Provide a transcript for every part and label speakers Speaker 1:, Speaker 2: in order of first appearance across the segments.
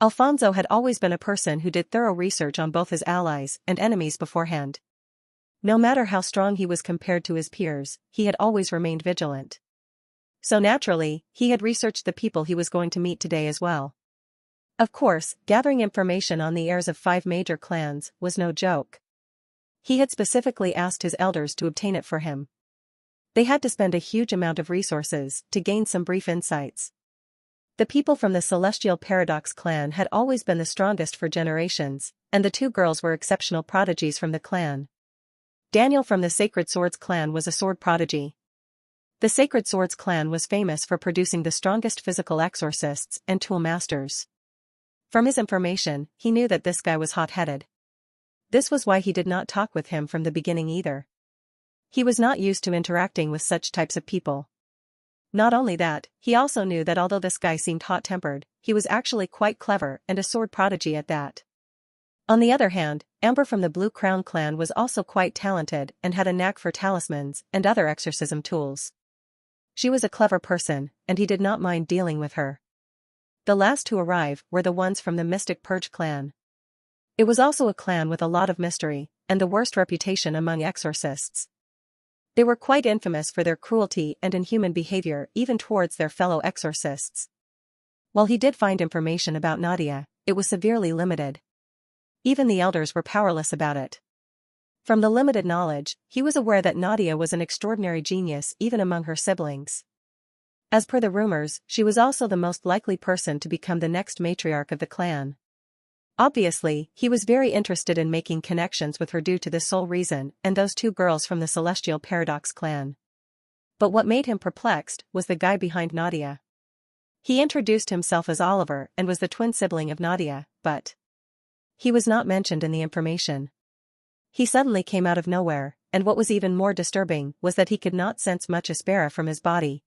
Speaker 1: Alfonso had always been a person who did thorough research on both his allies and enemies beforehand. No matter how strong he was compared to his peers, he had always remained vigilant. So naturally, he had researched the people he was going to meet today as well. Of course, gathering information on the heirs of 5 major clans was no joke. He had specifically asked his elders to obtain it for him. They had to spend a huge amount of resources to gain some brief insights. The people from the Celestial Paradox clan had always been the strongest for generations, and the 2 girls were exceptional prodigies from the clan. Daniel from the Sacred Swords clan was a sword prodigy. The Sacred Swords clan was famous for producing the strongest physical exorcists and tool masters. From his information, he knew that this guy was hot-headed. This was why he did not talk with him from the beginning either. He was not used to interacting with such types of people. Not only that, he also knew that although this guy seemed hot-tempered, he was actually quite clever and a sword prodigy at that. On the other hand, Amber from the Blue Crown clan was also quite talented and had a knack for talismans and other exorcism tools. She was a clever person, and he did not mind dealing with her. The last to arrive were the ones from the Mystic Purge clan. It was also a clan with a lot of mystery, and the worst reputation among exorcists. They were quite infamous for their cruelty and inhuman behavior even towards their fellow exorcists. While he did find information about Nadia, it was severely limited. Even the elders were powerless about it. From the limited knowledge, he was aware that Nadia was an extraordinary genius even among her siblings. As per the rumors, she was also the most likely person to become the next matriarch of the clan. Obviously, he was very interested in making connections with her due to this sole reason and those 2 girls from the Celestial Paradox clan. But what made him perplexed was the guy behind Nadia. He introduced himself as Oliver and was the twin sibling of Nadia, but he was not mentioned in the information. He suddenly came out of nowhere, and what was even more disturbing was that he could not sense much aspera from his body.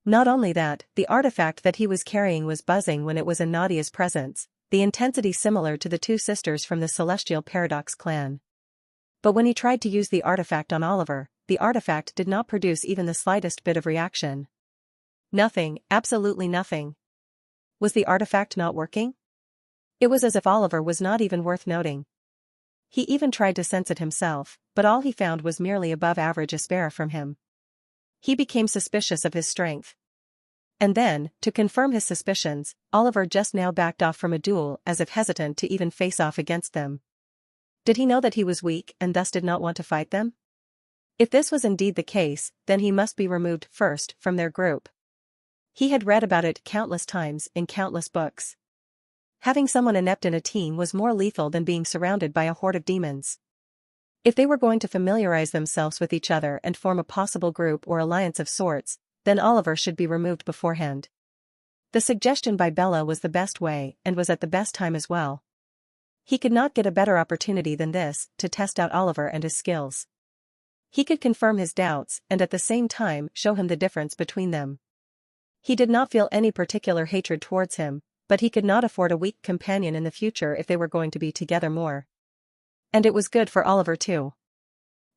Speaker 1: Not only that, the artifact that he was carrying was buzzing when it was in Nadia's presence, the intensity similar to the 2 sisters from the Celestial Paradox clan. But when he tried to use the artifact on Oliver, the artifact did not produce even the slightest bit of reaction. Nothing, absolutely nothing. Was the artifact not working? It was as if Oliver was not even worth noting. He even tried to sense it himself, but all he found was merely above-average aspera from him. He became suspicious of his strength. And then, to confirm his suspicions, Oliver just now backed off from a duel as if hesitant to even face off against them. Did he know that he was weak and thus did not want to fight them? If this was indeed the case, then he must be removed first from their group. He had read about it countless times in countless books. Having someone inept in a team was more lethal than being surrounded by a horde of demons. If they were going to familiarize themselves with each other and form a possible group or alliance of sorts, then Oliver should be removed beforehand. The suggestion by Bella was the best way and was at the best time as well. He could not get a better opportunity than this to test out Oliver and his skills. He could confirm his doubts and at the same time show him the difference between them. He did not feel any particular hatred towards him, but he could not afford a weak companion in the future if they were going to be together more. And it was good for Oliver too.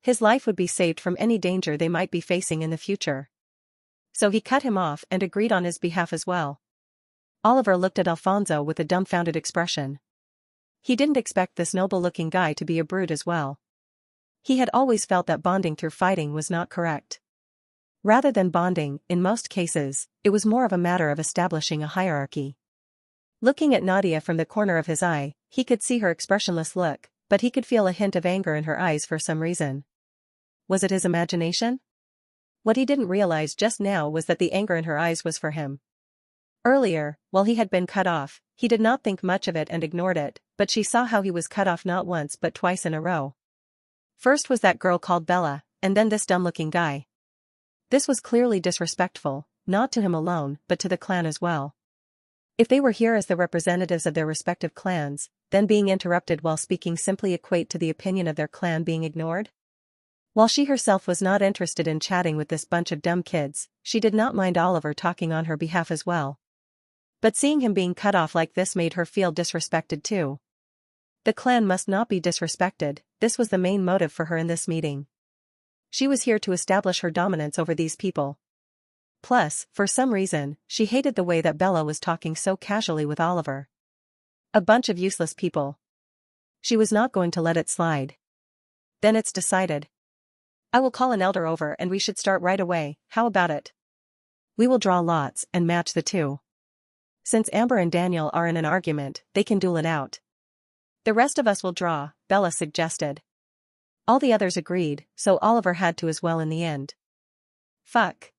Speaker 1: His life would be saved from any danger they might be facing in the future. So he cut him off and agreed on his behalf as well. Oliver looked at Alfonso with a dumbfounded expression. He didn't expect this noble-looking guy to be a brute as well. He had always felt that bonding through fighting was not correct. Rather than bonding, in most cases, it was more of a matter of establishing a hierarchy. Looking at Nadia from the corner of his eye, he could see her expressionless look, but he could feel a hint of anger in her eyes for some reason. Was it his imagination? What he didn't realize just now was that the anger in her eyes was for him. Earlier, while he had been cut off, he did not think much of it and ignored it, but she saw how he was cut off not once but twice in a row. First was that girl called Bella, and then this dumb-looking guy. This was clearly disrespectful, not to him alone, but to the clan as well. If they were here as the representatives of their respective clans, then being interrupted while speaking simply equate to the opinion of their clan being ignored? While she herself was not interested in chatting with this bunch of dumb kids, she did not mind Oliver talking on her behalf as well. But seeing him being cut off like this made her feel disrespected too. The clan must not be disrespected, this was the main motive for her in this meeting. She was here to establish her dominance over these people. Plus, for some reason, she hated the way that Bella was talking so casually with Oliver. A bunch of useless people. She was not going to let it slide. Then it's decided. I will call an elder over and we should start right away, how about it? We will draw lots and match the two. Since Amber and Daniel are in an argument, they can duel it out. The rest of us will draw, Bella suggested. All the others agreed, so Oliver had to as well in the end. Fuck.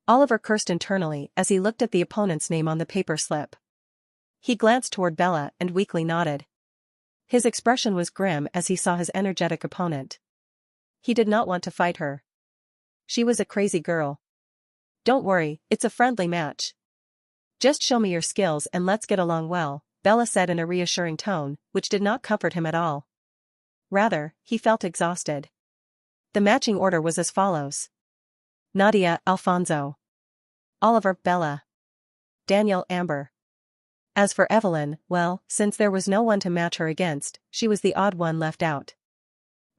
Speaker 1: Oliver cursed internally as he looked at the opponent's name on the paper slip. He glanced toward Bella and weakly nodded. His expression was grim as he saw his energetic opponent. He did not want to fight her. She was a crazy girl. Don't worry, it's a friendly match. Just show me your skills and let's get along well, Bella said in a reassuring tone, which did not comfort him at all. Rather, he felt exhausted. The matching order was as follows. Nadia, Alfonso. Oliver, Bella. Daniel, Amber. As for Evelyn, well, since there was no one to match her against, she was the odd one left out.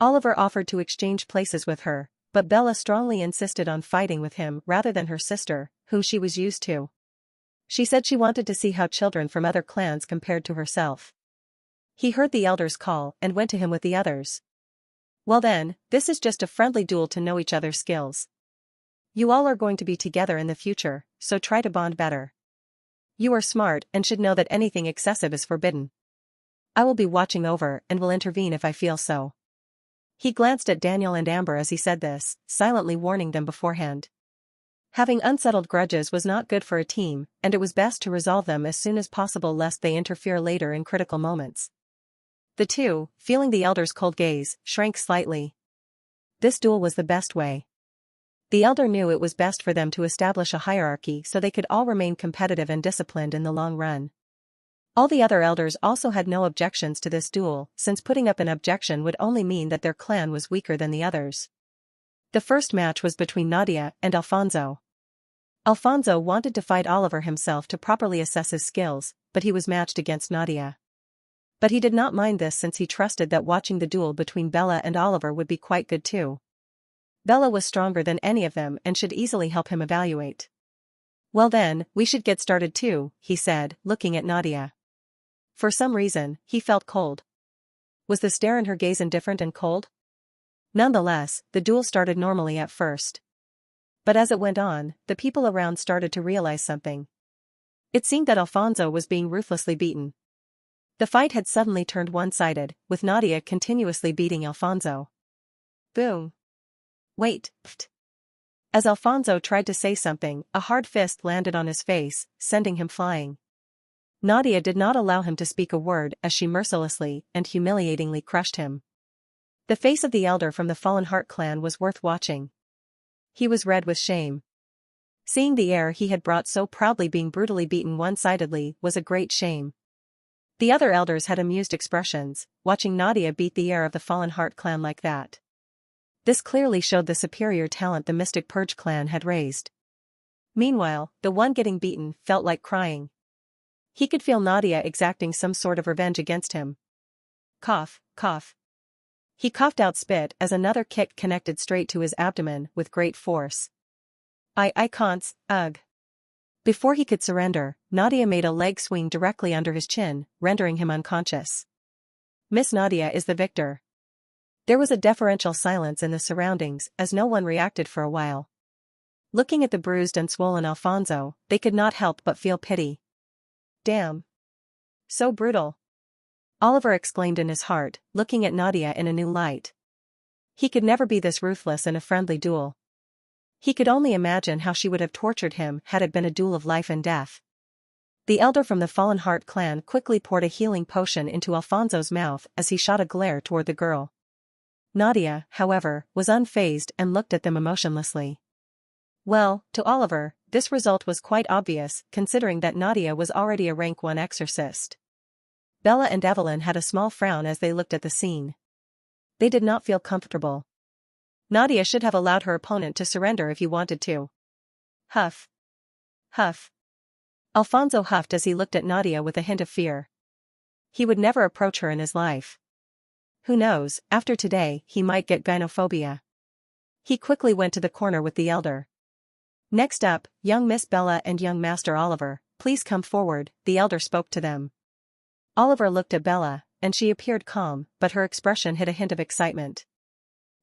Speaker 1: Oliver offered to exchange places with her, but Bella strongly insisted on fighting with him rather than her sister, whom she was used to. She said she wanted to see how children from other clans compared to herself. He heard the elders call and went to him with the others. Well then, this is just a friendly duel to know each other's skills. You all are going to be together in the future, so try to bond better. You are smart and should know that anything excessive is forbidden. I will be watching over and will intervene if I feel so. He glanced at Daniel and Amber as he said this, silently warning them beforehand. Having unsettled grudges was not good for a team, and it was best to resolve them as soon as possible lest they interfere later in critical moments. The two, feeling the elder's cold gaze, shrank slightly. This duel was the best way. The elder knew it was best for them to establish a hierarchy so they could all remain competitive and disciplined in the long run. All the other elders also had no objections to this duel, since putting up an objection would only mean that their clan was weaker than the others. The first match was between Nadia and Alfonso. Alfonso wanted to fight Oliver himself to properly assess his skills, but he was matched against Nadia. But he did not mind this since he trusted that watching the duel between Bella and Oliver would be quite good too. Bella was stronger than any of them and should easily help him evaluate. Well then, we should get started too, he said, looking at Nadia. For some reason, he felt cold. Was the stare in her gaze indifferent and cold? Nonetheless, the duel started normally at first. But as it went on, the people around started to realize something. It seemed that Alfonso was being ruthlessly beaten. The fight had suddenly turned one-sided, with Nadia continuously beating Alfonso. Boom. Wait, pfft. As Alfonso tried to say something, a hard fist landed on his face, sending him flying. Nadia did not allow him to speak a word as she mercilessly and humiliatingly crushed him. The face of the elder from the Fallen Heart clan was worth watching. He was red with shame. Seeing the heir he had brought so proudly being brutally beaten one-sidedly was a great shame. The other elders had amused expressions, watching Nadia beat the heir of the Fallen Heart clan like that. This clearly showed the superior talent the Mystic Purge clan had raised. Meanwhile, the one getting beaten felt like crying. He could feel Nadia exacting some sort of revenge against him. Cough, cough. He coughed out spit as another kick connected straight to his abdomen with great force. I can't, ugh. Before he could surrender, Nadia made a leg swing directly under his chin, rendering him unconscious. Miss Nadia is the victor. There was a deferential silence in the surroundings as no one reacted for a while. Looking at the bruised and swollen Alfonso, they could not help but feel pity. Damn. So brutal. Oliver exclaimed in his heart, looking at Nadia in a new light. He could never be this ruthless in a friendly duel. He could only imagine how she would have tortured him had it been a duel of life and death. The elder from the Fallen Heart clan quickly poured a healing potion into Alfonso's mouth as he shot a glare toward the girl. Nadia, however, was unfazed and looked at them emotionlessly. Well, to Oliver, this result was quite obvious, considering that Nadia was already a rank 1 exorcist. Bella and Evelyn had a small frown as they looked at the scene. They did not feel comfortable. Nadia should have allowed her opponent to surrender if he wanted to. Huff. Huff. Alfonso huffed as he looked at Nadia with a hint of fear. He would never approach her in his life. Who knows, after today, he might get gynophobia. He quickly went to the corner with the elder. Next up, young Miss Bella and young Master Oliver, please come forward, the elder spoke to them. Oliver looked at Bella, and she appeared calm, but her expression hid a hint of excitement.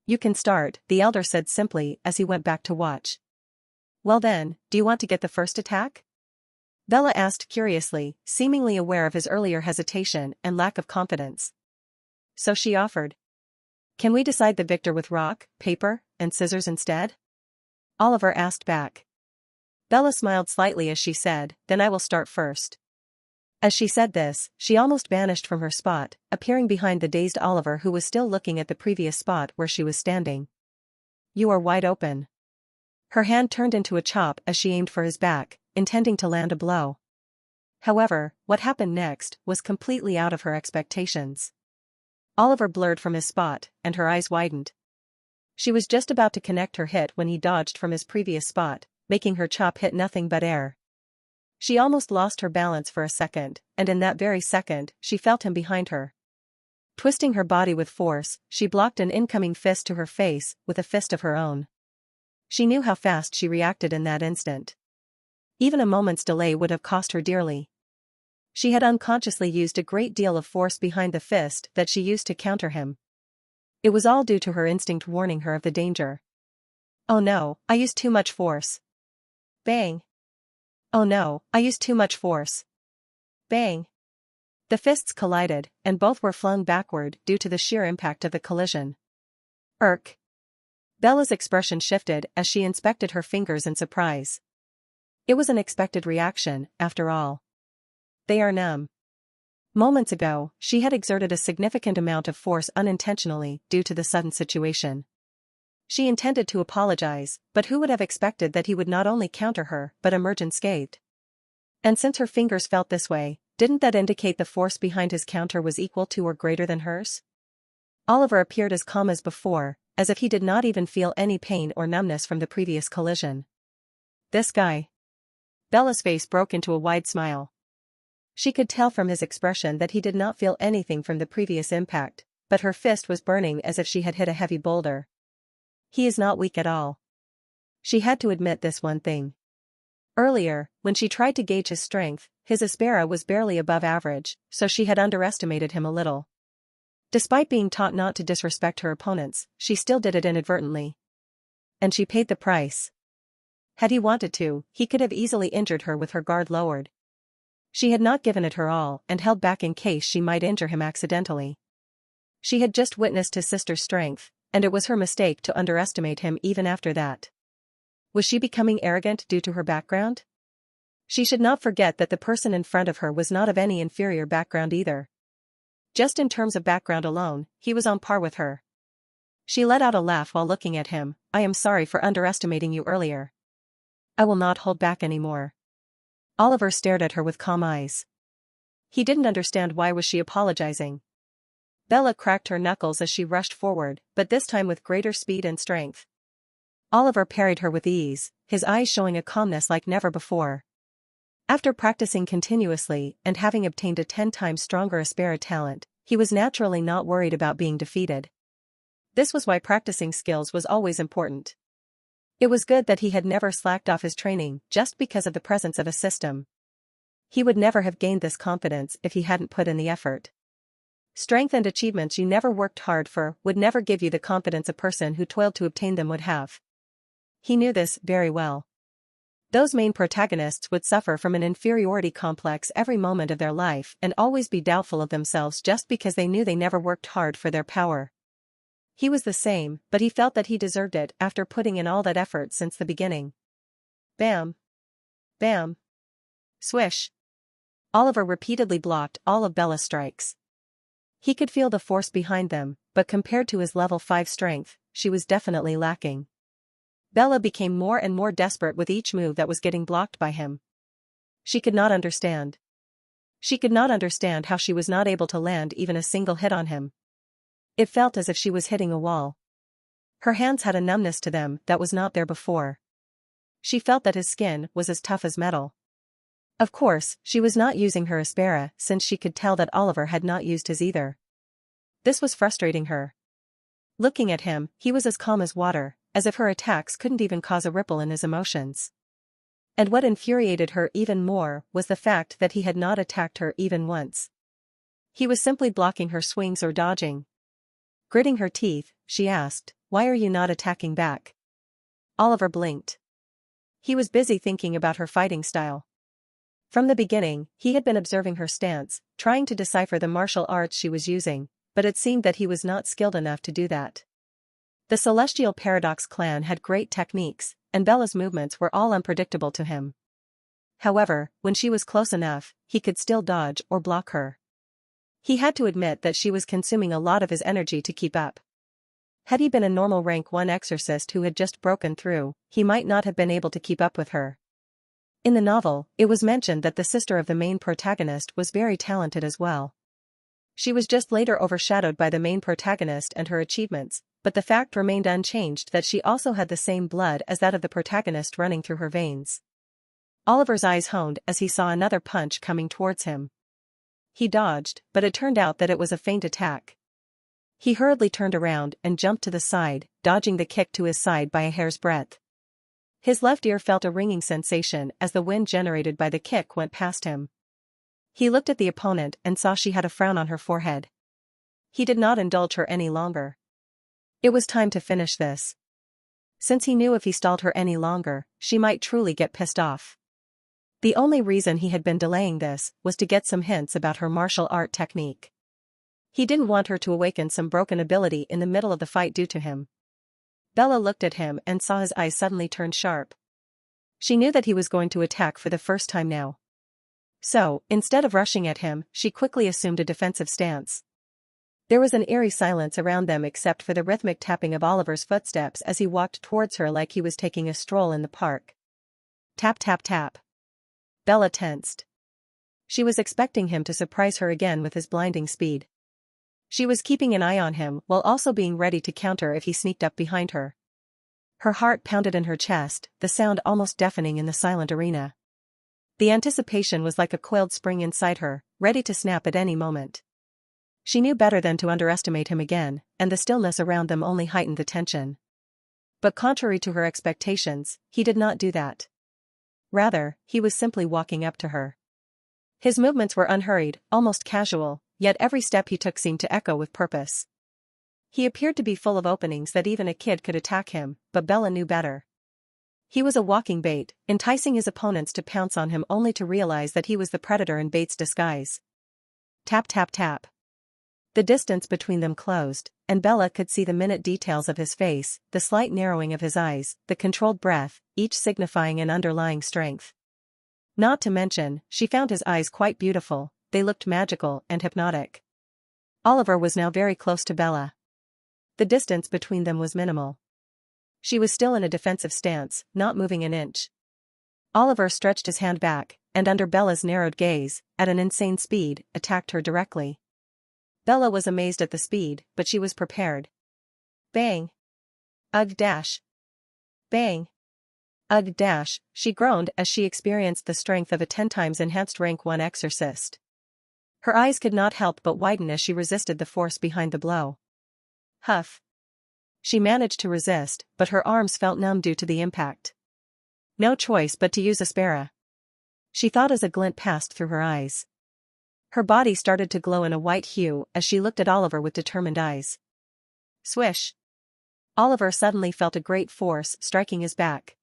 Speaker 1: "You can start," the elder said simply as he went back to watch. "Well then, do you want to get the first attack?" Bella asked curiously, seemingly aware of his earlier hesitation and lack of confidence. So she offered. "Can we decide the victor with rock, paper, and scissors instead?" Oliver asked back. Bella smiled slightly as she said, "Then I will start first." As she said this, she almost vanished from her spot, appearing behind the dazed Oliver who was still looking at the previous spot where she was standing. "You are wide open." Her hand turned into a chop as she aimed for his back, intending to land a blow. However, what happened next was completely out of her expectations. Oliver blurred from his spot, and her eyes widened. She was just about to connect her hit when he dodged from his previous spot, making her chop hit nothing but air. She almost lost her balance for a second, and in that very second, she felt him behind her. Twisting her body with force, she blocked an incoming fist to her face with a fist of her own. She knew how fast she reacted in that instant. Even a moment's delay would have cost her dearly. She had unconsciously used a great deal of force behind the fist that she used to counter him. It was all due to her instinct warning her of the danger. "Oh no, I used too much force." Bang. "Oh no, I used too much force." Bang. The fists collided, and both were flung backward due to the sheer impact of the collision. "Irk." Bella's expression shifted as she inspected her fingers in surprise. It was an expected reaction, after all. They are numb. Moments ago, she had exerted a significant amount of force unintentionally due to the sudden situation. She intended to apologize, but who would have expected that he would not only counter her but emerge unscathed? And since her fingers felt this way, didn't that indicate the force behind his counter was equal to or greater than hers? Oliver appeared as calm as before, as if he did not even feel any pain or numbness from the previous collision. "This guy." Bella's face broke into a wide smile. She could tell from his expression that he did not feel anything from the previous impact, but her fist was burning as if she had hit a heavy boulder. He is not weak at all. She had to admit this one thing. Earlier, when she tried to gauge his strength, his aspera was barely above average, so she had underestimated him a little. Despite being taught not to disrespect her opponents, she still did it inadvertently. And she paid the price. Had he wanted to, he could have easily injured her with her guard lowered. She had not given it her all and held back in case she might injure him accidentally. She had just witnessed his sister's strength, and it was her mistake to underestimate him even after that. Was she becoming arrogant due to her background? She should not forget that the person in front of her was not of any inferior background either. Just in terms of background alone, he was on par with her. She let out a laugh while looking at him. "I am sorry for underestimating you earlier. I will not hold back anymore." Oliver stared at her with calm eyes. He didn't understand why was she apologizing. Bella cracked her knuckles as she rushed forward, but this time with greater speed and strength. Oliver parried her with ease, his eyes showing a calmness like never before. After practicing continuously and having obtained a 10 times stronger aspera talent, he was naturally not worried about being defeated. This was why practicing skills was always important. It was good that he had never slacked off his training just because of the presence of a system. He would never have gained this confidence if he hadn't put in the effort. Strength and achievements you never worked hard for would never give you the confidence a person who toiled to obtain them would have. He knew this very well. Those main protagonists would suffer from an inferiority complex every moment of their life and always be doubtful of themselves just because they knew they never worked hard for their power. He was the same, but he felt that he deserved it after putting in all that effort since the beginning. Bam. Bam. Swish. Oliver repeatedly blocked all of Bella's strikes. He could feel the force behind them, but compared to his level 5 strength, she was definitely lacking. Bella became more and more desperate with each move that was getting blocked by him. She could not understand. She could not understand how she was not able to land even a single hit on him. It felt as if she was hitting a wall. Her hands had a numbness to them that was not there before. She felt that his skin was as tough as metal. Of course, she was not using her aspera since she could tell that Oliver had not used his either. This was frustrating her. Looking at him, he was as calm as water, as if her attacks couldn't even cause a ripple in his emotions. And what infuriated her even more was the fact that he had not attacked her even once. He was simply blocking her swings or dodging. Gritting her teeth, she asked, "Why are you not attacking back?" Oliver blinked. He was busy thinking about her fighting style. From the beginning, he had been observing her stance, trying to decipher the martial arts she was using, but it seemed that he was not skilled enough to do that. The Celestial Paradox clan had great techniques, and Bella's movements were all unpredictable to him. However, when she was close enough, he could still dodge or block her. He had to admit that she was consuming a lot of his energy to keep up. Had he been a normal rank 1 exorcist who had just broken through, he might not have been able to keep up with her. In the novel, it was mentioned that the sister of the main protagonist was very talented as well. She was just later overshadowed by the main protagonist and her achievements, but the fact remained unchanged that she also had the same blood as that of the protagonist running through her veins. Oliver's eyes honed as he saw another punch coming towards him. He dodged, but it turned out that it was a feint attack. He hurriedly turned around and jumped to the side, dodging the kick to his side by a hair's breadth. His left ear felt a ringing sensation as the wind generated by the kick went past him. He looked at the opponent and saw she had a frown on her forehead. He did not indulge her any longer. It was time to finish this. Since he knew if he stalled her any longer, she might truly get pissed off. The only reason he had been delaying this was to get some hints about her martial art technique. He didn't want her to awaken some broken ability in the middle of the fight due to him. Bella looked at him and saw his eyes suddenly turn sharp. She knew that he was going to attack for the first time now. So, instead of rushing at him, she quickly assumed a defensive stance. There was an eerie silence around them except for the rhythmic tapping of Oliver's footsteps as he walked towards her like he was taking a stroll in the park. Tap tap tap. Bella tensed. She was expecting him to surprise her again with his blinding speed. She was keeping an eye on him while also being ready to counter if he sneaked up behind her. Her heart pounded in her chest, the sound almost deafening in the silent arena. The anticipation was like a coiled spring inside her, ready to snap at any moment. She knew better than to underestimate him again, and the stillness around them only heightened the tension. But contrary to her expectations, he did not do that. Rather, he was simply walking up to her. His movements were unhurried, almost casual, yet every step he took seemed to echo with purpose. He appeared to be full of openings that even a kid could attack him, but Bella knew better. He was a walking bait, enticing his opponents to pounce on him only to realize that he was the predator in bait's disguise. Tap tap tap. The distance between them closed, and Bella could see the minute details of his face, the slight narrowing of his eyes, the controlled breath, each signifying an underlying strength. Not to mention, she found his eyes quite beautiful. They looked magical and hypnotic. Oliver was now very close to Bella. The distance between them was minimal. She was still in a defensive stance, not moving an inch. Oliver stretched his hand back, and under Bella's narrowed gaze, at an insane speed, attacked her directly. Bella was amazed at the speed, but she was prepared. Bang! Ugh dash! Bang! Ugh dash, she groaned as she experienced the strength of a 10 times enhanced rank 1 exorcist. Her eyes could not help but widen as she resisted the force behind the blow. Huff. She managed to resist, but her arms felt numb due to the impact. No choice but to use Aspera. She thought as a glint passed through her eyes. Her body started to glow in a white hue as she looked at Oliver with determined eyes. Swish. Oliver suddenly felt a great force striking his back.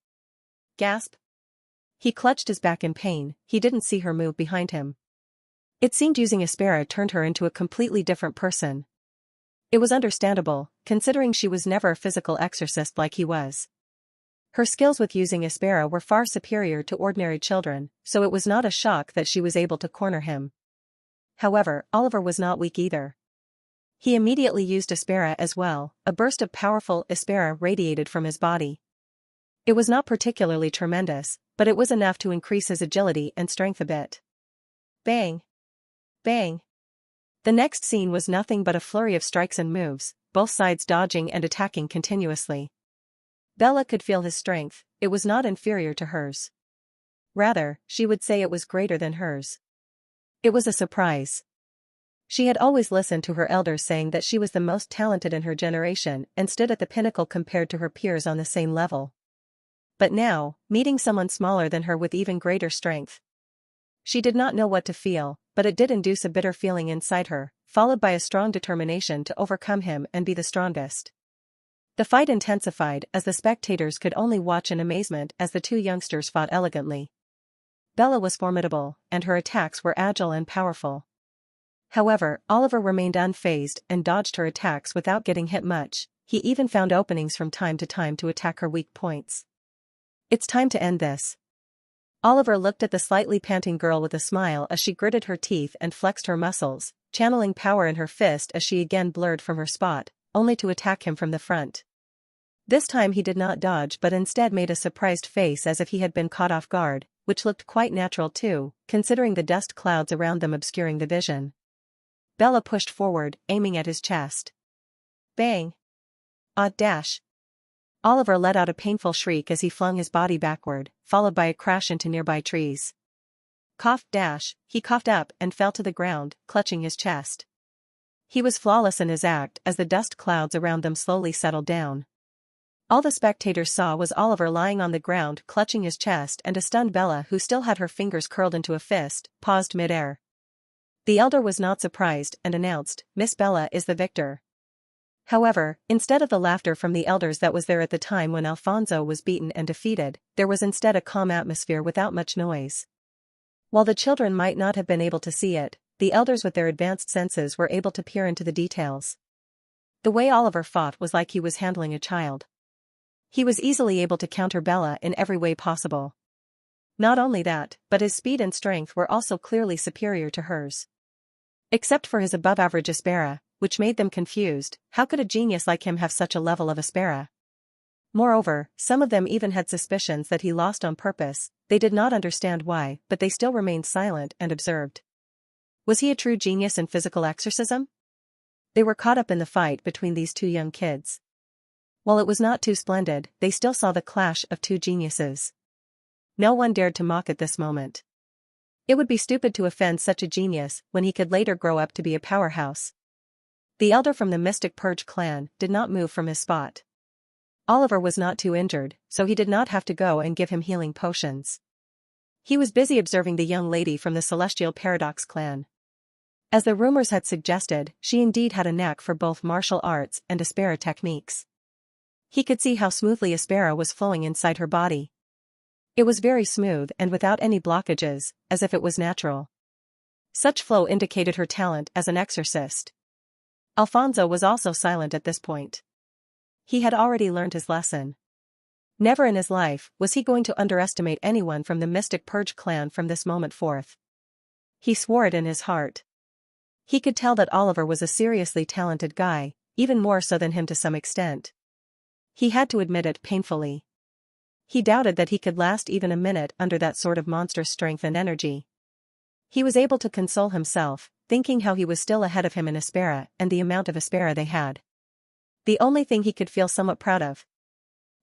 Speaker 1: Gasp. He clutched his back in pain. He didn't see her move behind him. It seemed using Aspera turned her into a completely different person. It was understandable, considering she was never a physical exorcist like he was. Her skills with using Aspera were far superior to ordinary children, so it was not a shock that she was able to corner him. However, Oliver was not weak either. He immediately used Aspera as well. A burst of powerful Aspera radiated from his body. It was not particularly tremendous, but it was enough to increase his agility and strength a bit. Bang! Bang! The next scene was nothing but a flurry of strikes and moves, both sides dodging and attacking continuously. Bella could feel his strength. It was not inferior to hers. Rather, she would say it was greater than hers. It was a surprise. She had always listened to her elders saying that she was the most talented in her generation and stood at the pinnacle compared to her peers on the same level. But now, meeting someone smaller than her with even greater strength. She did not know what to feel, but it did induce a bitter feeling inside her. followed by a strong determination to overcome him and be the strongest. The fight intensified as the spectators could only watch in amazement as the two youngsters fought elegantly. Bella was formidable, and her attacks were agile and powerful. However, Oliver remained unfazed and dodged her attacks without getting hit much. He even found openings from time to time to attack her weak points. "It's time to end this." Oliver looked at the slightly panting girl with a smile as she gritted her teeth and flexed her muscles, channeling power in her fist as she again blurred from her spot, only to attack him from the front. This time he did not dodge but instead made a surprised face as if he had been caught off guard, which looked quite natural too, considering the dust clouds around them obscuring the vision. Bella pushed forward, aiming at his chest. Bang! Ah dash! Oliver let out a painful shriek as he flung his body backward, followed by a crash into nearby trees. Cough dash, he coughed up and fell to the ground, clutching his chest. He was flawless in his act as the dust clouds around them slowly settled down. All the spectators saw was Oliver lying on the ground clutching his chest and a stunned Bella who still had her fingers curled into a fist, paused mid-air. The elder was not surprised and announced, "Miss Bella is the victor." However, instead of the laughter from the elders that was there at the time when Alfonso was beaten and defeated, there was instead a calm atmosphere without much noise. While the children might not have been able to see it, the elders with their advanced senses were able to peer into the details. The way Oliver fought was like he was handling a child. He was easily able to counter Bella in every way possible. Not only that, but his speed and strength were also clearly superior to hers. Except for his above-average aspera, which made them confused. How could a genius like him have such a level of aspera? Moreover, some of them even had suspicions that he lost on purpose. They did not understand why, but they still remained silent and observed. Was he a true genius in physical exorcism? They were caught up in the fight between these two young kids. While it was not too splendid, they still saw the clash of two geniuses. No one dared to mock at this moment. It would be stupid to offend such a genius when he could later grow up to be a powerhouse. The elder from the Mystic Purge clan did not move from his spot. Oliver was not too injured, so he did not have to go and give him healing potions. He was busy observing the young lady from the Celestial Paradox clan. As the rumors had suggested, she indeed had a knack for both martial arts and aspera techniques. He could see how smoothly aspera was flowing inside her body. It was very smooth and without any blockages, as if it was natural. Such flow indicated her talent as an exorcist. Alfonso was also silent at this point. He had already learned his lesson. Never in his life was he going to underestimate anyone from the Mystic Purge clan from this moment forth. He swore it in his heart. He could tell that Oliver was a seriously talented guy, even more so than him to some extent. He had to admit it painfully. He doubted that he could last even a minute under that sort of monstrous strength and energy. He was able to console himself, thinking how he was still ahead of him in aspera and the amount of aspera they had. The only thing he could feel somewhat proud of.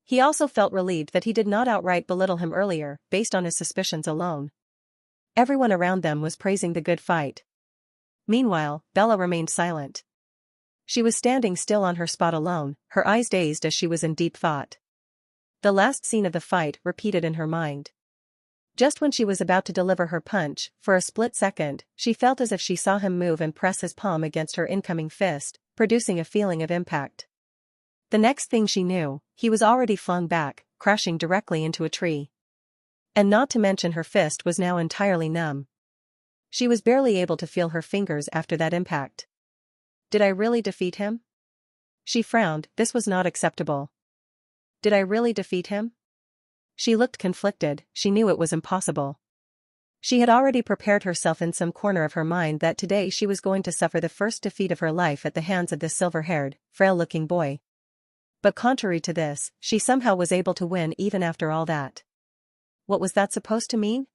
Speaker 1: He also felt relieved that he did not outright belittle him earlier, based on his suspicions alone. Everyone around them was praising the good fight. Meanwhile, Bella remained silent. She was standing still on her spot alone, her eyes dazed as she was in deep thought. The last scene of the fight repeated in her mind. Just when she was about to deliver her punch, for a split second, she felt as if she saw him move and press his palm against her incoming fist, producing a feeling of impact. The next thing she knew, he was already flung back, crashing directly into a tree. And not to mention her fist was now entirely numb. She was barely able to feel her fingers after that impact. Did I really defeat him? She frowned. This was not acceptable. Did I really defeat him? She looked conflicted. She knew it was impossible. She had already prepared herself in some corner of her mind that today she was going to suffer the first defeat of her life at the hands of this silver-haired, frail-looking boy. But contrary to this, she somehow was able to win even after all that. What was that supposed to mean?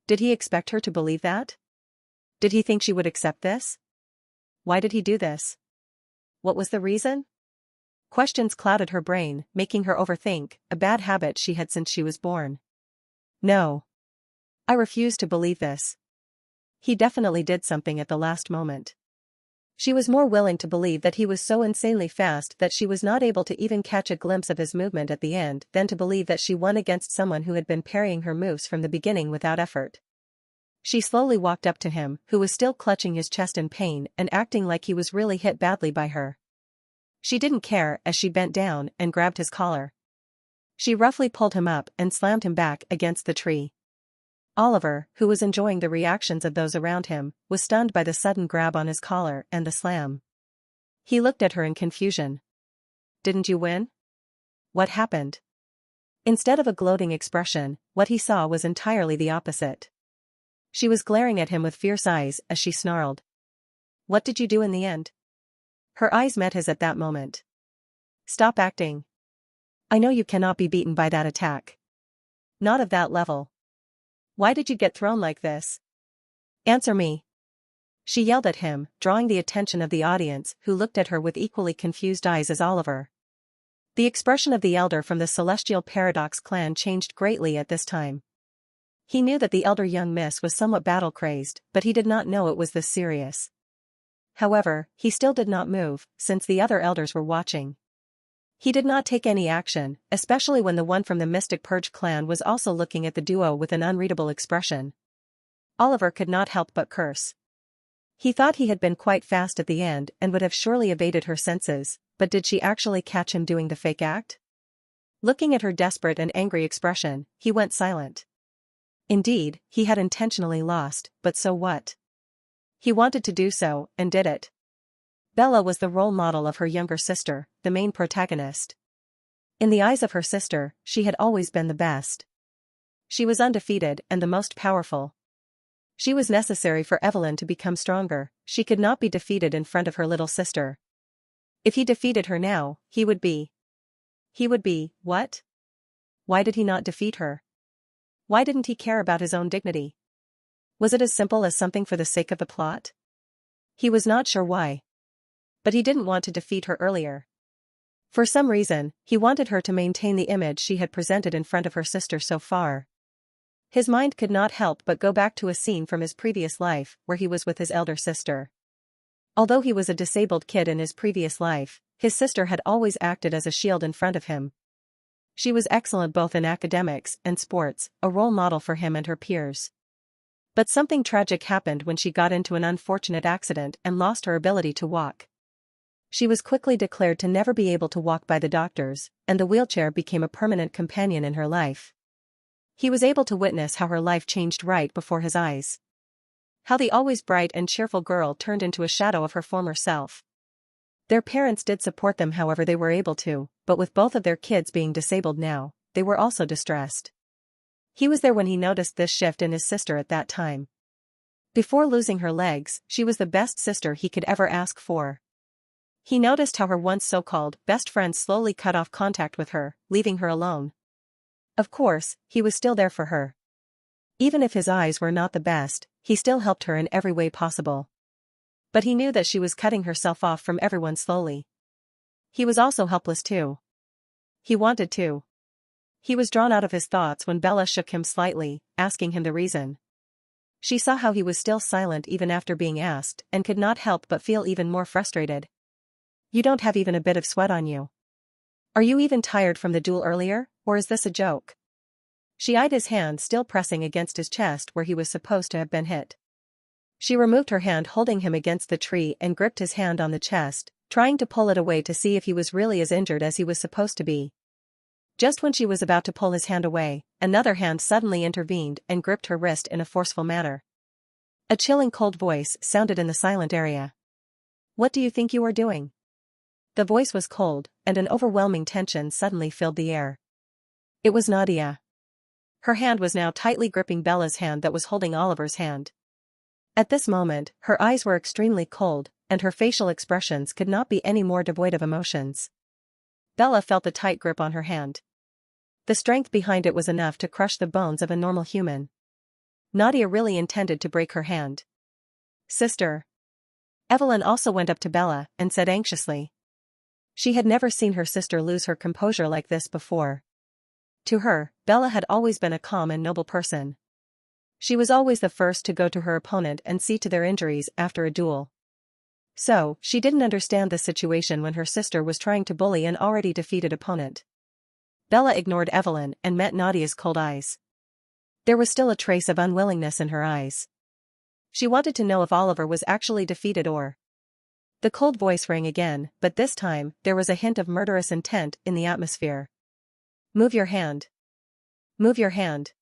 Speaker 1: Did he expect her to believe that? Did he think she would accept this? Why did he do this? What was the reason? Questions clouded her brain, making her overthink, a bad habit she had since she was born. No. I refuse to believe this. He definitely did something at the last moment. She was more willing to believe that he was so insanely fast that she was not able to even catch a glimpse of his movement at the end than to believe that she won against someone who had been parrying her moves from the beginning without effort. She slowly walked up to him, who was still clutching his chest in pain and acting like he was really hit badly by her. She didn't care as she bent down and grabbed his collar. She roughly pulled him up and slammed him back against the tree. Oliver, who was enjoying the reactions of those around him, was stunned by the sudden grab on his collar and the slam. He looked at her in confusion. "Didn't you win? What happened?" Instead of a gloating expression, what he saw was entirely the opposite. She was glaring at him with fierce eyes as she snarled. "What did you do in the end?" Her eyes met his at that moment. "Stop acting. I know you cannot be beaten by that attack. Not of that level. Why did you get thrown like this? Answer me." She yelled at him, drawing the attention of the audience, who looked at her with equally confused eyes as Oliver. The expression of the elder from the Celestial Paradox clan changed greatly at this time. He knew that the elder young miss was somewhat battle-crazed, but he did not know it was this serious. However, he still did not move, since the other elders were watching. He did not take any action, especially when the one from the Mystic Purge clan was also looking at the duo with an unreadable expression. Oliver could not help but curse. He thought he had been quite fast at the end and would have surely evaded her senses, but did she actually catch him doing the fake act? Looking at her desperate and angry expression, he went silent. Indeed, he had intentionally lost, but so what? He wanted to do so, and did it. Bella was the role model of her younger sister, the main protagonist. In the eyes of her sister, she had always been the best. She was undefeated and the most powerful. She was necessary for Evelyn to become stronger. She could not be defeated in front of her little sister. If he defeated her now, he would be. What? Why did he not defeat her? Why didn't he care about his own dignity? Was it as simple as something for the sake of the plot? He was not sure why. But he didn't want to defeat her earlier. For some reason, he wanted her to maintain the image she had presented in front of her sister so far. His mind could not help but go back to a scene from his previous life where he was with his elder sister. Although he was a disabled kid in his previous life, his sister had always acted as a shield in front of him. She was excellent both in academics and sports, a role model for him and her peers. But something tragic happened when she got into an unfortunate accident and lost her ability to walk. She was quickly declared to never be able to walk by the doctors, and the wheelchair became a permanent companion in her life. He was able to witness how her life changed right before his eyes. How the always bright and cheerful girl turned into a shadow of her former self. Their parents did support them however they were able to, but with both of their kids being disabled now, they were also distressed. He was there when he noticed this shift in his sister at that time. Before losing her legs, she was the best sister he could ever ask for. He noticed how her once so-called best friend slowly cut off contact with her, leaving her alone. Of course, he was still there for her. Even if his eyes were not the best, he still helped her in every way possible. But he knew that she was cutting herself off from everyone slowly. He was also helpless too. He wanted to. He was drawn out of his thoughts when Bella shook him slightly, asking him the reason. She saw how he was still silent even after being asked, and could not help but feel even more frustrated. "You don't have even a bit of sweat on you. Are you even tired from the duel earlier, or is this a joke?" She eyed his hand still pressing against his chest where he was supposed to have been hit. She removed her hand holding him against the tree and gripped his hand on the chest, trying to pull it away to see if he was really as injured as he was supposed to be. Just when she was about to pull his hand away, another hand suddenly intervened and gripped her wrist in a forceful manner. A chilling cold voice sounded in the silent area. "What do you think you are doing?" The voice was cold, and an overwhelming tension suddenly filled the air. It was Nadia. Her hand was now tightly gripping Bella's hand that was holding Oliver's hand. At this moment, her eyes were extremely cold, and her facial expressions could not be any more devoid of emotions. Bella felt the tight grip on her hand. The strength behind it was enough to crush the bones of a normal human. Nadia really intended to break her hand. "Sister." Evelyn also went up to Bella and said anxiously. She had never seen her sister lose her composure like this before. To her, Bella had always been a calm and noble person. She was always the first to go to her opponent and see to their injuries after a duel. So, she didn't understand the situation when her sister was trying to bully an already defeated opponent. Bella ignored Evelyn and met Nadia's cold eyes. There was still a trace of unwillingness in her eyes. She wanted to know if Oliver was actually defeated or... The cold voice rang again, but this time, there was a hint of murderous intent in the atmosphere. Move your hand. Move your hand.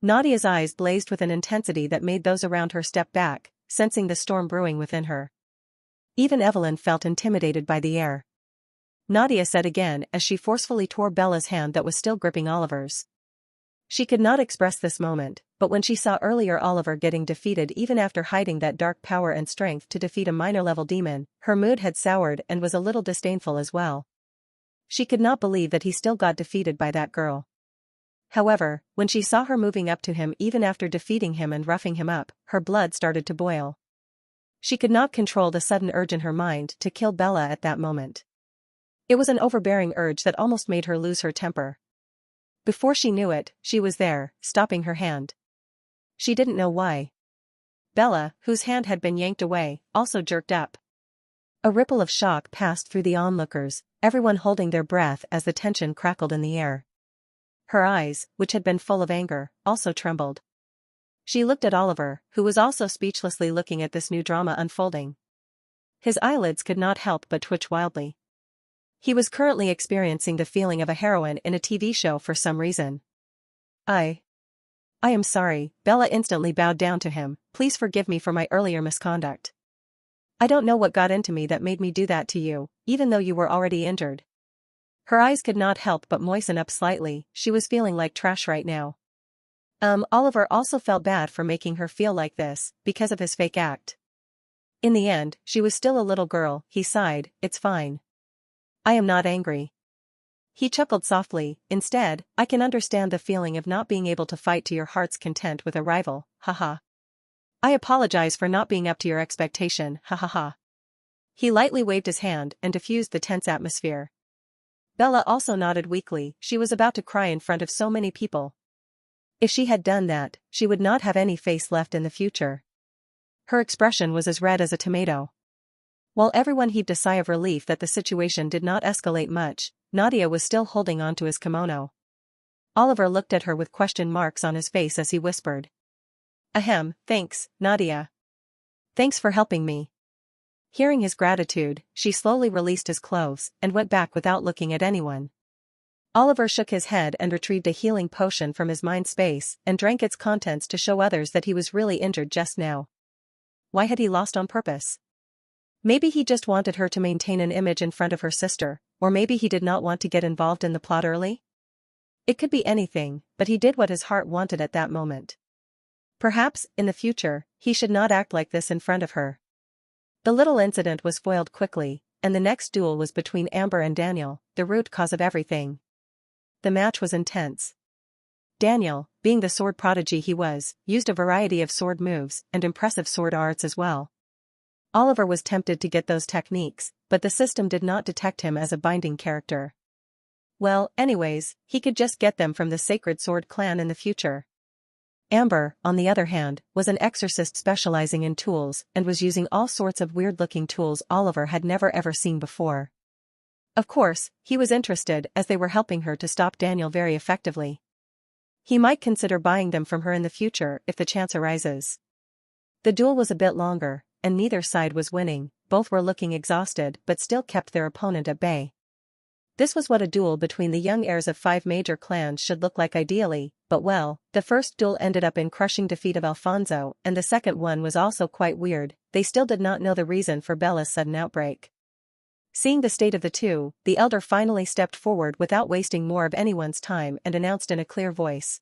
Speaker 1: Nadia's eyes blazed with an intensity that made those around her step back, sensing the storm brewing within her. Even Evelyn felt intimidated by the air. Nadia said again as she forcefully tore Bella's hand that was still gripping Oliver's. She could not express this moment, but when she saw earlier Oliver getting defeated even after hiding that dark power and strength to defeat a minor-level demon, her mood had soured and was a little disdainful as well. She could not believe that he still got defeated by that girl. However, when she saw her moving up to him even after defeating him and roughing him up, her blood started to boil. She could not control the sudden urge in her mind to kill Bella at that moment. It was an overbearing urge that almost made her lose her temper. Before she knew it, she was there, stopping her hand. She didn't know why. Bella, whose hand had been yanked away, also jerked up. A ripple of shock passed through the onlookers, everyone holding their breath as the tension crackled in the air. Her eyes, which had been full of anger, also trembled. She looked at Oliver, who was also speechlessly looking at this new drama unfolding. His eyelids could not help but twitch wildly. He was currently experiencing the feeling of a heroine in a TV show for some reason. I am sorry, Bella instantly bowed down to him, please forgive me for my earlier misconduct. I don't know what got into me that made me do that to you, even though you were already injured. Her eyes could not help but moisten up slightly, she was feeling like trash right now. Oliver also felt bad for making her feel like this, because of his fake act. In the end, she was still a little girl, he sighed, it's fine. I am not angry. He chuckled softly, instead, I can understand the feeling of not being able to fight to your heart's content with a rival, haha. I apologize for not being up to your expectation, ha ha ha. He lightly waved his hand and diffused the tense atmosphere. Bella also nodded weakly, she was about to cry in front of so many people. If she had done that, she would not have any face left in the future. Her expression was as red as a tomato. While everyone heaved a sigh of relief that the situation did not escalate much, Nadia was still holding on to his kimono. Oliver looked at her with question marks on his face as he whispered. Ahem, thanks, Nadia. Thanks for helping me. Hearing his gratitude, she slowly released his clothes and went back without looking at anyone. Oliver shook his head and retrieved a healing potion from his mind space and drank its contents to show others that he was really injured just now. Why had he lost on purpose? Maybe he just wanted her to maintain an image in front of her sister, or maybe he did not want to get involved in the plot early? It could be anything, but he did what his heart wanted at that moment. Perhaps, in the future, he should not act like this in front of her. The little incident was foiled quickly, and the next duel was between Amber and Daniel, the root cause of everything. The match was intense. Daniel, being the sword prodigy he was, used a variety of sword moves and impressive sword arts as well. Oliver was tempted to get those techniques, but the system did not detect him as a binding character. Well, anyways, he could just get them from the Sacred Sword clan in the future. Amber, on the other hand, was an exorcist specializing in tools and was using all sorts of weird-looking tools Oliver had never ever seen before. Of course, he was interested as they were helping her to stop Daniel very effectively. He might consider buying them from her in the future if the chance arises. The duel was a bit longer, and neither side was winning, both were looking exhausted but still kept their opponent at bay. This was what a duel between the young heirs of 5 major clans should look like ideally, but well, the first duel ended up in crushing defeat of Alfonso and the second one was also quite weird, they still did not know the reason for Bella's sudden outbreak. Seeing the state of the two, the elder finally stepped forward without wasting more of anyone's time and announced in a clear voice.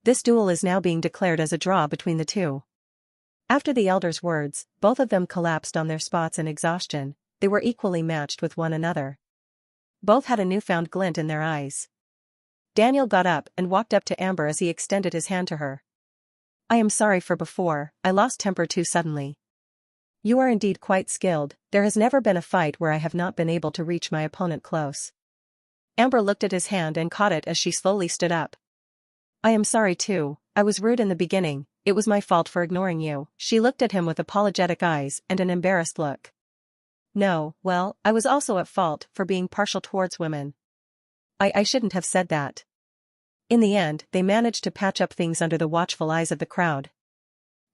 Speaker 1: This duel is now being declared as a draw between the two. After the elder's words, both of them collapsed on their spots in exhaustion, they were equally matched with one another. Both had a newfound glint in their eyes. Daniel got up and walked up to Amber as he extended his hand to her. I am sorry for before, I lost temper too suddenly. You are indeed quite skilled, there has never been a fight where I have not been able to reach my opponent close. Amber looked at his hand and caught it as she slowly stood up. I am sorry too, I was rude in the beginning, it was my fault for ignoring you. She looked at him with apologetic eyes and an embarrassed look. No, well, I was also at fault for being partial towards women. I shouldn't have said that. In the end, they managed to patch up things under the watchful eyes of the crowd.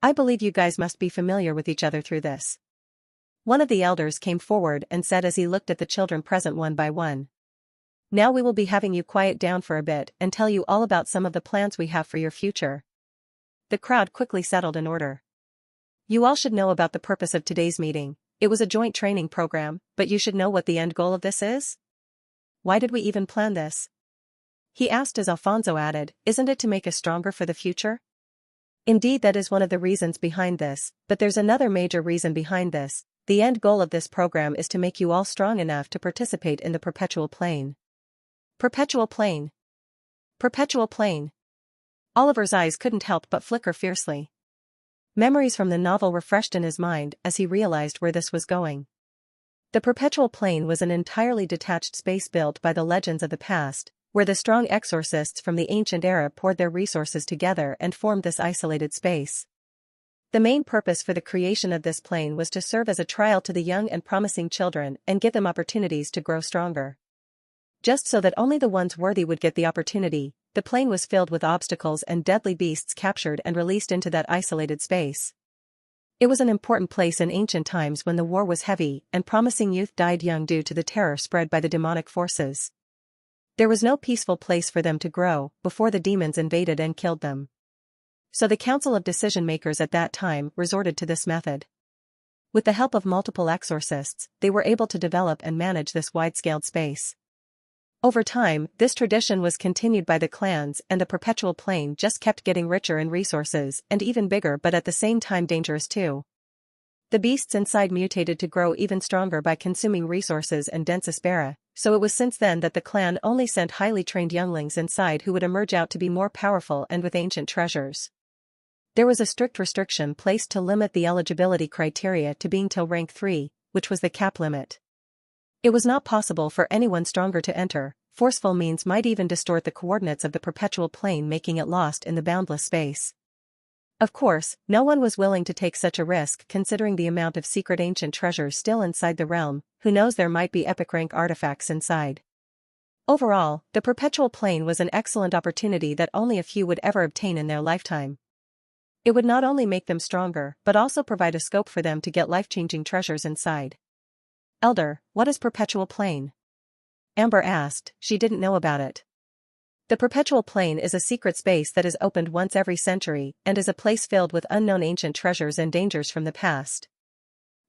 Speaker 1: I believe you guys must be familiar with each other through this. One of the elders came forward and said as he looked at the children present one by one. Now we will be having you quiet down for a bit and tell you all about some of the plans we have for your future. The crowd quickly settled in order. You all should know about the purpose of today's meeting. It was a joint training program, but you should know what the end goal of this is? Why did we even plan this? He asked as Alfonso added, isn't it to make us stronger for the future? Indeed, that is one of the reasons behind this, but there's another major reason behind this. The end goal of this program is to make you all strong enough to participate in the perpetual plane. Perpetual plane. Perpetual plane. Oliver's eyes couldn't help but flicker fiercely. Memories from the novel refreshed in his mind as he realized where this was going. The perpetual plane was an entirely detached space built by the legends of the past, where the strong exorcists from the ancient era poured their resources together and formed this isolated space. The main purpose for the creation of this plane was to serve as a trial to the young and promising children and give them opportunities to grow stronger. Just so that only the ones worthy would get the opportunity, the plane was filled with obstacles and deadly beasts captured and released into that isolated space. It was an important place in ancient times when the war was heavy and promising youth died young due to the terror spread by the demonic forces. There was no peaceful place for them to grow before the demons invaded and killed them. So the council of decision-makers at that time resorted to this method. With the help of multiple exorcists, they were able to develop and manage this wide-scaled space. Over time, this tradition was continued by the clans and the perpetual plane just kept getting richer in resources and even bigger but at the same time dangerous too. The beasts inside mutated to grow even stronger by consuming resources and dense aspera, so it was since then that the clan only sent highly trained younglings inside who would emerge out to be more powerful and with ancient treasures. There was a strict restriction placed to limit the eligibility criteria to being till rank 3, which was the cap limit. It was not possible for anyone stronger to enter. Forceful means might even distort the coordinates of the perpetual plane, making it lost in the boundless space. Of course, no one was willing to take such a risk considering the amount of secret ancient treasures still inside the realm. Who knows, there might be epic rank artifacts inside. Overall, the perpetual plane was an excellent opportunity that only a few would ever obtain in their lifetime. It would not only make them stronger but also provide a scope for them to get life-changing treasures inside. Elder, what is perpetual plane? Amber asked. She didn't know about it. The perpetual plane is a secret space that is opened once every century and is a place filled with unknown ancient treasures and dangers from the past.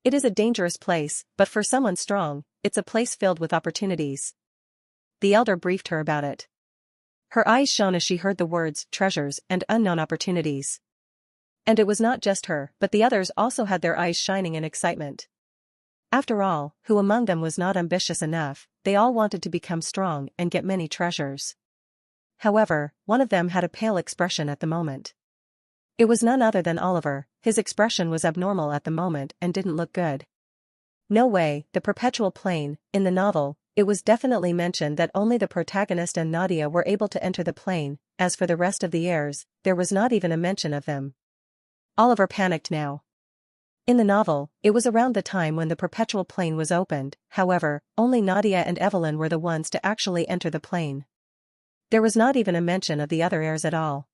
Speaker 1: It is a dangerous place, but for someone strong, it's a place filled with opportunities. The elder briefed her about it. Her eyes shone as she heard the words treasures and unknown opportunities. And it was not just her, but the others also had their eyes shining in excitement. After all, who among them was not ambitious enough? They all wanted to become strong and get many treasures. However, one of them had a pale expression at the moment. It was none other than Oliver. His expression was abnormal at the moment and didn't look good. No way, the perpetual plane. In the novel, it was definitely mentioned that only the protagonist and Nadia were able to enter the plane. As for the rest of the heirs, there was not even a mention of them. Oliver panicked now. In the novel, it was around the time when the perpetual plane was opened. However, only Nadia and Evelyn were the ones to actually enter the plane. There was not even a mention of the other heirs at all.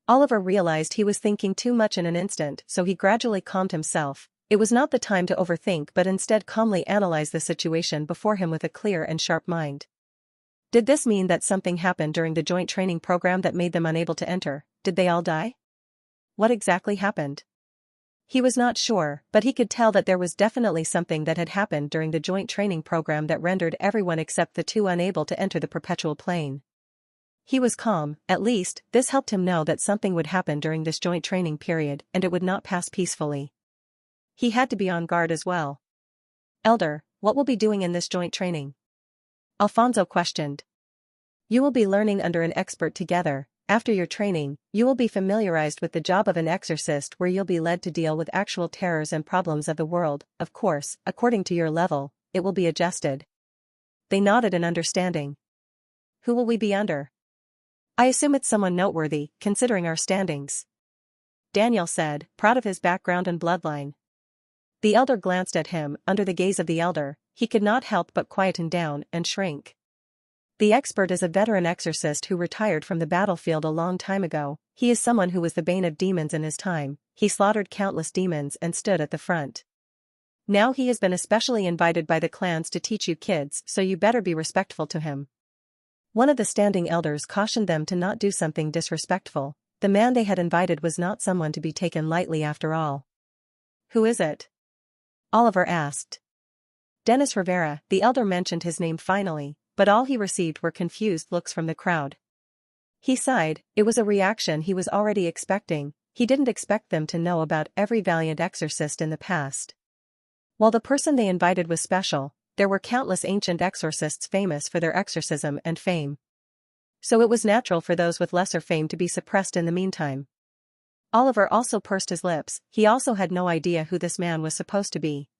Speaker 1: Oliver realized he was thinking too much in an instant, so he gradually calmed himself. It was not the time to overthink but instead calmly analyze the situation before him with a clear and sharp mind. Did this mean that something happened during the joint training program that made them unable to enter? Did they all die? What exactly happened? He was not sure, but he could tell that there was definitely something that had happened during the joint training program that rendered everyone except the two unable to enter the perpetual plane. He was calm. At least, this helped him know that something would happen during this joint training period and it would not pass peacefully. He had to be on guard as well. Elder, what will be doing in this joint training? Alfonso questioned. You will be learning under an expert together. After your training, you will be familiarized with the job of an exorcist where you'll be led to deal with actual terrors and problems of the world. Of course, according to your level, it will be adjusted. They nodded in understanding. Who will we be under? I assume it's someone noteworthy, considering our standings. Daniel said, proud of his background and bloodline. The elder glanced at him. Under the gaze of the elder, he could not help but quieten down and shrink. The expert is a veteran exorcist who retired from the battlefield a long time ago. He is someone who was the bane of demons in his time. he slaughtered countless demons and stood at the front. Now he has been especially invited by the clans to teach you kids, so you better be respectful to him. One of the standing elders cautioned them to not do something disrespectful. The man they had invited was not someone to be taken lightly after all. Who is it? Oliver asked. Dennis Rivera, the elder mentioned his name finally, but all he received were confused looks from the crowd. He sighed. It was a reaction he was already expecting. He didn't expect them to know about every valiant exorcist in the past. While the person they invited was special, there were countless ancient exorcists famous for their exorcism and fame. So it was natural for those with lesser fame to be suppressed in the meantime. Oliver also pursed his lips. He also had no idea who this man was supposed to be.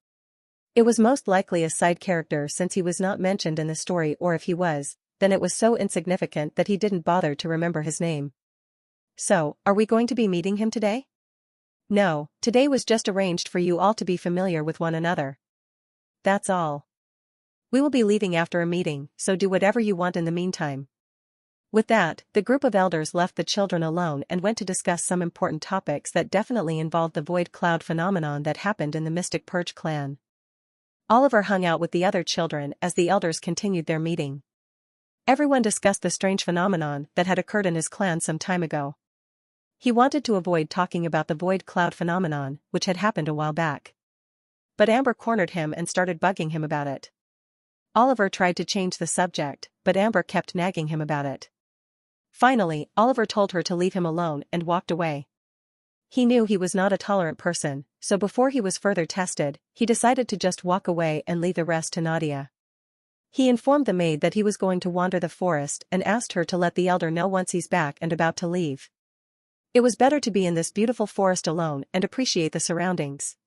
Speaker 1: It was most likely a side character since he was not mentioned in the story, or if he was, then it was so insignificant that he didn't bother to remember his name. So, are we going to be meeting him today? No, today was just arranged for you all to be familiar with one another. That's all. We will be leaving after a meeting, so do whatever you want in the meantime. With that, the group of elders left the children alone and went to discuss some important topics that definitely involved the void cloud phenomenon that happened in the Mystic Purge clan. Oliver hung out with the other children as the elders continued their meeting. Everyone discussed the strange phenomenon that had occurred in his clan some time ago. He wanted to avoid talking about the void cloud phenomenon, which had happened a while back. But Amber cornered him and started bugging him about it. Oliver tried to change the subject, but Amber kept nagging him about it. Finally, Oliver told her to leave him alone and walked away. He knew he was not a tolerant person, so before he was further tested, he decided to just walk away and leave the rest to Nadia. He informed the maid that he was going to wander the forest and asked her to let the elder know once he's back and about to leave. It was better to be in this beautiful forest alone and appreciate the surroundings.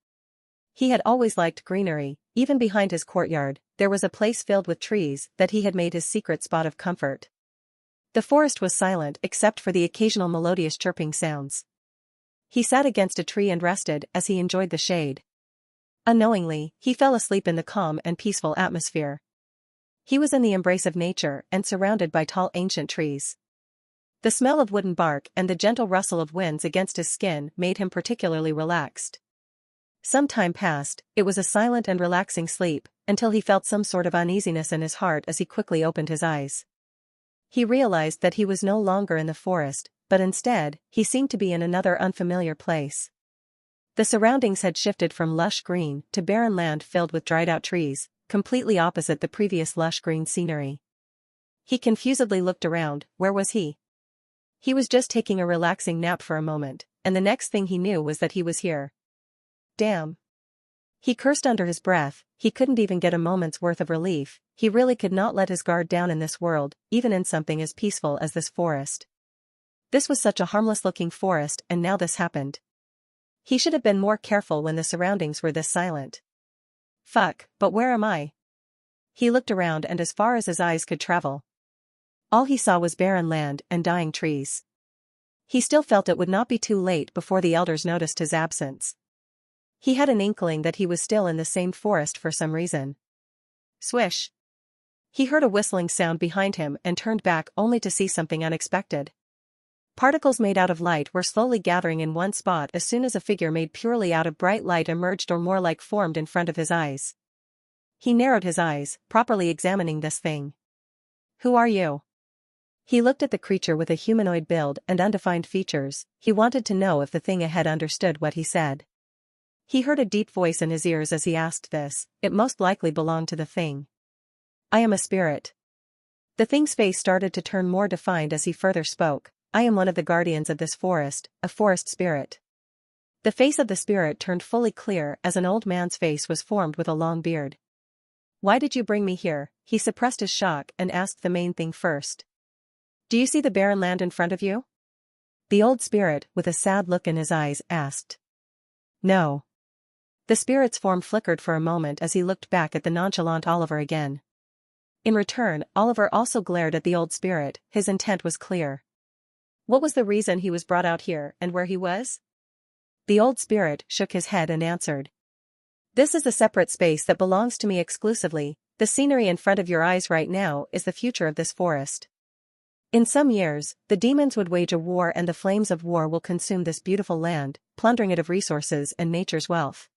Speaker 1: He had always liked greenery. Even behind his courtyard, there was a place filled with trees that he had made his secret spot of comfort. The forest was silent except for the occasional melodious chirping sounds. He sat against a tree and rested as he enjoyed the shade. Unknowingly, he fell asleep in the calm and peaceful atmosphere. He was in the embrace of nature and surrounded by tall ancient trees. The smell of wooden bark and the gentle rustle of winds against his skin made him particularly relaxed. Some time passed. It was a silent and relaxing sleep, until he felt some sort of uneasiness in his heart as he quickly opened his eyes. He realized that he was no longer in the forest, but instead, he seemed to be in another unfamiliar place. The surroundings had shifted from lush green to barren land filled with dried-out trees, completely opposite the previous lush green scenery. He confusedly looked around. Where was he? He was just taking a relaxing nap for a moment, and the next thing he knew was that he was here. Damn. He cursed under his breath. He couldn't even get a moment's worth of relief. He really could not let his guard down in this world, even in something as peaceful as this forest. This was such a harmless-looking forest, and now this happened. He should have been more careful when the surroundings were this silent. Fuck, but where am I? He looked around and as far as his eyes could travel. All he saw was barren land and dying trees. He still felt it would not be too late before the elders noticed his absence. He had an inkling that he was still in the same forest for some reason. Swish. He heard a whistling sound behind him and turned back only to see something unexpected. Particles made out of light were slowly gathering in one spot as soon as a figure made purely out of bright light emerged or more like formed in front of his eyes. He narrowed his eyes, properly examining this thing. Who are you? He looked at the creature with a humanoid build and undefined features. He wanted to know if the thing ahead understood what he said. He heard a deep voice in his ears as he asked this. It most likely belonged to the thing. I am a spirit. The thing's face started to turn more defined as he further spoke. I am one of the guardians of this forest, a forest spirit. The face of the spirit turned fully clear as an old man's face was formed with a long beard. Why did you bring me here? He suppressed his shock and asked the main thing first. Do you see the barren land in front of you? The old spirit, with a sad look in his eyes, asked. No. The spirit's form flickered for a moment as he looked back at the nonchalant Oliver again. In return, Oliver also glared at the old spirit. His intent was clear. What was the reason he was brought out here and where he was? The old spirit shook his head and answered. This is a separate space that belongs to me exclusively. The scenery in front of your eyes right now is the future of this forest. In some years, the demons would wage a war and the flames of war will consume this beautiful land, plundering it of resources and nature's wealth.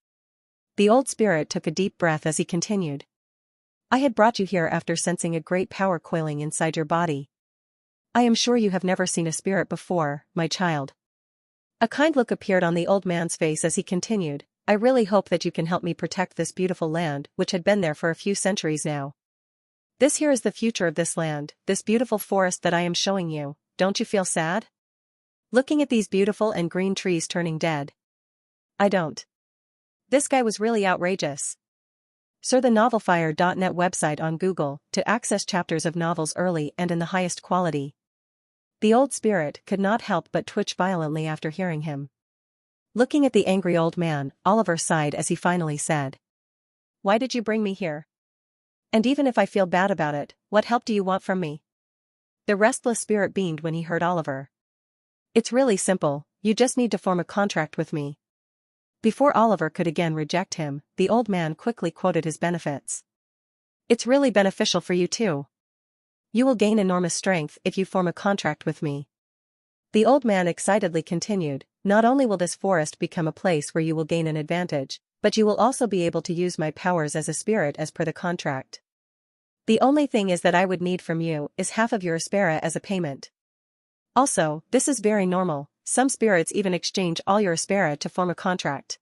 Speaker 1: The old spirit took a deep breath as he continued. I had brought you here after sensing a great power coiling inside your body. I am sure you have never seen a spirit before, my child. A kind look appeared on the old man's face as he continued, I really hope that you can help me protect this beautiful land which had been there for a few centuries now. This here is the future of this land, this beautiful forest that I am showing you, don't you feel sad? Looking at these beautiful and green trees turning dead. I don't. This guy was really outrageous. Sir, the novelfire.net website on Google to access chapters of novels early and in the highest quality. The old spirit could not help but twitch violently after hearing him. Looking at the angry old man, Oliver sighed as he finally said. Why did you bring me here? And even if I feel bad about it, what help do you want from me? The restless spirit beamed when he heard Oliver. It's really simple, you just need to form a contract with me. Before Oliver could again reject him, the old man quickly quoted his benefits. It's really beneficial for you too. You will gain enormous strength if you form a contract with me. The old man excitedly continued, not only will this forest become a place where you will gain an advantage, but you will also be able to use my powers as a spirit as per the contract. The only thing is that I would need from you is half of your aspera as a payment. Also, this is very normal, some spirits even exchange all your aspera to form a contract.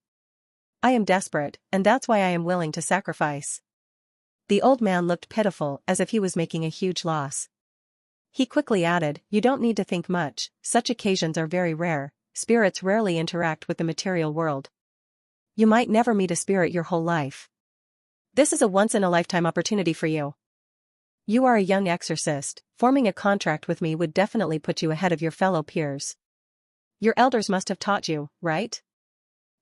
Speaker 1: I am desperate, and that's why I am willing to sacrifice. The old man looked pitiful as if he was making a huge loss. He quickly added, you don't need to think much, such occasions are very rare, spirits rarely interact with the material world. You might never meet a spirit your whole life. This is a once-in-a-lifetime opportunity for you. You are a young exorcist, forming a contract with me would definitely put you ahead of your fellow peers. Your elders must have taught you, right?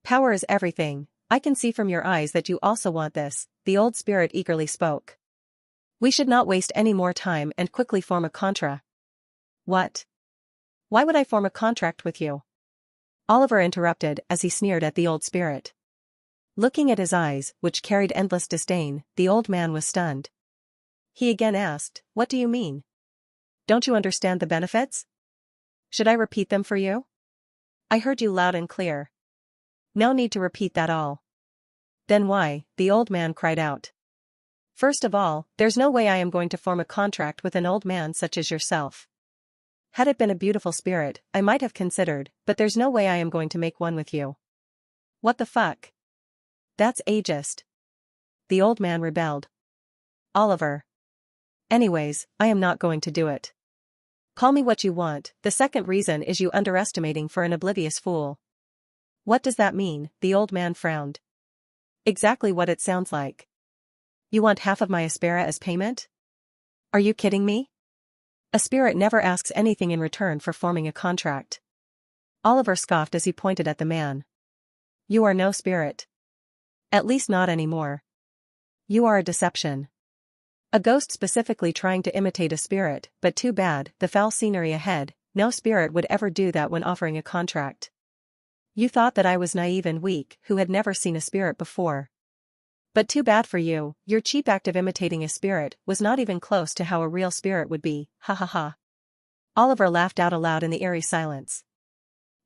Speaker 1: Power is everything, I can see from your eyes that you also want this, the old spirit eagerly spoke. We should not waste any more time and quickly form a contra. What? Why would I form a contract with you? Oliver interrupted as he sneered at the old spirit. Looking at his eyes, which carried endless disdain, the old man was stunned. He again asked, what do you mean? Don't you understand the benefits? Should I repeat them for you? I heard you loud and clear. No need to repeat that all. Then why? The old man cried out. First of all, there's no way I am going to form a contract with an old man such as yourself. Had it been a beautiful spirit, I might have considered, but there's no way I am going to make one with you. What the fuck? That's ageist. The old man rebelled. Oliver. Anyways, I am not going to do it. Call me what you want, the second reason is you underestimating for an oblivious fool. What does that mean? The old man frowned. Exactly what it sounds like. You want half of my aspera as payment? Are you kidding me? A spirit never asks anything in return for forming a contract. Oliver scoffed as he pointed at the man. You are no spirit. At least not anymore. You are a deception. A ghost specifically trying to imitate a spirit, but too bad, the foul scenery ahead, no spirit would ever do that when offering a contract. You thought that I was naive and weak, who had never seen a spirit before. But too bad for you, your cheap act of imitating a spirit was not even close to how a real spirit would be, ha ha ha. Oliver laughed out aloud in the eerie silence.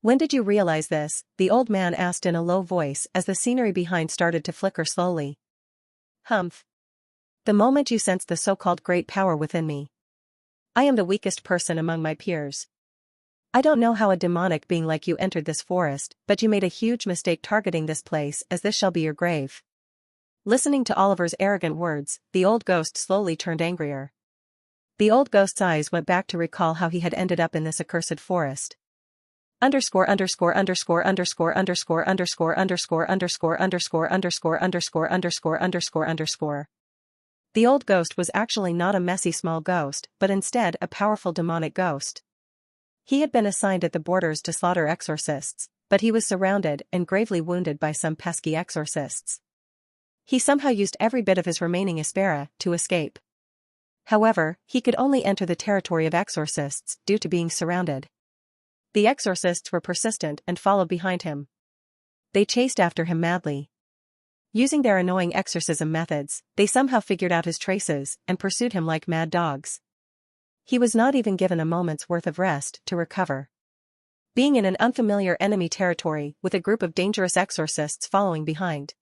Speaker 1: When did you realize this? The old man asked in a low voice as the scenery behind started to flicker slowly. Humph. The moment you sensed the so-called great power within me. I am the weakest person among my peers. I don't know how a demonic being like you entered this forest, but you made a huge mistake targeting this place as this shall be your grave. Listening to Oliver's arrogant words, the old ghost slowly turned angrier. The old ghost's eyes went back to recall how he had ended up in this accursed forest. Underscore underscore underscore underscore underscore underscore underscore underscore underscore underscore underscore underscore underscore underscore. The old ghost was actually not a messy small ghost, but instead a powerful demonic ghost. He had been assigned at the borders to slaughter exorcists, but he was surrounded and gravely wounded by some pesky exorcists. He somehow used every bit of his remaining aspera to escape. However, he could only enter the territory of exorcists due to being surrounded. The exorcists were persistent and followed behind him. They chased after him madly. Using their annoying exorcism methods, they somehow figured out his traces and pursued him like mad dogs. He was not even given a moment's worth of rest to recover. Being in an unfamiliar enemy territory with a group of dangerous exorcists following behind,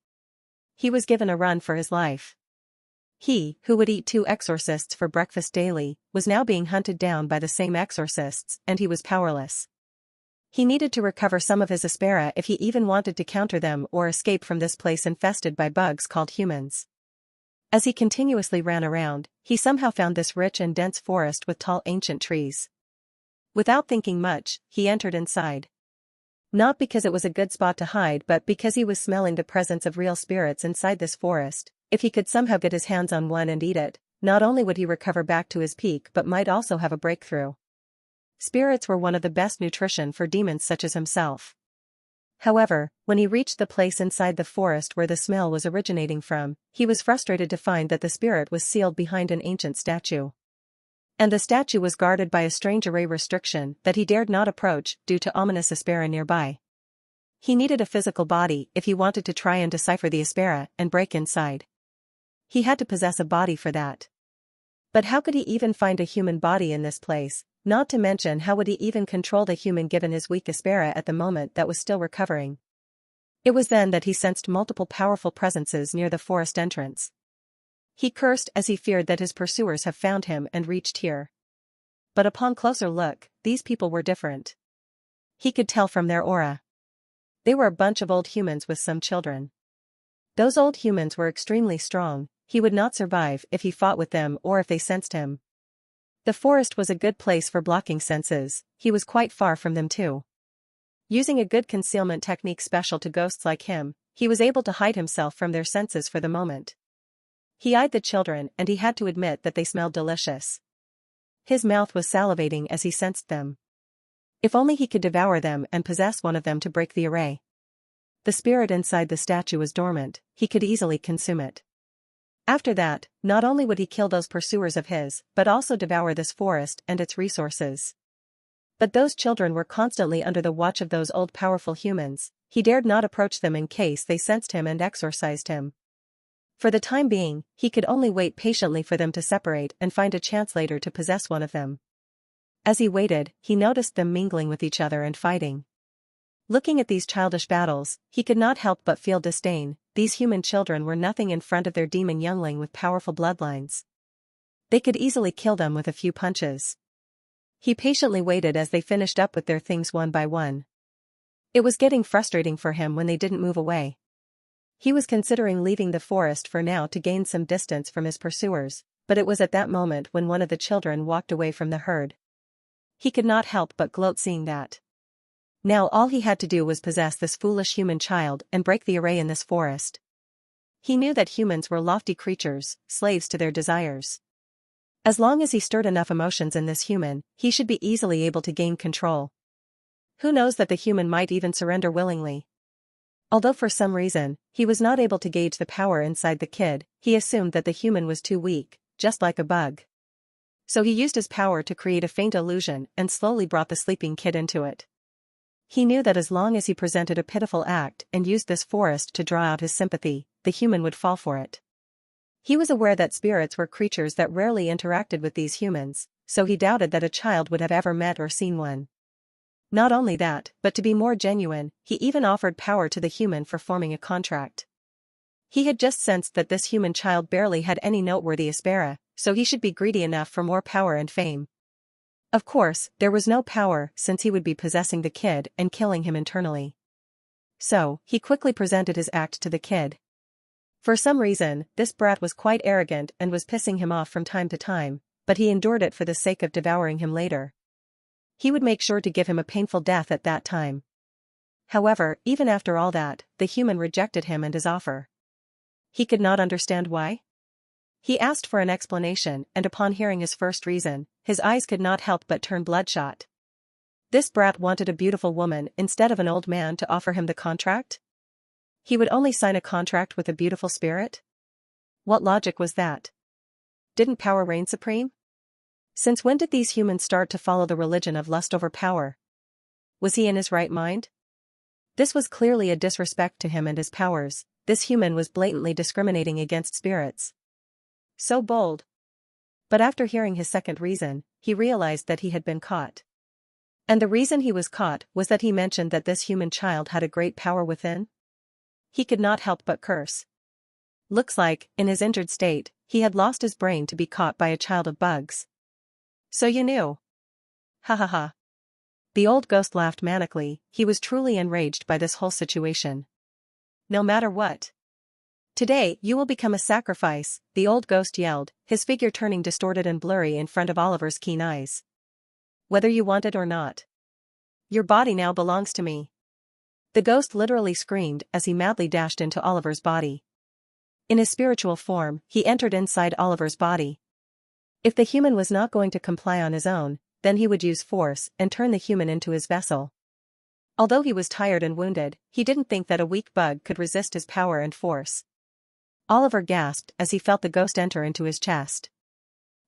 Speaker 1: he was given a run for his life. He, who would eat 2 exorcists for breakfast daily, was now being hunted down by the same exorcists, and he was powerless. He needed to recover some of his aspera if he even wanted to counter them or escape from this place infested by bugs called humans. As he continuously ran around, he somehow found this rich and dense forest with tall ancient trees. Without thinking much, he entered inside. Not because it was a good spot to hide but because he was smelling the presence of real spirits inside this forest. If he could somehow get his hands on one and eat it, not only would he recover back to his peak but might also have a breakthrough. Spirits were one of the best nutrition for demons such as himself. However, when he reached the place inside the forest where the smell was originating from, he was frustrated to find that the spirit was sealed behind an ancient statue. And the statue was guarded by a strange array restriction that he dared not approach due to ominous aspera nearby. He needed a physical body if he wanted to try and decipher the aspera and break inside. He had to possess a body for that. But how could he even find a human body in this place? Not to mention how would he even control the human given his weak aspera at the moment that was still recovering? It was then that he sensed multiple powerful presences near the forest entrance. He cursed as he feared that his pursuers have found him and reached here. But upon closer look, these people were different. He could tell from their aura. They were a bunch of old humans with some children. Those old humans were extremely strong. He would not survive if he fought with them or if they sensed him. The forest was a good place for blocking senses. He was quite far from them too. Using a good concealment technique special to ghosts like him, he was able to hide himself from their senses for the moment. He eyed the children and he had to admit that they smelled delicious. His mouth was salivating as he sensed them. If only he could devour them and possess one of them to break the array. The spirit inside the statue was dormant, he could easily consume it. After that, not only would he kill those pursuers of his, but also devour this forest and its resources. But those children were constantly under the watch of those old powerful humans. He dared not approach them in case they sensed him and exorcised him. For the time being, he could only wait patiently for them to separate and find a chance later to possess one of them. As he waited, he noticed them mingling with each other and fighting. Looking at these childish battles, he could not help but feel disdain. These human children were nothing in front of their demon youngling with powerful bloodlines. They could easily kill them with a few punches. He patiently waited as they finished up with their things one by one. It was getting frustrating for him when they didn't move away. He was considering leaving the forest for now to gain some distance from his pursuers, but it was at that moment when one of the children walked away from the herd. He could not help but gloat seeing that. Now all he had to do was possess this foolish human child and break the array in this forest. He knew that humans were lofty creatures, slaves to their desires. As long as he stirred enough emotions in this human, he should be easily able to gain control. Who knows that the human might even surrender willingly. Although for some reason, he was not able to gauge the power inside the kid, he assumed that the human was too weak, just like a bug. So he used his power to create a faint illusion and slowly brought the sleeping kid into it. He knew that as long as he presented a pitiful act and used this forest to draw out his sympathy, the human would fall for it. He was aware that spirits were creatures that rarely interacted with these humans, so he doubted that a child would have ever met or seen one. Not only that, but to be more genuine, he even offered power to the human for forming a contract. He had just sensed that this human child barely had any noteworthy aspera, so he should be greedy enough for more power and fame. Of course, there was no power since he would be possessing the kid and killing him internally. So, he quickly presented his act to the kid. For some reason, this brat was quite arrogant and was pissing him off from time to time, but he endured it for the sake of devouring him later. He would make sure to give him a painful death at that time. However, even after all that, the human rejected him and his offer. He could not understand why. He asked for an explanation, and upon hearing his first reason, his eyes could not help but turn bloodshot. This brat wanted a beautiful woman instead of an old man to offer him the contract? He would only sign a contract with a beautiful spirit? What logic was that? Didn't power reign supreme? Since when did these humans start to follow the religion of lust over power? Was he in his right mind? This was clearly a disrespect to him and his powers. This human was blatantly discriminating against spirits. So bold. But after hearing his second reason, he realized that he had been caught. And the reason he was caught was that he mentioned that this human child had a great power within. He could not help but curse. Looks like, in his injured state, he had lost his brain to be caught by a child of bugs. So you knew? Ha ha ha. The old ghost laughed manically. He was truly enraged by this whole situation. No matter what. Today, you will become a sacrifice, the old ghost yelled, his figure turning distorted and blurry in front of Oliver's keen eyes. Whether you want it or not. Your body now belongs to me. The ghost literally screamed as he madly dashed into Oliver's body. In his spiritual form, he entered inside Oliver's body. If the human was not going to comply on his own, then he would use force and turn the human into his vessel. Although he was tired and wounded, he didn't think that a weak bug could resist his power and force. Oliver gasped as he felt the ghost enter into his chest.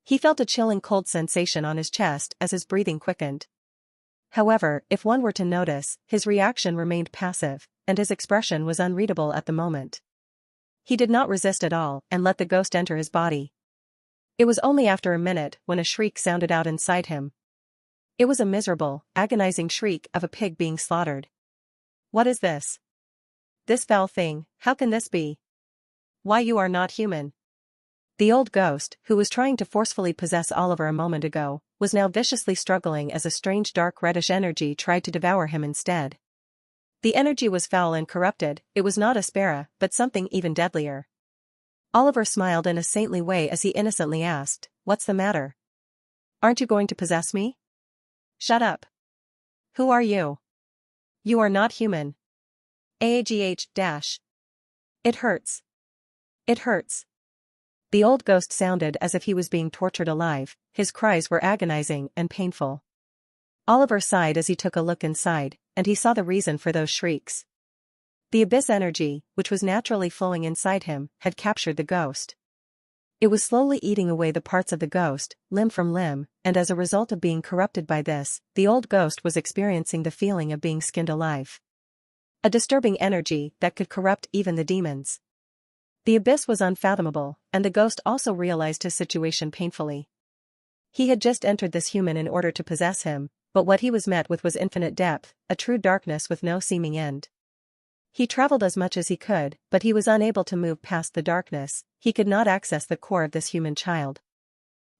Speaker 1: He felt a chilling cold sensation on his chest as his breathing quickened. However, if one were to notice, his reaction remained passive, and his expression was unreadable at the moment. He did not resist at all and let the ghost enter his body. It was only after a minute when a shriek sounded out inside him. It was a miserable, agonizing shriek of a pig being slaughtered. What is this? This foul thing, how can this be? Why, you are not human. The old ghost, who was trying to forcefully possess Oliver a moment ago, was now viciously struggling as a strange dark reddish energy tried to devour him instead. The energy was foul and corrupted. It was not Aspera, but something even deadlier. Oliver smiled in a saintly way as he innocently asked, "What's the matter? Aren't you going to possess me?" "Shut up. Who are you? You are not human. AAGH. It hurts. It hurts." The old ghost sounded as if he was being tortured alive. His cries were agonizing and painful. Oliver sighed as he took a look inside, and he saw the reason for those shrieks. The abyss energy, which was naturally flowing inside him, had captured the ghost. It was slowly eating away the parts of the ghost, limb from limb, and as a result of being corrupted by this, the old ghost was experiencing the feeling of being skinned alive. A disturbing energy that could corrupt even the demons. The abyss was unfathomable, and the ghost also realized his situation painfully. He had just entered this human in order to possess him, but what he was met with was infinite depth, a true darkness with no seeming end. He traveled as much as he could, but he was unable to move past the darkness. He could not access the core of this human child.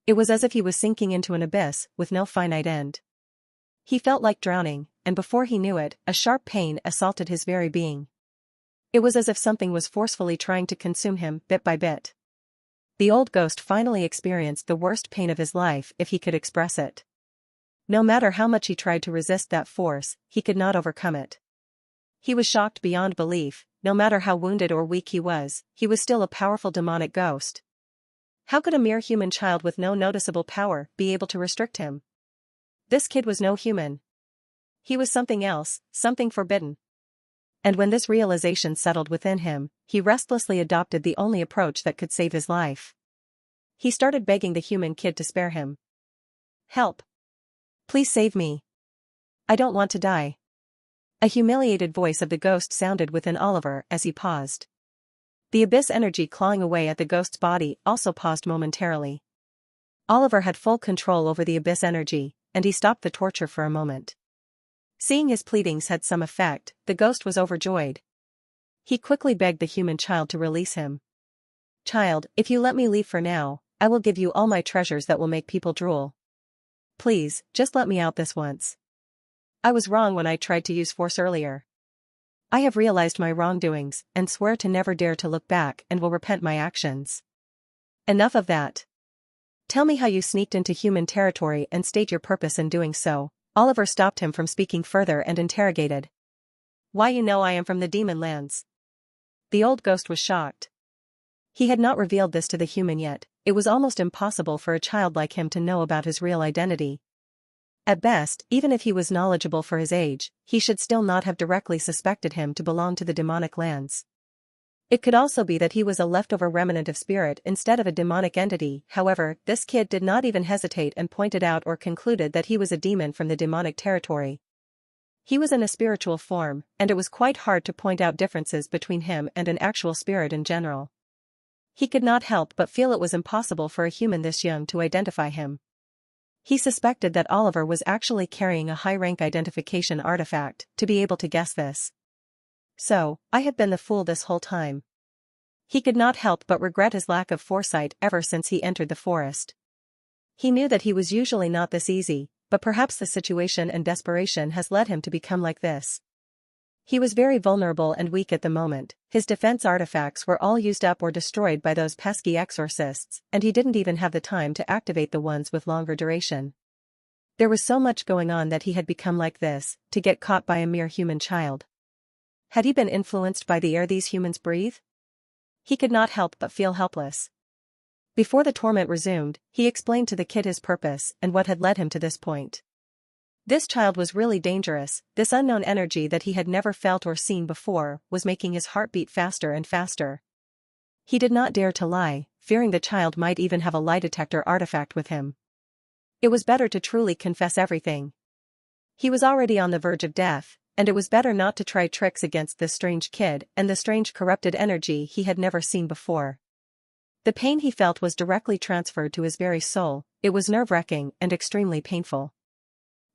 Speaker 1: It was as if he was sinking into an abyss with no finite end. He felt like drowning, and before he knew it, a sharp pain assaulted his very being. It was as if something was forcefully trying to consume him bit by bit. The old ghost finally experienced the worst pain of his life if he could express it. No matter how much he tried to resist that force, he could not overcome it. He was shocked beyond belief. No matter how wounded or weak he was still a powerful demonic ghost. How could a mere human child with no noticeable power be able to restrict him? This kid was no human. He was something else, something forbidden. And when this realization settled within him, he restlessly adopted the only approach that could save his life. He started begging the human kid to spare him. "Help. Please save me. I don't want to die." A humiliated voice of the ghost sounded within Oliver as he paused. The abyss energy clawing away at the ghost's body also paused momentarily. Oliver had full control over the abyss energy, and he stopped the torture for a moment. Seeing his pleadings had some effect, the ghost was overjoyed. He quickly begged the human child to release him. "Child, if you let me leave for now, I will give you all my treasures that will make people drool. Please, just let me out this once. I was wrong when I tried to use force earlier. I have realized my wrongdoings and swear to never dare to look back and will repent my actions. Enough of that. Tell me how you sneaked into human territory and state your purpose in doing so." Oliver stopped him from speaking further and interrogated. "Why, you know I am from the demon lands." The old ghost was shocked. He had not revealed this to the human yet. It was almost impossible for a child like him to know about his real identity. At best, even if he was knowledgeable for his age, he should still not have directly suspected him to belong to the demonic lands. It could also be that he was a leftover remnant of spirit instead of a demonic entity. However, this kid did not even hesitate and pointed out or concluded that he was a demon from the demonic territory. He was in a spiritual form, and it was quite hard to point out differences between him and an actual spirit in general. He could not help but feel it was impossible for a human this young to identify him. He suspected that Oliver was actually carrying a high-rank identification artifact to be able to guess this. So, I have been the fool this whole time. He could not help but regret his lack of foresight ever since he entered the forest. He knew that he was usually not this easy, but perhaps the situation and desperation has led him to become like this. He was very vulnerable and weak at the moment. His defense artifacts were all used up or destroyed by those pesky exorcists, and he didn't even have the time to activate the ones with longer duration. There was so much going on that he had become like this, to get caught by a mere human child. Had he been influenced by the air these humans breathe? He could not help but feel helpless. Before the torment resumed, he explained to the kid his purpose and what had led him to this point. This child was really dangerous. This unknown energy that he had never felt or seen before was making his heart beat faster and faster. He did not dare to lie, fearing the child might even have a lie detector artifact with him. It was better to truly confess everything. He was already on the verge of death, and it was better not to try tricks against this strange kid and the strange corrupted energy he had never seen before. The pain he felt was directly transferred to his very soul. It was nerve-wracking and extremely painful.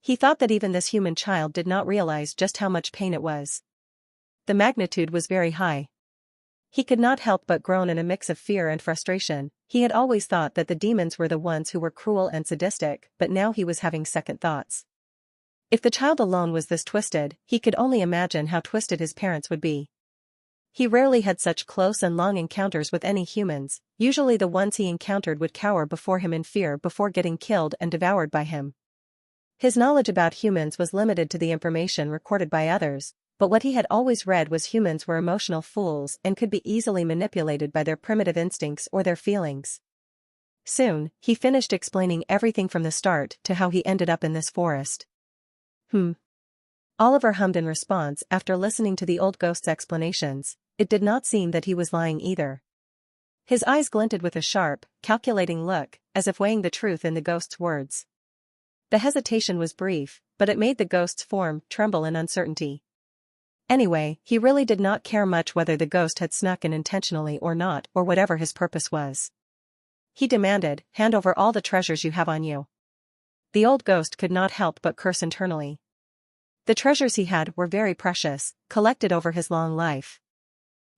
Speaker 1: He thought that even this human child did not realize just how much pain it was. The magnitude was very high. He could not help but groan in a mix of fear and frustration. He had always thought that the demons were the ones who were cruel and sadistic, but now he was having second thoughts. If the child alone was this twisted, he could only imagine how twisted his parents would be. He rarely had such close and long encounters with any humans. Usually the ones he encountered would cower before him in fear before getting killed and devoured by him. His knowledge about humans was limited to the information recorded by others, but what he had always read was humans were emotional fools and could be easily manipulated by their primitive instincts or their feelings. Soon, he finished explaining everything from the start to how he ended up in this forest. Oliver hummed in response after listening to the old ghost's explanations. It did not seem that he was lying either. His eyes glinted with a sharp, calculating look, as if weighing the truth in the ghost's words. The hesitation was brief, but it made the ghost's form tremble in uncertainty. Anyway, he really did not care much whether the ghost had snuck in intentionally or not, or whatever his purpose was. He demanded, "Hand over all the treasures you have on you." The old ghost could not help but curse internally. The treasures he had were very precious, collected over his long life.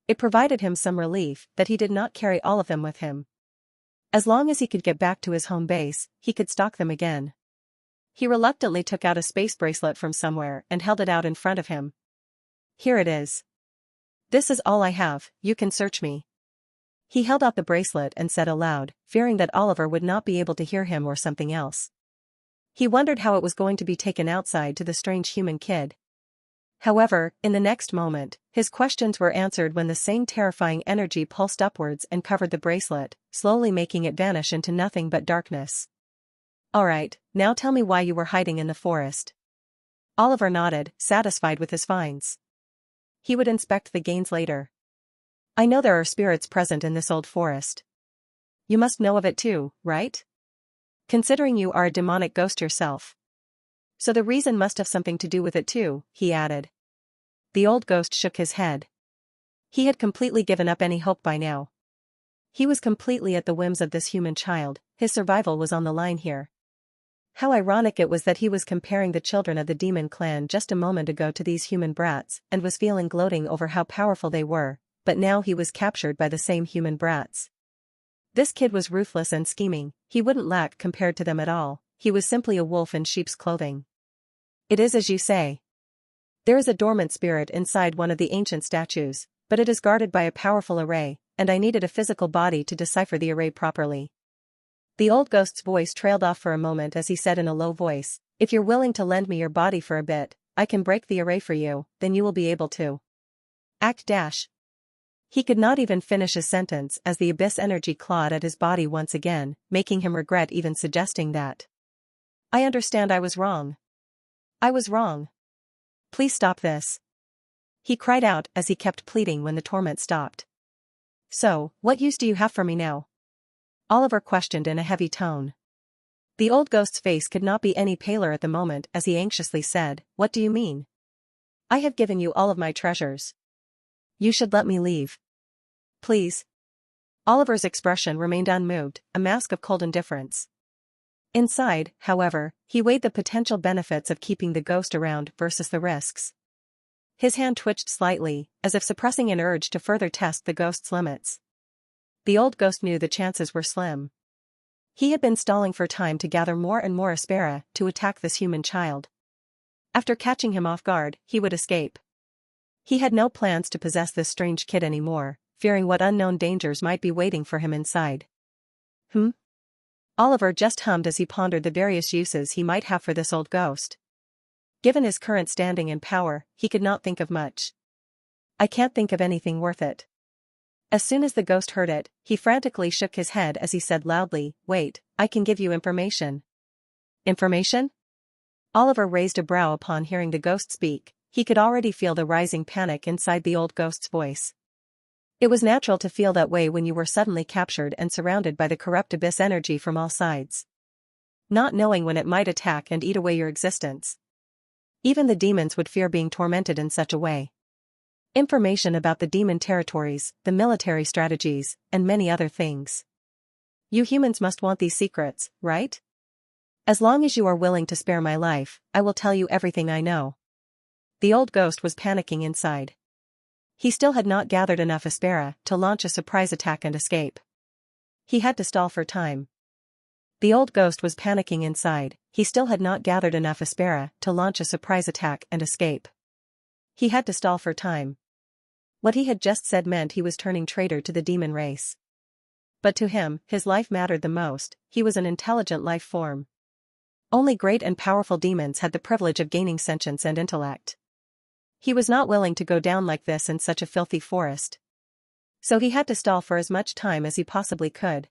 Speaker 1: It provided him some relief that he did not carry all of them with him. As long as he could get back to his home base, he could stock them again. He reluctantly took out a space bracelet from somewhere and held it out in front of him. "Here it is. This is all I have, you can search me." He held out the bracelet and said aloud, fearing that Oliver would not be able to hear him or something else. He wondered how it was going to be taken outside to the strange human kid. However, in the next moment, his questions were answered when the same terrifying energy pulsed upwards and covered the bracelet, slowly making it vanish into nothing but darkness. "All right, now tell me why you were hiding in the forest." Oliver nodded, satisfied with his finds. He would inspect the gains later. "I know there are spirits present in this old forest. You must know of it too, right? Considering you are a demonic ghost yourself. So the reason must have something to do with it too," he added. The old ghost shook his head. He had completely given up any hope by now. He was completely at the whims of this human child. His survival was on the line here. How ironic it was that he was comparing the children of the demon clan just a moment ago to these human brats and was feeling gloating over how powerful they were, but now he was captured by the same human brats. This kid was ruthless and scheming. He wouldn't lack compared to them at all. He was simply a wolf in sheep's clothing. "It is as you say. There is a dormant spirit inside one of the ancient statues, but it is guarded by a powerful array, and I needed a physical body to decipher the array properly." The old ghost's voice trailed off for a moment as he said in a low voice, "If you're willing to lend me your body for a bit, I can break the array for you, then you will be able to act dash." He could not even finish his sentence as the abyss energy clawed at his body once again, making him regret even suggesting that. "I understand I was wrong. I was wrong. Please stop this." He cried out as he kept pleading when the torment stopped. "So, what use do you have for me now?" Oliver questioned in a heavy tone. The old ghost's face could not be any paler at the moment as he anxiously said, "What do you mean? I have given you all of my treasures. You should let me leave. Please." Oliver's expression remained unmoved, a mask of cold indifference. Inside, however, he weighed the potential benefits of keeping the ghost around versus the risks. His hand twitched slightly, as if suppressing an urge to further test the ghost's limits. The old ghost knew the chances were slim. He had been stalling for time to gather more and more Aspera to attack this human child. After catching him off guard, he would escape. He had no plans to possess this strange kid anymore, fearing what unknown dangers might be waiting for him inside. Oliver just hummed as he pondered the various uses he might have for this old ghost. Given his current standing and power, he could not think of much. I can't think of anything worth it. As soon as the ghost heard it, he frantically shook his head as he said loudly, "Wait, I can give you information." Information? Oliver raised a brow upon hearing the ghost speak. He could already feel the rising panic inside the old ghost's voice. It was natural to feel that way when you were suddenly captured and surrounded by the corrupt abyss energy from all sides. Not knowing when it might attack and eat away your existence. Even the demons would fear being tormented in such a way. Information about the demon territories, the military strategies, and many other things. You humans must want these secrets, right? As long as you are willing to spare my life, I will tell you everything I know. The old ghost was panicking inside. He still had not gathered enough Aspera to launch a surprise attack and escape. He had to stall for time. The old ghost was panicking inside. He still had not gathered enough Aspera to launch a surprise attack and escape. He had to stall for time. What he had just said meant he was turning traitor to the demon race. But to him, his life mattered the most. He was an intelligent life form. Only great and powerful demons had the privilege of gaining sentience and intellect. He was not willing to go down like this in such a filthy forest. So he had to stall for as much time as he possibly could.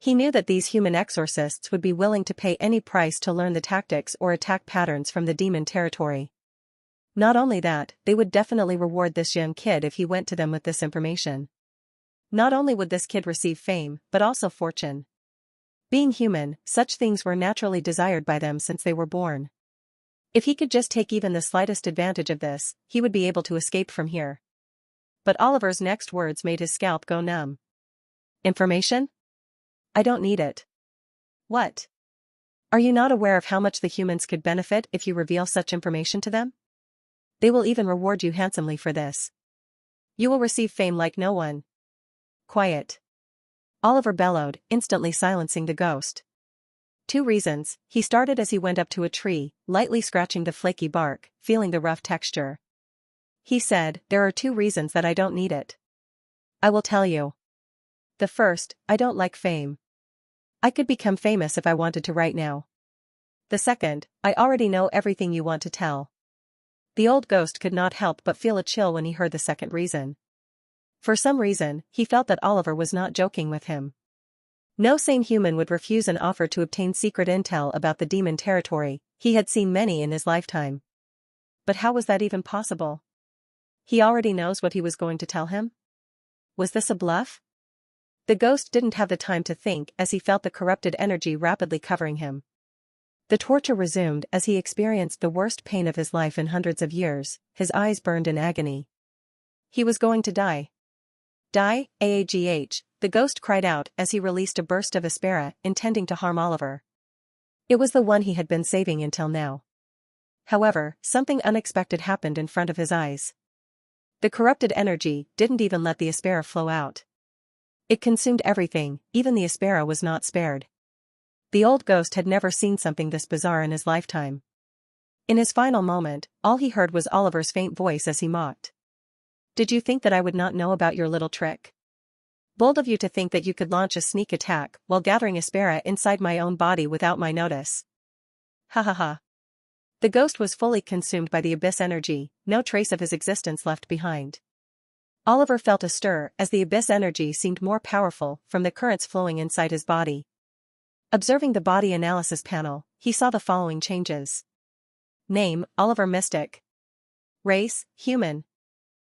Speaker 1: He knew that these human exorcists would be willing to pay any price to learn the tactics or attack patterns from the demon territory. Not only that, they would definitely reward this young kid if he went to them with this information. Not only would this kid receive fame, but also fortune. Being human, such things were naturally desired by them since they were born. If he could just take even the slightest advantage of this, he would be able to escape from here. But Oliver's next words made his scalp go numb. Information? I don't need it. What? Are you not aware of how much the humans could benefit if you reveal such information to them? They will even reward you handsomely for this. You will receive fame like no one. Quiet. Oliver bellowed, instantly silencing the ghost. 2 reasons. He started as he went up to a tree, lightly scratching the flaky bark, feeling the rough texture. He said, "There are 2 reasons that I don't need it. I will tell you. The first, I don't like fame. I could become famous if I wanted to right now. The second, I already know everything you want to tell." The old ghost could not help but feel a chill when he heard the second reason. For some reason, he felt that Oliver was not joking with him. No sane human would refuse an offer to obtain secret intel about the demon territory. He had seen many in his lifetime. But how was that even possible? He already knows what he was going to tell him? Was this a bluff? The ghost didn't have the time to think as he felt the corrupted energy rapidly covering him. The torture resumed as he experienced the worst pain of his life in hundreds of years. His eyes burned in agony. He was going to die. Die, AAGH, the ghost cried out as he released a burst of Aspera, intending to harm Oliver. It was the one he had been saving until now. However, something unexpected happened in front of his eyes. The corrupted energy didn't even let the Aspera flow out. It consumed everything, even the Aspera was not spared. The old ghost had never seen something this bizarre in his lifetime. In his final moment, all he heard was Oliver's faint voice as he mocked. "Did you think that I would not know about your little trick? Bold of you to think that you could launch a sneak attack while gathering Aspera inside my own body without my notice. Ha ha ha." The ghost was fully consumed by the abyss energy, no trace of his existence left behind. Oliver felt a stir as the abyss energy seemed more powerful from the currents flowing inside his body. Observing the body analysis panel, he saw the following changes. Name, Oliver Mystic. Race, human.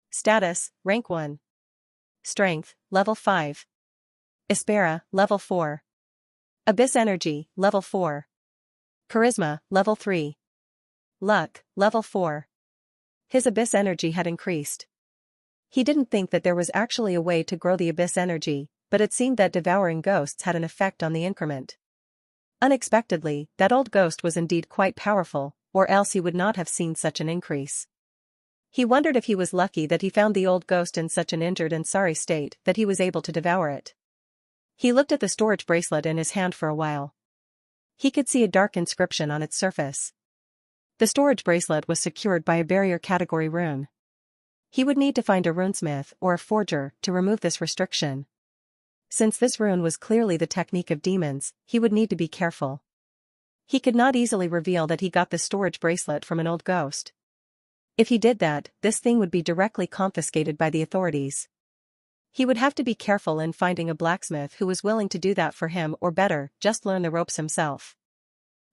Speaker 1: Status, rank 1. Strength, level 5. Aspera, level 4. Abyss energy, level 4. Charisma, level 3. Luck, level 4. His abyss energy had increased. He didn't think that there was actually a way to grow the abyss energy, but it seemed that devouring ghosts had an effect on the increment. Unexpectedly, that old ghost was indeed quite powerful, or else he would not have seen such an increase. He wondered if he was lucky that he found the old ghost in such an injured and sorry state that he was able to devour it. He looked at the storage bracelet in his hand for a while. He could see a dark inscription on its surface. The storage bracelet was secured by a barrier category rune. He would need to find a runesmith or a forger to remove this restriction. Since this rune was clearly the technique of demons, he would need to be careful. He could not easily reveal that he got the storage bracelet from an old ghost. If he did that, this thing would be directly confiscated by the authorities. He would have to be careful in finding a blacksmith who was willing to do that for him, or better, just learn the ropes himself.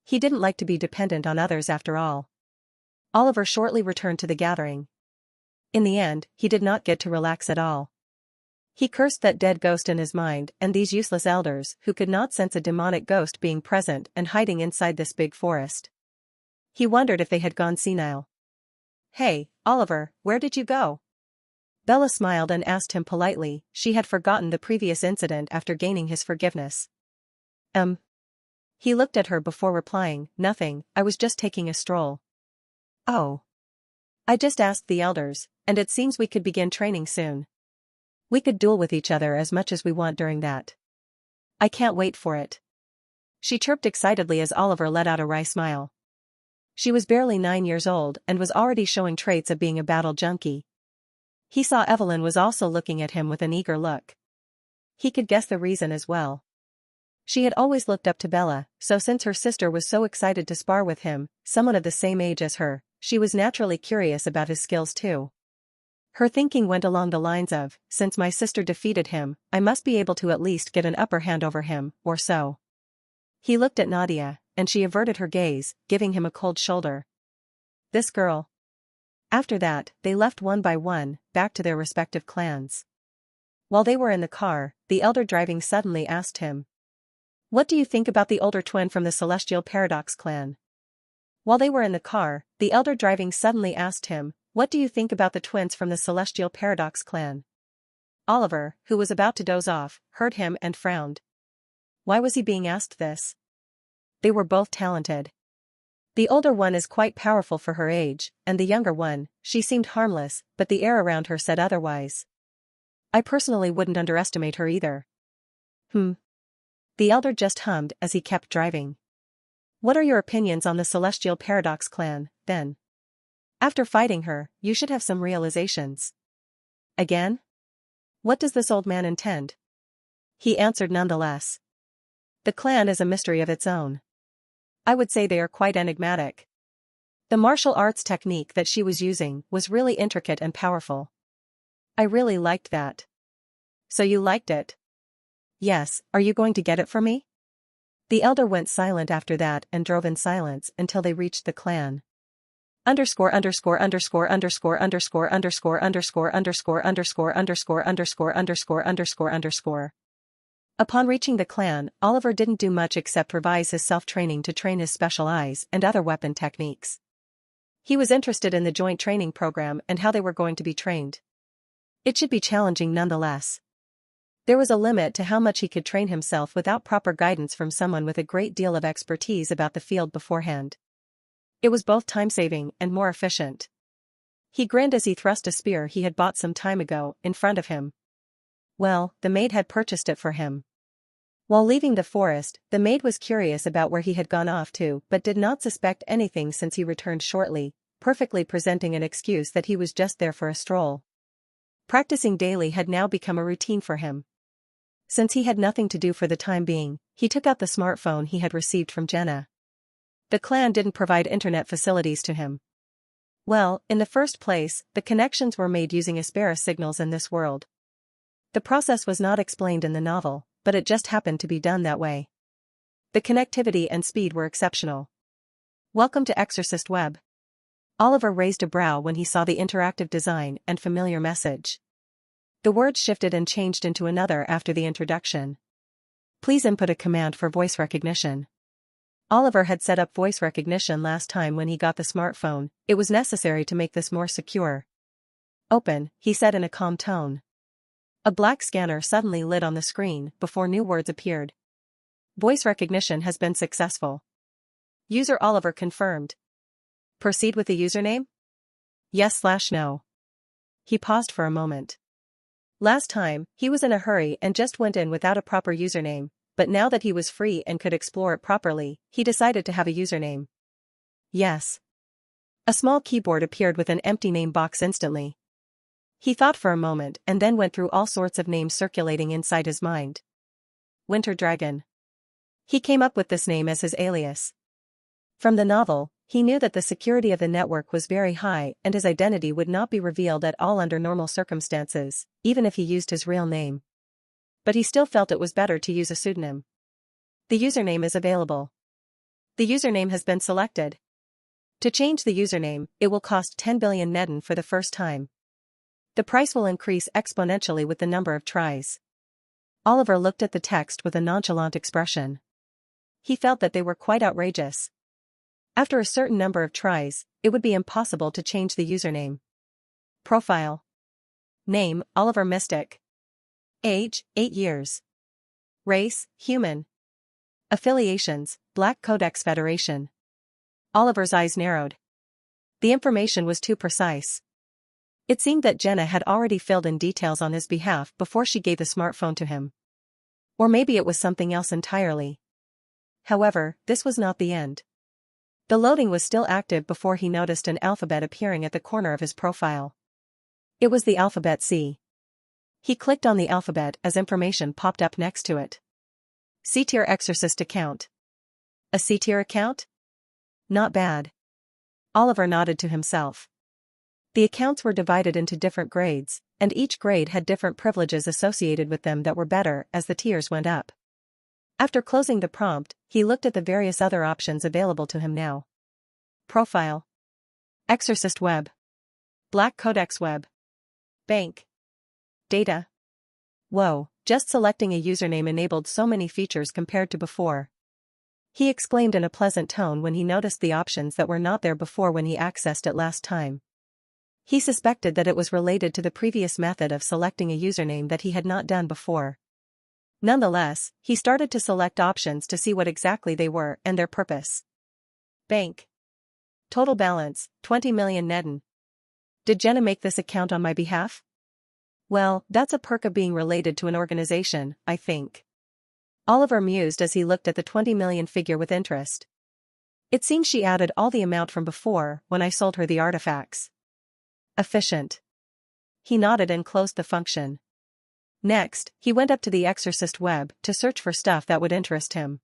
Speaker 1: He didn't like to be dependent on others after all. Oliver shortly returned to the gathering. In the end, he did not get to relax at all. He cursed that dead ghost in his mind and these useless elders who could not sense a demonic ghost being present and hiding inside this big forest. He wondered if they had gone senile. "Hey, Oliver, where did you go?" Bella smiled and asked him politely. She had forgotten the previous incident after gaining his forgiveness. He looked at her before replying, "Nothing, I was just taking a stroll." "Oh. I just asked the elders, and it seems we could begin training soon. We could duel with each other as much as we want during that. I can't wait for it." She chirped excitedly as Oliver let out a wry smile. She was barely 9 years old and was already showing traits of being a battle junkie. He saw Evelyn was also looking at him with an eager look. He could guess the reason as well. She had always looked up to Bella, so since her sister was so excited to spar with him, someone of the same age as her, she was naturally curious about his skills too. Her thinking went along the lines of, since my sister defeated him, I must be able to at least get an upper hand over him, or so. He looked at Nadia, and she averted her gaze, giving him a cold shoulder. This girl. After that, they left one by one, back to their respective clans. While they were in the car, the elder driving suddenly asked him, "What do you think about the older twin from the Celestial Paradox clan?" While they were in the car, the elder driving suddenly asked him, "What do you think about the twins from the Celestial Paradox clan?" Oliver, who was about to doze off, heard him and frowned. Why was he being asked this? They were both talented. The older one is quite powerful for her age, and the younger one, she seemed harmless, but the air around her said otherwise. I personally wouldn't underestimate her either. The elder just hummed as he kept driving. What are your opinions on the Celestial Paradox clan, then? After fighting her, you should have some realizations. Again? What does this old man intend? He answered nonetheless. The clan is a mystery of its own. I would say they are quite enigmatic. The martial arts technique that she was using was really intricate and powerful. I really liked that. So you liked it? Yes, are you going to get it for me? The elder went silent after that and drove in silence until they reached the clan. Underscore. Upon reaching the clan, Oliver didn't do much except revise his self-training to train his special eyes and other weapon techniques. He was interested in the joint training program and how they were going to be trained. It should be challenging nonetheless. There was a limit to how much he could train himself without proper guidance from someone with a great deal of expertise about the field beforehand. It was both time-saving and more efficient. He grinned as he thrust a spear he had bought some time ago in front of him. Well, the maid had purchased it for him. While leaving the forest, the maid was curious about where he had gone off to but did not suspect anything since he returned shortly, perfectly presenting an excuse that he was just there for a stroll. Practicing daily had now become a routine for him. Since he had nothing to do for the time being, he took out the smartphone he had received from Jenna. The clan didn't provide internet facilities to him. Well, in the first place, the connections were made using Aspera signals in this world. The process was not explained in the novel, but it just happened to be done that way. The connectivity and speed were exceptional. Welcome to Exorcist Web. Oliver raised a brow when he saw the interactive design and familiar message. The words shifted and changed into another after the introduction. Please input a command for voice recognition. Oliver had set up voice recognition last time when he got the smartphone. It was necessary to make this more secure. Open, he said in a calm tone. A black scanner suddenly lit on the screen before new words appeared. Voice recognition has been successful. User Oliver confirmed. Proceed with the username? Yes/no. He paused for a moment. Last time, he was in a hurry and just went in without a proper username, but now that he was free and could explore it properly, he decided to have a username. Yes. A small keyboard appeared with an empty name box instantly. He thought for a moment and then went through all sorts of names circulating inside his mind. Winter Dragon. He came up with this name as his alias. From the novel, he knew that the security of the network was very high and his identity would not be revealed at all under normal circumstances, even if he used his real name. But he still felt it was better to use a pseudonym. The username is available. The username has been selected. To change the username, it will cost 10 billion Neden for the first time. The price will increase exponentially with the number of tries. Oliver looked at the text with a nonchalant expression. He felt that they were quite outrageous. After a certain number of tries, it would be impossible to change the username. Profile. Name, Oliver Mystic. Age, 8 years. Race, human. Affiliations, Black Codex Federation. Oliver's eyes narrowed. The information was too precise. It seemed that Jenna had already filled in details on his behalf before she gave the smartphone to him. Or maybe it was something else entirely. However, this was not the end. The loading was still active before he noticed an alphabet appearing at the corner of his profile. It was the alphabet C. He clicked on the alphabet as information popped up next to it. C-tier exorcist account. A C-tier account? Not bad. Oliver nodded to himself. The accounts were divided into different grades, and each grade had different privileges associated with them that were better as the tiers went up. After closing the prompt, he looked at the various other options available to him now. Profile. Exorcist Web. Black Codex Web. Bank. Data. Whoa, just selecting a username enabled so many features compared to before. He exclaimed in a pleasant tone when he noticed the options that were not there before when he accessed it last time. He suspected that it was related to the previous method of selecting a username that he had not done before. Nonetheless, he started to select options to see what exactly they were and their purpose. Bank. Total balance, 20 million Neden. Did Jenna make this account on my behalf? Well, that's a perk of being related to an organization, I think. Oliver mused as he looked at the 20 million figure with interest. It seems she added all the amount from before when I sold her the artifacts. Efficient. He nodded and closed the function. Next, he went up to the Exorcist web to search for stuff that would interest him.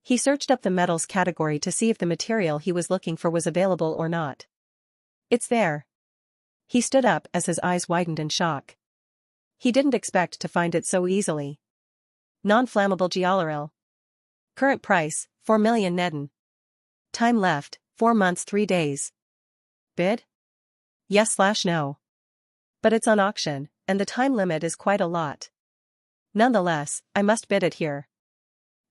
Speaker 1: He searched up the metals category to see if the material he was looking for was available or not. It's there. He stood up as his eyes widened in shock. He didn't expect to find it so easily. Non-flammable Gialaril. Current price, 4 million Neden. Time left, 4 months 3 days. Bid? Yes/no. But it's on auction, and the time limit is quite a lot. Nonetheless, I must bid it here.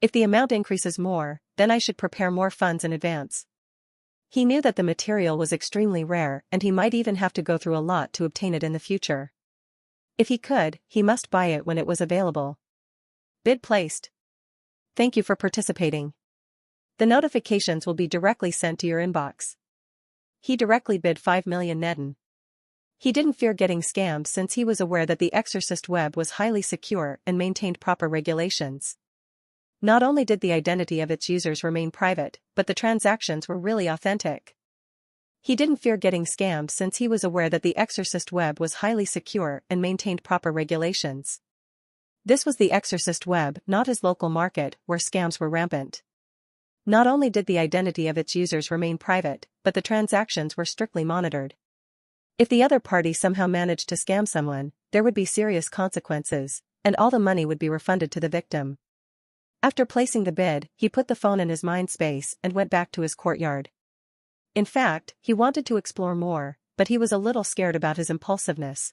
Speaker 1: If the amount increases more, then I should prepare more funds in advance. He knew that the material was extremely rare and he might even have to go through a lot to obtain it in the future. If he could, he must buy it when it was available. Bid placed. Thank you for participating. The notifications will be directly sent to your inbox. He directly bid 5 million Neden. He didn't fear getting scammed since he was aware that the Exorcist web was highly secure and maintained proper regulations. Not only did the identity of its users remain private, but the transactions were really authentic. He didn't fear getting scammed since he was aware that the Exorcist web was highly secure and maintained proper regulations. This was the Exorcist web, not his local market, where scams were rampant. Not only did the identity of its users remain private, but the transactions were strictly monitored. If the other party somehow managed to scam someone, there would be serious consequences, and all the money would be refunded to the victim. After placing the bid, he put the phone in his mind space and went back to his courtyard. In fact, he wanted to explore more, but he was a little scared about his impulsiveness.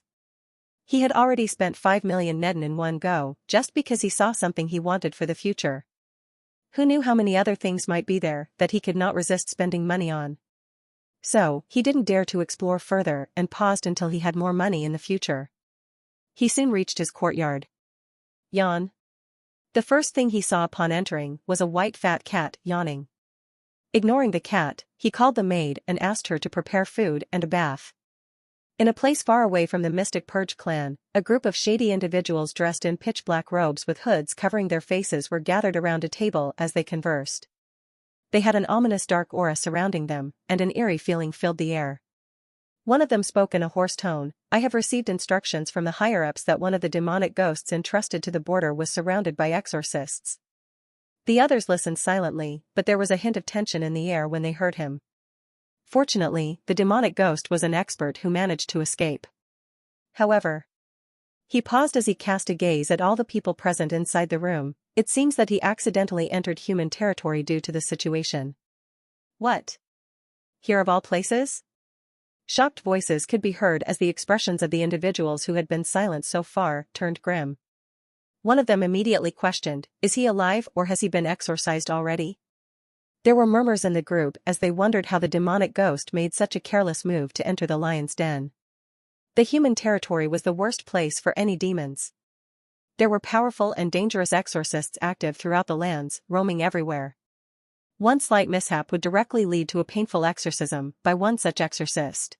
Speaker 1: He had already spent 5 million Neden in one go, just because he saw something he wanted for the future. Who knew how many other things might be there that he could not resist spending money on? So, he didn't dare to explore further and paused until he had more money in the future. He soon reached his courtyard. Yawn. The first thing he saw upon entering was a white fat cat yawning. Ignoring the cat, he called the maid and asked her to prepare food and a bath. In a place far away from the Mystic Purge clan, a group of shady individuals dressed in pitch-black robes with hoods covering their faces were gathered around a table as they conversed. They had an ominous dark aura surrounding them, and an eerie feeling filled the air. One of them spoke in a hoarse tone. "I have received instructions from the higher-ups that one of the demonic ghosts entrusted to the border was surrounded by exorcists." The others listened silently, but there was a hint of tension in the air when they heard him. Fortunately, the demonic ghost was an expert who managed to escape. However, he paused as he cast a gaze at all the people present inside the room. It seems that he accidentally entered human territory due to the situation. What? Here of all places? Shocked voices could be heard as the expressions of the individuals who had been silent so far turned grim. One of them immediately questioned, "Is he alive or has he been exorcised already?" There were murmurs in the group as they wondered how the demonic ghost made such a careless move to enter the lion's den. The human territory was the worst place for any demons. There were powerful and dangerous exorcists active throughout the lands, roaming everywhere. One slight mishap would directly lead to a painful exorcism by one such exorcist.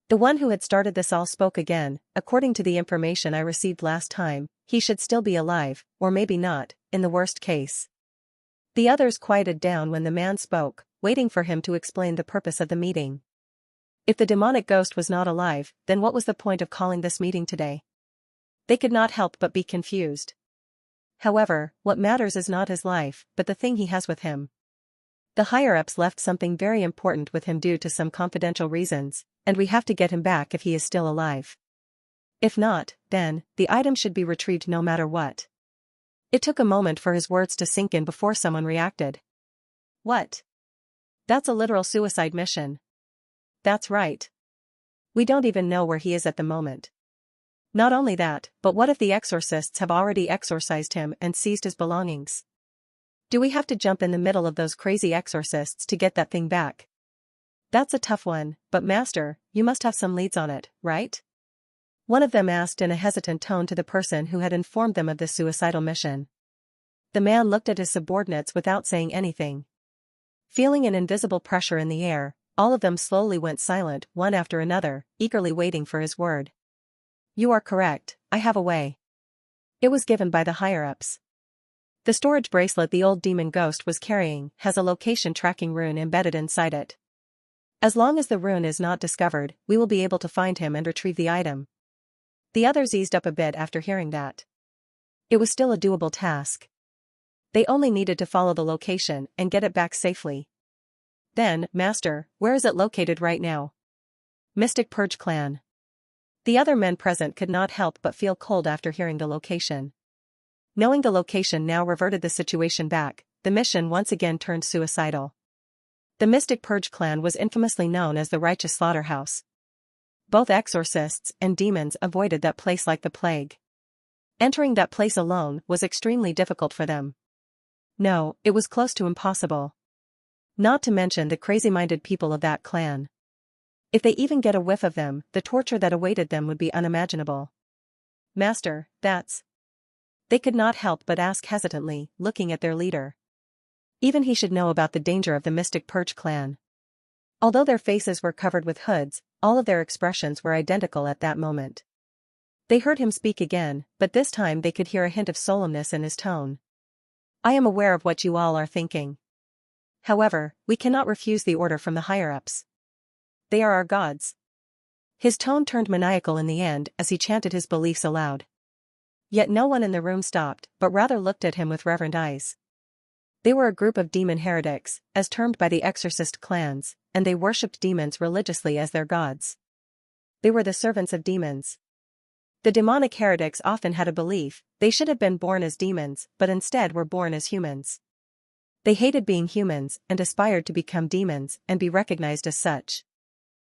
Speaker 1: The one who had started this all spoke again. "According to the information I received last time, he should still be alive, or maybe not, in the worst case." The others quieted down when the man spoke, waiting for him to explain the purpose of the meeting. If the demonic ghost was not alive, then what was the point of calling this meeting today? They could not help but be confused. However, what matters is not his life, but the thing he has with him. The higher-ups left something very important with him due to some confidential reasons, and we have to get him back if he is still alive. If not, then, the item should be retrieved no matter what. It took a moment for his words to sink in before someone reacted. "What? That's a literal suicide mission." "That's right. We don't even know where he is at the moment." "Not only that, but what if the exorcists have already exorcised him and seized his belongings? Do we have to jump in the middle of those crazy exorcists to get that thing back?" "That's a tough one, but Master, you must have some leads on it, right?" One of them asked in a hesitant tone to the person who had informed them of this suicidal mission. The man looked at his subordinates without saying anything. Feeling an invisible pressure in the air, all of them slowly went silent, one after another, eagerly waiting for his word. "You are correct, I have a way." It was given by the higher-ups. The storage bracelet the old demon ghost was carrying has a location tracking rune embedded inside it. As long as the rune is not discovered, we will be able to find him and retrieve the item. The others eased up a bit after hearing that. It was still a doable task. They only needed to follow the location and get it back safely. "Then, Master, where is it located right now?" "Mystic Purge Clan." The other men present could not help but feel cold after hearing the location. Knowing the location now reverted the situation back, the mission once again turned suicidal. The Mystic Purge Clan was infamously known as the Righteous Slaughterhouse. Both exorcists and demons avoided that place like the plague. Entering that place alone was extremely difficult for them. No, it was close to impossible. Not to mention the crazy-minded people of that clan. If they even get a whiff of them, the torture that awaited them would be unimaginable. "Master, that's..." They could not help but ask hesitantly, looking at their leader. Even he should know about the danger of the Mystic Purge Clan. Although their faces were covered with hoods, all of their expressions were identical at that moment. They heard him speak again, but this time they could hear a hint of solemnness in his tone. "I am aware of what you all are thinking. However, we cannot refuse the order from the higher-ups. They are our gods." His tone turned maniacal in the end as he chanted his beliefs aloud. Yet no one in the room stopped, but rather looked at him with reverent eyes. They were a group of demon heretics, as termed by the exorcist clans, and they worshipped demons religiously as their gods. They were the servants of demons. The demonic heretics often had a belief they should have been born as demons, but instead were born as humans. They hated being humans and aspired to become demons and be recognized as such.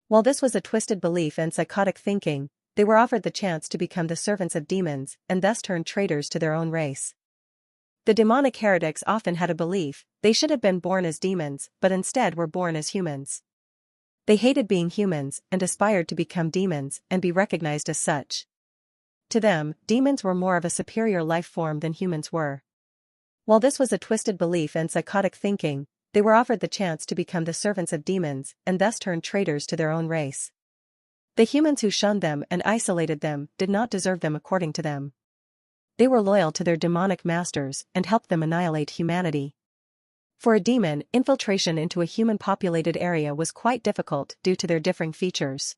Speaker 1: While this was a twisted belief and psychotic thinking, they were offered the chance to become the servants of demons and thus turn traitors to their own race. The demonic heretics often had a belief they should have been born as demons, but instead were born as humans. They hated being humans and aspired to become demons and be recognized as such. To them, demons were more of a superior life form than humans were. While this was a twisted belief and psychotic thinking, they were offered the chance to become the servants of demons and thus turn traitors to their own race. The humans who shunned them and isolated them did not deserve them according to them. They were loyal to their demonic masters and helped them annihilate humanity. For a demon, infiltration into a human-populated area was quite difficult due to their differing features.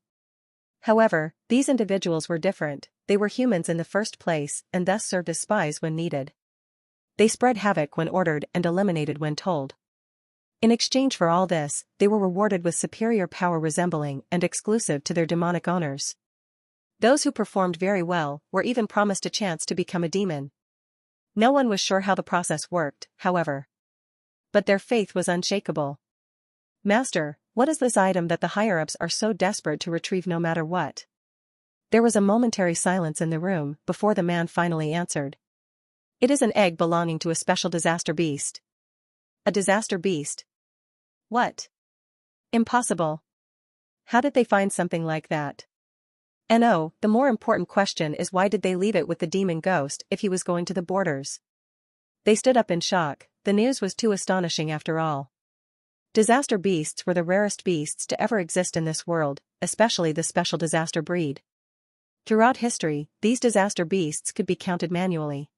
Speaker 1: However, these individuals were different. They were humans in the first place and thus served as spies when needed. They spread havoc when ordered and eliminated when told. In exchange for all this, they were rewarded with superior power resembling and exclusive to their demonic owners. Those who performed very well were even promised a chance to become a demon. No one was sure how the process worked, however. But their faith was unshakable. "Master, what is this item that the higher-ups are so desperate to retrieve no matter what?" There was a momentary silence in the room before the man finally answered. "It is an egg belonging to a special disaster beast." "A disaster beast? What? Impossible. How did they find something like that? And oh, the more important question is why did they leave it with the demon ghost if he was going to the borders?" They stood up in shock. The news was too astonishing after all. Disaster beasts were the rarest beasts to ever exist in this world, especially the special disaster breed. Throughout history, these disaster beasts could be counted manually.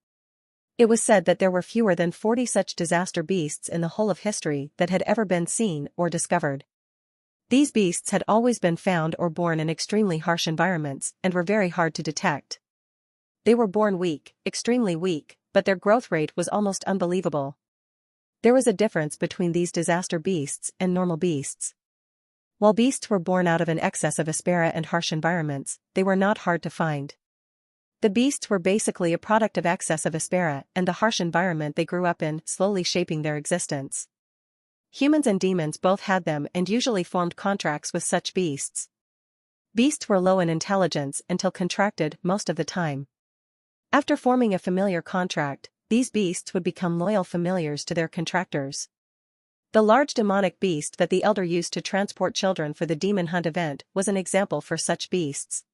Speaker 1: It was said that there were fewer than 40 such disaster beasts in the whole of history that had ever been seen or discovered. These beasts had always been found or born in extremely harsh environments and were very hard to detect. They were born weak, extremely weak, but their growth rate was almost unbelievable. There was a difference between these disaster beasts and normal beasts. While beasts were born out of an excess of aspera and harsh environments, they were not hard to find. The beasts were basically a product of excess of aspera and the harsh environment they grew up in, slowly shaping their existence. Humans and demons both had them and usually formed contracts with such beasts. Beasts were low in intelligence until contracted most of the time. After forming a familiar contract, these beasts would become loyal familiars to their contractors. The large demonic beast that the elder used to transport children for the demon hunt event was an example for such beasts.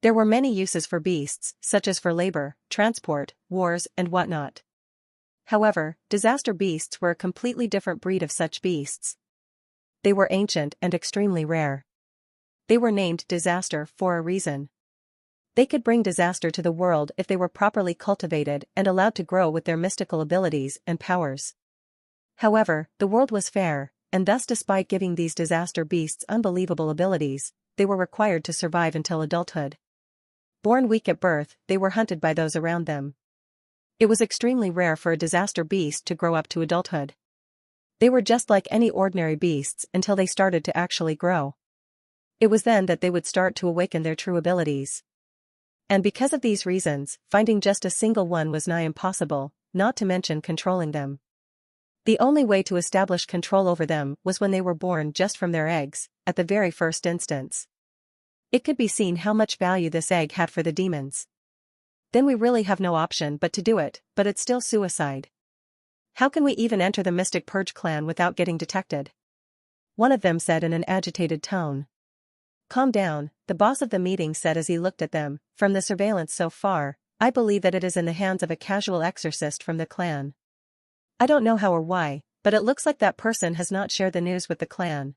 Speaker 1: There were many uses for beasts, such as for labor, transport, wars, and whatnot. However, disaster beasts were a completely different breed of such beasts. They were ancient and extremely rare. They were named disaster for a reason. They could bring disaster to the world if they were properly cultivated and allowed to grow with their mystical abilities and powers. However, the world was fair, and thus despite giving these disaster beasts unbelievable abilities, they were required to survive until adulthood. Born weak at birth, they were hunted by those around them. It was extremely rare for a disaster beast to grow up to adulthood. They were just like any ordinary beasts until they started to actually grow. It was then that they would start to awaken their true abilities. And because of these reasons, finding just a single one was nigh impossible, not to mention controlling them. The only way to establish control over them was when they were born just from their eggs, at the very first instance. It could be seen how much value this egg had for the demons. Then we really have no option but to do it, but it's still suicide. How can we even enter the Mystic Purge clan without getting detected? One of them said in an agitated tone. Calm down, the boss of the meeting said as he looked at them. From the surveillance so far, I believe that it is in the hands of a casual exorcist from the clan. I don't know how or why, but it looks like that person has not shared the news with the clan.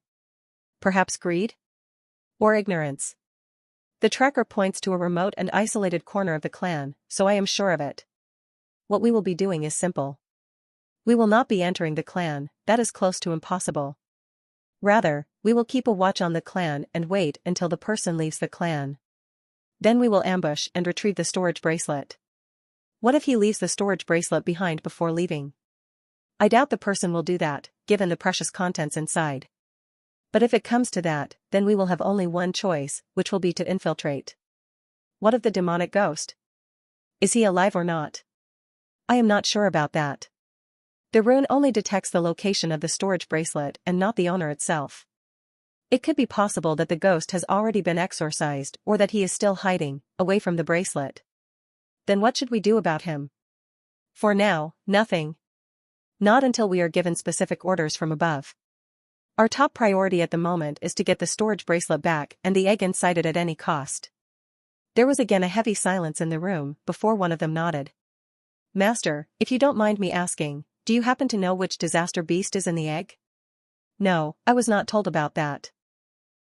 Speaker 1: Perhaps greed? Or ignorance? The tracker points to a remote and isolated corner of the clan, so I am sure of it. What we will be doing is simple. We will not be entering the clan, that is close to impossible. Rather, we will keep a watch on the clan and wait until the person leaves the clan. Then we will ambush and retrieve the storage bracelet. What if he leaves the storage bracelet behind before leaving? I doubt the person will do that, given the precious contents inside. But if it comes to that, then we will have only one choice, which will be to infiltrate. What of the demonic ghost? Is he alive or not? I am not sure about that. The rune only detects the location of the storage bracelet and not the owner itself. It could be possible that the ghost has already been exorcised or that he is still hiding, away from the bracelet. Then what should we do about him? For now, nothing. Not until we are given specific orders from above. Our top priority at the moment is to get the storage bracelet back and the egg inside it at any cost. There was again a heavy silence in the room before one of them nodded. Master, if you don't mind me asking, do you happen to know which disaster beast is in the egg? No, I was not told about that.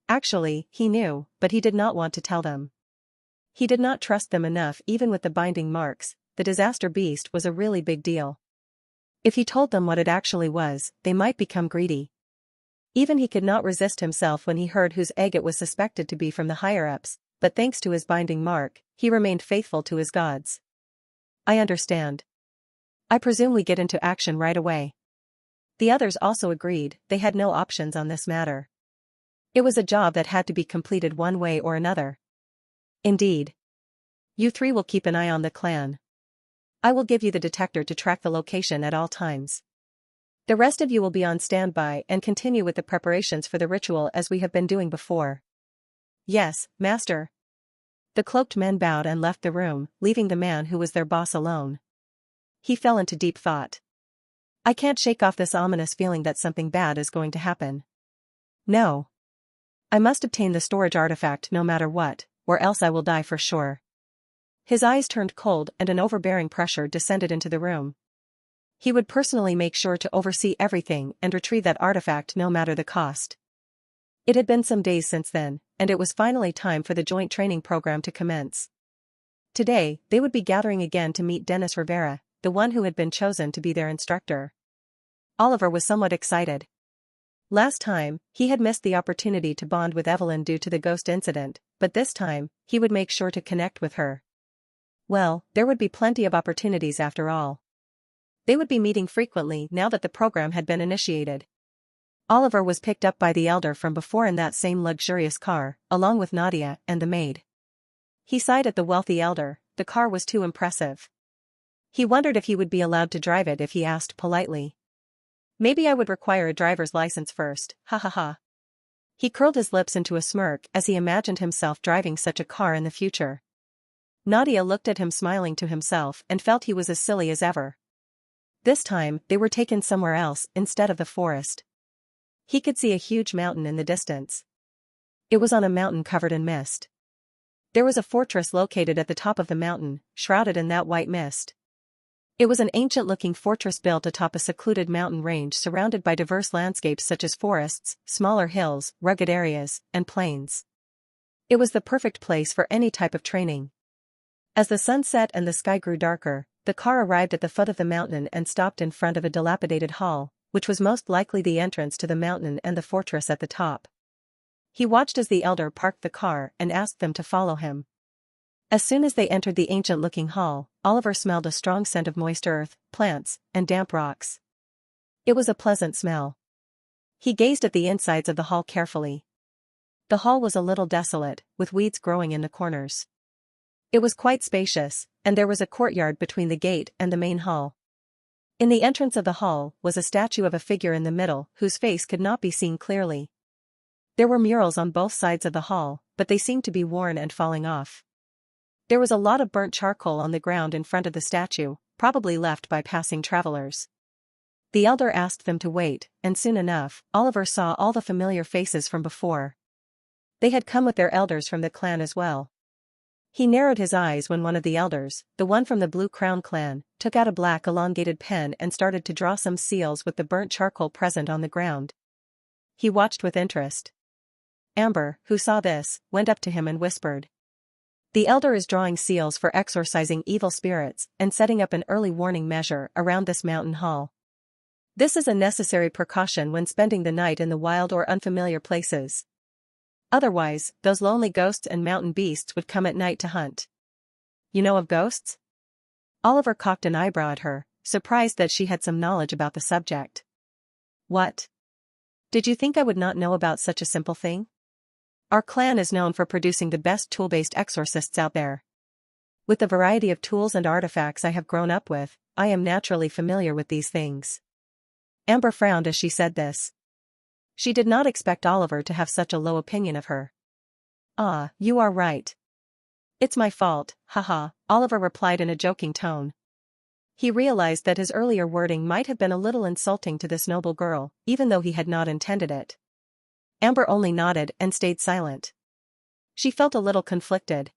Speaker 1: Actually, he knew, but he did not want to tell them. He did not trust them enough even with the binding marks. The disaster beast was a really big deal. If he told them what it actually was, they might become greedy. Even he could not resist himself when he heard whose egg it was suspected to be from the higher-ups, but thanks to his binding mark, he remained faithful to his gods. I understand. I presume we get into action right away. The others also agreed. They had no options on this matter. It was a job that had to be completed one way or another. Indeed. You three will keep an eye on the clan. I will give you the detector to track the location at all times. The rest of you will be on standby and continue with the preparations for the ritual as we have been doing before. Yes, Master. The cloaked men bowed and left the room, leaving the man who was their boss alone. He fell into deep thought. I can't shake off this ominous feeling that something bad is going to happen. No. I must obtain the storage artifact no matter what, or else I will die for sure. His eyes turned cold and an overbearing pressure descended into the room. He would personally make sure to oversee everything and retrieve that artifact no matter the cost. It had been some days since then, and it was finally time for the joint training program to commence. Today, they would be gathering again to meet Dennis Rivera, the one who had been chosen to be their instructor. Oliver was somewhat excited. Last time, he had missed the opportunity to bond with Evelyn due to the ghost incident, but this time, he would make sure to connect with her. Well, there would be plenty of opportunities after all. They would be meeting frequently now that the program had been initiated. Oliver was picked up by the elder from before in that same luxurious car, along with Nadia and the maid. He sighed at the wealthy elder. The car was too impressive. He wondered if he would be allowed to drive it if he asked politely. Maybe I would require a driver's license first, ha ha ha. He curled his lips into a smirk as he imagined himself driving such a car in the future. Nadia looked at him smiling to himself and felt he was as silly as ever. This time, they were taken somewhere else instead of the forest. He could see a huge mountain in the distance. It was on a mountain covered in mist. There was a fortress located at the top of the mountain, shrouded in that white mist. It was an ancient-looking fortress built atop a secluded mountain range surrounded by diverse landscapes such as forests, smaller hills, rugged areas, and plains. It was the perfect place for any type of training. As the sun set and the sky grew darker, the car arrived at the foot of the mountain and stopped in front of a dilapidated hall, which was most likely the entrance to the mountain and the fortress at the top. He watched as the elder parked the car and asked them to follow him. As soon as they entered the ancient-looking hall, Oliver smelled a strong scent of moist earth, plants, and damp rocks. It was a pleasant smell. He gazed at the insides of the hall carefully. The hall was a little desolate, with weeds growing in the corners. It was quite spacious, and there was a courtyard between the gate and the main hall. In the entrance of the hall was a statue of a figure in the middle whose face could not be seen clearly. There were murals on both sides of the hall, but they seemed to be worn and falling off. There was a lot of burnt charcoal on the ground in front of the statue, probably left by passing travelers. The elder asked them to wait, and soon enough, Oliver saw all the familiar faces from before. They had come with their elders from the clan as well. He narrowed his eyes when one of the elders, the one from the Blue Crown clan, took out a black elongated pen and started to draw some seals with the burnt charcoal present on the ground. He watched with interest. Amber, who saw this, went up to him and whispered. The elder is drawing seals for exorcising evil spirits and setting up an early warning measure around this mountain hall. This is a necessary precaution when spending the night in the wild or unfamiliar places. Otherwise, those lonely ghosts and mountain beasts would come at night to hunt. You know of ghosts? Oliver cocked an eyebrow at her, surprised that she had some knowledge about the subject. What? Did you think I would not know about such a simple thing? Our clan is known for producing the best tool-based exorcists out there. With the variety of tools and artifacts I have grown up with, I am naturally familiar with these things. Amber frowned as she said this. She did not expect Oliver to have such a low opinion of her. Ah, you are right. It's my fault, haha, Oliver replied in a joking tone. He realized that his earlier wording might have been a little insulting to this noble girl, even though he had not intended it. Amber only nodded and stayed silent. She felt a little conflicted.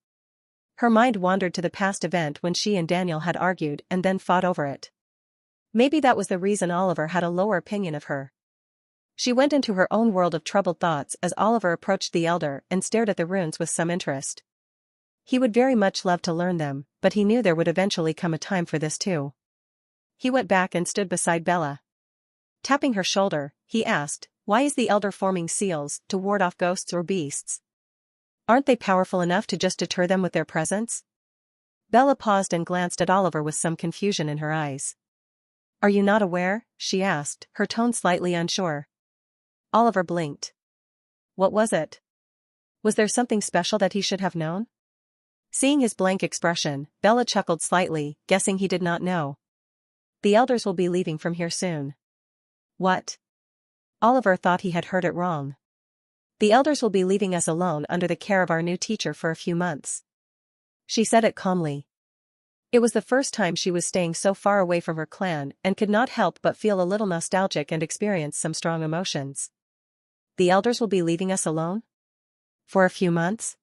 Speaker 1: Her mind wandered to the past event when she and Daniel had argued and then fought over it. Maybe that was the reason Oliver had a lower opinion of her. She went into her own world of troubled thoughts as Oliver approached the elder and stared at the runes with some interest. He would very much love to learn them, but he knew there would eventually come a time for this too. He went back and stood beside Bella. Tapping her shoulder, he asked, "Why is the elder forming seals, to ward off ghosts or beasts? Aren't they powerful enough to just deter them with their presence?" Bella paused and glanced at Oliver with some confusion in her eyes. "Are you not aware?" she asked, her tone slightly unsure. Oliver blinked. What was it? Was there something special that he should have known? Seeing his blank expression, Bella chuckled slightly, guessing he did not know. "The elders will be leaving from here soon." What? Oliver thought he had heard it wrong. "The elders will be leaving us alone under the care of our new teacher for a few months." She said it calmly. It was the first time she was staying so far away from her clan and could not help but feel a little nostalgic and experience some strong emotions. "The elders will be leaving us alone? For a few months?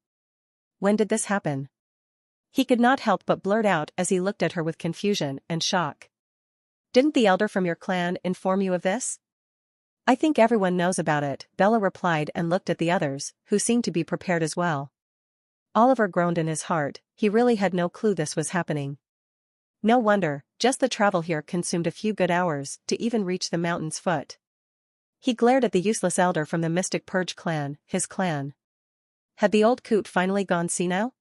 Speaker 1: When did this happen?" He could not help but blurt out as he looked at her with confusion and shock. "Didn't the elder from your clan inform you of this?" "I think everyone knows about it," Bella replied and looked at the others, who seemed to be prepared as well. Oliver groaned in his heart, he really had no clue this was happening. No wonder, just the travel here consumed a few good hours to even reach the mountain's foot. He glared at the useless elder from the Mystic Purge clan, his clan. Had the old coot finally gone senile?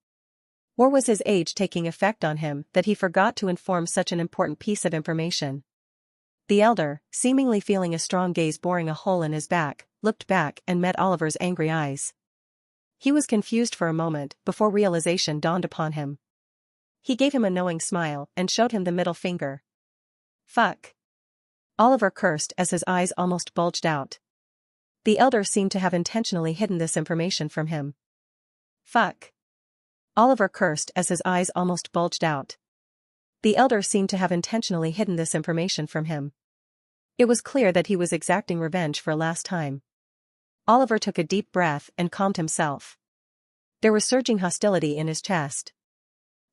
Speaker 1: Or was his age taking effect on him that he forgot to inform such an important piece of information? The elder, seemingly feeling a strong gaze boring a hole in his back, looked back and met Oliver's angry eyes. He was confused for a moment before realization dawned upon him. He gave him a knowing smile and showed him the middle finger. "Fuck." Oliver cursed as his eyes almost bulged out. The elder seemed to have intentionally hidden this information from him. "Fuck." Oliver cursed as his eyes almost bulged out. The elder seemed to have intentionally hidden this information from him. It was clear that he was exacting revenge for a last time. Oliver took a deep breath and calmed himself. There was surging hostility in his chest.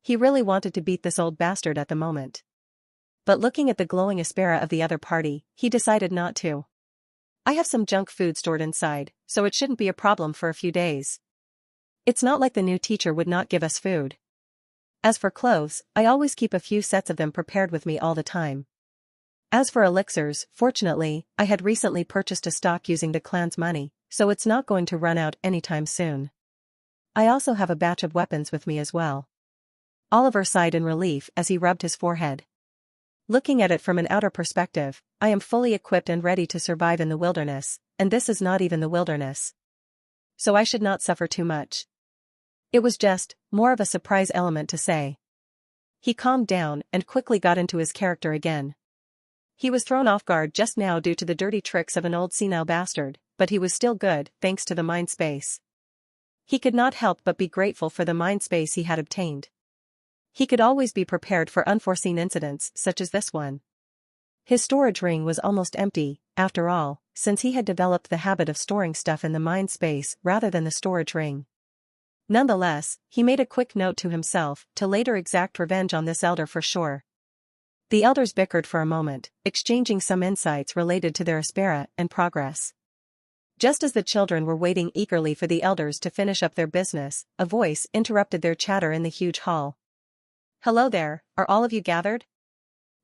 Speaker 1: He really wanted to beat this old bastard at the moment. But looking at the glowing aspera of the other party, he decided not to. "I have some junk food stored inside, so it shouldn't be a problem for a few days. It's not like the new teacher would not give us food. As for clothes, I always keep a few sets of them prepared with me all the time. As for elixirs, fortunately, I had recently purchased a stock using the clan's money, so it's not going to run out anytime soon. I also have a batch of weapons with me as well." Oliver sighed in relief as he rubbed his forehead. "Looking at it from an outer perspective, I am fully equipped and ready to survive in the wilderness, and this is not even the wilderness. So I should not suffer too much." It was just more of a surprise element to say. He calmed down and quickly got into his character again. He was thrown off guard just now due to the dirty tricks of an old senile bastard, but he was still good thanks to the mind space. He could not help but be grateful for the mind space he had obtained. He could always be prepared for unforeseen incidents such as this one. His storage ring was almost empty, after all, since he had developed the habit of storing stuff in the mind space rather than the storage ring. Nonetheless, he made a quick note to himself to later exact revenge on this elder for sure. The elders bickered for a moment, exchanging some insights related to their aspera and progress. Just as the children were waiting eagerly for the elders to finish up their business, a voice interrupted their chatter in the huge hall. "Hello there, are all of you gathered?"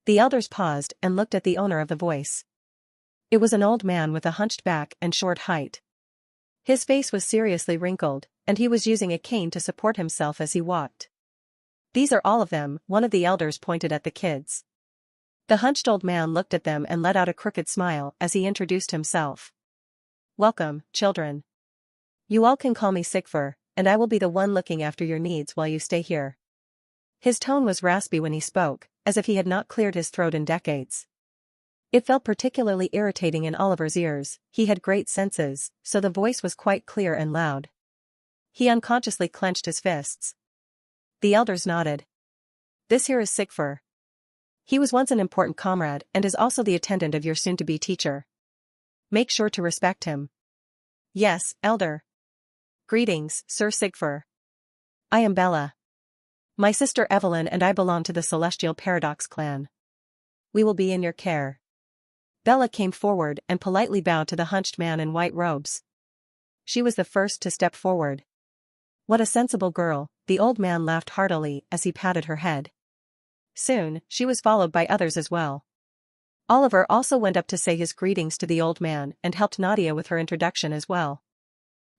Speaker 1: The elders paused and looked at the owner of the voice. It was an old man with a hunched back and short height. His face was seriously wrinkled, and he was using a cane to support himself as he walked. "These are all of them," one of the elders pointed at the kids. The hunched old man looked at them and let out a crooked smile as he introduced himself. "Welcome, children. You all can call me Sigfur, and I will be the one looking after your needs while you stay here." His tone was raspy when he spoke, as if he had not cleared his throat in decades. It felt particularly irritating in Oliver's ears. He had great senses, so the voice was quite clear and loud. He unconsciously clenched his fists. The elders nodded. "This here is Sigfur. He was once an important comrade and is also the attendant of your soon-to-be teacher. Make sure to respect him." "Yes, elder." "Greetings, Sir Sigfur. I am Bella." My sister Evelyn and I belong to the Celestial Paradox clan. We will be in your care. Bella came forward and politely bowed to the hunched man in white robes. She was the first to step forward. What a sensible girl, the old man laughed heartily as he patted her head. Soon, she was followed by others as well. Oliver also went up to say his greetings to the old man and helped Nadia with her introduction as well.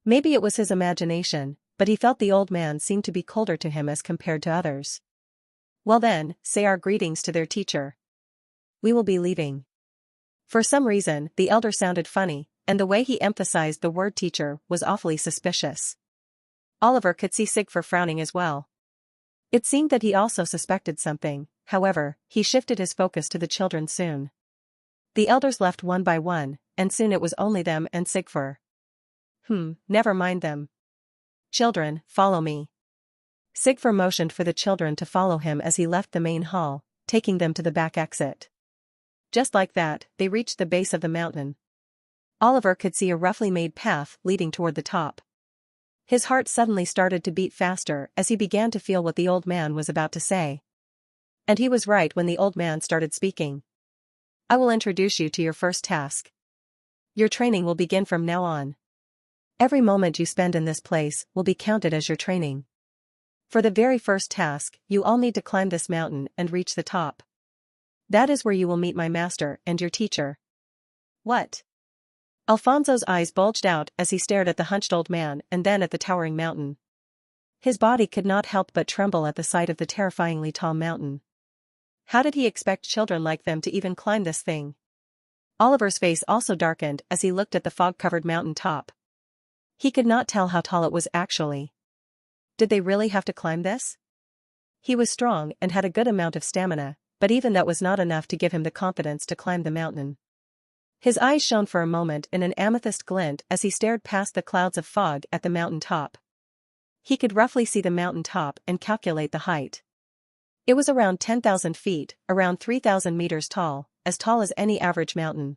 Speaker 1: Maybe it was his imagination, but he felt the old man seemed to be colder to him as compared to others. Well then, say our greetings to their teacher. We will be leaving. For some reason, the elder sounded funny, and the way he emphasized the word teacher was awfully suspicious. Oliver could see Sigfur frowning as well. It seemed that he also suspected something, however, he shifted his focus to the children soon. The elders left one by one, and soon it was only them and Sigfur. Never mind them. Children, follow me. Sigfur motioned for the children to follow him as he left the main hall, taking them to the back exit. Just like that, they reached the base of the mountain. Oliver could see a roughly made path leading toward the top. His heart suddenly started to beat faster as he began to feel what the old man was about to say. And he was right when the old man started speaking. I will introduce you to your first task. Your training will begin from now on. Every moment you spend in this place will be counted as your training. For the very first task, you all need to climb this mountain and reach the top. That is where you will meet my master and your teacher. What? Alfonso's eyes bulged out as he stared at the hunched old man and then at the towering mountain. His body could not help but tremble at the sight of the terrifyingly tall mountain. How did he expect children like them to even climb this thing? Oliver's face also darkened as he looked at the fog-covered mountain top. He could not tell how tall it was actually. Did they really have to climb this? He was strong and had a good amount of stamina, but even that was not enough to give him the confidence to climb the mountain. His eyes shone for a moment in an amethyst glint as he stared past the clouds of fog at the mountain top. He could roughly see the mountain top and calculate the height. It was around 10,000 feet, around 3,000 meters tall as any average mountain.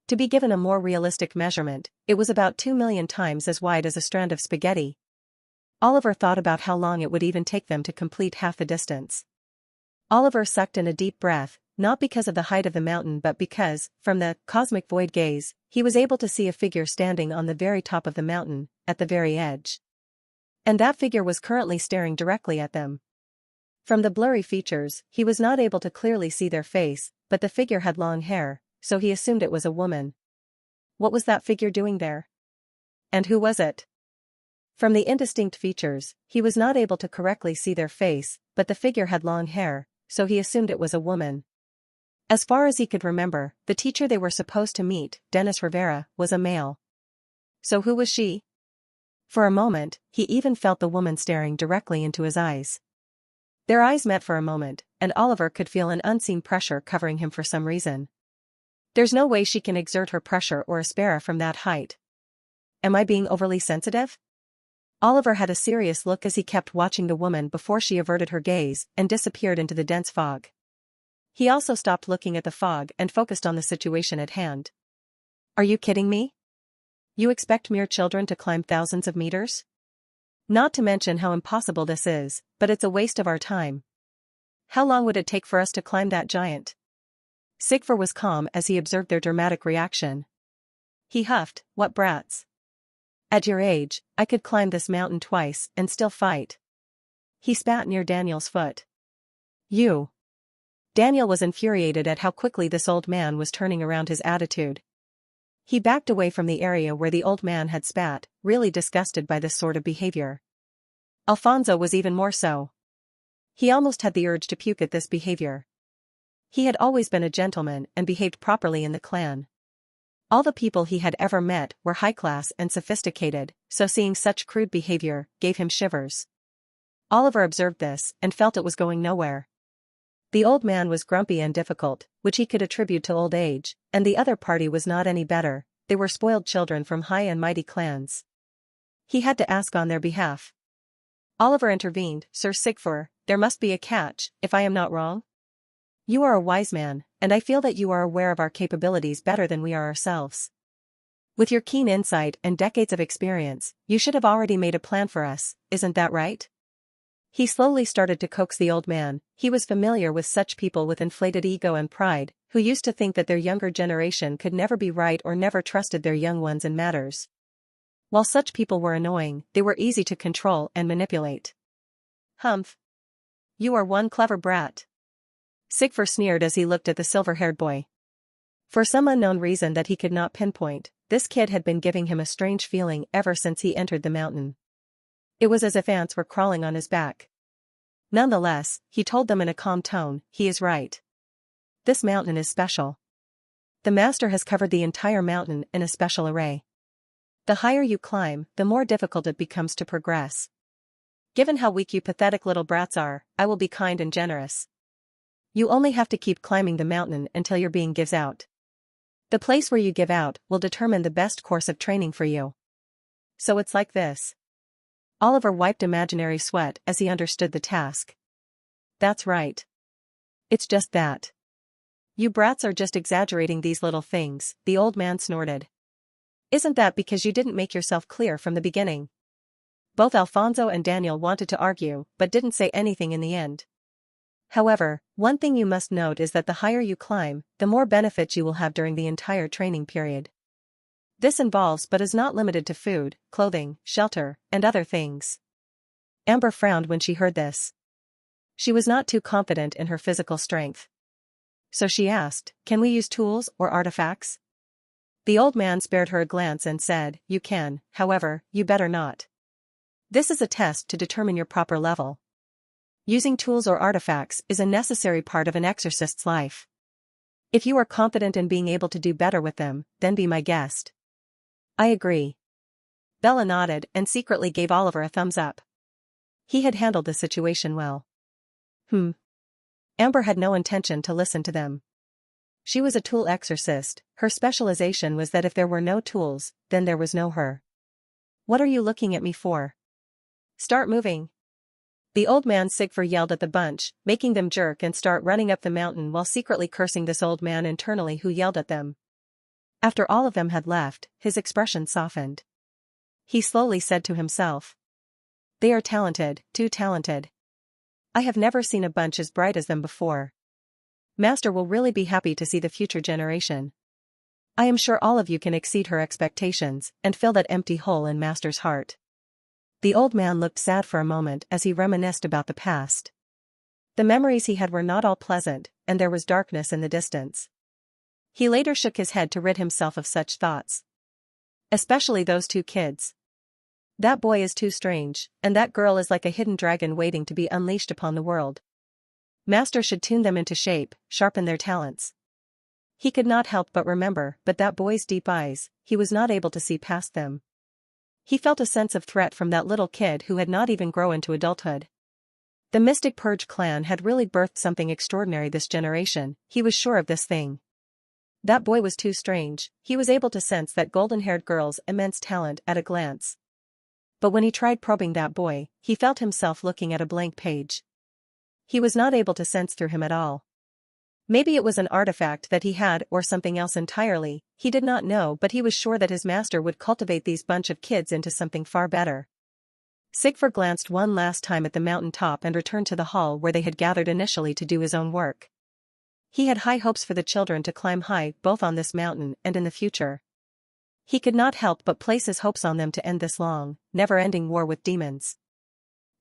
Speaker 1: To be given a more realistic measurement, it was about 2 million times as wide as a strand of spaghetti. Oliver thought about how long it would even take them to complete half the distance. Oliver sucked in a deep breath, not because of the height of the mountain but because, from the cosmic void gaze, he was able to see a figure standing on the very top of the mountain, at the very edge. And that figure was currently staring directly at them. From the blurry features, he was not able to clearly see their face, but the figure had long hair, so he assumed it was a woman. What was that figure doing there? And who was it? From the indistinct features, he was not able to correctly see their face, but the figure had long hair, so he assumed it was a woman. As far as he could remember, the teacher they were supposed to meet, Dennis Rivera, was a male. So who was she? For a moment, he even felt the woman staring directly into his eyes. Their eyes met for a moment, and Oliver could feel an unseen pressure covering him for some reason. There's no way she can exert her pressure or aspera from that height. Am I being overly sensitive? Oliver had a serious look as he kept watching the woman before she averted her gaze and disappeared into the dense fog. He also stopped looking at the fog and focused on the situation at hand. Are you kidding me? You expect mere children to climb thousands of meters? Not to mention how impossible this is, but it's a waste of our time. How long would it take for us to climb that giant? Sigfur was calm as he observed their dramatic reaction. He huffed, what brats. At your age, I could climb this mountain twice and still fight. He spat near Daniel's foot. You. Daniel was infuriated at how quickly this old man was turning around his attitude. He backed away from the area where the old man had spat, really disgusted by this sort of behavior. Alfonso was even more so. He almost had the urge to puke at this behavior. He had always been a gentleman and behaved properly in the clan. All the people he had ever met were high-class and sophisticated, so seeing such crude behavior gave him shivers. Oliver observed this and felt it was going nowhere. The old man was grumpy and difficult, which he could attribute to old age, and the other party was not any better. They were spoiled children from high and mighty clans. He had to ask on their behalf. Oliver intervened, Sir Sigfur, there must be a catch, if I am not wrong? You are a wise man, and I feel that you are aware of our capabilities better than we are ourselves. With your keen insight and decades of experience, you should have already made a plan for us, isn't that right? He slowly started to coax the old man. He was familiar with such people with inflated ego and pride, who used to think that their younger generation could never be right or never trusted their young ones in matters. While such people were annoying, they were easy to control and manipulate. Humph. You are one clever brat. Sigfur sneered as he looked at the silver-haired boy. For some unknown reason that he could not pinpoint, this kid had been giving him a strange feeling ever since he entered the mountain. It was as if ants were crawling on his back. Nonetheless, he told them in a calm tone, he is right. This mountain is special. The master has covered the entire mountain in a special array. The higher you climb, the more difficult it becomes to progress. Given how weak you pathetic little brats are, I will be kind and generous. You only have to keep climbing the mountain until your being gives out. The place where you give out will determine the best course of training for you. So it's like this. Oliver wiped imaginary sweat as he understood the task. That's right. It's just that. You brats are just exaggerating these little things, the old man snorted. Isn't that because you didn't make yourself clear from the beginning? Both Alfonso and Daniel wanted to argue, but didn't say anything in the end. However, one thing you must note is that the higher you climb, the more benefits you will have during the entire training period. This involves but is not limited to food, clothing, shelter, and other things. Amber frowned when she heard this. She was not too confident in her physical strength. So she asked, can we use tools or artifacts? The old man spared her a glance and said, you can, however, you better not. This is a test to determine your proper level. Using tools or artifacts is a necessary part of an exorcist's life. If you are confident in being able to do better with them, then be my guest. I agree. Bella nodded and secretly gave Oliver a thumbs up. He had handled the situation well. Amber had no intention to listen to them. She was a tool exorcist. Her specialization was that if there were no tools, then there was no her. What are you looking at me for? Start moving. The old man Sigfur yelled at the bunch, making them jerk and start running up the mountain while secretly cursing this old man internally who yelled at them. After all of them had left, his expression softened. He slowly said to himself. They are talented, too talented. I have never seen a bunch as bright as them before. Master will really be happy to see the future generation. I am sure all of you can exceed her expectations and fill that empty hole in Master's heart. The old man looked sad for a moment as he reminisced about the past. The memories he had were not all pleasant, and there was darkness in the distance. He later shook his head to rid himself of such thoughts. Especially those two kids. That boy is too strange, and that girl is like a hidden dragon waiting to be unleashed upon the world. Master should tune them into shape, sharpen their talents. He could not help but remember, but that boy's deep eyes, he was not able to see past them. He felt a sense of threat from that little kid who had not even grown into adulthood. The Mystic Purge clan had really birthed something extraordinary this generation, he was sure of this thing. That boy was too strange, he was able to sense that golden-haired girl's immense talent at a glance. But when he tried probing that boy, he felt himself looking at a blank page. He was not able to sense through him at all. Maybe it was an artifact that he had or something else entirely, he did not know, but he was sure that his master would cultivate these bunch of kids into something far better. Sigfur glanced one last time at the mountain top and returned to the hall where they had gathered initially to do his own work. He had high hopes for the children to climb high both on this mountain and in the future. He could not help but place his hopes on them to end this long, never-ending war with demons.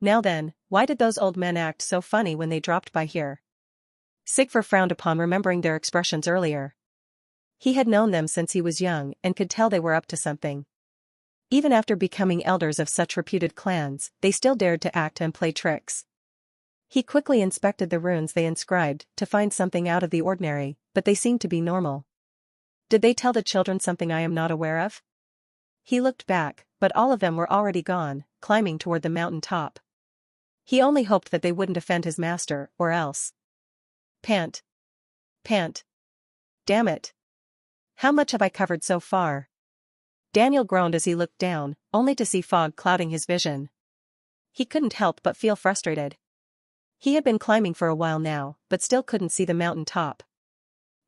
Speaker 1: Now then, why did those old men act so funny when they dropped by here? Sigfur frowned upon remembering their expressions earlier. He had known them since he was young and could tell they were up to something. Even after becoming elders of such reputed clans, they still dared to act and play tricks. He quickly inspected the runes they inscribed to find something out of the ordinary, but they seemed to be normal. Did they tell the children something I am not aware of? He looked back, but all of them were already gone, climbing toward the mountain top. He only hoped that they wouldn't offend his master, or else. Pant. Pant. Damn it. How much have I covered so far? Daniel groaned as he looked down, only to see fog clouding his vision. He couldn't help but feel frustrated. He had been climbing for a while now, but still couldn't see the mountain top.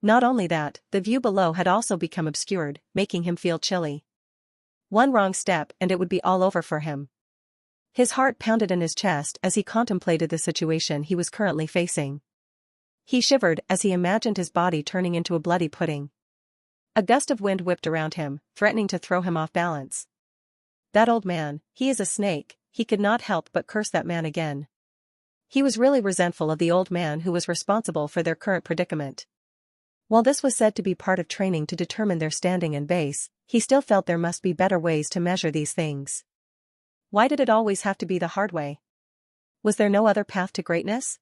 Speaker 1: Not only that, the view below had also become obscured, making him feel chilly. One wrong step and it would be all over for him. His heart pounded in his chest as he contemplated the situation he was currently facing. He shivered as he imagined his body turning into a bloody pudding. A gust of wind whipped around him, threatening to throw him off balance. That old man, he is a snake, he could not help but curse that man again. He was really resentful of the old man who was responsible for their current predicament. While this was said to be part of training to determine their standing and base, he still felt there must be better ways to measure these things. Why did it always have to be the hard way? Was there no other path to greatness?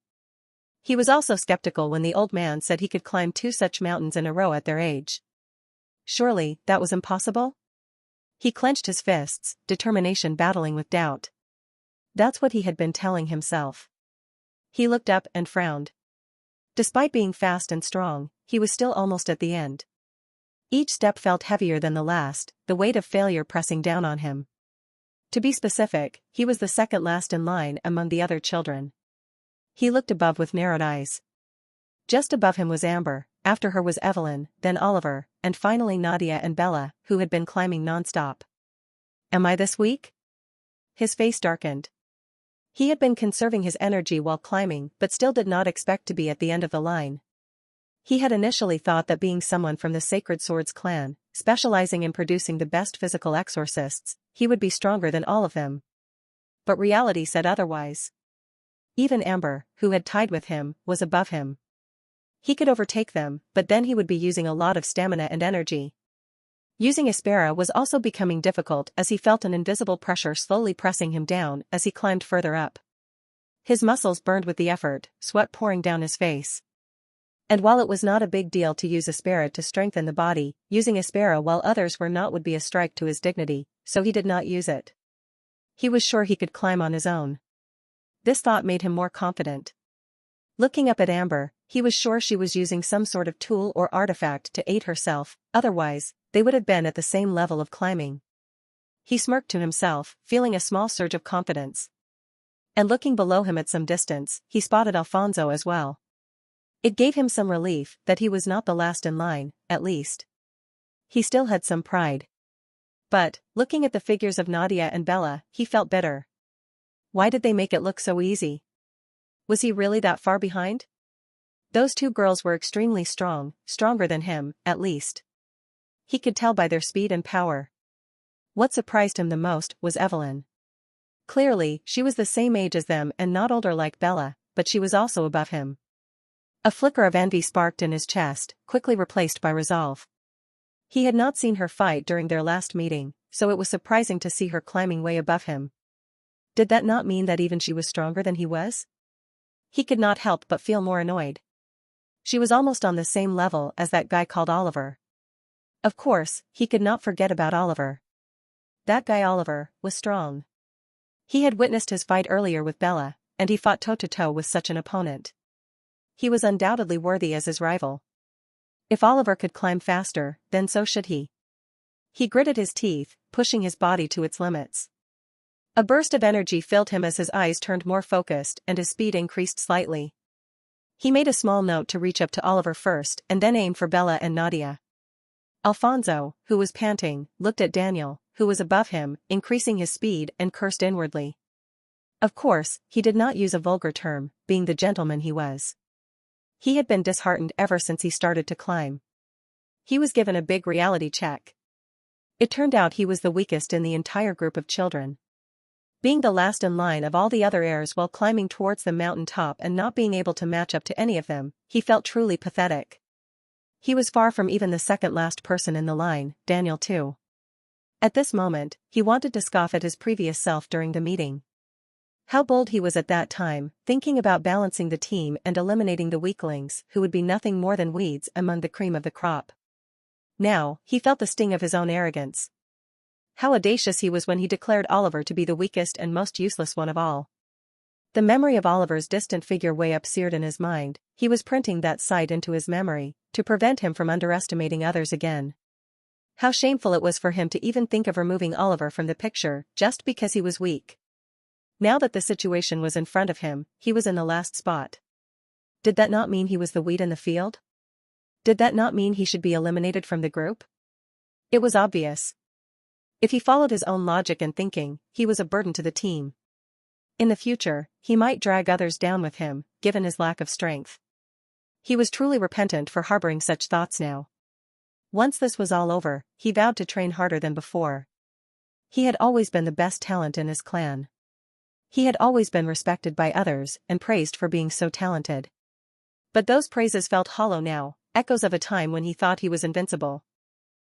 Speaker 1: He was also skeptical when the old man said he could climb 2 such mountains in a row at their age. Surely, that was impossible? He clenched his fists, determination battling with doubt. That's what he had been telling himself. He looked up and frowned. Despite being fast and strong, he was still almost at the end. Each step felt heavier than the last, the weight of failure pressing down on him. To be specific, he was the second last in line among the other children. He looked above with narrowed eyes. Just above him was Amber, after her was Evelyn, then Oliver, and finally Nadia and Bella, who had been climbing non-stop. Am I this weak? His face darkened. He had been conserving his energy while climbing but still did not expect to be at the end of the line. He had initially thought that being someone from the Sacred Swords clan, specializing in producing the best physical exorcists, he would be stronger than all of them. But reality said otherwise. Even Amber, who had tied with him, was above him. He could overtake them, but then he would be using a lot of stamina and energy. Using Aspera was also becoming difficult as he felt an invisible pressure slowly pressing him down as he climbed further up. His muscles burned with the effort, sweat pouring down his face. And while it was not a big deal to use Aspera to strengthen the body, using Aspera while others were not would be a strike to his dignity, so he did not use it. He was sure he could climb on his own. This thought made him more confident. Looking up at Amber, he was sure she was using some sort of tool or artifact to aid herself, otherwise, they would have been at the same level of climbing. He smirked to himself, feeling a small surge of confidence. And looking below him at some distance, he spotted Alfonso as well. It gave him some relief that he was not the last in line, at least. He still had some pride. But, looking at the figures of Nadia and Bella, he felt bitter. Why did they make it look so easy? Was he really that far behind? Those 2 girls were extremely strong, stronger than him, at least. He could tell by their speed and power. What surprised him the most was Evelyn. Clearly, she was the same age as them and not older like Bella, but she was also above him. A flicker of envy sparked in his chest, quickly replaced by resolve. He had not seen her fight during their last meeting, so it was surprising to see her climbing way above him. Did that not mean that even she was stronger than he was? He could not help but feel more annoyed. She was almost on the same level as that guy called Oliver. Of course, he could not forget about Oliver. That guy Oliver was strong. He had witnessed his fight earlier with Bella, and he fought toe-to-toe with such an opponent. He was undoubtedly worthy as his rival. If Oliver could climb faster, then so should he. He gritted his teeth, pushing his body to its limits. A burst of energy filled him as his eyes turned more focused and his speed increased slightly. He made a small note to reach up to Oliver first and then aim for Bella and Nadia. Alfonso, who was panting, looked at Daniel, who was above him, increasing his speed and cursed inwardly. Of course, he did not use a vulgar term, being the gentleman he was. He had been disheartened ever since he started to climb. He was given a big reality check. It turned out he was the weakest in the entire group of children. Being the last in line of all the other heirs while climbing towards the mountain top and not being able to match up to any of them, he felt truly pathetic. He was far from even the second last person in the line, Daniel too. At this moment, he wanted to scoff at his previous self during the meeting. How bold he was at that time, thinking about balancing the team and eliminating the weaklings who would be nothing more than weeds among the cream of the crop. Now, he felt the sting of his own arrogance. How audacious he was when he declared Oliver to be the weakest and most useless one of all. The memory of Oliver's distant figure way up seared in his mind. He was printing that sight into his memory, to prevent him from underestimating others again. How shameful it was for him to even think of removing Oliver from the picture, just because he was weak. Now that the situation was in front of him, he was in the last spot. Did that not mean he was the weed in the field? Did that not mean he should be eliminated from the group? It was obvious. If he followed his own logic and thinking, he was a burden to the team. In the future, he might drag others down with him, given his lack of strength. He was truly repentant for harboring such thoughts now. Once this was all over, he vowed to train harder than before. He had always been the best talent in his clan. He had always been respected by others and praised for being so talented. But those praises felt hollow now, echoes of a time when he thought he was invincible.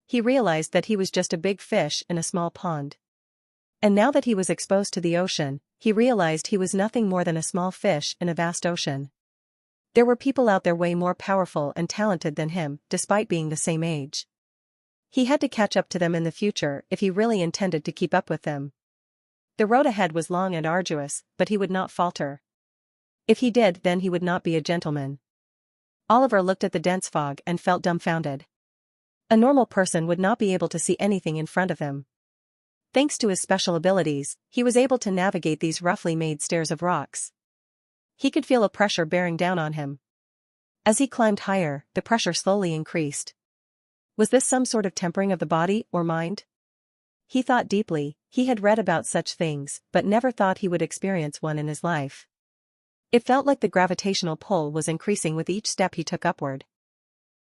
Speaker 1: He realized that he was just a big fish in a small pond. And now that he was exposed to the ocean, he realized he was nothing more than a small fish in a vast ocean. There were people out there way more powerful and talented than him, despite being the same age. He had to catch up to them in the future if he really intended to keep up with them. The road ahead was long and arduous, but he would not falter. If he did, then he would not be a gentleman. Oliver looked at the dense fog and felt dumbfounded. A normal person would not be able to see anything in front of him. Thanks to his special abilities, he was able to navigate these roughly made stairs of rocks. He could feel a pressure bearing down on him. As he climbed higher, the pressure slowly increased. Was this some sort of tempering of the body or mind? He thought deeply. He had read about such things, but never thought he would experience one in his life. It felt like the gravitational pull was increasing with each step he took upward.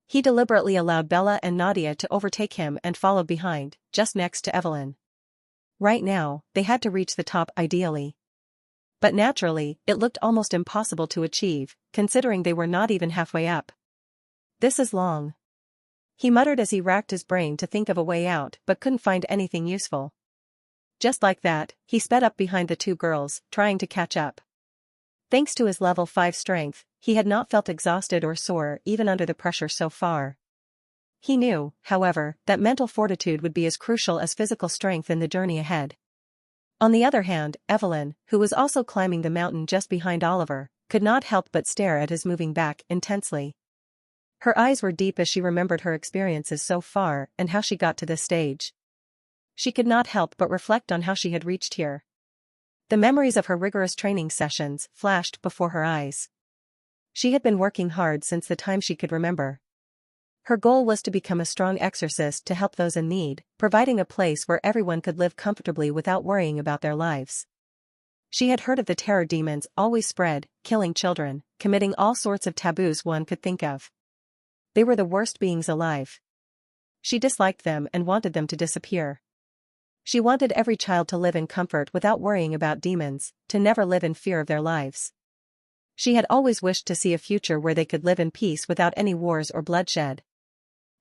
Speaker 1: He deliberately allowed Bella and Nadia to overtake him and followed behind, just next to Evelyn. Right now, they had to reach the top ideally. But naturally, it looked almost impossible to achieve, considering they were not even halfway up. This is long. He muttered as he racked his brain to think of a way out but couldn't find anything useful. Just like that, he sped up behind the two girls, trying to catch up. Thanks to his level 5 strength, he had not felt exhausted or sore even under the pressure so far. He knew, however, that mental fortitude would be as crucial as physical strength in the journey ahead. On the other hand, Evelyn, who was also climbing the mountain just behind Oliver, could not help but stare at his moving back intensely. Her eyes were deep as she remembered her experiences so far and how she got to this stage. She could not help but reflect on how she had reached here. The memories of her rigorous training sessions flashed before her eyes. She had been working hard since the time she could remember. Her goal was to become a strong exorcist to help those in need, providing a place where everyone could live comfortably without worrying about their lives. She had heard of the terror demons always spread, killing children, committing all sorts of taboos one could think of. They were the worst beings alive. She disliked them and wanted them to disappear. She wanted every child to live in comfort without worrying about demons, to never live in fear of their lives. She had always wished to see a future where they could live in peace without any wars or bloodshed.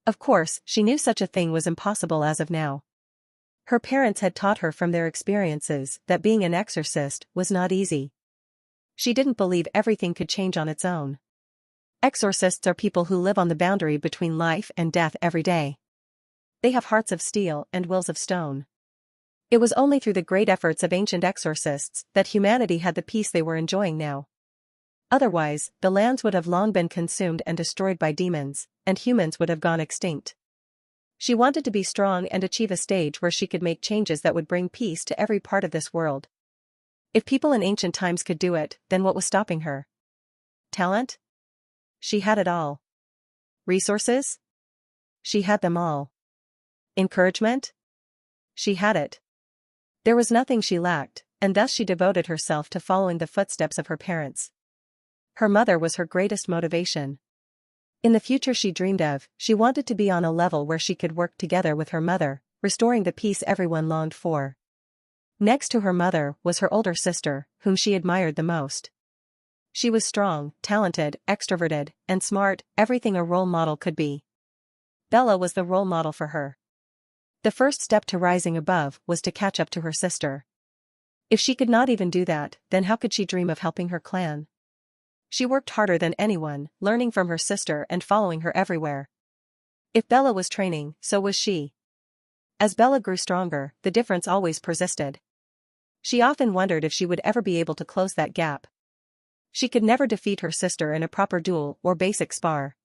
Speaker 1: Of course, she knew such a thing was impossible as of now. Her parents had taught her from their experiences that being an exorcist was not easy. She didn't believe everything could change on its own. Exorcists are people who live on the boundary between life and death every day. They have hearts of steel and wills of stone. It was only through the great efforts of ancient exorcists that humanity had the peace they were enjoying now. Otherwise, the lands would have long been consumed and destroyed by demons, and humans would have gone extinct. She wanted to be strong and achieve a stage where she could make changes that would bring peace to every part of this world. If people in ancient times could do it, then what was stopping her? Talent? She had it all. Resources? She had them all. Encouragement? She had it. There was nothing she lacked, and thus she devoted herself to following the footsteps of her parents. Her mother was her greatest motivation. In the future she dreamed of, she wanted to be on a level where she could work together with her mother, restoring the peace everyone longed for. Next to her mother was her older sister, whom she admired the most. She was strong, talented, extroverted, and smart, everything a role model could be. Bella was the role model for her. The first step to rising above was to catch up to her sister. If she could not even do that, then how could she dream of helping her clan? She worked harder than anyone, learning from her sister and following her everywhere. If Bella was training, so was she. As Bella grew stronger, the difference always persisted. She often wondered if she would ever be able to close that gap. She could never defeat her sister in a proper duel or basic spar.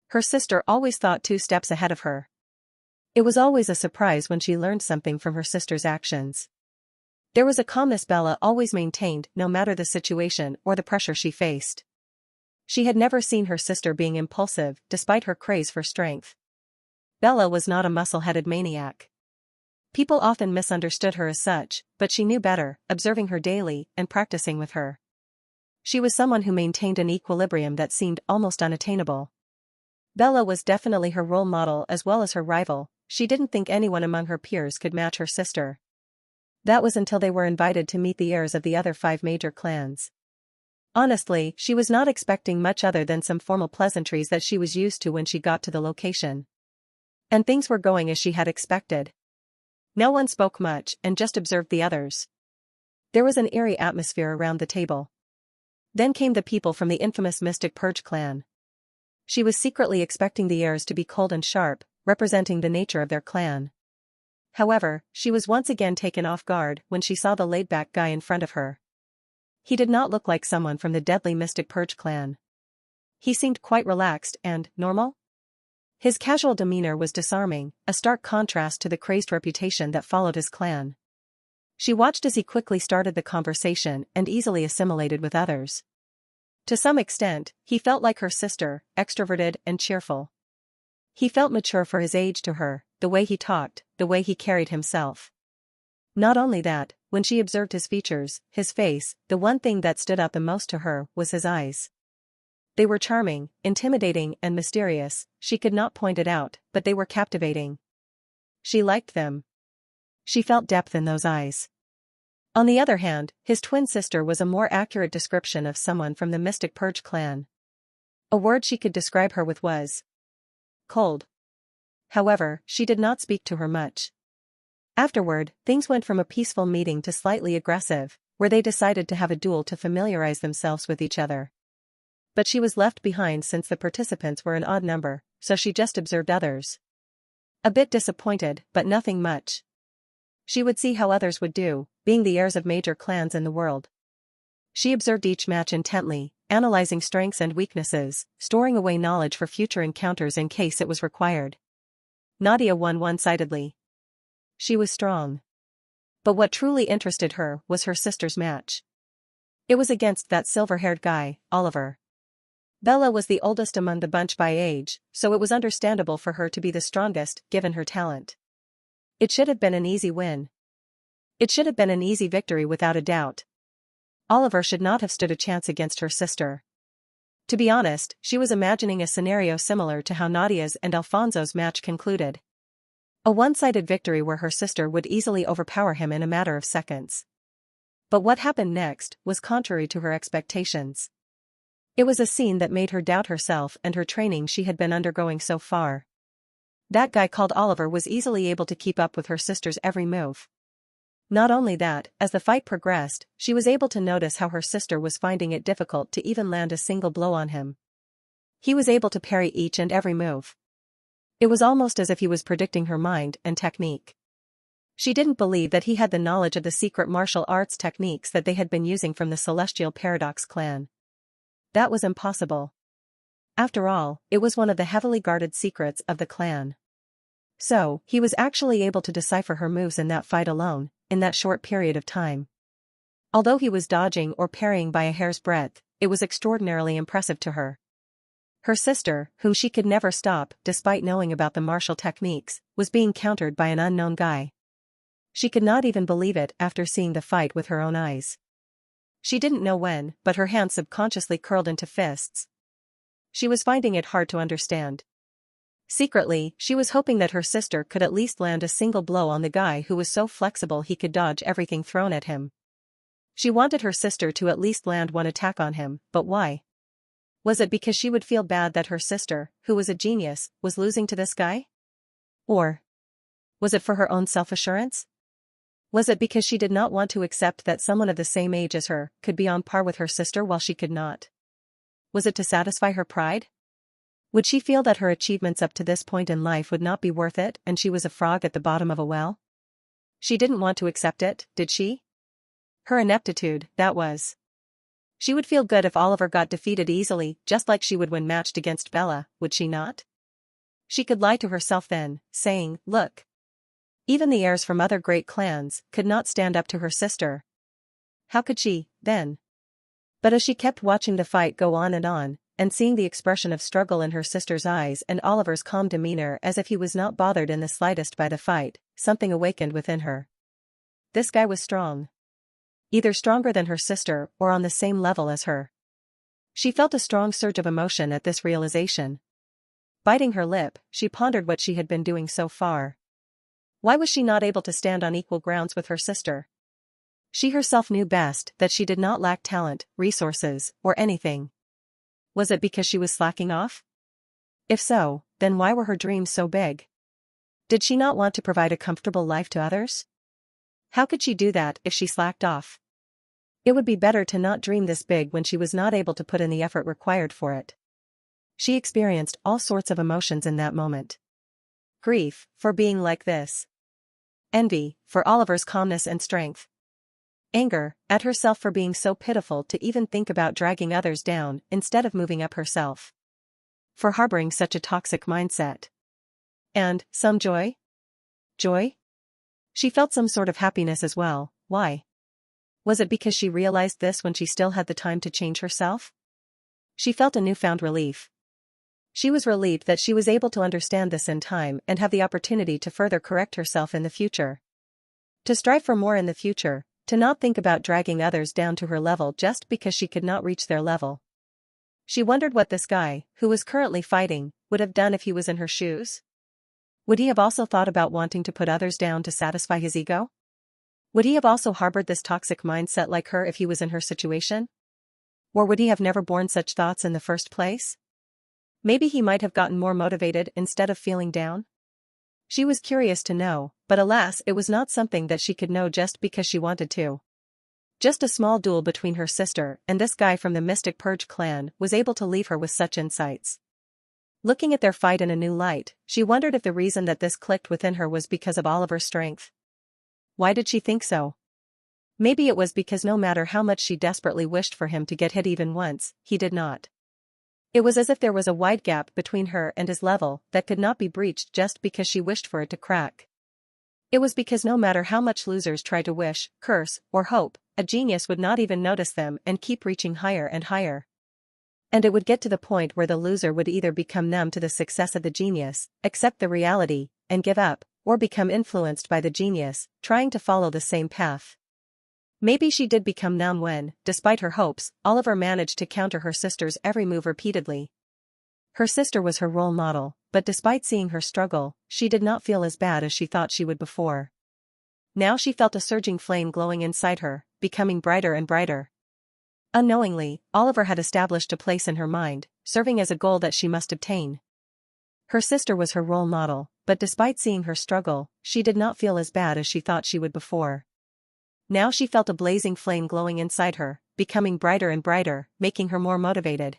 Speaker 1: Her sister always thought 2 steps ahead of her. It was always a surprise when she learned something from her sister's actions. There was a calmness Bella always maintained no matter the situation or the pressure she faced. She had never seen her sister being impulsive despite her craze for strength. Bella was not a muscle-headed maniac. People often misunderstood her as such, but she knew better, observing her daily and practicing with her. She was someone who maintained an equilibrium that seemed almost unattainable. Bella was definitely her role model as well as her rival. She didn't think anyone among her peers could match her sister. That was until they were invited to meet the heirs of the other 5 major clans. Honestly, she was not expecting much other than some formal pleasantries that she was used to when she got to the location. And things were going as she had expected. No one spoke much and just observed the others. There was an eerie atmosphere around the table. Then came the people from the infamous Mystic Purge clan. She was secretly expecting the heirs to be cold and sharp, representing the nature of their clan. However, she was once again taken off guard when she saw the laid-back guy in front of her. He did not look like someone from the deadly Mystic Purge clan. He seemed quite relaxed and normal. His casual demeanor was disarming, a stark contrast to the crazed reputation that followed his clan. She watched as he quickly started the conversation and easily assimilated with others. To some extent, he felt like her sister, extroverted and cheerful. He felt mature for his age to her, the way he talked, the way he carried himself. Not only that, when she observed his features, his face, the one thing that stood out the most to her was his eyes. They were charming, intimidating and mysterious. She could not point it out, but they were captivating. She liked them. She felt depth in those eyes. On the other hand, his twin sister was a more accurate description of someone from the Mystic Purge clan. A word she could describe her with was cold. However, she did not speak to her much. Afterward, things went from a peaceful meeting to slightly aggressive, where they decided to have a duel to familiarize themselves with each other. But she was left behind since the participants were an odd number, so she just observed others. A bit disappointed, but nothing much. She would see how others would do, being the heirs of major clans in the world. She observed each match intently, analyzing strengths and weaknesses, storing away knowledge for future encounters in case it was required. Nadia won one-sidedly. She was strong. But what truly interested her was her sister's match. It was against that silver-haired guy, Oliver. Bella was the oldest among the bunch by age, so it was understandable for her to be the strongest, given her talent. It should have been an easy win. It should have been an easy victory without a doubt. Oliver should not have stood a chance against her sister. To be honest, she was imagining a scenario similar to how Nadia's and Alfonso's match concluded. A one-sided victory where her sister would easily overpower him in a matter of seconds. But what happened next was contrary to her expectations. It was a scene that made her doubt herself and her training she had been undergoing so far. That guy called Oliver was easily able to keep up with her sister's every move. Not only that, as the fight progressed, she was able to notice how her sister was finding it difficult to even land a single blow on him. He was able to parry each and every move. It was almost as if he was predicting her mind and technique. She didn't believe that he had the knowledge of the secret martial arts techniques that they had been using from the Celestial Paradox clan. That was impossible. After all, it was one of the heavily guarded secrets of the clan. So, he was actually able to decipher her moves in that fight alone, in that short period of time. Although he was dodging or parrying by a hair's breadth, it was extraordinarily impressive to her. Her sister, whom she could never stop despite knowing about the martial techniques, was being countered by an unknown guy. She could not even believe it after seeing the fight with her own eyes. She didn't know when, but her hands subconsciously curled into fists. She was finding it hard to understand. Secretly, she was hoping that her sister could at least land a single blow on the guy who was so flexible he could dodge everything thrown at him. She wanted her sister to at least land one attack on him, but why? Was it because she would feel bad that her sister, who was a genius, was losing to this guy? Or was it for her own self-assurance? Was it because she did not want to accept that someone of the same age as her could be on par with her sister while she could not? Was it to satisfy her pride? Would she feel that her achievements up to this point in life would not be worth it and she was a frog at the bottom of a well? She didn't want to accept it, did she? Her ineptitude, that was. She would feel good if Oliver got defeated easily, just like she would when matched against Bella, would she not? She could lie to herself then, saying, look. Even the heirs from other great clans could not stand up to her sister. How could she, then? But as she kept watching the fight go on, and seeing the expression of struggle in her sister's eyes and Oliver's calm demeanor as if he was not bothered in the slightest by the fight, something awakened within her. This guy was strong. Either stronger than her sister or on the same level as her. She felt a strong surge of emotion at this realization. Biting her lip, she pondered what she had been doing so far. Why was she not able to stand on equal grounds with her sister? She herself knew best that she did not lack talent, resources, or anything. Was it because she was slacking off? If so, then why were her dreams so big? Did she not want to provide a comfortable life to others? How could she do that if she slacked off? It would be better to not dream this big when she was not able to put in the effort required for it. She experienced all sorts of emotions in that moment. Grief, for being like this. Envy, for Oliver's calmness and strength. Anger, at herself for being so pitiful to even think about dragging others down instead of moving up herself. For harboring such a toxic mindset. And, some joy? Joy? She felt some sort of happiness as well. Why? Was it because she realized this when she still had the time to change herself? She felt a newfound relief. She was relieved that she was able to understand this in time and have the opportunity to further correct herself in the future. To strive for more in the future, to not think about dragging others down to her level just because she could not reach their level. She wondered what this guy, who was currently fighting, would have done if he was in her shoes. Would he have also thought about wanting to put others down to satisfy his ego? Would he have also harbored this toxic mindset like her if he was in her situation? Or would he have never borne such thoughts in the first place? Maybe he might have gotten more motivated instead of feeling down? She was curious to know, but alas, it was not something that she could know just because she wanted to. Just a small duel between her sister and this guy from the Mystic Purge clan was able to leave her with such insights. Looking at their fight in a new light, she wondered if the reason that this clicked within her was because of Oliver's strength. Why did she think so? Maybe it was because no matter how much she desperately wished for him to get hit even once, he did not. It was as if there was a wide gap between her and his level that could not be breached just because she wished for it to crack. It was because no matter how much losers try to wish, curse, or hope, a genius would not even notice them and keep reaching higher and higher. And it would get to the point where the loser would either become numb to the success of the genius, accept the reality, and give up, or become influenced by the genius, trying to follow the same path. Maybe she did become numb when, despite her hopes, Oliver managed to counter her sister's every move repeatedly. Her sister was her role model, but despite seeing her struggle, she did not feel as bad as she thought she would before. Now she felt a surging flame glowing inside her, becoming brighter and brighter. Unknowingly, Oliver had established a place in her mind, serving as a goal that she must obtain. Her sister was her role model, but despite seeing her struggle, she did not feel as bad as she thought she would before. Now she felt a blazing flame glowing inside her, becoming brighter and brighter, making her more motivated.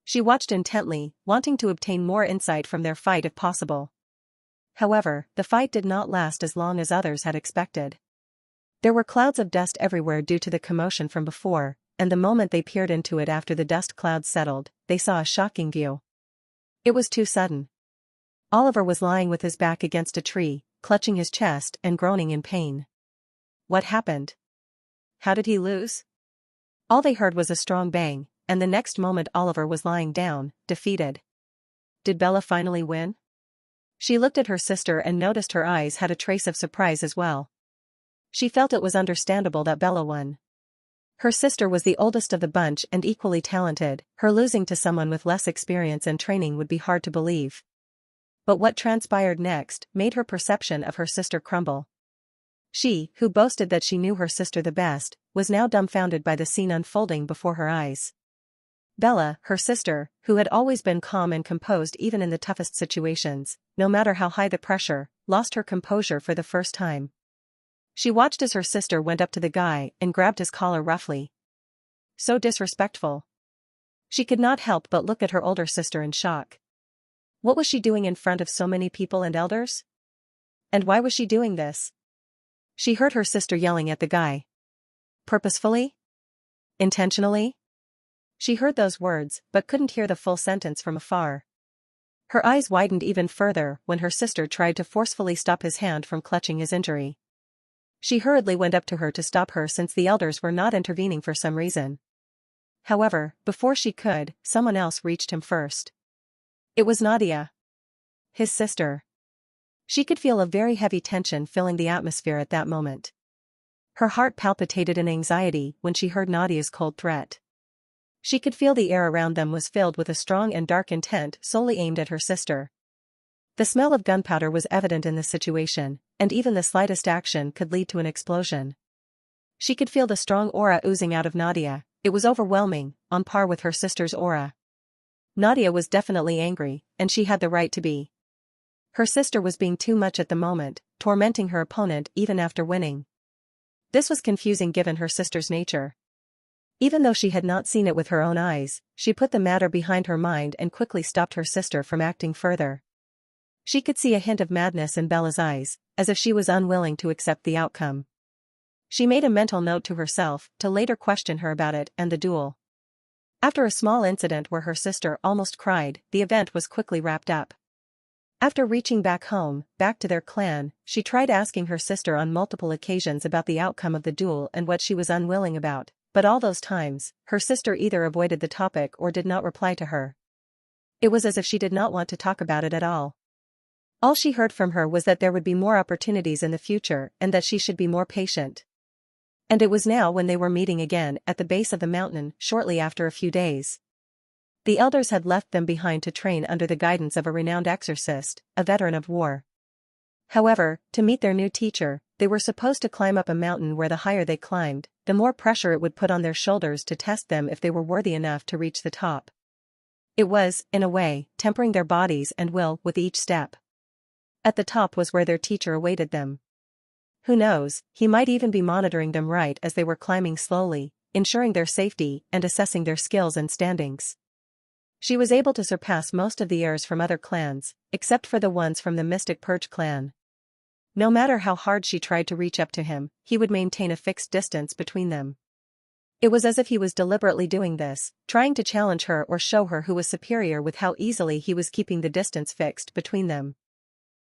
Speaker 1: She watched intently, wanting to obtain more insight from their fight if possible. However, the fight did not last as long as others had expected. There were clouds of dust everywhere due to the commotion from before, and the moment they peered into it after the dust clouds settled, they saw a shocking view. It was too sudden. Oliver was lying with his back against a tree, clutching his chest and groaning in pain. What happened? How did he lose? All they heard was a strong bang, and the next moment Oliver was lying down, defeated. Did Bella finally win? She looked at her sister and noticed her eyes had a trace of surprise as well. She felt it was understandable that Bella won. Her sister was the oldest of the bunch and equally talented, her losing to someone with less experience and training would be hard to believe. But what transpired next made her perception of her sister crumble. She, who boasted that she knew her sister the best, was now dumbfounded by the scene unfolding before her eyes. Bella, her sister, who had always been calm and composed even in the toughest situations, no matter how high the pressure, lost her composure for the first time. She watched as her sister went up to the guy and grabbed his collar roughly. So disrespectful. She could not help but look at her older sister in shock. What was she doing in front of so many people and elders? And why was she doing this? She heard her sister yelling at the guy. Purposefully? Intentionally? She heard those words, but couldn't hear the full sentence from afar. Her eyes widened even further when her sister tried to forcefully stop his hand from clutching his injury. She hurriedly went up to her to stop her since the elders were not intervening for some reason. However, before she could, someone else reached him first. It was Nadia. His sister. She could feel a very heavy tension filling the atmosphere at that moment. Her heart palpitated in anxiety when she heard Nadia's cold threat. She could feel the air around them was filled with a strong and dark intent solely aimed at her sister. The smell of gunpowder was evident in this situation, and even the slightest action could lead to an explosion. She could feel the strong aura oozing out of Nadia. It was overwhelming, on par with her sister's aura. Nadia was definitely angry, and she had the right to be. Her sister was being too much at the moment, tormenting her opponent even after winning. This was confusing given her sister's nature. Even though she had not seen it with her own eyes, she put the matter behind her mind and quickly stopped her sister from acting further. She could see a hint of madness in Bella's eyes, as if she was unwilling to accept the outcome. She made a mental note to herself to later question her about it and the duel. After a small incident where her sister almost cried, the event was quickly wrapped up. After reaching back home, back to their clan, she tried asking her sister on multiple occasions about the outcome of the duel and what she was unwilling about, but all those times, her sister either avoided the topic or did not reply to her. It was as if she did not want to talk about it at all. All she heard from her was that there would be more opportunities in the future and that she should be more patient. And it was now when they were meeting again at the base of the mountain shortly after a few days. The elders had left them behind to train under the guidance of a renowned exorcist, a veteran of war. However, to meet their new teacher, they were supposed to climb up a mountain where the higher they climbed, the more pressure it would put on their shoulders to test them if they were worthy enough to reach the top. It was, in a way, tempering their bodies and will with each step. At the top was where their teacher awaited them. Who knows, he might even be monitoring them right as they were climbing slowly, ensuring their safety and assessing their skills and standings. She was able to surpass most of the heirs from other clans, except for the ones from the Mystic Purge clan. No matter how hard she tried to reach up to him, he would maintain a fixed distance between them. It was as if he was deliberately doing this, trying to challenge her or show her who was superior with how easily he was keeping the distance fixed between them.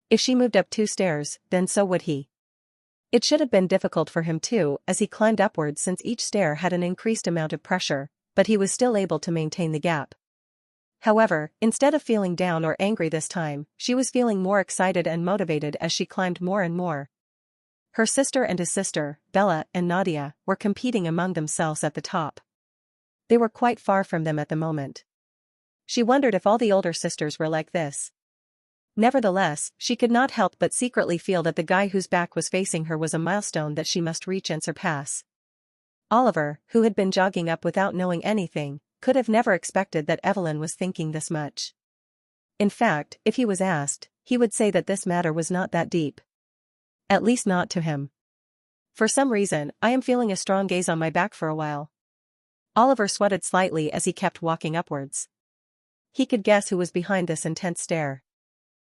Speaker 1: If she moved up 2 stairs, then so would he. It should have been difficult for him too, as he climbed upwards since each stair had an increased amount of pressure, but he was still able to maintain the gap. However, instead of feeling down or angry this time, she was feeling more excited and motivated as she climbed more and more. Her sister and his sister, Bella and Nadia, were competing among themselves at the top. They were quite far from them at the moment. She wondered if all the older sisters were like this. Nevertheless, she could not help but secretly feel that the guy whose back was facing her was a milestone that she must reach and surpass. Oliver, who had been jogging up without knowing anything, could have never expected that Evelyn was thinking this much. In fact, if he was asked, he would say that this matter was not that deep. At least not to him. For some reason, I am feeling a strong gaze on my back for a while. Oliver sweated slightly as he kept walking upwards. He could guess who was behind this intense stare.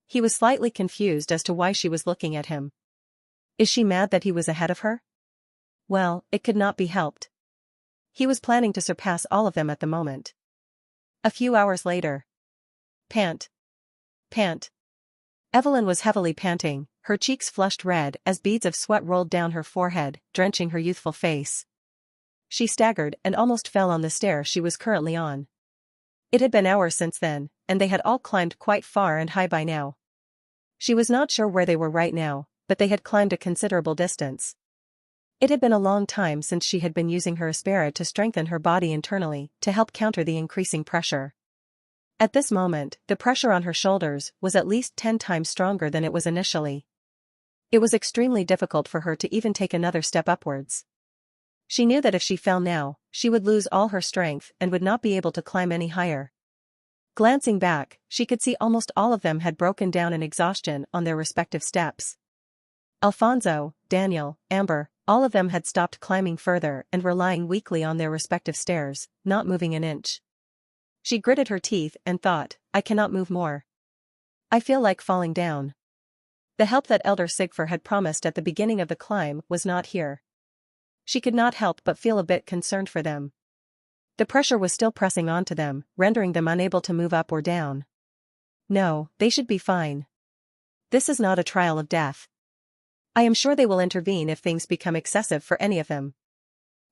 Speaker 1: He was slightly confused as to why she was looking at him. Is she mad that he was ahead of her? Well, it could not be helped. He was planning to surpass all of them at the moment. A few hours later. Pant. Pant. Evelyn was heavily panting, her cheeks flushed red as beads of sweat rolled down her forehead, drenching her youthful face. She staggered and almost fell on the stair she was currently on. It had been hours since then, and they had all climbed quite far and high by now. She was not sure where they were right now, but they had climbed a considerable distance. It had been a long time since she had been using her aspera to strengthen her body internally to help counter the increasing pressure. At this moment, the pressure on her shoulders was at least 10 times stronger than it was initially. It was extremely difficult for her to even take another step upwards. She knew that if she fell now, she would lose all her strength and would not be able to climb any higher. Glancing back, she could see almost all of them had broken down in exhaustion on their respective steps. Alfonso, Daniel, Amber, all of them had stopped climbing further and were lying weakly on their respective stairs, not moving an inch. She gritted her teeth and thought, I cannot move more. I feel like falling down. The help that Elder Sigfer had promised at the beginning of the climb was not here. She could not help but feel a bit concerned for them. The pressure was still pressing onto them, rendering them unable to move up or down. No, they should be fine. This is not a trial of death. I am sure they will intervene if things become excessive for any of them.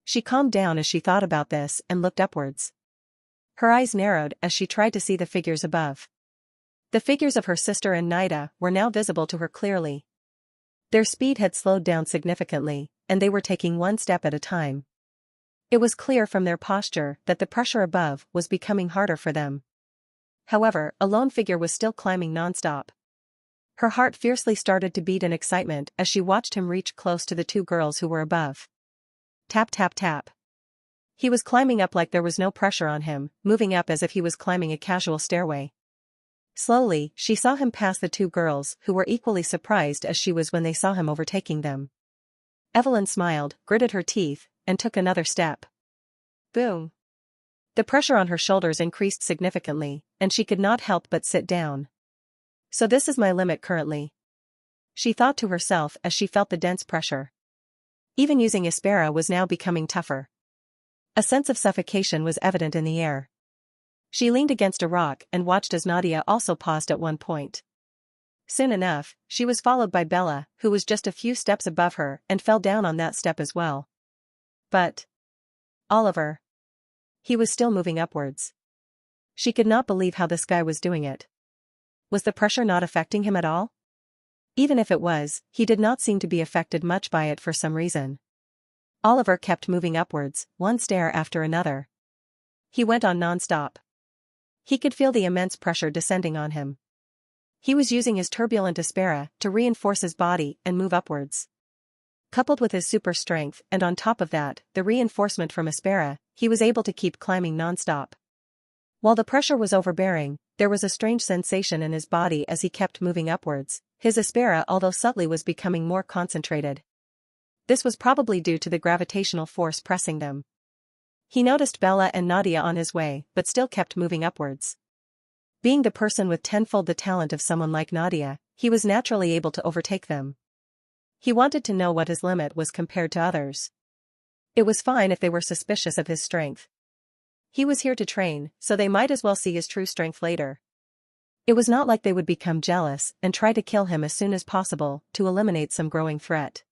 Speaker 1: She calmed down as she thought about this and looked upwards. Her eyes narrowed as she tried to see the figures above. The figures of her sister and Nida were now visible to her clearly. Their speed had slowed down significantly, and they were taking one step at a time. It was clear from their posture that the pressure above was becoming harder for them. However, a lone figure was still climbing nonstop. Her heart fiercely started to beat in excitement as she watched him reach close to the two girls who were above. Tap tap tap. He was climbing up like there was no pressure on him, moving up as if he was climbing a casual stairway. Slowly, she saw him pass the two girls who were equally surprised as she was when they saw him overtaking them. Evelyn smiled, gritted her teeth, and took another step. Boom. The pressure on her shoulders increased significantly, and she could not help but sit down. So this is my limit currently, she thought to herself as she felt the dense pressure. Even using Aspera was now becoming tougher. A sense of suffocation was evident in the air. She leaned against a rock and watched as Nadia also paused at one point. Soon enough, she was followed by Bella, who was just a few steps above her and fell down on that step as well. But Oliver. He was still moving upwards. She could not believe how this guy was doing it. Was the pressure not affecting him at all? Even if it was, he did not seem to be affected much by it for some reason. Oliver kept moving upwards, one stair after another. He went on non-stop. He could feel the immense pressure descending on him. He was using his turbulent Aspera to reinforce his body and move upwards. Coupled with his super strength and on top of that, the reinforcement from Aspera, he was able to keep climbing non-stop. While the pressure was overbearing, there was a strange sensation in his body as he kept moving upwards. His Aspera, although subtly, was becoming more concentrated. This was probably due to the gravitational force pressing them. He noticed Bella and Nadia on his way, but still kept moving upwards. Being the person with tenfold the talent of someone like Nadia, he was naturally able to overtake them. He wanted to know what his limit was compared to others. It was fine if they were suspicious of his strength. He was here to train, so they might as well see his true strength later. It was not like they would become jealous and try to kill him as soon as possible to eliminate some growing threat.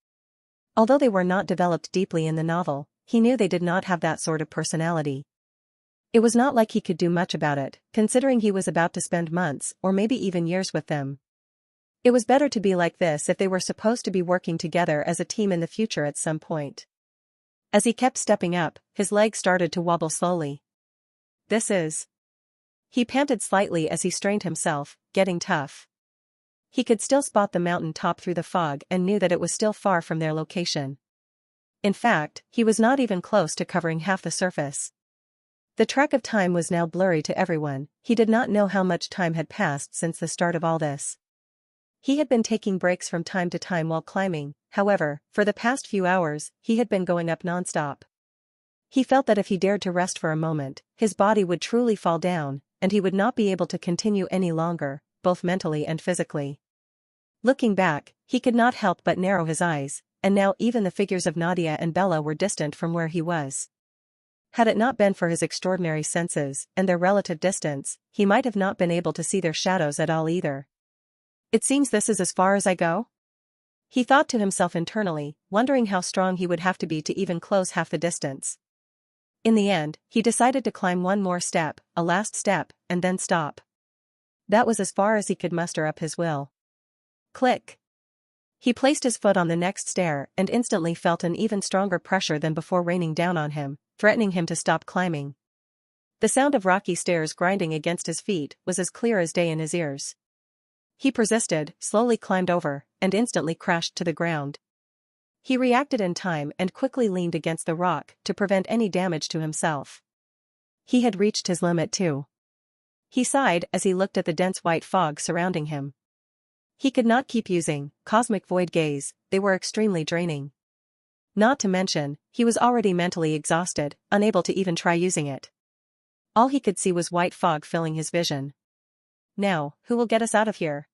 Speaker 1: Although they were not developed deeply in the novel, he knew they did not have that sort of personality. It was not like he could do much about it, considering he was about to spend months or maybe even years with them. It was better to be like this if they were supposed to be working together as a team in the future at some point. As he kept stepping up, his legs started to wobble slowly. He panted slightly as he strained himself, getting tough. He could still spot the mountain top through the fog and knew that it was still far from their location. In fact, he was not even close to covering half the surface. The track of time was now blurry to everyone. He did not know how much time had passed since the start of all this. He had been taking breaks from time to time while climbing, however, for the past few hours, he had been going up non-stop. He felt that if he dared to rest for a moment, his body would truly fall down, and he would not be able to continue any longer, both mentally and physically. Looking back, he could not help but narrow his eyes, and now even the figures of Nadia and Bella were distant from where he was. Had it not been for his extraordinary senses and their relative distance, he might have not been able to see their shadows at all either. It seems this is as far as I go? He thought to himself internally, wondering how strong he would have to be to even close half the distance. In the end, he decided to climb one more step, a last step, and then stop. That was as far as he could muster up his will. Click. He placed his foot on the next stair and instantly felt an even stronger pressure than before raining down on him, threatening him to stop climbing. The sound of rocky stairs grinding against his feet was as clear as day in his ears. He persisted, slowly climbed over, and instantly crashed to the ground. He reacted in time and quickly leaned against the rock to prevent any damage to himself. He had reached his limit too. He sighed as he looked at the dense white fog surrounding him. He could not keep using cosmic void gaze, they were extremely draining. Not to mention, he was already mentally exhausted, unable to even try using it. All he could see was white fog filling his vision. Now, who will get us out of here?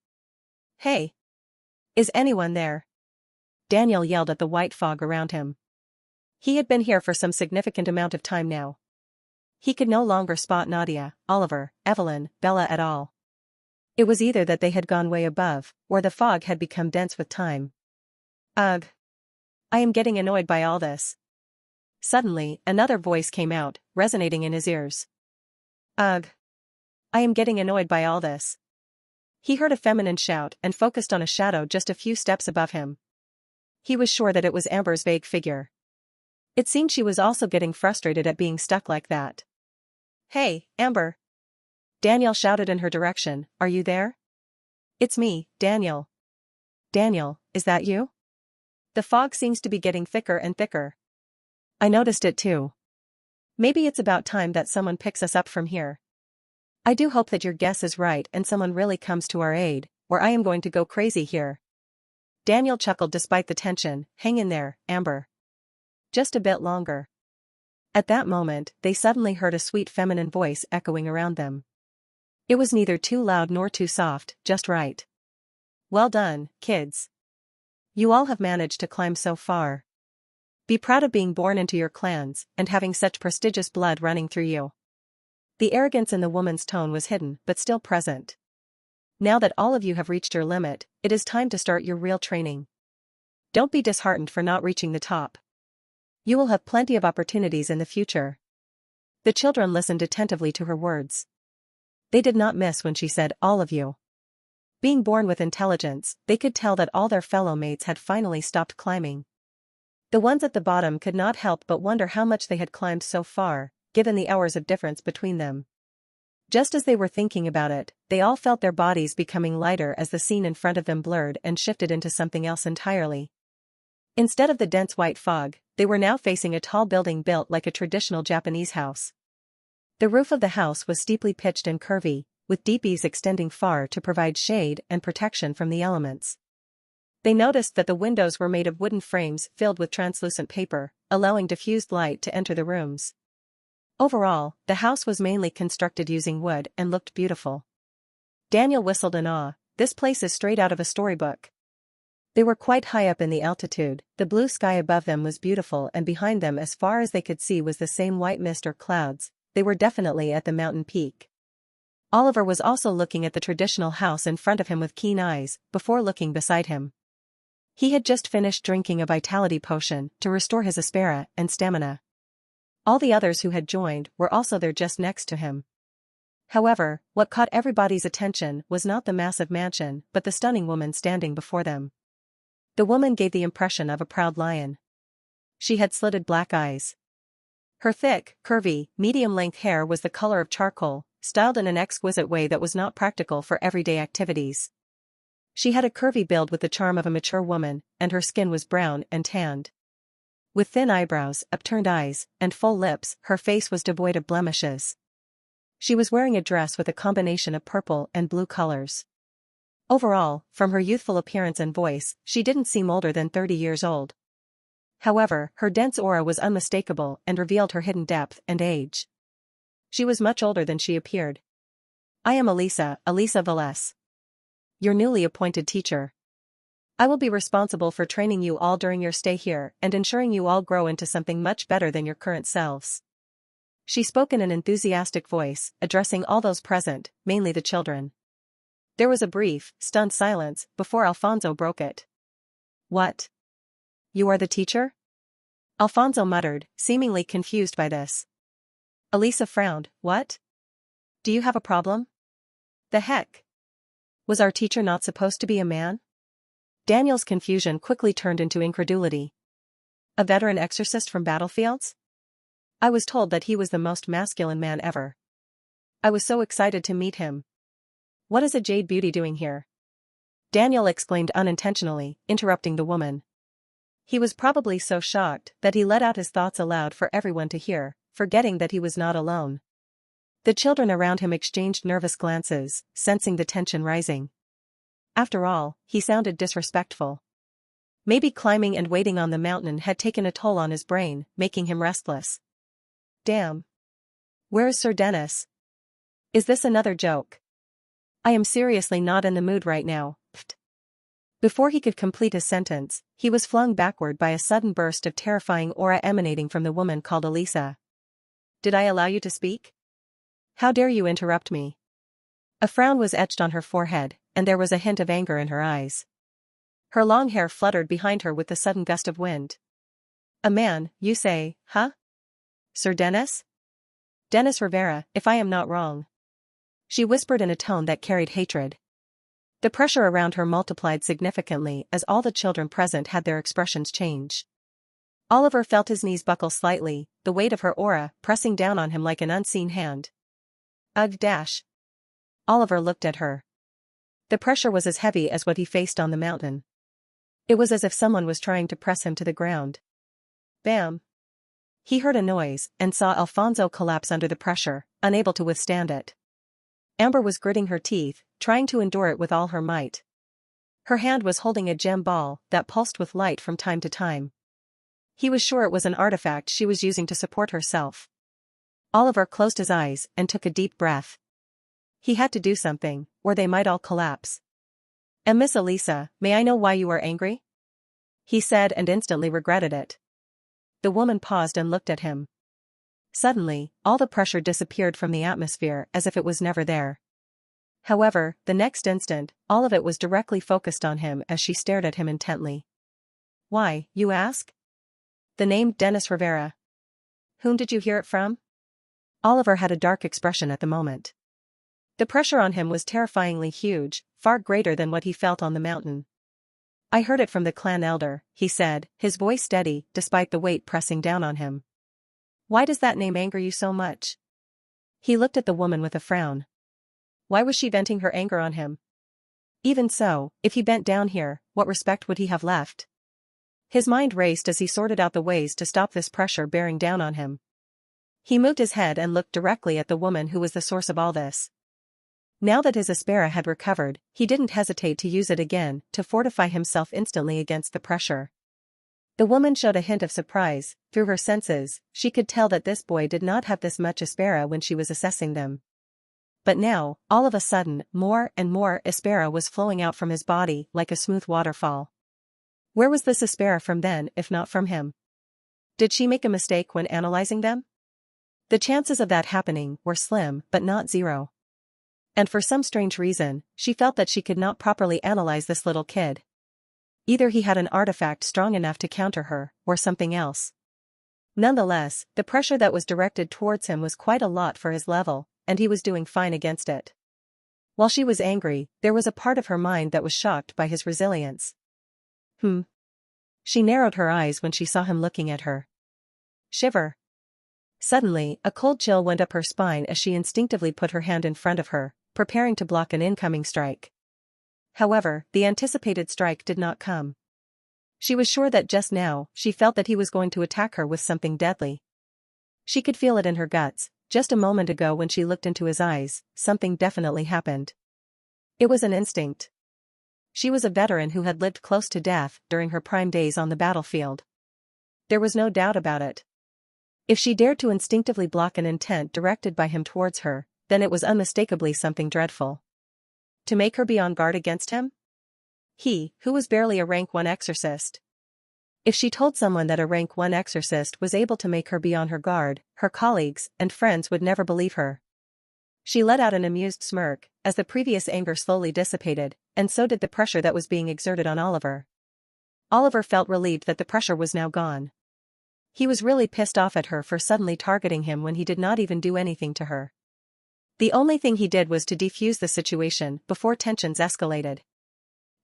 Speaker 1: Hey! Is anyone there? Daniel yelled at the white fog around him. He had been here for some significant amount of time now. He could no longer spot Nadia, Oliver, Evelyn, Bella at all. It was either that they had gone way above, or the fog had become dense with time. Ugh. I am getting annoyed by all this. Suddenly, another voice came out, resonating in his ears. Ugh. I am getting annoyed by all this. He heard a feminine shout and focused on a shadow just a few steps above him. He was sure that it was Amber's vague figure. It seemed she was also getting frustrated at being stuck like that. "Hey, Amber!" Daniel shouted in her direction, "Are you there?" "It's me, Daniel." "Daniel, is that you?" "The fog seems to be getting thicker and thicker." "I noticed it too. Maybe it's about time that someone picks us up from here. I do hope that your guess is right and someone really comes to our aid, or I am going to go crazy here." Daniel chuckled despite the tension. "Hang in there, Amber. Just a bit longer." At that moment, they suddenly heard a sweet feminine voice echoing around them. It was neither too loud nor too soft, just right. "Well done, kids. You all have managed to climb so far. Be proud of being born into your clans and having such prestigious blood running through you." The arrogance in the woman's tone was hidden but still present. "Now that all of you have reached your limit, it is time to start your real training. Don't be disheartened for not reaching the top. You will have plenty of opportunities in the future." The children listened attentively to her words. They did not miss when she said, "all of you." Being born with intelligence, they could tell that all their fellow mates had finally stopped climbing. The ones at the bottom could not help but wonder how much they had climbed so far, given the hours of difference between them. Just as they were thinking about it, they all felt their bodies becoming lighter as the scene in front of them blurred and shifted into something else entirely. Instead of the dense white fog, they were now facing a tall building built like a traditional Japanese house. The roof of the house was steeply pitched and curvy, with deep eaves extending far to provide shade and protection from the elements. They noticed that the windows were made of wooden frames filled with translucent paper, allowing diffused light to enter the rooms. Overall, the house was mainly constructed using wood and looked beautiful. Daniel whistled in awe. "This place is straight out of a storybook." They were quite high up in the altitude, the blue sky above them was beautiful and behind them as far as they could see was the same white mist or clouds. They were definitely at the mountain peak. Oliver was also looking at the traditional house in front of him with keen eyes, before looking beside him. He had just finished drinking a vitality potion to restore his aspera and stamina. All the others who had joined were also there just next to him. However, what caught everybody's attention was not the massive mansion but the stunning woman standing before them. The woman gave the impression of a proud lion. She had slitted black eyes. Her thick, curvy, medium-length hair was the color of charcoal, styled in an exquisite way that was not practical for everyday activities. She had a curvy build with the charm of a mature woman, and her skin was brown and tanned. With thin eyebrows, upturned eyes, and full lips, her face was devoid of blemishes. She was wearing a dress with a combination of purple and blue colors. Overall, from her youthful appearance and voice, she didn't seem older than 30 years old. However, her dense aura was unmistakable and revealed her hidden depth and age. She was much older than she appeared. "I am Elisa Velez. Your newly appointed teacher. I will be responsible for training you all during your stay here and ensuring you all grow into something much better than your current selves." She spoke in an enthusiastic voice, addressing all those present, mainly the children. There was a brief, stunned silence before Alfonso broke it. "What? You are the teacher?" Alfonso muttered, seemingly confused by this. Elisa frowned. "What? Do you have a problem? The heck? Was our teacher not supposed to be a man?" Daniel's confusion quickly turned into incredulity. "A veteran exorcist from battlefields? I was told that he was the most masculine man ever. I was so excited to meet him. What is a jade beauty doing here?" Daniel exclaimed unintentionally, interrupting the woman. He was probably so shocked that he let out his thoughts aloud for everyone to hear, forgetting that he was not alone. The children around him exchanged nervous glances, sensing the tension rising. After all, he sounded disrespectful. Maybe climbing and waiting on the mountain had taken a toll on his brain, making him restless. Damn. Where is Sir Dennis? Is this another joke? I am seriously not in the mood right now. Pfft. Before he could complete his sentence, he was flung backward by a sudden burst of terrifying aura emanating from the woman called Elisa. Did I allow you to speak? How dare you interrupt me? A frown was etched on her forehead, and there was a hint of anger in her eyes. Her long hair fluttered behind her with the sudden gust of wind. A man, you say, huh? Sir Dennis? Dennis Rivera, if I am not wrong. She whispered in a tone that carried hatred. The pressure around her multiplied significantly as all the children present had their expressions change. Oliver felt his knees buckle slightly, the weight of her aura pressing down on him like an unseen hand. Ugh dash. Oliver looked at her. The pressure was as heavy as what he faced on the mountain. It was as if someone was trying to press him to the ground. Bam! He heard a noise and saw Alfonso collapse under the pressure, unable to withstand it. Amber was gritting her teeth, trying to endure it with all her might. Her hand was holding a gem ball that pulsed with light from time to time. He was sure it was an artifact she was using to support herself. Oliver closed his eyes and took a deep breath. He had to do something, or they might all collapse. "And Miss Elisa, may I know why you are angry?" he said and instantly regretted it. The woman paused and looked at him. Suddenly, all the pressure disappeared from the atmosphere as if it was never there. However, the next instant, all of it was directly focused on him as she stared at him intently. "Why, you ask?" "The name Dennis Rivera. Whom did you hear it from?" Oliver had a dark expression at the moment. The pressure on him was terrifyingly huge, far greater than what he felt on the mountain. "I heard it from the clan elder," he said, his voice steady despite the weight pressing down on him. "Why does that name anger you so much?" He looked at the woman with a frown. Why was she venting her anger on him? Even so, if he bent down here, what respect would he have left? His mind raced as he sorted out the ways to stop this pressure bearing down on him. He moved his head and looked directly at the woman who was the source of all this. Now that his Aspera had recovered, he didn't hesitate to use it again to fortify himself instantly against the pressure. The woman showed a hint of surprise. Through her senses, she could tell that this boy did not have this much Aspera when she was assessing them. But now, all of a sudden, more and more Aspera was flowing out from his body like a smooth waterfall. Where was this Aspera from then, if not from him? Did she make a mistake when analyzing them? The chances of that happening were slim but not zero. And for some strange reason, she felt that she could not properly analyze this little kid. Either he had an artifact strong enough to counter her, or something else. Nonetheless, the pressure that was directed towards him was quite a lot for his level, and he was doing fine against it. While she was angry, there was a part of her mind that was shocked by his resilience. She narrowed her eyes when she saw him looking at her. Shiver. Suddenly, a cold chill went up her spine as she instinctively put her hand in front of her, preparing to block an incoming strike. However, the anticipated strike did not come. She was sure that just now, she felt that he was going to attack her with something deadly. She could feel it in her guts. Just a moment ago when she looked into his eyes, something definitely happened. It was an instinct. She was a veteran who had lived close to death during her prime days on the battlefield. There was no doubt about it. If she dared to instinctively block an intent directed by him towards her, then it was unmistakably something dreadful. To make her be on guard against him? He, who was barely a rank 1 exorcist. If she told someone that a rank 1 exorcist was able to make her be on her guard, her colleagues and friends would never believe her. She let out an amused smirk, as the previous anger slowly dissipated, and so did the pressure that was being exerted on Oliver. Oliver felt relieved that the pressure was now gone. He was really pissed off at her for suddenly targeting him when he did not even do anything to her. The only thing he did was to defuse the situation before tensions escalated.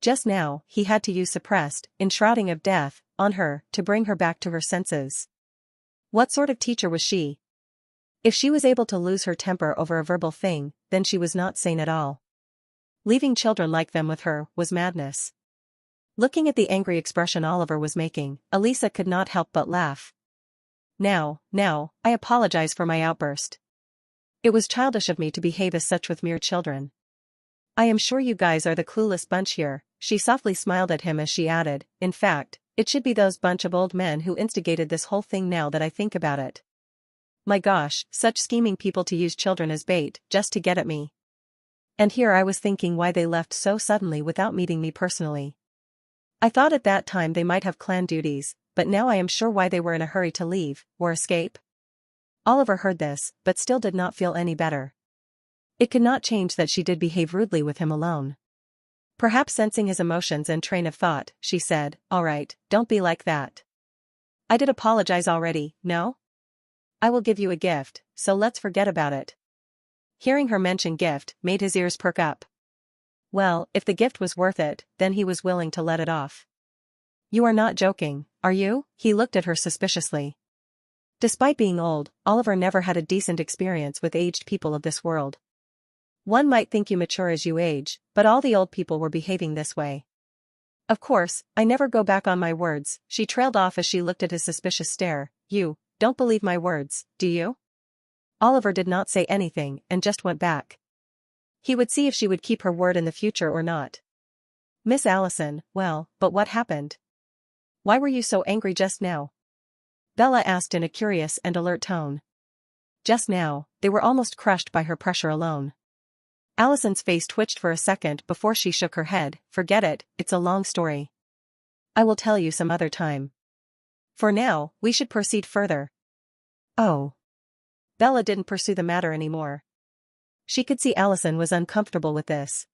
Speaker 1: Just now, he had to use suppressed, enshrouding of death, on her, to bring her back to her senses. What sort of teacher was she? If she was able to lose her temper over a verbal thing, then she was not sane at all. Leaving children like them with her was madness. Looking at the angry expression Oliver was making, Elisa could not help but laugh. Now, I apologize for my outburst. It was childish of me to behave as such with mere children. I am sure you guys are the clueless bunch here, she softly smiled at him as she added, in fact, it should be those bunch of old men who instigated this whole thing now that I think about it. My gosh, such scheming people to use children as bait, just to get at me. And here I was thinking why they left so suddenly without meeting me personally. I thought at that time they might have clan duties, but now I am sure why they were in a hurry to leave, or escape. Oliver heard this, but still did not feel any better. It could not change that she did behave rudely with him alone. Perhaps sensing his emotions and train of thought, she said, "All right, don't be like that. I did apologize already, no? I will give you a gift, so let's forget about it." Hearing her mention gift made his ears perk up. Well, if the gift was worth it, then he was willing to let it off. You are not joking, are you? He looked at her suspiciously. Despite being old, Oliver never had a decent experience with aged people of this world. One might think you mature as you age, but all the old people were behaving this way. Of course, I never go back on my words, she trailed off as she looked at his suspicious stare. You don't believe my words, do you? Oliver did not say anything and just went back. He would see if she would keep her word in the future or not. Miss Allison, well, but what happened? Why were you so angry just now? Bella asked in a curious and alert tone. Just now, they were almost crushed by her pressure alone. Allison's face twitched for a second before she shook her head. Forget it, it's a long story. I will tell you some other time. For now, we should proceed further. Oh. Bella didn't pursue the matter anymore. She could see Allison was uncomfortable with this.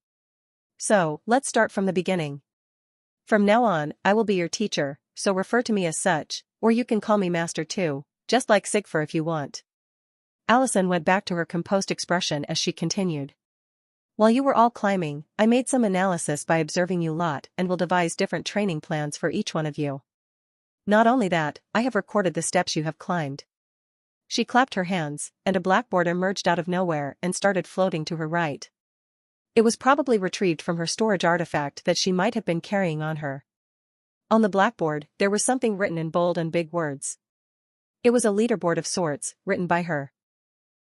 Speaker 1: So, let's start from the beginning. From now on, I will be your teacher, so refer to me as such, or you can call me master too, just like Sigfur if you want. Allison went back to her composed expression as she continued. While you were all climbing, I made some analysis by observing you lot and will devise different training plans for each one of you. Not only that, I have recorded the steps you have climbed. She clapped her hands, and a blackboard emerged out of nowhere and started floating to her right. It was probably retrieved from her storage artifact that she might have been carrying on her. On the blackboard, there was something written in bold and big words. It was a leaderboard of sorts, written by her.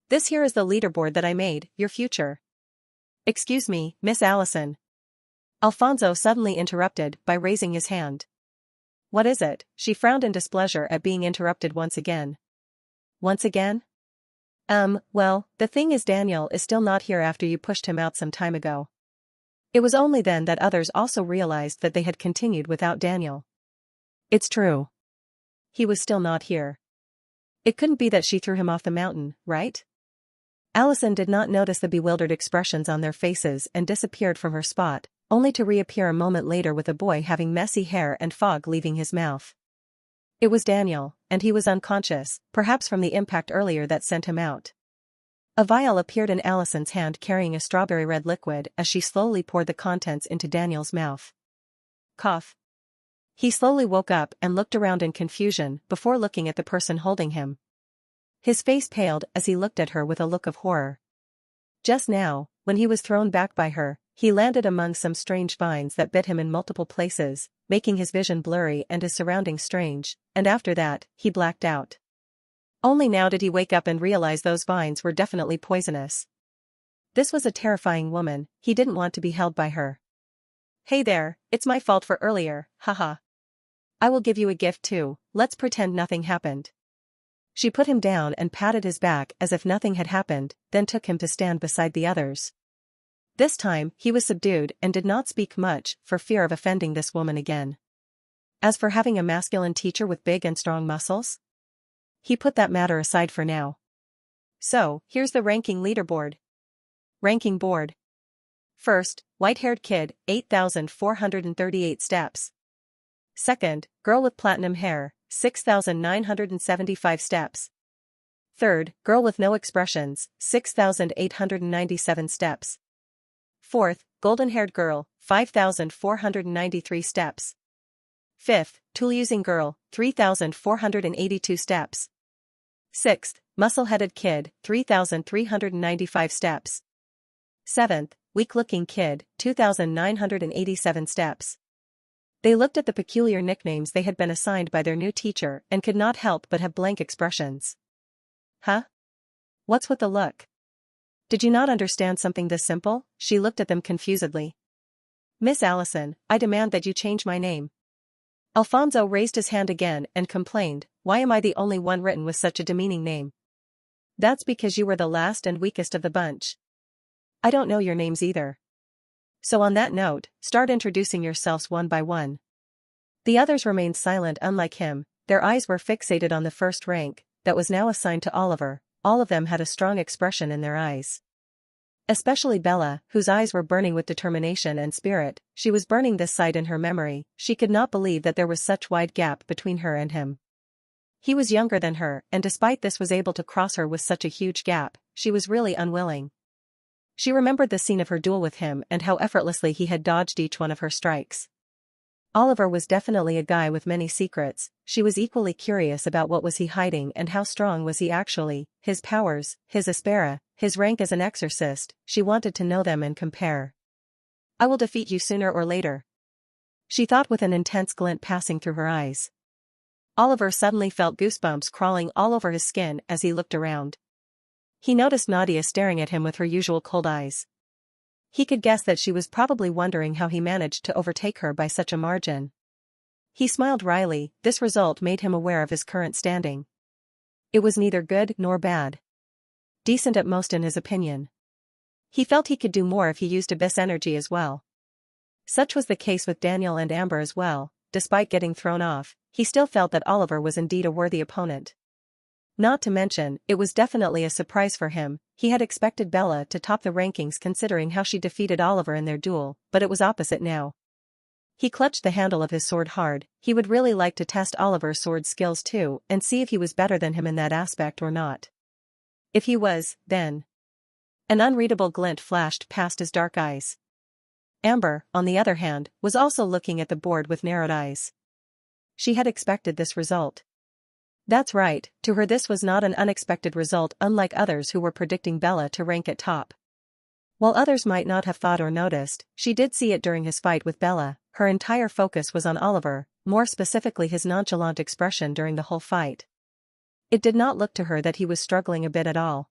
Speaker 1: This here is the leaderboard that I made, your future. Excuse me, Miss Allison. Alfonso suddenly interrupted by raising his hand. What is it? She frowned in displeasure at being interrupted once again. Once again? Well, the thing is Daniel is still not here after you pushed him out some time ago. It was only then that others also realized that they had continued without Daniel. It's true. He was still not here. It couldn't be that she threw him off the mountain, right? Allison did not notice the bewildered expressions on their faces and disappeared from her spot, only to reappear a moment later with a boy having messy hair and fog leaving his mouth. It was Daniel, and he was unconscious, perhaps from the impact earlier that sent him out. A vial appeared in Allison's hand carrying a strawberry red liquid as she slowly poured the contents into Daniel's mouth. Cough. He slowly woke up and looked around in confusion before looking at the person holding him. His face paled as he looked at her with a look of horror. Just now, when he was thrown back by her, he landed among some strange vines that bit him in multiple places, making his vision blurry and his surroundings strange, and after that, he blacked out. Only now did he wake up and realize those vines were definitely poisonous. This was a terrifying woman, he didn't want to be held by her. Hey there, it's my fault for earlier, haha. I will give you a gift too, let's pretend nothing happened. She put him down and patted his back as if nothing had happened, then took him to stand beside the others. This time, he was subdued and did not speak much for fear of offending this woman again. As for having a masculine teacher with big and strong muscles, he put that matter aside for now. So, here's the ranking leaderboard. Ranking board. First, white-haired kid, 8,438 steps. Second, girl with platinum hair, 6,975 steps. Third, girl with no expressions, 6,897 steps. Fourth, golden-haired girl, 5,493 steps. Fifth, tool-using girl, 3,482 steps. Sixth, muscle-headed kid, 3,395 steps. Seventh, weak-looking kid, 2,987 steps. They looked at the peculiar nicknames they had been assigned by their new teacher and could not help but have blank expressions. Huh? What's with the look? Did you not understand something this simple? She looked at them confusedly. Miss Allison, I demand that you change my name. Alfonso raised his hand again and complained, why am I the only one written with such a demeaning name? That's because you were the last and weakest of the bunch. I don't know your names either. So on that note, start introducing yourselves one by one. The others remained silent unlike him, their eyes were fixated on the first rank, that was now assigned to Oliver. All of them had a strong expression in their eyes. Especially Bella, whose eyes were burning with determination and spirit, she was burning this sight in her memory, she could not believe that there was such wide gap between her and him. He was younger than her, and despite this was able to cross her with such a huge gap, she was really unwilling. She remembered the scene of her duel with him and how effortlessly he had dodged each one of her strikes. Oliver was definitely a guy with many secrets. She was equally curious about what was he hiding and how strong was he actually, his powers, his aspera, his rank as an exorcist. She wanted to know them and compare. I will defeat you sooner or later, she thought with an intense glint passing through her eyes. Oliver suddenly felt goosebumps crawling all over his skin as he looked around. He noticed Nadia staring at him with her usual cold eyes. He could guess that she was probably wondering how he managed to overtake her by such a margin. He smiled wryly. This result made him aware of his current standing. It was neither good nor bad. Decent at most in his opinion. He felt he could do more if he used abyss energy as well. Such was the case with Daniel and Amber as well. Despite getting thrown off, he still felt that Oliver was indeed a worthy opponent. Not to mention, it was definitely a surprise for him. He had expected Bella to top the rankings considering how she defeated Oliver in their duel, but it was opposite now. He clutched the handle of his sword hard. He would really like to test Oliver's sword skills too and see if he was better than him in that aspect or not. If he was, then. An unreadable glint flashed past his dark eyes. Amber, on the other hand, was also looking at the board with narrowed eyes. She had expected this result. That's right, to her this was not an unexpected result unlike others who were predicting Bella to rank at top. While others might not have thought or noticed, she did see it during his fight with Bella. Her entire focus was on Oliver, more specifically his nonchalant expression during the whole fight. It did not look to her that he was struggling a bit at all.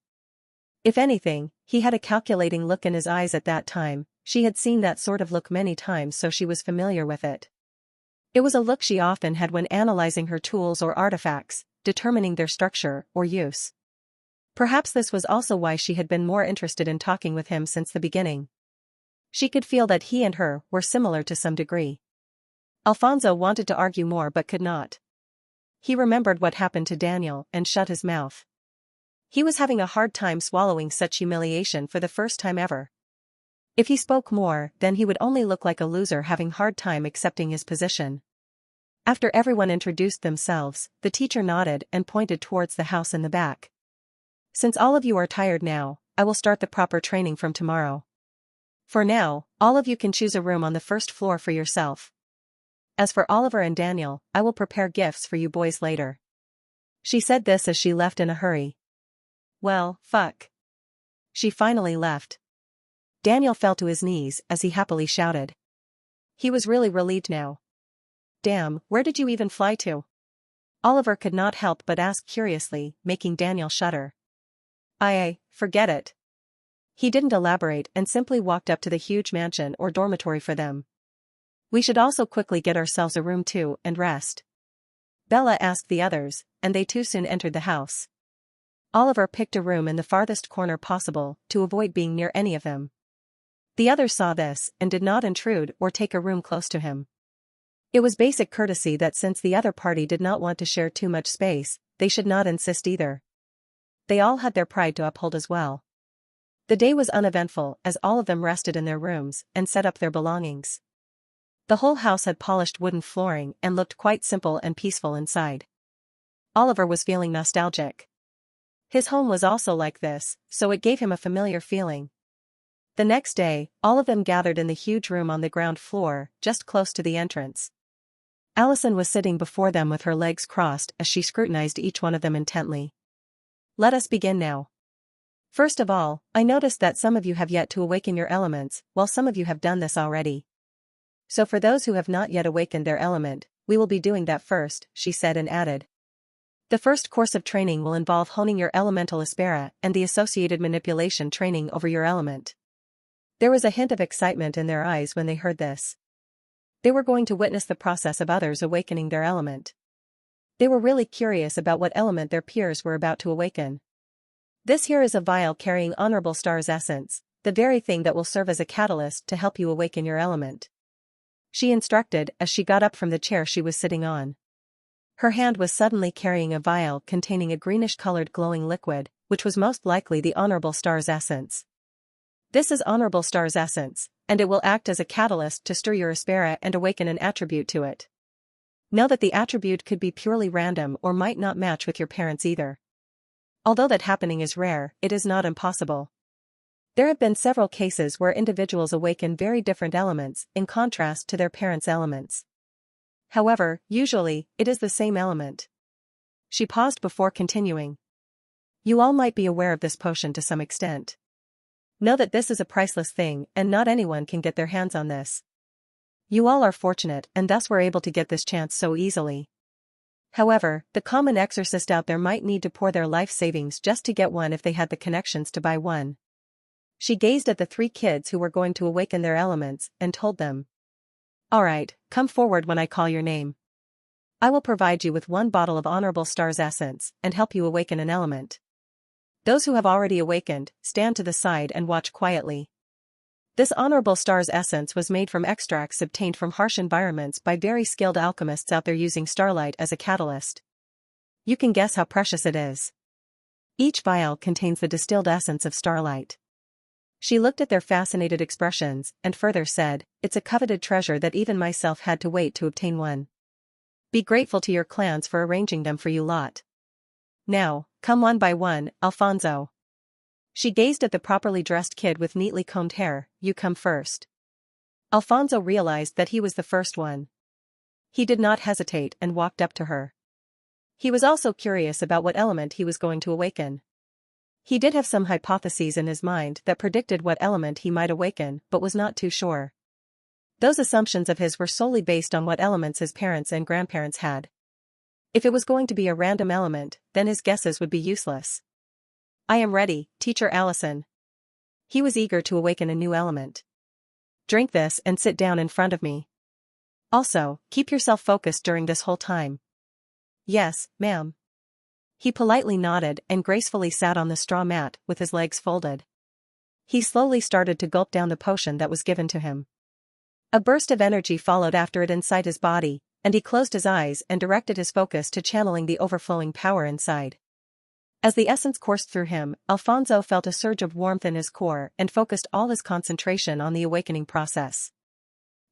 Speaker 1: If anything, he had a calculating look in his eyes at that time. She had seen that sort of look many times, so she was familiar with it. It was a look she often had when analyzing her tools or artifacts, determining their structure or use. Perhaps this was also why she had been more interested in talking with him since the beginning. She could feel that he and her were similar to some degree. Alfonso wanted to argue more but could not. He remembered what happened to Daniel and shut his mouth. He was having a hard time swallowing such humiliation for the first time ever. If he spoke more, then he would only look like a loser having hard time accepting his position. After everyone introduced themselves, the teacher nodded and pointed towards the house in the back. Since all of you are tired now, I will start the proper training from tomorrow. For now, all of you can choose a room on the first floor for yourself. As for Oliver and Daniel, I will prepare gifts for you boys later. She said this as she left in a hurry. Well, fuck. She finally left. Daniel fell to his knees as he happily shouted. He was really relieved now. Damn, where did you even fly to? Oliver could not help but ask curiously, making Daniel shudder. Forget it. He didn't elaborate and simply walked up to the huge mansion or dormitory for them. We should also quickly get ourselves a room too and rest. Bella asked the others, and they too soon entered the house. Oliver picked a room in the farthest corner possible to avoid being near any of them. The others saw this and did not intrude or take a room close to him. It was basic courtesy that since the other party did not want to share too much space, they should not insist either. They all had their pride to uphold as well. The day was uneventful as all of them rested in their rooms and set up their belongings. The whole house had polished wooden flooring and looked quite simple and peaceful inside. Oliver was feeling nostalgic. His home was also like this, so it gave him a familiar feeling. The next day, all of them gathered in the huge room on the ground floor, just close to the entrance. Allison was sitting before them with her legs crossed as she scrutinized each one of them intently. Let us begin now. First of all, I noticed that some of you have yet to awaken your elements, while some of you have done this already. So for those who have not yet awakened their element, we will be doing that first, she said and added. The first course of training will involve honing your elemental aspera and the associated manipulation training over your element. There was a hint of excitement in their eyes when they heard this. They were going to witness the process of others awakening their element. They were really curious about what element their peers were about to awaken. This here is a vial carrying Honorable Star's essence, the very thing that will serve as a catalyst to help you awaken your element. She instructed as she got up from the chair she was sitting on. Her hand was suddenly carrying a vial containing a greenish-colored glowing liquid, which was most likely the Honorable Star's essence. This is Honorable Star's essence, and it will act as a catalyst to stir your aspera and awaken an attribute to it. Know that the attribute could be purely random or might not match with your parents either. Although that happening is rare, it is not impossible. There have been several cases where individuals awaken very different elements in contrast to their parents' elements. However, usually, it is the same element. She paused before continuing. You all might be aware of this potion to some extent. Know that this is a priceless thing and not anyone can get their hands on this. You all are fortunate and thus were able to get this chance so easily. However, the common exorcist out there might need to pour their life savings just to get one if they had the connections to buy one. She gazed at the 3 kids who were going to awaken their elements and told them. Alright, come forward when I call your name. I will provide you with 1 bottle of Honorable Star's essence and help you awaken an element. Those who have already awakened, stand to the side and watch quietly. This Honorable Star's essence was made from extracts obtained from harsh environments by very skilled alchemists out there using starlight as a catalyst. You can guess how precious it is. Each vial contains the distilled essence of starlight. She looked at their fascinated expressions and further said, it's a coveted treasure that even myself had to wait to obtain one. Be grateful to your clans for arranging them for you lot. Now, come one by one, Alfonso. She gazed at the properly dressed kid with neatly combed hair. You come first. Alfonso realized that he was the first one. He did not hesitate and walked up to her. He was also curious about what element he was going to awaken. He did have some hypotheses in his mind that predicted what element he might awaken but was not too sure. Those assumptions of his were solely based on what elements his parents and grandparents had. If it was going to be a random element, then his guesses would be useless. I am ready, Teacher Allison. He was eager to awaken a new element. Drink this and sit down in front of me. Also, keep yourself focused during this whole time. Yes, ma'am. He politely nodded and gracefully sat on the straw mat with his legs folded. He slowly started to gulp down the potion that was given to him. A burst of energy followed after it inside his body, and he closed his eyes and directed his focus to channeling the overflowing power inside. As the essence coursed through him, Alfonso felt a surge of warmth in his core and focused all his concentration on the awakening process.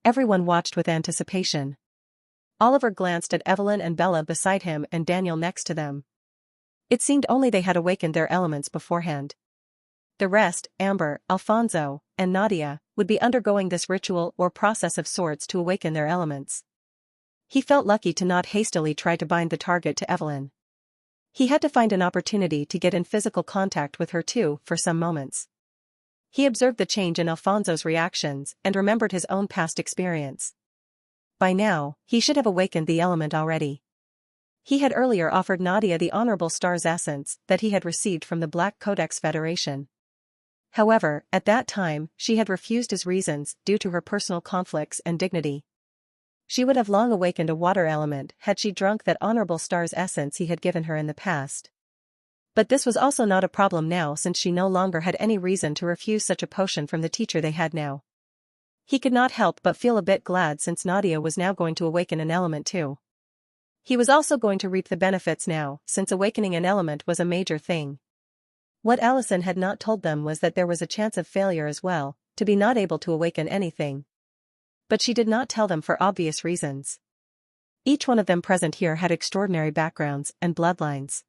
Speaker 1: Everyone watched with anticipation. Oliver glanced at Evelyn and Bella beside him and Daniel next to them. It seemed only they had awakened their elements beforehand. The rest, Amber, Alfonso, and Nadia, would be undergoing this ritual or process of sorts to awaken their elements. He felt lucky to not hastily try to bind the target to Evelyn. He had to find an opportunity to get in physical contact with her too for some moments. He observed the change in Alfonso's reactions and remembered his own past experience. By now, he should have awakened the element already. He had earlier offered Nadia the Honorable Star's essence that he had received from the Black Codex Federation. However, at that time, she had refused his reasons due to her personal conflicts and dignity. She would have long awakened a water element had she drunk that Honorable Star's essence he had given her in the past. But this was also not a problem now since she no longer had any reason to refuse such a potion from the teacher they had now. He could not help but feel a bit glad since Nadia was now going to awaken an element too. He was also going to reap the benefits now, since awakening an element was a major thing. What Allison had not told them was that there was a chance of failure as well, to be not able to awaken anything. But she did not tell them for obvious reasons. Each one of them present here had extraordinary backgrounds and bloodlines.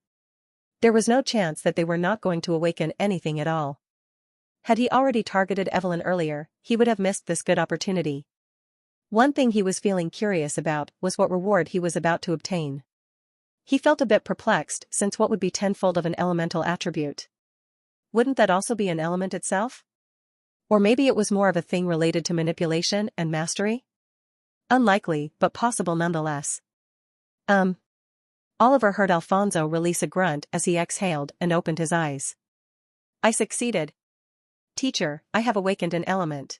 Speaker 1: There was no chance that they were not going to awaken anything at all. Had he already targeted Evelyn earlier, he would have missed this good opportunity. One thing he was feeling curious about was what reward he was about to obtain. He felt a bit perplexed since what would be tenfold of an elemental attribute? Wouldn't that also be an element itself? Or maybe it was more of a thing related to manipulation and mastery? Unlikely, but possible nonetheless. Oliver heard Alfonso release a grunt as he exhaled and opened his eyes. I succeeded. Teacher, I have awakened an element.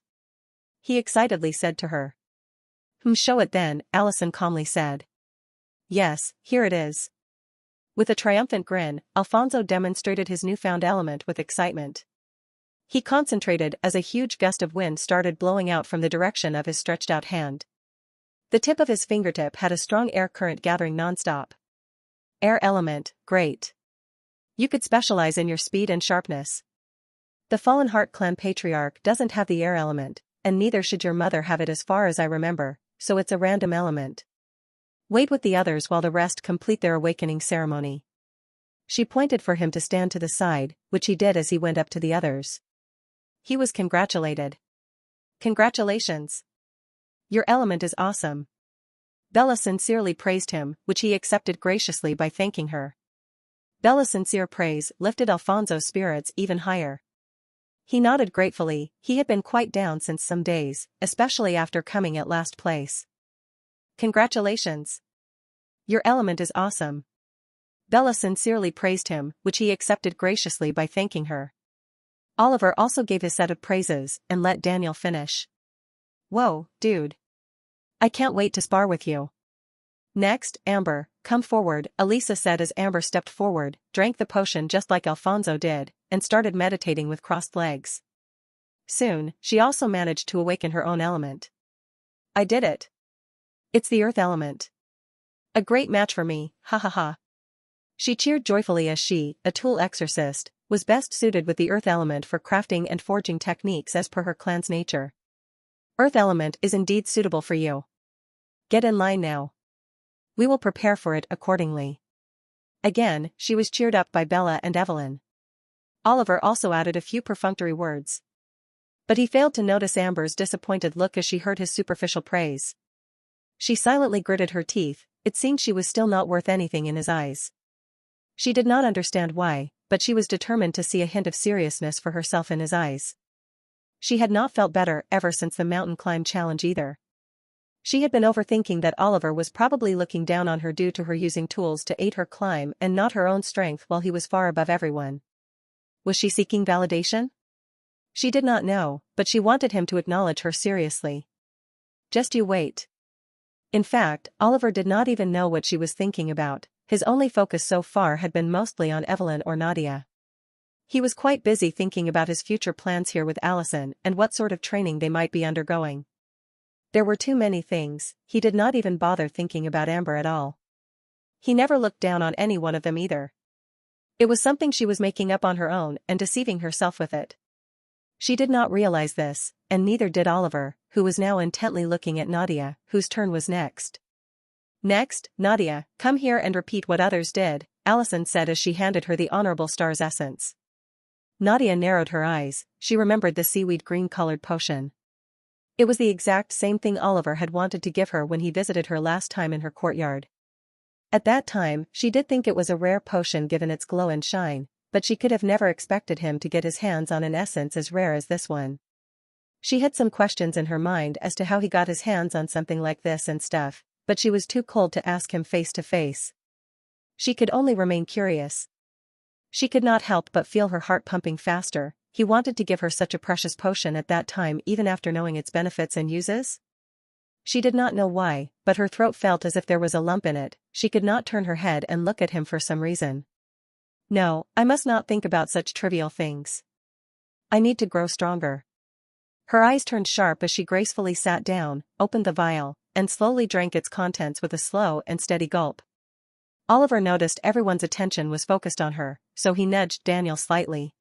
Speaker 1: He excitedly said to her. Show it then, Allison calmly said. Yes, here it is. With a triumphant grin, Alfonso demonstrated his newfound element with excitement. He concentrated as a huge gust of wind started blowing out from the direction of his stretched out hand. The tip of his fingertip had a strong air current gathering nonstop. Air element, great. You could specialize in your speed and sharpness. The Fallen Heart clan patriarch doesn't have the air element, and neither should your mother have it as far as I remember, so it's a random element. Wait with the others while the rest complete their awakening ceremony. She pointed for him to stand to the side, which he did as he went up to the others. he was congratulated. Congratulations. Your element is awesome. Bella sincerely praised him, which he accepted graciously by thanking her. Bella's sincere praise lifted Alfonso's spirits even higher. He nodded gratefully. He had been quite down since some days, especially after coming at last place. Congratulations. Your element is awesome. Bella sincerely praised him, which he accepted graciously by thanking her. Oliver also gave his set of praises and let Daniel finish. Whoa, dude. I can't wait to spar with you. Next, Amber, come forward, Elisa said as Amber stepped forward, drank the potion just like Alfonso did, and started meditating with crossed legs. Soon, she also managed to awaken her own element. I did it. It's the earth element. A great match for me, ha ha ha. She cheered joyfully as she, a tool exorcist, was best suited with the earth element for crafting and forging techniques as per her clan's nature. Earth element is indeed suitable for you. Get in line now. We will prepare for it accordingly. Again, she was cheered up by Bella and Evelyn. Oliver also added a few perfunctory words. But he failed to notice Amber's disappointed look as she heard his superficial praise. She silently gritted her teeth. It seemed she was still not worth anything in his eyes. She did not understand why, but she was determined to see a hint of seriousness for herself in his eyes. She had not felt better ever since the mountain climb challenge either. She had been overthinking that Oliver was probably looking down on her due to her using tools to aid her climb and not her own strength while he was far above everyone. Was she seeking validation? She did not know, but she wanted him to acknowledge her seriously. Just you wait. In fact, Oliver did not even know what she was thinking about. His only focus so far had been mostly on Evelyn or Nadia. He was quite busy thinking about his future plans here with Allison and what sort of training they might be undergoing. There were too many things. He did not even bother thinking about Amber at all. He never looked down on any one of them either. It was something she was making up on her own and deceiving herself with it. She did not realize this, and neither did Oliver, who was now intently looking at Nadia, whose turn was next. Next, Nadia, come here and repeat what others did, Allison said as she handed her the Honorable Star's essence. Nadia narrowed her eyes. She remembered the seaweed green-colored potion. It was the exact same thing Oliver had wanted to give her when he visited her last time in her courtyard. At that time, she did think it was a rare potion given its glow and shine, but she could have never expected him to get his hands on an essence as rare as this one. She had some questions in her mind as to how he got his hands on something like this and stuff, but she was too cold to ask him face to face. She could only remain curious. She could not help but feel her heart pumping faster. He wanted to give her such a precious potion at that time even after knowing its benefits and uses? She did not know why, but her throat felt as if there was a lump in it. She could not turn her head and look at him for some reason. No, I must not think about such trivial things. I need to grow stronger. Her eyes turned sharp as she gracefully sat down, opened the vial, and slowly drank its contents with a slow and steady gulp. Oliver noticed everyone's attention was focused on her, so he nudged Daniel slightly.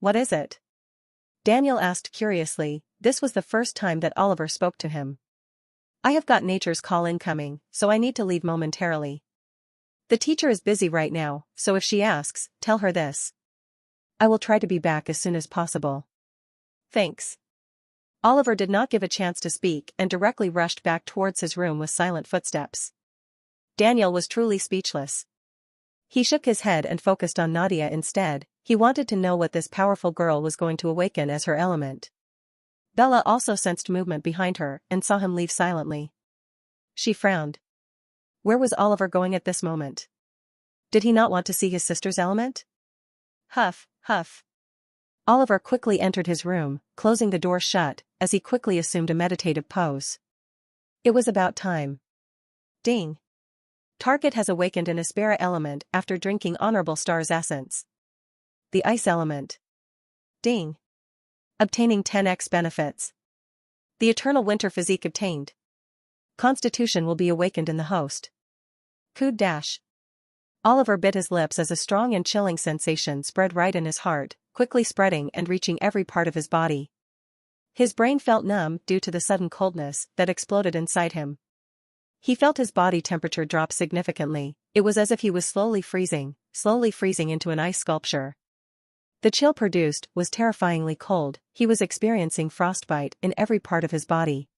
Speaker 1: What is it? Daniel asked curiously. This was the first time that Oliver spoke to him. I have got nature's call incoming, so I need to leave momentarily. The teacher is busy right now, so if she asks, tell her this. I will try to be back as soon as possible. Thanks. Oliver did not give a chance to speak and directly rushed back towards his room with silent footsteps. Daniel was truly speechless. He shook his head and focused on Nadia instead. He wanted to know what this powerful girl was going to awaken as her element. Bella also sensed movement behind her and saw him leave silently. She frowned. Where was Oliver going at this moment? Did he not want to see his sister's element? Huff, huff. Oliver quickly entered his room, closing the door shut, as he quickly assumed a meditative pose. It was about time. Ding. Target has awakened an Aspera element after drinking Honorable Star's essence. The ice element. Ding. Obtaining 10x benefits. The eternal winter physique obtained. Constitution will be awakened in the host. Cood dash. Oliver bit his lips as a strong and chilling sensation spread right in his heart, quickly spreading and reaching every part of his body. His brain felt numb due to the sudden coldness that exploded inside him. He felt his body temperature drop significantly. It was as if he was slowly freezing into an ice sculpture. The chill produced was terrifyingly cold. He was experiencing frostbite in every part of his body.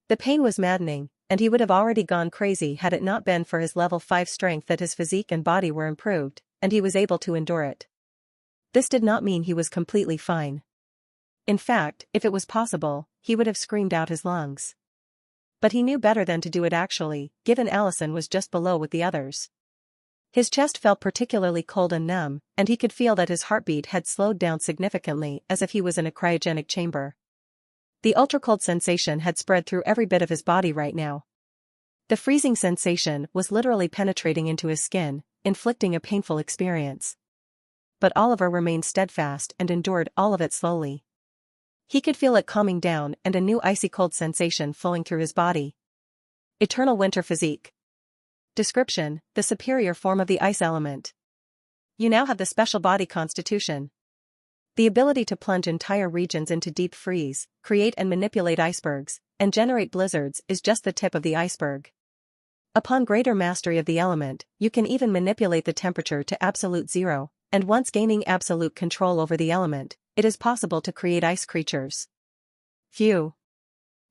Speaker 1: The pain was maddening, and he would have already gone crazy had it not been for his level 5 strength that his physique and body were improved, and he was able to endure it. This did not mean he was completely fine. In fact, if it was possible, he would have screamed out his lungs. But he knew better than to do it actually, given Allison was just below with the others. His chest felt particularly cold and numb, and he could feel that his heartbeat had slowed down significantly as if he was in a cryogenic chamber. The ultra-cold sensation had spread through every bit of his body right now. The freezing sensation was literally penetrating into his skin, inflicting a painful experience. But Oliver remained steadfast and endured all of it slowly. He could feel it calming down and a new icy cold sensation flowing through his body. Eternal winter physique. Description: the superior form of the ice element. You now have the special body constitution. The ability to plunge entire regions into deep freeze, create and manipulate icebergs, and generate blizzards is just the tip of the iceberg. Upon greater mastery of the element, you can even manipulate the temperature to absolute zero, and once gaining absolute control over the element, it is possible to create ice creatures. Phew.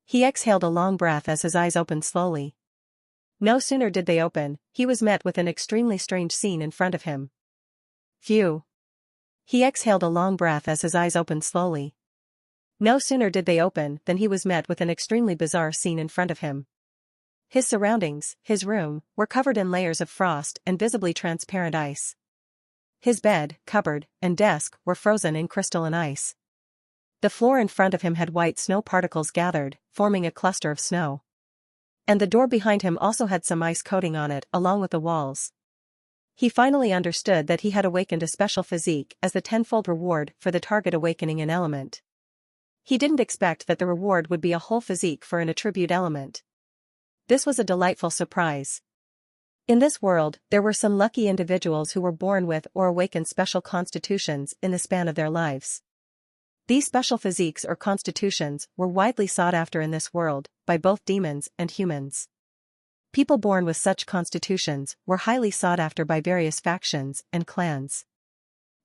Speaker 1: He exhaled a long breath as his eyes opened slowly. No sooner did they open, he was met with an extremely strange scene in front of him. Phew. He exhaled a long breath as his eyes opened slowly. No sooner did they open than he was met with an extremely bizarre scene in front of him. His surroundings, his room, were covered in layers of frost and visibly transparent ice. His bed, cupboard, and desk were frozen in crystalline ice. The floor in front of him had white snow particles gathered, forming a cluster of snow. And the door behind him also had some ice coating on it along with the walls. He finally understood that he had awakened a special physique as the tenfold reward for the target awakening an element. He didn't expect that the reward would be a whole physique for an attribute element. This was a delightful surprise. In this world, there were some lucky individuals who were born with or awakened special constitutions in the span of their lives. These special physiques or constitutions were widely sought after in this world, by both demons and humans. People born with such constitutions were highly sought after by various factions and clans.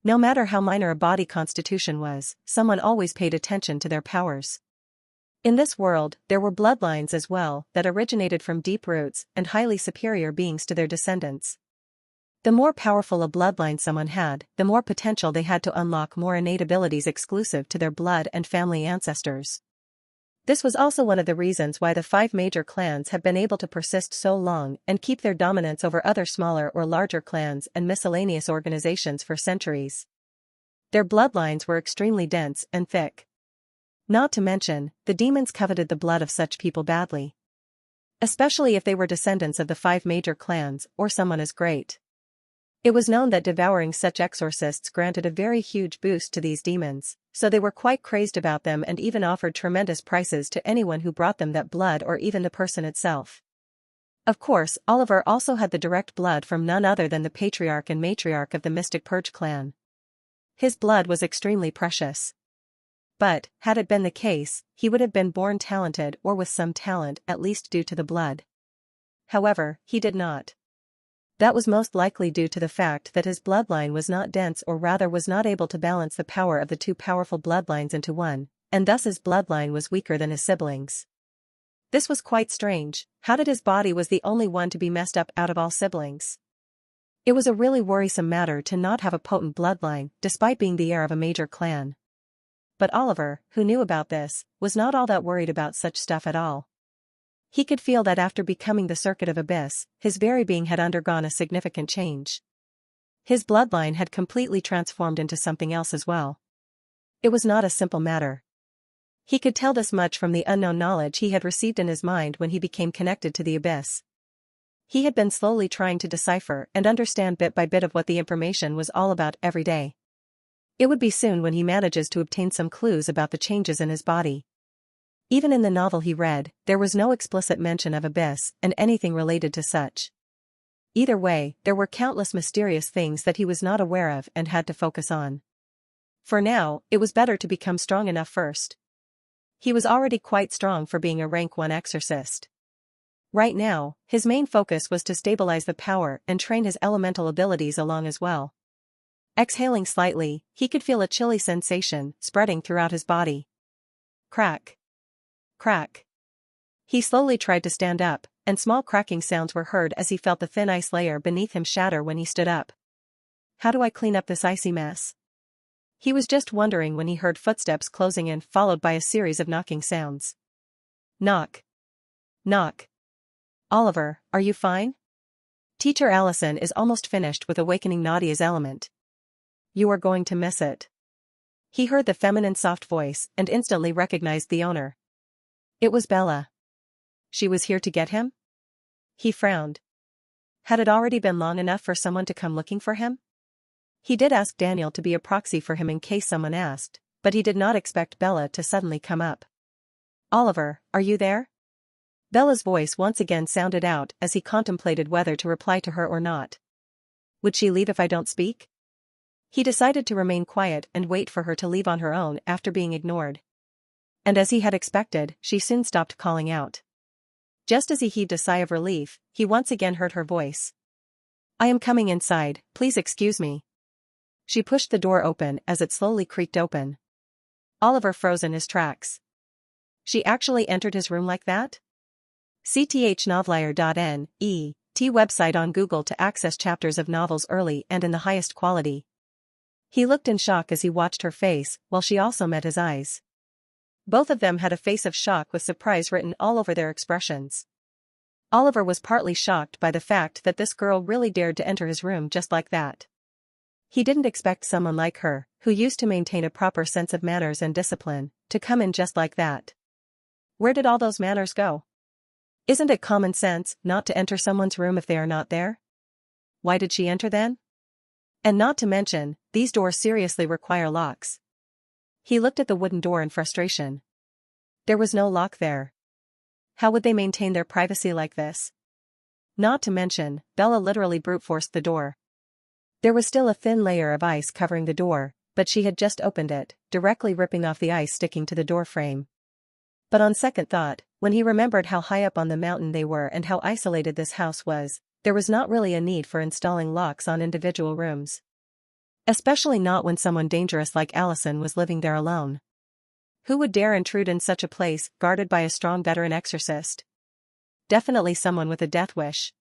Speaker 1: No matter how minor a body constitution was, someone always paid attention to their powers. In this world, there were bloodlines as well that originated from deep roots and highly superior beings to their descendants. The more powerful a bloodline someone had, the more potential they had to unlock more innate abilities exclusive to their blood and family ancestors. This was also one of the reasons why the 5 major clans have been able to persist so long and keep their dominance over other smaller or larger clans and miscellaneous organizations for centuries. Their bloodlines were extremely dense and thick. Not to mention, the demons coveted the blood of such people badly. Especially if they were descendants of the 5 major clans or someone as great. It was known that devouring such exorcists granted a very huge boost to these demons, so they were quite crazed about them and even offered tremendous prices to anyone who brought them that blood or even the person itself. Of course, Oliver also had the direct blood from none other than the patriarch and matriarch of the Mystic Purge clan. His blood was extremely precious. But, had it been the case, he would have been born talented or with some talent at least due to the blood. However, he did not. That was most likely due to the fact that his bloodline was not dense or rather was not able to balance the power of the 2 powerful bloodlines into one, and thus his bloodline was weaker than his siblings. This was quite strange. How did his body was the only one to be messed up out of all siblings? It was a really worrisome matter to not have a potent bloodline, despite being the heir of a major clan. But Oliver, who knew about this, was not all that worried about such stuff at all. He could feel that after becoming the Circuit of Abyss, his very being had undergone a significant change. His bloodline had completely transformed into something else as well. It was not a simple matter. He could tell this much from the unknown knowledge he had received in his mind when he became connected to the Abyss. He had been slowly trying to decipher and understand bit by bit of what the information was all about every day. It would be soon when he manages to obtain some clues about the changes in his body. Even in the novel he read, there was no explicit mention of Abyss and anything related to such. Either way, there were countless mysterious things that he was not aware of and had to focus on. For now, it was better to become strong enough first. He was already quite strong for being a rank 1 exorcist. Right now, his main focus was to stabilize the power and train his elemental abilities along as well. Exhaling slightly, he could feel a chilly sensation spreading throughout his body. Crack. Crack. He slowly tried to stand up, and small cracking sounds were heard as he felt the thin ice layer beneath him shatter when he stood up. How do I clean up this icy mess? He was just wondering when he heard footsteps closing in, followed by a series of knocking sounds. Knock. Knock. Oliver, are you fine? Teacher Allison is almost finished with awakening Nadia's element. You are going to miss it. He heard the feminine soft voice and instantly recognized the owner. It was Bella. She was here to get him? He frowned. Had it already been long enough for someone to come looking for him? He did ask Daniel to be a proxy for him in case someone asked, but he did not expect Bella to suddenly come up. Oliver, are you there? Bella's voice once again sounded out as he contemplated whether to reply to her or not. Would she leave if I don't speak? He decided to remain quiet and wait for her to leave on her own after being ignored. And as he had expected, she soon stopped calling out. Just as he heaved a sigh of relief, he once again heard her voice. I am coming inside, please excuse me. She pushed the door open as it slowly creaked open. Oliver froze in his tracks. She actually entered his room like that? cthnovelier.net website on Google to access chapters of novels early and in the highest quality. He looked in shock as he watched her face, while she also met his eyes. Both of them had a face of shock with surprise written all over their expressions. Oliver was partly shocked by the fact that this girl really dared to enter his room just like that. He didn't expect someone like her, who used to maintain a proper sense of manners and discipline, to come in just like that. Where did all those manners go? Isn't it common sense not to enter someone's room if they are not there? Why did she enter then? And not to mention, these doors seriously require locks. He looked at the wooden door in frustration. There was no lock there. How would they maintain their privacy like this? Not to mention, Bella literally brute-forced the door. There was still a thin layer of ice covering the door, but she had just opened it, directly ripping off the ice sticking to the door frame. But on second thought, when he remembered how high up on the mountain they were and how isolated this house was, there was not really a need for installing locks on individual rooms. Especially not when someone dangerous like Allison was living there alone. Who would dare intrude in such a place, guarded by a strong veteran exorcist? Definitely someone with a death wish.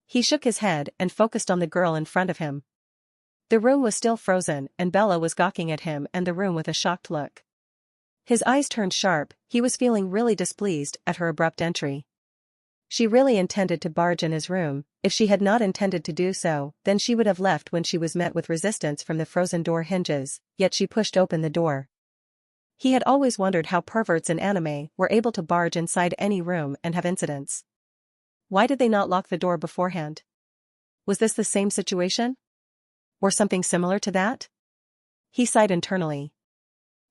Speaker 1: He shook his head and focused on the girl in front of him. The room was still frozen, and Bella was gawking at him and the room with a shocked look. His eyes turned sharp, he was feeling really displeased at her abrupt entry. She really intended to barge in his room. If she had not intended to do so, then she would have left when she was met with resistance from the frozen door hinges, yet she pushed open the door. He had always wondered how perverts in anime were able to barge inside any room and have incidents. Why did they not lock the door beforehand? Was this the same situation? Or something similar to that? He sighed internally.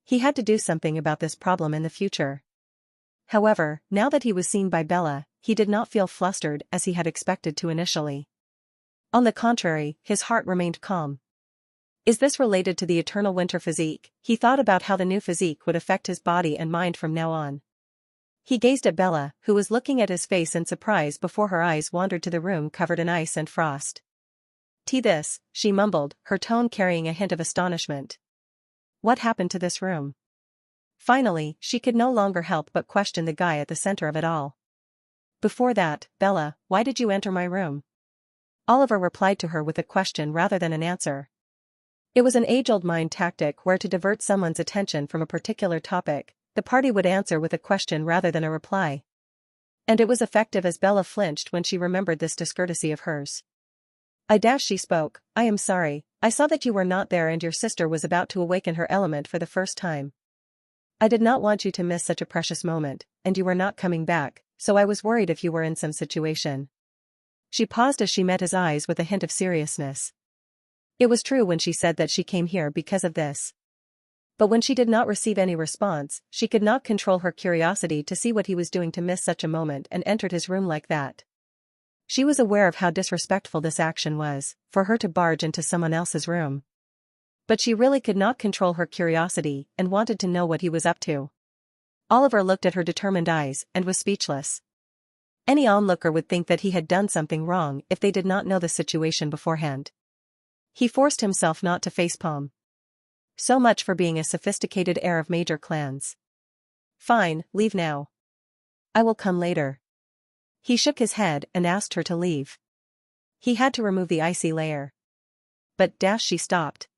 Speaker 1: He had to do something about this problem in the future. However, now that he was seen by Bella, he did not feel flustered as he had expected to initially. On the contrary, his heart remained calm. Is this related to the eternal winter physique? He thought about how the new physique would affect his body and mind from now on. He gazed at Bella, who was looking at his face in surprise before her eyes wandered to the room covered in ice and frost. This, she mumbled, her tone carrying a hint of astonishment. What happened to this room? Finally, she could no longer help but question the guy at the center of it all. Before that, Bella, why did you enter my room? Oliver replied to her with a question rather than an answer. It was an age-old mind tactic where to divert someone's attention from a particular topic, the party would answer with a question rather than a reply. And it was effective as Bella flinched when she remembered this discourtesy of hers. She spoke, I am sorry, I saw that you were not there and your sister was about to awaken her element for the first time. I did not want you to miss such a precious moment, and you were not coming back, so I was worried if you were in some situation. She paused as she met his eyes with a hint of seriousness. It was true when she said that she came here because of this. But when she did not receive any response, she could not control her curiosity to see what he was doing to miss such a moment and entered his room like that. She was aware of how disrespectful this action was, for her to barge into someone else's room. But she really could not control her curiosity and wanted to know what he was up to. Oliver looked at her determined eyes and was speechless. Any onlooker would think that he had done something wrong if they did not know the situation beforehand. He forced himself not to facepalm. So much for being a sophisticated heir of major clans. Fine, leave now. I will come later. He shook his head and asked her to leave. He had to remove the icy layer. But she stopped.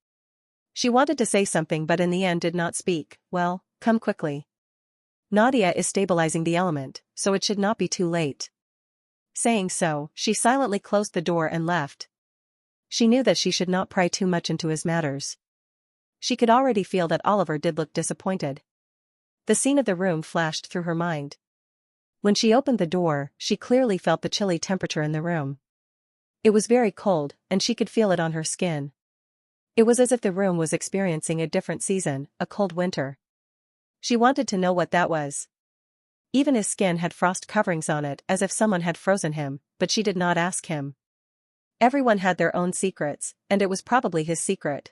Speaker 1: She wanted to say something but in the end did not speak. Well, come quickly. Nadia is stabilizing the element, so it should not be too late. Saying so, she silently closed the door and left. She knew that she should not pry too much into his matters. She could already feel that Oliver did look disappointed. The scene of the room flashed through her mind. When she opened the door, she clearly felt the chilly temperature in the room. It was very cold, and she could feel it on her skin. It was as if the room was experiencing a different season, a cold winter. She wanted to know what that was. Even his skin had frost coverings on it as if someone had frozen him, but she did not ask him. Everyone had their own secrets, and it was probably his secret.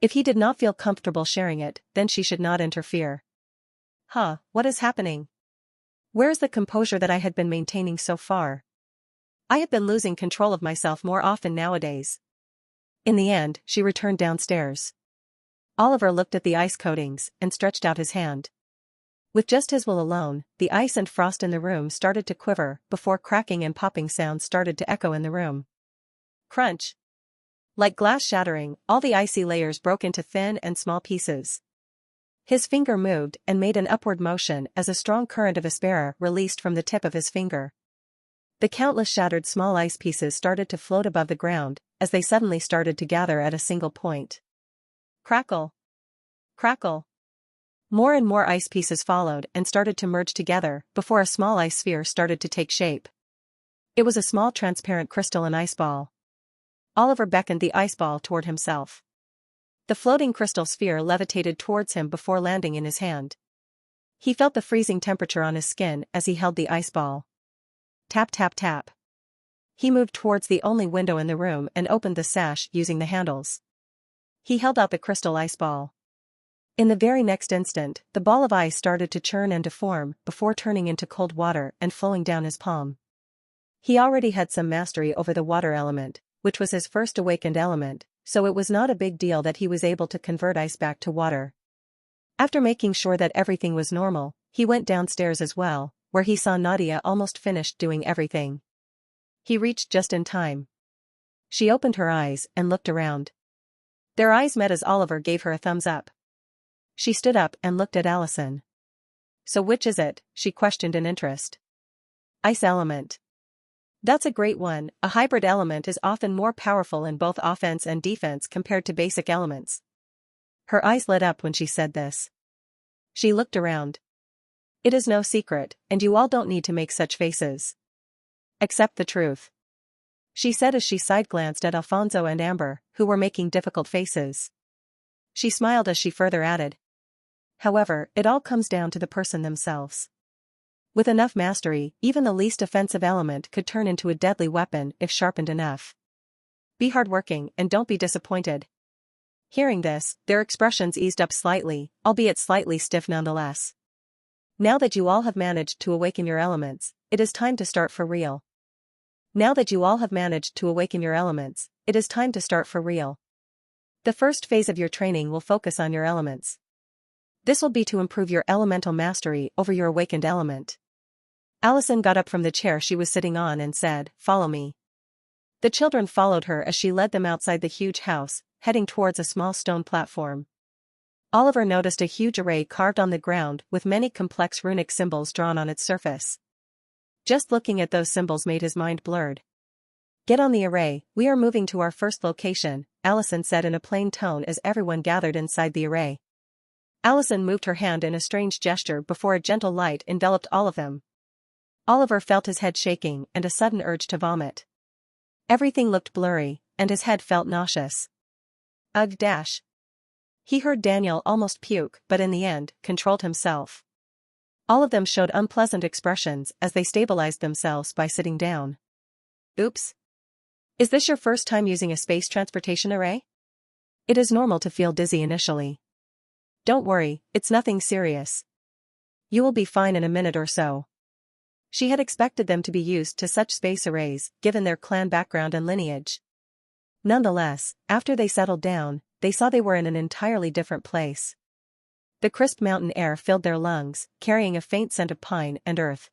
Speaker 1: If he did not feel comfortable sharing it, then she should not interfere. What is happening? Where is the composure that I had been maintaining so far? I had been losing control of myself more often nowadays. In the end, she returned downstairs. Oliver looked at the ice coatings and stretched out his hand. With just his will alone, the ice and frost in the room started to quiver before cracking and popping sounds started to echo in the room. Crunch! Like glass shattering, all the icy layers broke into thin and small pieces. His finger moved and made an upward motion as a strong current of aspera released from the tip of his finger. The countless shattered small ice pieces started to float above the ground, as they suddenly started to gather at a single point. Crackle! Crackle! More and more ice pieces followed and started to merge together before a small ice sphere started to take shape. It was a small transparent crystalline ice ball. Oliver beckoned the ice ball toward himself. The floating crystal sphere levitated towards him before landing in his hand. He felt the freezing temperature on his skin as he held the ice ball. Tap tap tap. He moved towards the only window in the room and opened the sash using the handles. He held out the crystal ice ball. In the very next instant, the ball of ice started to churn and deform before turning into cold water and flowing down his palm. He already had some mastery over the water element, which was his first awakened element, so it was not a big deal that he was able to convert ice back to water. After making sure that everything was normal, he went downstairs as well, where he saw Nadia almost finished doing everything. He reached just in time. She opened her eyes and looked around. Their eyes met as Oliver gave her a thumbs up. She stood up and looked at Allison. So which is it? She questioned in interest. Ice element. That's a great one. A hybrid element is often more powerful in both offense and defense compared to basic elements. Her eyes lit up when she said this. She looked around. It is no secret, and you all don't need to make such faces. Accept the truth. She said as she side-glanced at Alfonso and Amber, who were making difficult faces. She smiled as she further added. However, it all comes down to the person themselves. With enough mastery, even the least offensive element could turn into a deadly weapon if sharpened enough. Be hardworking and don't be disappointed. Hearing this, their expressions eased up slightly, albeit slightly stiff nonetheless. Now that you all have managed to awaken your elements, it is time to start for real. Now that you all have managed to awaken your elements, it is time to start for real. The first phase of your training will focus on your elements. This will be to improve your elemental mastery over your awakened element. Allison got up from the chair she was sitting on and said, "Follow me." The children followed her as she led them outside the huge house, heading towards a small stone platform. Oliver noticed a huge array carved on the ground with many complex runic symbols drawn on its surface. Just looking at those symbols made his mind blurred. Get on the array, we are moving to our first location, Allison said in a plain tone as everyone gathered inside the array. Allison moved her hand in a strange gesture before a gentle light enveloped all of them. Oliver felt his head shaking and a sudden urge to vomit. Everything looked blurry, and his head felt nauseous. Ugh! He heard Daniel almost puke but in the end, controlled himself. All of them showed unpleasant expressions as they stabilized themselves by sitting down. Oops! Is this your first time using a space transportation array? It is normal to feel dizzy initially. Don't worry, it's nothing serious. You will be fine in a minute or so. She had expected them to be used to such space arrays, given their clan background and lineage. Nonetheless, after they settled down, they saw they were in an entirely different place. The crisp mountain air filled their lungs, carrying a faint scent of pine and earth.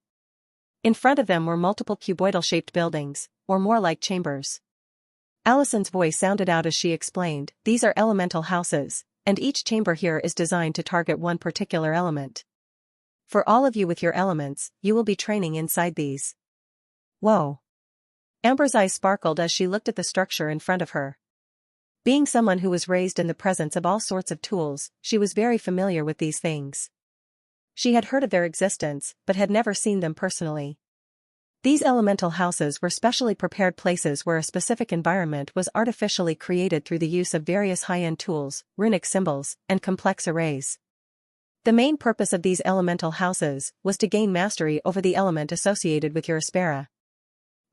Speaker 1: In front of them were multiple cuboidal-shaped buildings, or more like chambers. Allison's voice sounded out as she explained, "These are elemental houses, and each chamber here is designed to target one particular element. For all of you with your elements, you will be training inside these." Whoa! Amber's eyes sparkled as she looked at the structure in front of her. Being someone who was raised in the presence of all sorts of tools, she was very familiar with these things. She had heard of their existence, but had never seen them personally. These elemental houses were specially prepared places where a specific environment was artificially created through the use of various high-end tools, runic symbols, and complex arrays. The main purpose of these elemental houses was to gain mastery over the element associated with your Aspera.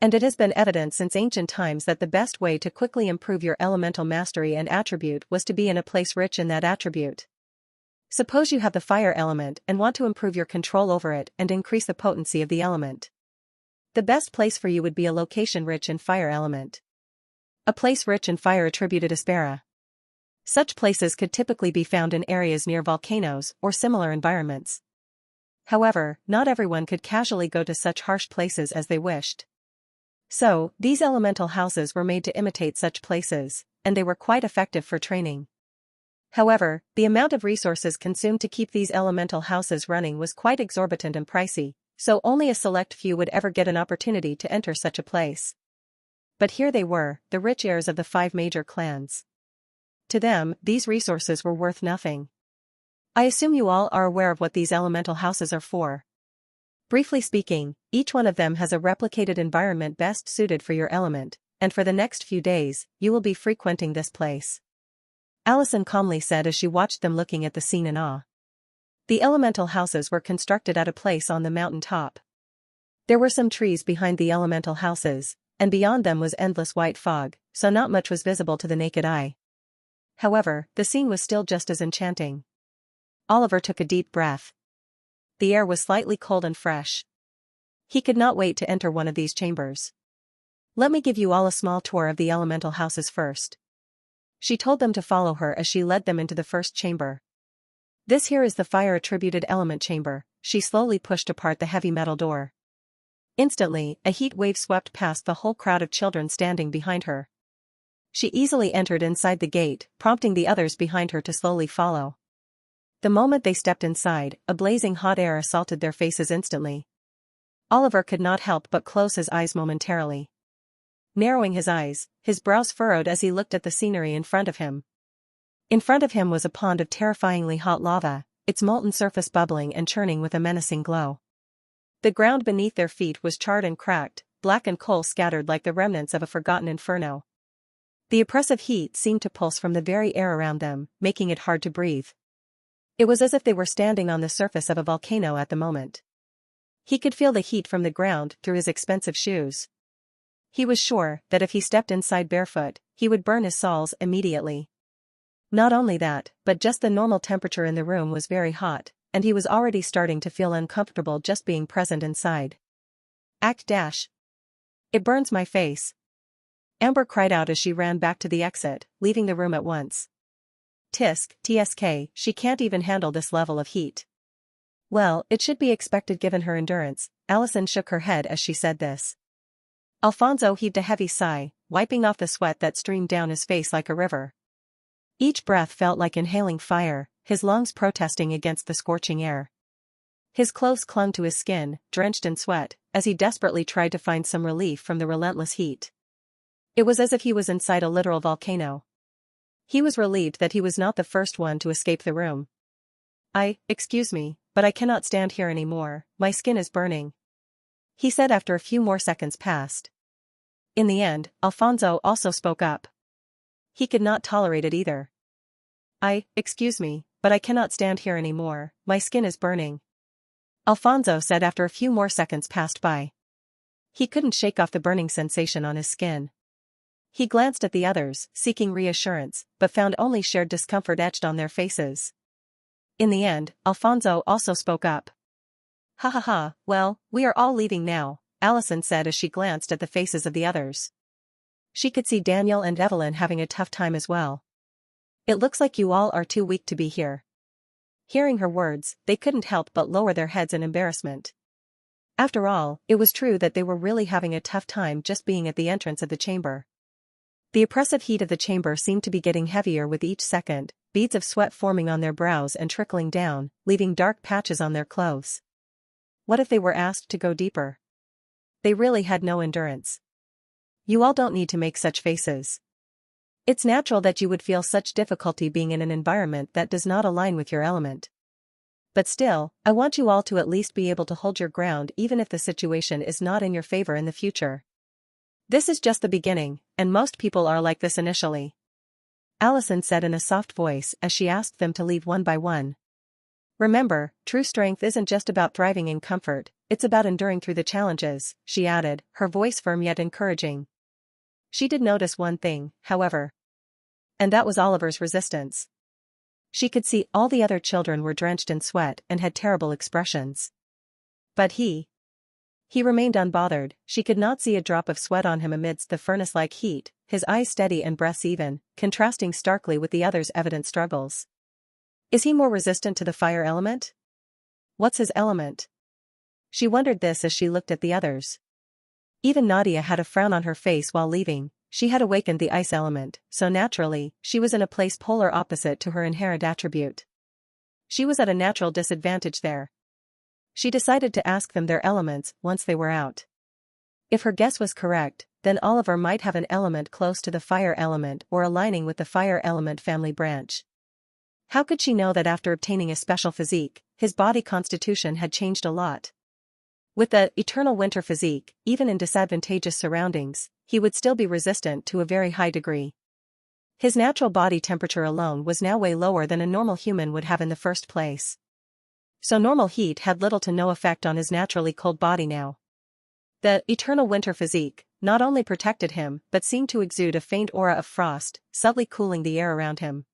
Speaker 1: And it has been evident since ancient times that the best way to quickly improve your elemental mastery and attribute was to be in a place rich in that attribute. Suppose you have the fire element and want to improve your control over it and increase the potency of the element. The best place for you would be a location rich in fire element. A place rich in fire attributed Aspera. Such places could typically be found in areas near volcanoes or similar environments. However, not everyone could casually go to such harsh places as they wished. So, these elemental houses were made to imitate such places, and they were quite effective for training. However, the amount of resources consumed to keep these elemental houses running was quite exorbitant and pricey, so only a select few would ever get an opportunity to enter such a place. But here they were, the rich heirs of the 5 major clans. To them, these resources were worth nothing. I assume you all are aware of what these elemental houses are for. Briefly speaking, each one of them has a replicated environment best suited for your element, and for the next few days, you will be frequenting this place. Allison calmly said as she watched them looking at the scene in awe. The elemental houses were constructed at a place on the mountain top. There were some trees behind the elemental houses, and beyond them was endless white fog, so not much was visible to the naked eye. However, the scene was still just as enchanting. Oliver took a deep breath. The air was slightly cold and fresh. He could not wait to enter one of these chambers. "Let me give you all a small tour of the elemental houses first." She told them to follow her as she led them into the first chamber. "This here is the fire-attributed element chamber." She slowly pushed apart the heavy metal door. Instantly, a heat wave swept past the whole crowd of children standing behind her. She easily entered inside the gate, prompting the others behind her to slowly follow. The moment they stepped inside, a blazing hot air assaulted their faces instantly. Oliver could not help but close his eyes momentarily. Narrowing his eyes, his brows furrowed as he looked at the scenery in front of him. In front of him was a pond of terrifyingly hot lava, its molten surface bubbling and churning with a menacing glow. The ground beneath their feet was charred and cracked, black and coal scattered like the remnants of a forgotten inferno. The oppressive heat seemed to pulse from the very air around them, making it hard to breathe. It was as if they were standing on the surface of a volcano at the moment. He could feel the heat from the ground through his expensive shoes. He was sure that if he stepped inside barefoot, he would burn his soles immediately. Not only that, but just the normal temperature in the room was very hot, and he was already starting to feel uncomfortable just being present inside. Dash. It burns my face. Amber cried out as she ran back to the exit, leaving the room at once. TSK, she can't even handle this level of heat. Well, it should be expected given her endurance. Allison shook her head as she said this. Alfonso heaved a heavy sigh, wiping off the sweat that streamed down his face like a river. Each breath felt like inhaling fire, his lungs protesting against the scorching air. His clothes clung to his skin, drenched in sweat, as he desperately tried to find some relief from the relentless heat. It was as if he was inside a literal volcano. He was relieved that he was not the first one to escape the room. Excuse me, but I cannot stand here anymore, my skin is burning," he said after a few more seconds passed. In the end, Alfonso also spoke up. He could not tolerate it either. Excuse me, but I cannot stand here anymore, my skin is burning," Alfonso said after a few more seconds passed by. He couldn't shake off the burning sensation on his skin. He glanced at the others, seeking reassurance, but found only shared discomfort etched on their faces. In the end, Alfonso also spoke up. "Ha ha ha, well, we are all leaving now," Allison said as she glanced at the faces of the others. She could see Daniel and Evelyn having a tough time as well. It looks like you all are too weak to be here. Hearing her words, they couldn't help but lower their heads in embarrassment. After all, it was true that they were really having a tough time just being at the entrance of the chamber. The oppressive heat of the chamber seemed to be getting heavier with each second, beads of sweat forming on their brows and trickling down, leaving dark patches on their clothes. What if they were asked to go deeper? They really had no endurance. You all don't need to make such faces. It's natural that you would feel such difficulty being in an environment that does not align with your element. But still, I want you all to at least be able to hold your ground even if the situation is not in your favor in the future. This is just the beginning, and most people are like this initially. Allison said in a soft voice as she asked them to leave one by one. Remember, true strength isn't just about thriving in comfort, it's about enduring through the challenges, she added, her voice firm yet encouraging. She did notice one thing, however. And that was Oliver's resistance. She could see all the other children were drenched in sweat and had terrible expressions. But he remained unbothered. She could not see a drop of sweat on him amidst the furnace-like heat, his eyes steady and breaths even, contrasting starkly with the others' evident struggles. Is he more resistant to the fire element? What's his element? She wondered this as she looked at the others. Even Nadia had a frown on her face while leaving. She had awakened the ice element, so naturally, she was in a place polar opposite to her inherent attribute. She was at a natural disadvantage there. She decided to ask them their elements once they were out. If her guess was correct, then Oliver might have an element close to the fire element or aligning with the fire element family branch. How could she know that after obtaining a special physique, his body constitution had changed a lot? With the eternal winter physique, even in disadvantageous surroundings, he would still be resistant to a very high degree. His natural body temperature alone was now way lower than a normal human would have in the first place. So normal heat had little to no effect on his naturally cold body now. The eternal winter physique not only protected him but seemed to exude a faint aura of frost, subtly cooling the air around him.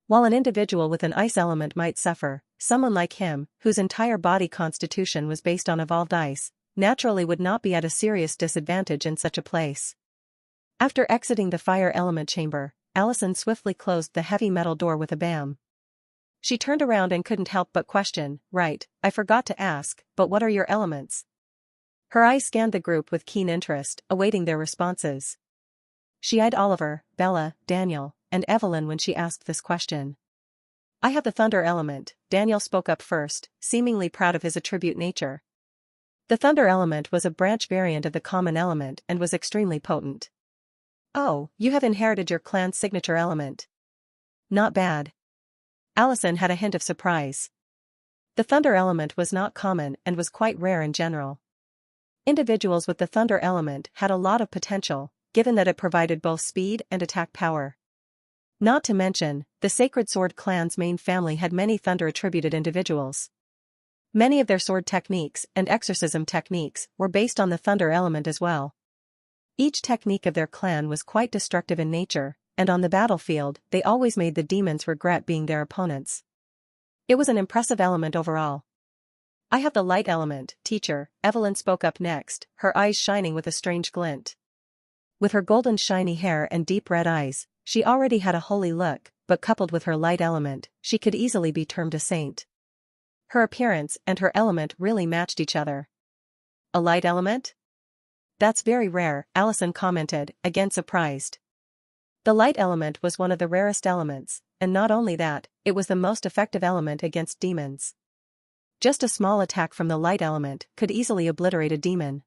Speaker 1: While an individual with an ice element might suffer, someone like him, whose entire body constitution was based on evolved ice, naturally would not be at a serious disadvantage in such a place. After exiting the fire element chamber, Allison swiftly closed the heavy metal door with a bam. She turned around and couldn't help but question, right, I forgot to ask, but what are your elements? Her eyes scanned the group with keen interest, awaiting their responses. She eyed Oliver, Bella, Daniel, and Evelyn when she asked this question. I have the thunder element, Daniel spoke up first, seemingly proud of his attribute nature. The thunder element was a branch variant of the common element and was extremely potent. Oh, you have inherited your clan's signature element. Not bad. Allison had a hint of surprise. The thunder element was not common and was quite rare in general. Individuals with the thunder element had a lot of potential, given that it provided both speed and attack power. Not to mention, the Sacred Sword clan's main family had many thunder-attributed individuals. Many of their sword techniques and exorcism techniques were based on the thunder element as well. Each technique of their clan was quite destructive in nature, and on the battlefield they always made the demons regret being their opponents. It was an impressive element overall. I have the light element, teacher, Evelyn spoke up next, her eyes shining with a strange glint. With her golden shiny hair and deep red eyes, she already had a holy look, but coupled with her light element, she could easily be termed a saint. Her appearance and her element really matched each other. A light element? That's very rare, Allison commented, again surprised. The light element was one of the rarest elements, and not only that, it was the most effective element against demons. Just a small attack from the light element could easily obliterate a demon.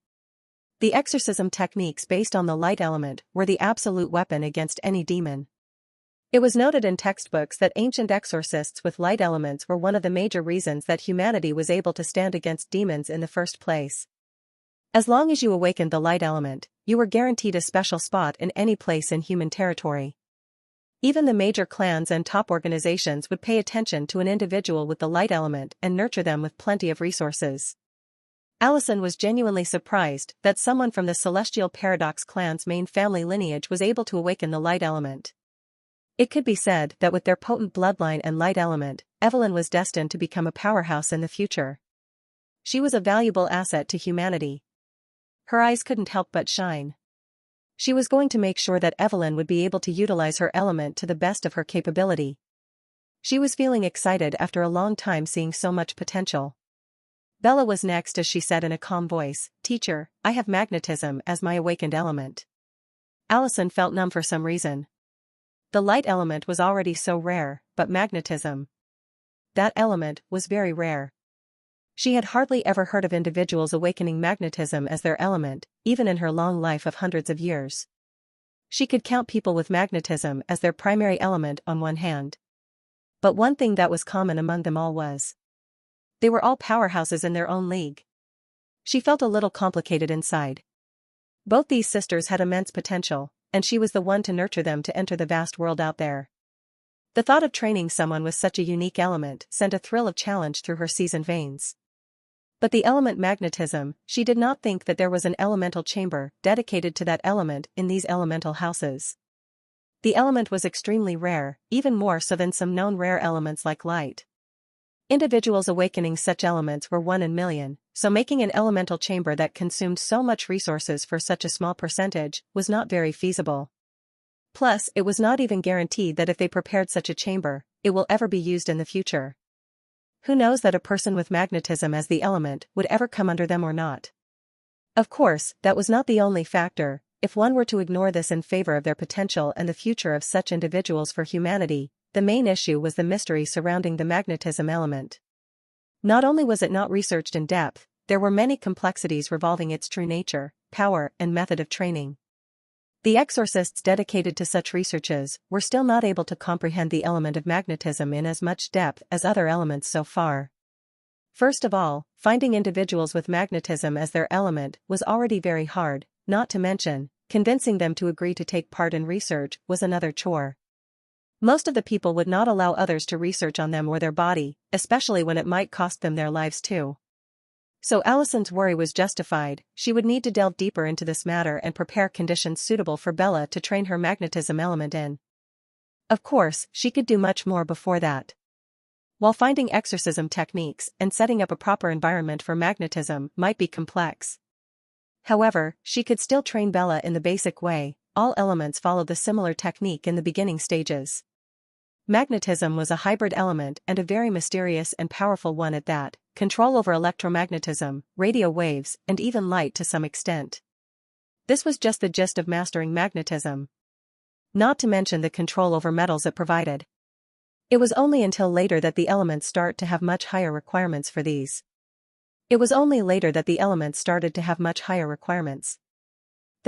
Speaker 1: The exorcism techniques based on the light element were the absolute weapon against any demon. It was noted in textbooks that ancient exorcists with light elements were one of the major reasons that humanity was able to stand against demons in the first place. As long as you awakened the light element, you were guaranteed a special spot in any place in human territory. Even the major clans and top organizations would pay attention to an individual with the light element and nurture them with plenty of resources. Allison was genuinely surprised that someone from the Celestial Paradox clan's main family lineage was able to awaken the light element. It could be said that with their potent bloodline and light element, Evelyn was destined to become a powerhouse in the future. She was a valuable asset to humanity. Her eyes couldn't help but shine. She was going to make sure that Evelyn would be able to utilize her element to the best of her capability. She was feeling excited after a long time seeing so much potential. Bella was next as she said in a calm voice, "Teacher, I have magnetism as my awakened element." Allison felt numb for some reason. The light element was already so rare, but magnetism. That element was very rare. She had hardly ever heard of individuals awakening magnetism as their element, even in her long life of hundreds of years. She could count people with magnetism as their primary element on one hand. But one thing that was common among them all was they were all powerhouses in their own league. She felt a little complicated inside. Both these sisters had immense potential, and she was the one to nurture them to enter the vast world out there. The thought of training someone with such a unique element sent a thrill of challenge through her seasoned veins. But the element magnetism, she did not think that there was an elemental chamber dedicated to that element in these elemental houses. The element was extremely rare, even more so than some known rare elements like light. Individuals awakening such elements were 1 in a million, so making an elemental chamber that consumed so much resources for such a small percentage was not very feasible. Plus, it was not even guaranteed that if they prepared such a chamber, it will ever be used in the future. Who knows that a person with magnetism as the element would ever come under them or not? Of course, that was not the only factor. If one were to ignore this in favor of their potential and the future of such individuals for humanity, the main issue was the mystery surrounding the magnetism element. Not only was it not researched in depth, there were many complexities revolving its true nature, power, and method of training. The exorcists dedicated to such researches were still not able to comprehend the element of magnetism in as much depth as other elements so far. First of all, finding individuals with magnetism as their element was already very hard, not to mention, convincing them to agree to take part in research was another chore. Most of the people would not allow others to research on them or their body, especially when it might cost them their lives too. So Allison's worry was justified. She would need to delve deeper into this matter and prepare conditions suitable for Bella to train her magnetism element in. Of course, she could do much more before that. While finding exorcism techniques and setting up a proper environment for magnetism might be complex. However, she could still train Bella in the basic way. All elements follow the similar technique in the beginning stages. Magnetism was a hybrid element and a very mysterious and powerful one at that, control over electromagnetism, radio waves, and even light to some extent. This was just the gist of mastering magnetism. Not to mention the control over metals it provided. It was only until later that the elements start to have much higher requirements for these. The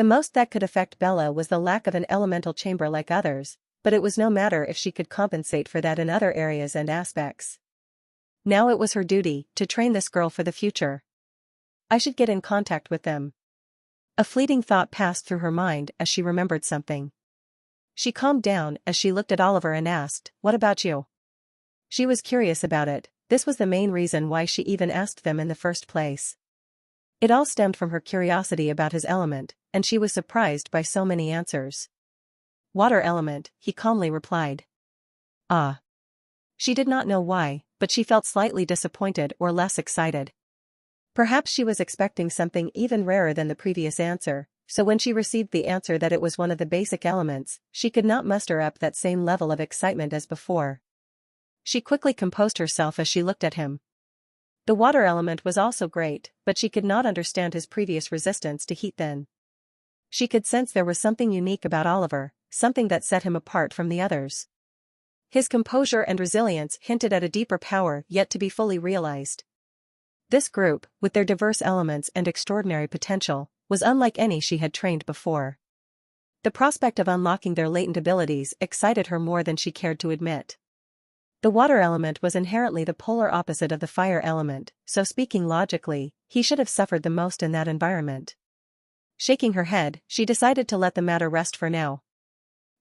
Speaker 1: most that could affect Bella was the lack of an elemental chamber like others, but it was no matter if she could compensate for that in other areas and aspects. Now it was her duty to train this girl for the future. I should get in contact with them. A fleeting thought passed through her mind as she remembered something. She calmed down as she looked at Oliver and asked, "What about you?" She was curious about it. This was the main reason why she even asked them in the first place. It all stemmed from her curiosity about his element, and she was surprised by so many answers. "Water element," he calmly replied. Ah. She did not know why, but she felt slightly disappointed or less excited. Perhaps she was expecting something even rarer than the previous answer, so when she received the answer that it was one of the basic elements, she could not muster up that same level of excitement as before. She quickly composed herself as she looked at him. The water element was also great, but she could not understand his previous resistance to heat then. She could sense there was something unique about Oliver, something that set him apart from the others. His composure and resilience hinted at a deeper power yet to be fully realized. This group, with their diverse elements and extraordinary potential, was unlike any she had trained before. The prospect of unlocking their latent abilities excited her more than she cared to admit. The water element was inherently the polar opposite of the fire element, so speaking logically, he should have suffered the most in that environment. Shaking her head, she decided to let the matter rest for now.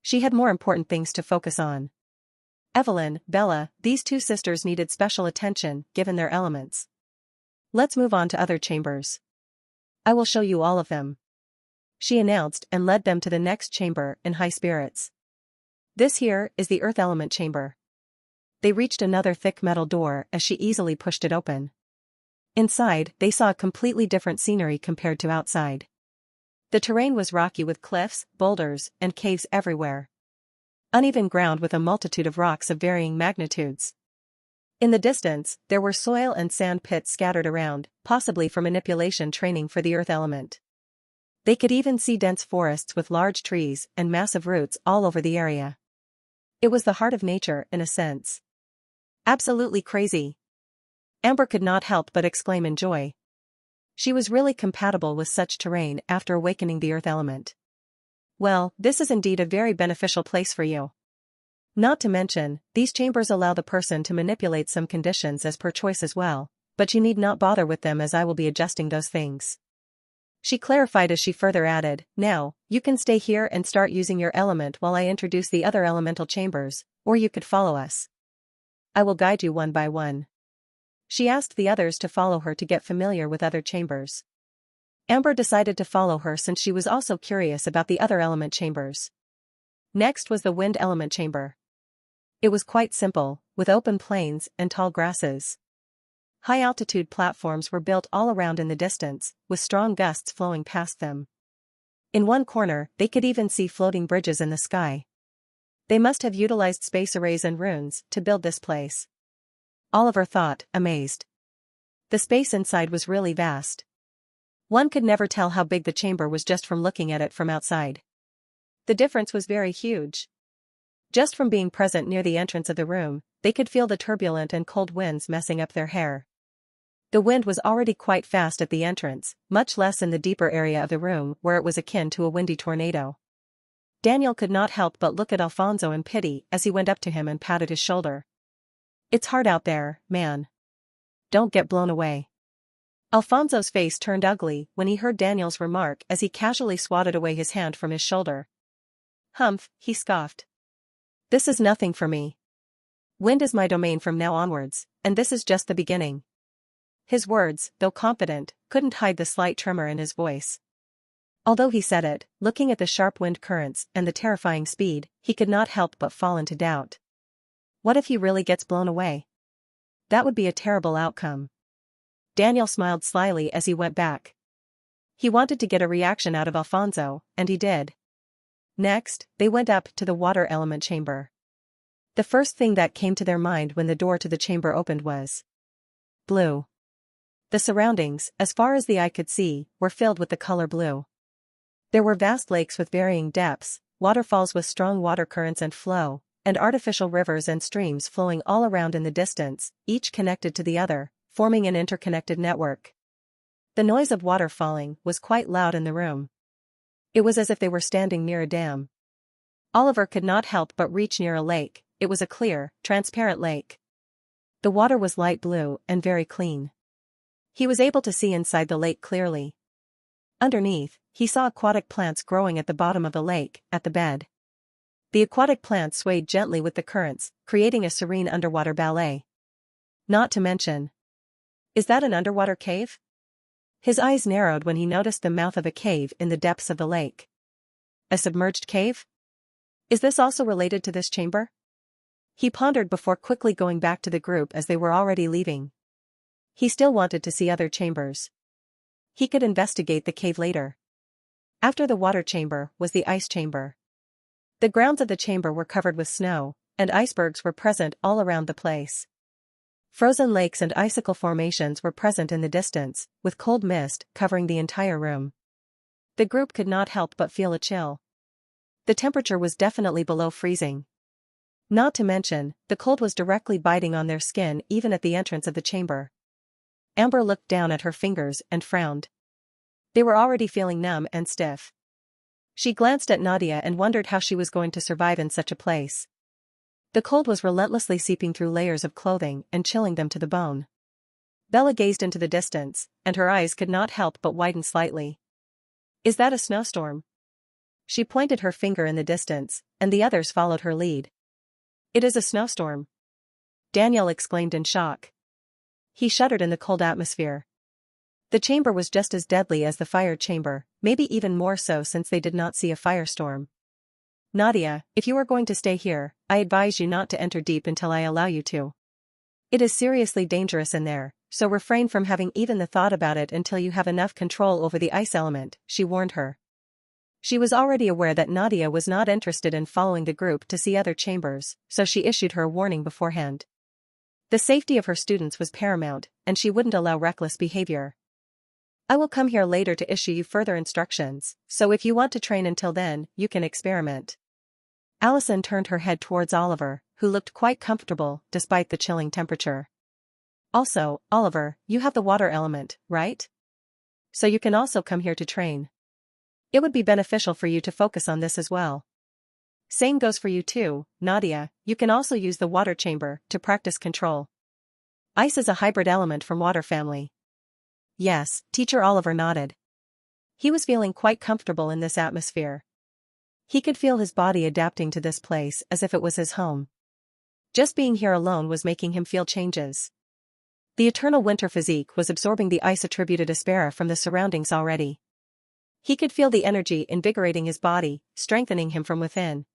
Speaker 1: She had more important things to focus on. Evelyn, Bella, these two sisters needed special attention, given their elements. Let's move on to other chambers. I will show you all of them, she announced and led them to the next chamber in high spirits. This here is the earth element chamber. They reached another thick metal door as she easily pushed it open. Inside, they saw a completely different scenery compared to outside. The terrain was rocky with cliffs, boulders, and caves everywhere. Uneven ground with a multitude of rocks of varying magnitudes. In the distance, there were soil and sand pits scattered around, possibly for manipulation training for the earth element. They could even see dense forests with large trees and massive roots all over the area. It was the heart of nature, in a sense. Absolutely crazy. Amber could not help but exclaim in joy. She was really compatible with such terrain after awakening the earth element. Well, this is indeed a very beneficial place for you. Not to mention, these chambers allow the person to manipulate some conditions as per choice as well, but you need not bother with them as I will be adjusting those things. She clarified as she further added, now, you can stay here and start using your element while I introduce the other elemental chambers, or you could follow us. I will guide you one by one. She asked the others to follow her to get familiar with other chambers. Amber decided to follow her since she was also curious about the other element chambers. Next was the wind element chamber. It was quite simple, with open plains and tall grasses. High-altitude platforms were built all around in the distance, with strong gusts flowing past them. In one corner, they could even see floating bridges in the sky. They must have utilized space arrays and runes to build this place. Oliver thought, amazed. The space inside was really vast. One could never tell how big the chamber was just from looking at it from outside. The difference was very huge. Just from being present near the entrance of the room, they could feel the turbulent and cold winds messing up their hair. The wind was already quite fast at the entrance, much less in the deeper area of the room where it was akin to a windy tornado. Daniel could not help but look at Alfonso in pity as he went up to him and patted his shoulder. It's hard out there, man. Don't get blown away. Alfonso's face turned ugly when he heard Daniel's remark as he casually swatted away his hand from his shoulder. Humph, he scoffed. This is nothing for me. Wind is my domain from now onwards, and this is just the beginning. His words, though confident, couldn't hide the slight tremor in his voice. Although he said it, looking at the sharp wind currents and the terrifying speed, he could not help but fall into doubt. What if he really gets blown away? That would be a terrible outcome. Daniel smiled slyly as he went back. He wanted to get a reaction out of Alfonso, and he did. Next, they went up to the water element chamber. The first thing that came to their mind when the door to the chamber opened was blue. The surroundings, as far as the eye could see, were filled with the color blue. There were vast lakes with varying depths, waterfalls with strong water currents and flow, and artificial rivers and streams flowing all around in the distance, each connected to the other, forming an interconnected network. The noise of water falling was quite loud in the room. It was as if they were standing near a dam. Oliver could not help but reach near a lake. It was a clear, transparent lake. The water was light blue and very clean. He was able to see inside the lake clearly. Underneath, he saw aquatic plants growing at the bottom of the lake, at the bed. The aquatic plants swayed gently with the currents, creating a serene underwater ballet. Not to mention. Is that an underwater cave? His eyes narrowed when he noticed the mouth of a cave in the depths of the lake. A submerged cave? Is this also related to this chamber? He pondered before quickly going back to the group as they were already leaving. He still wanted to see other chambers. He could investigate the cave later. After the water chamber was the ice chamber. The grounds of the chamber were covered with snow, and icebergs were present all around the place. Frozen lakes and icicle formations were present in the distance, with cold mist covering the entire room. The group could not help but feel a chill. The temperature was definitely below freezing. Not to mention, the cold was directly biting on their skin even at the entrance of the chamber. Amber looked down at her fingers and frowned. They were already feeling numb and stiff. She glanced at Nadia and wondered how she was going to survive in such a place. The cold was relentlessly seeping through layers of clothing and chilling them to the bone. Bella gazed into the distance, and her eyes could not help but widen slightly. Is that a snowstorm? She pointed her finger in the distance, and the others followed her lead. It is a snowstorm. Daniel exclaimed in shock. He shuddered in the cold atmosphere. The chamber was just as deadly as the fire chamber, maybe even more so since they did not see a firestorm. Nadia, if you are going to stay here, I advise you not to enter deep until I allow you to. It is seriously dangerous in there, so refrain from having even the thought about it until you have enough control over the ice element, she warned her. She was already aware that Nadia was not interested in following the group to see other chambers, so she issued her a warning beforehand. The safety of her students was paramount, and she wouldn't allow reckless behavior. I will come here later to issue you further instructions, so if you want to train until then, you can experiment. Allison turned her head towards Oliver, who looked quite comfortable, despite the chilling temperature. Also, Oliver, you have the water element, right? So you can also come here to train. It would be beneficial for you to focus on this as well. Same goes for you too, Nadia, you can also use the water chamber to practice control. Ice is a hybrid element from water family. Yes, Teacher Oliver nodded. He was feeling quite comfortable in this atmosphere. He could feel his body adapting to this place as if it was his home. Just being here alone was making him feel changes. The eternal winter physique was absorbing the ice-attributed aspera from the surroundings already. He could feel the energy invigorating his body, strengthening him from within.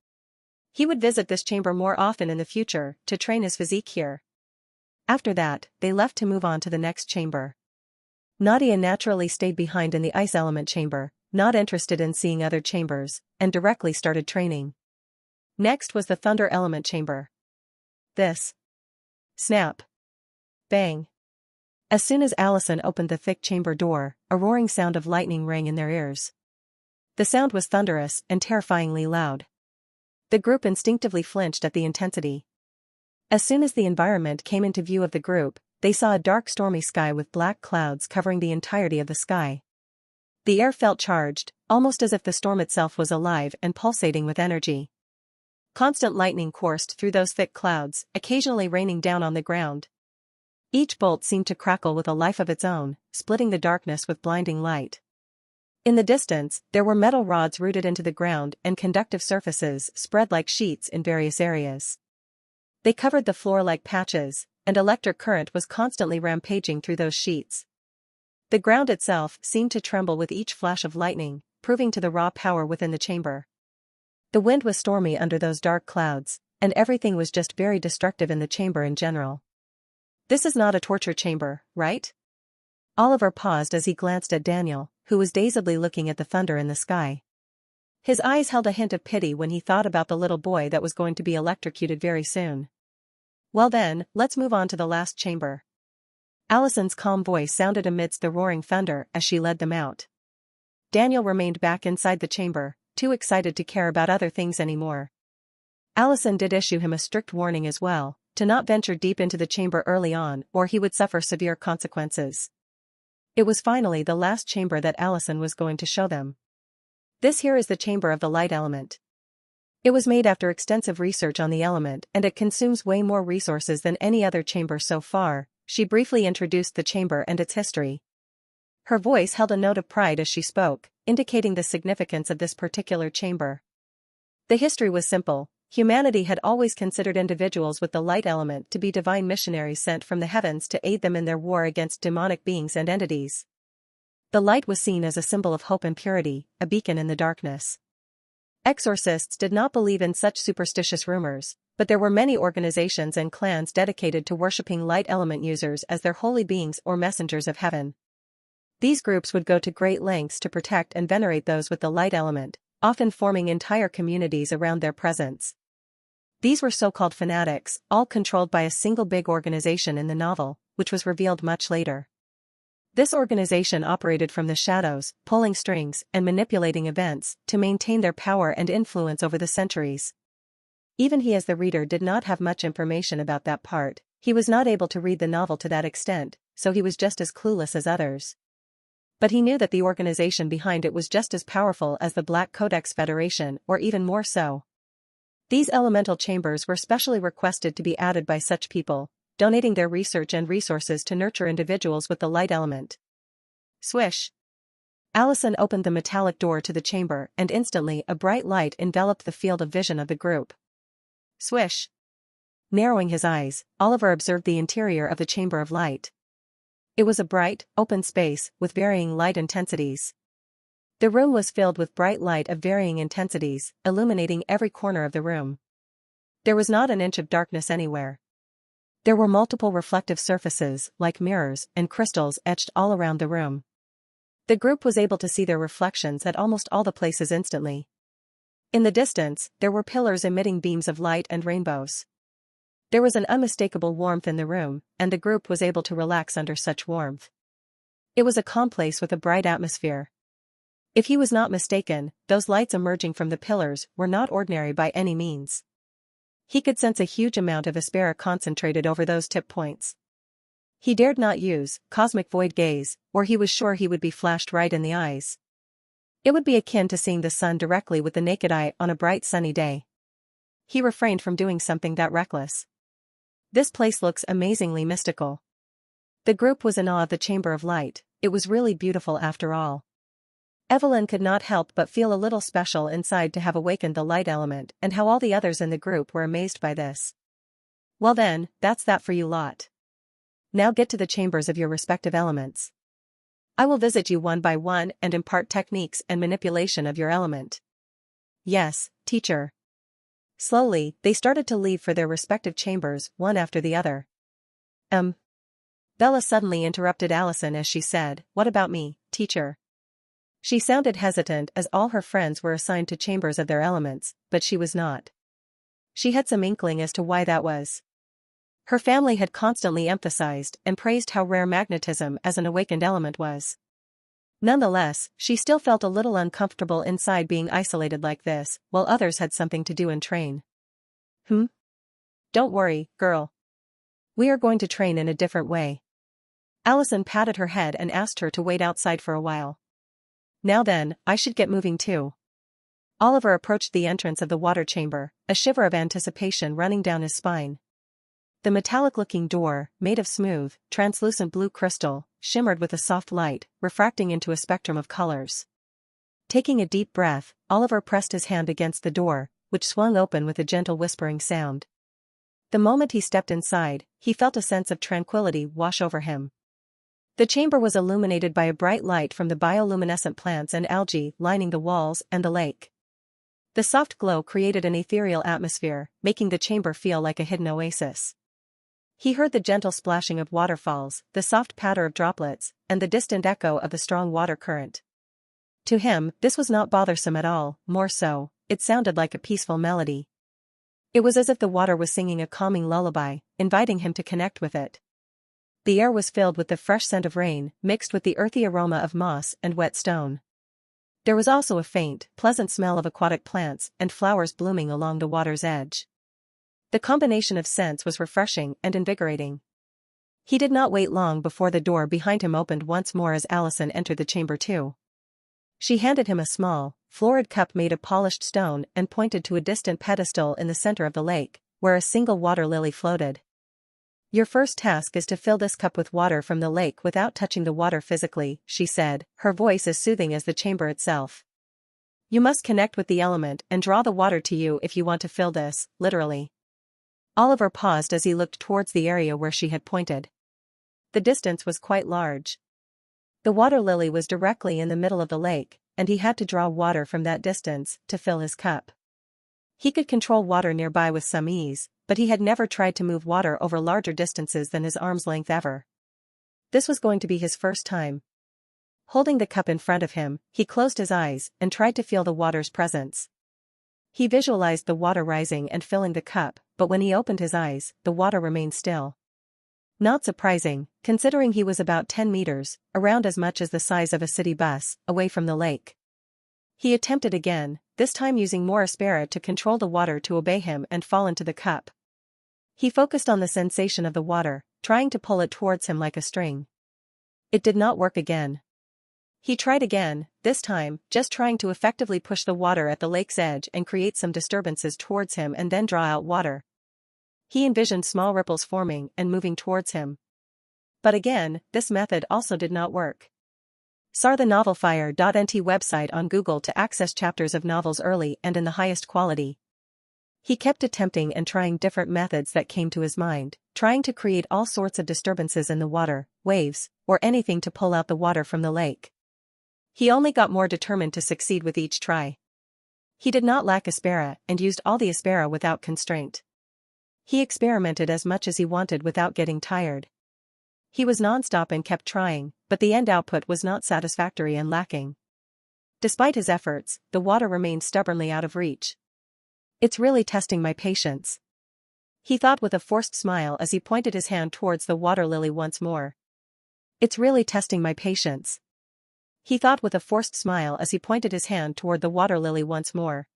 Speaker 1: He would visit this chamber more often in the future to train his physique here. After that, they left to move on to the next chamber. Nadia naturally stayed behind in the ice element chamber, not interested in seeing other chambers, and directly started training. Next was the thunder element chamber. This. Snap. Bang. As soon as Allison opened the thick chamber door, a roaring sound of lightning rang in their ears. The sound was thunderous and terrifyingly loud. The group instinctively flinched at the intensity. As soon as the environment came into view of the group, they saw a dark stormy sky with black clouds covering the entirety of the sky. The air felt charged, almost as if the storm itself was alive and pulsating with energy. Constant lightning coursed through those thick clouds, occasionally raining down on the ground. Each bolt seemed to crackle with a life of its own, splitting the darkness with blinding light. In the distance, there were metal rods rooted into the ground and conductive surfaces spread like sheets in various areas. They covered the floor like patches, and electric current was constantly rampaging through those sheets. The ground itself seemed to tremble with each flash of lightning, proving to the raw power within the chamber. The wind was stormy under those dark clouds, and everything was just very destructive in the chamber in general. This is not a torture chamber, right? Oliver paused as he glanced at Daniel, who was dazedly looking at the thunder in the sky. His eyes held a hint of pity when he thought about the little boy that was going to be electrocuted very soon. Well then, let's move on to the last chamber. Allison's calm voice sounded amidst the roaring thunder as she led them out. Daniel remained back inside the chamber, too excited to care about other things anymore. Allison did issue him a strict warning as well, to not venture deep into the chamber early on or he would suffer severe consequences. It was finally the last chamber that Allison was going to show them. This here is the chamber of the light element. It was made after extensive research on the element and it consumes way more resources than any other chamber so far. She briefly introduced the chamber and its history. Her voice held a note of pride as she spoke, indicating the significance of this particular chamber. The history was simple. Humanity had always considered individuals with the light element to be divine missionaries sent from the heavens to aid them in their war against demonic beings and entities. The light was seen as a symbol of hope and purity, a beacon in the darkness. Exorcists did not believe in such superstitious rumors, but there were many organizations and clans dedicated to worshipping light element users as their holy beings or messengers of heaven. These groups would go to great lengths to protect and venerate those with the light element, often forming entire communities around their presence. These were so-called fanatics, all controlled by a single big organization in the novel, which was revealed much later. This organization operated from the shadows, pulling strings and manipulating events to maintain their power and influence over the centuries. Even he as the reader did not have much information about that part. He was not able to read the novel to that extent, so he was just as clueless as others. But he knew that the organization behind it was just as powerful as the Black Codex Federation or even more so. These elemental chambers were specially requested to be added by such people, donating their research and resources to nurture individuals with the light element. Swish! Allison opened the metallic door to the chamber and instantly a bright light enveloped the field of vision of the group. Swish! Narrowing his eyes, Oliver observed the interior of the chamber of light. It was a bright, open space with varying light intensities. The room was filled with bright light of varying intensities, illuminating every corner of the room. There was not an inch of darkness anywhere. There were multiple reflective surfaces, like mirrors and crystals etched all around the room. The group was able to see their reflections at almost all the places instantly. In the distance, there were pillars emitting beams of light and rainbows. There was an unmistakable warmth in the room, and the group was able to relax under such warmth. It was a calm place with a bright atmosphere. If he was not mistaken, those lights emerging from the pillars were not ordinary by any means. He could sense a huge amount of Aspera concentrated over those tip points. He dared not use cosmic void gaze, or he was sure he would be flashed right in the eyes. It would be akin to seeing the sun directly with the naked eye on a bright sunny day. He refrained from doing something that reckless. This place looks amazingly mystical. The group was in awe of the chamber of light. It was really beautiful after all. Evelyn could not help but feel a little special inside to have awakened the light element, and how all the others in the group were amazed by this. Well then, that's that for you lot. Now get to the chambers of your respective elements. I will visit you one by one and impart techniques and manipulation of your element. Yes, teacher. Slowly, they started to leave for their respective chambers, one after the other. Bella suddenly interrupted Allison as she said, "What about me, teacher?" She sounded hesitant as all her friends were assigned to chambers of their elements, but she was not. She had some inkling as to why that was. Her family had constantly emphasized and praised how rare magnetism as an awakened element was. Nonetheless, she still felt a little uncomfortable inside being isolated like this, while others had something to do and train. Don't worry, girl. We are going to train in a different way. Allison patted her head and asked her to wait outside for a while. Now then, I should get moving too. Oliver approached the entrance of the water chamber, a shiver of anticipation running down his spine. The metallic-looking door, made of smooth, translucent blue crystal, shimmered with a soft light, refracting into a spectrum of colors. Taking a deep breath, Oliver pressed his hand against the door, which swung open with a gentle whispering sound. The moment he stepped inside, he felt a sense of tranquility wash over him. The chamber was illuminated by a bright light from the bioluminescent plants and algae lining the walls and the lake. The soft glow created an ethereal atmosphere, making the chamber feel like a hidden oasis. He heard the gentle splashing of waterfalls, the soft patter of droplets, and the distant echo of the strong water current. To him, this was not bothersome at all, more so, it sounded like a peaceful melody. It was as if the water was singing a calming lullaby, inviting him to connect with it. The air was filled with the fresh scent of rain, mixed with the earthy aroma of moss and wet stone. There was also a faint, pleasant smell of aquatic plants and flowers blooming along the water's edge. The combination of scents was refreshing and invigorating. He did not wait long before the door behind him opened once more as Allison entered the chamber too. She handed him a small, florid cup made of polished stone and pointed to a distant pedestal in the center of the lake, where a single water lily floated. Your first task is to fill this cup with water from the lake without touching the water physically, she said, her voice as soothing as the chamber itself. You must connect with the element and draw the water to you if you want to fill this, literally. Oliver paused as he looked towards the area where she had pointed. The distance was quite large. The water lily was directly in the middle of the lake, and he had to draw water from that distance to fill his cup. He could control water nearby with some ease, but he had never tried to move water over larger distances than his arm's length ever. This was going to be his first time. Holding the cup in front of him, he closed his eyes and tried to feel the water's presence. He visualized the water rising and filling the cup, but when he opened his eyes, the water remained still. Not surprising, considering he was about 10 meters, around as much as the size of a city bus, away from the lake. He attempted again, this time using more Aspera to control the water to obey him and fall into the cup. He focused on the sensation of the water, trying to pull it towards him like a string. It did not work again. He tried again, this time, just trying to effectively push the water at the lake's edge and create some disturbances towards him and then draw out water. He envisioned small ripples forming and moving towards him. But again, this method also did not work. Sar the novelfire.nt website on Google to access chapters of novels early and in the highest quality. He kept attempting and trying different methods that came to his mind, trying to create all sorts of disturbances in the water, waves, or anything to pull out the water from the lake. He only got more determined to succeed with each try. He did not lack Aspera and used all the Aspera without constraint. He experimented as much as he wanted without getting tired. He was non-stop and kept trying, but the end output was not satisfactory and lacking. Despite his efforts, the water remained stubbornly out of reach. It's really testing my patience, he thought with a forced smile as he pointed his hand towards the water lily once more. It's really testing my patience, he thought with a forced smile as he pointed his hand toward the water lily once more.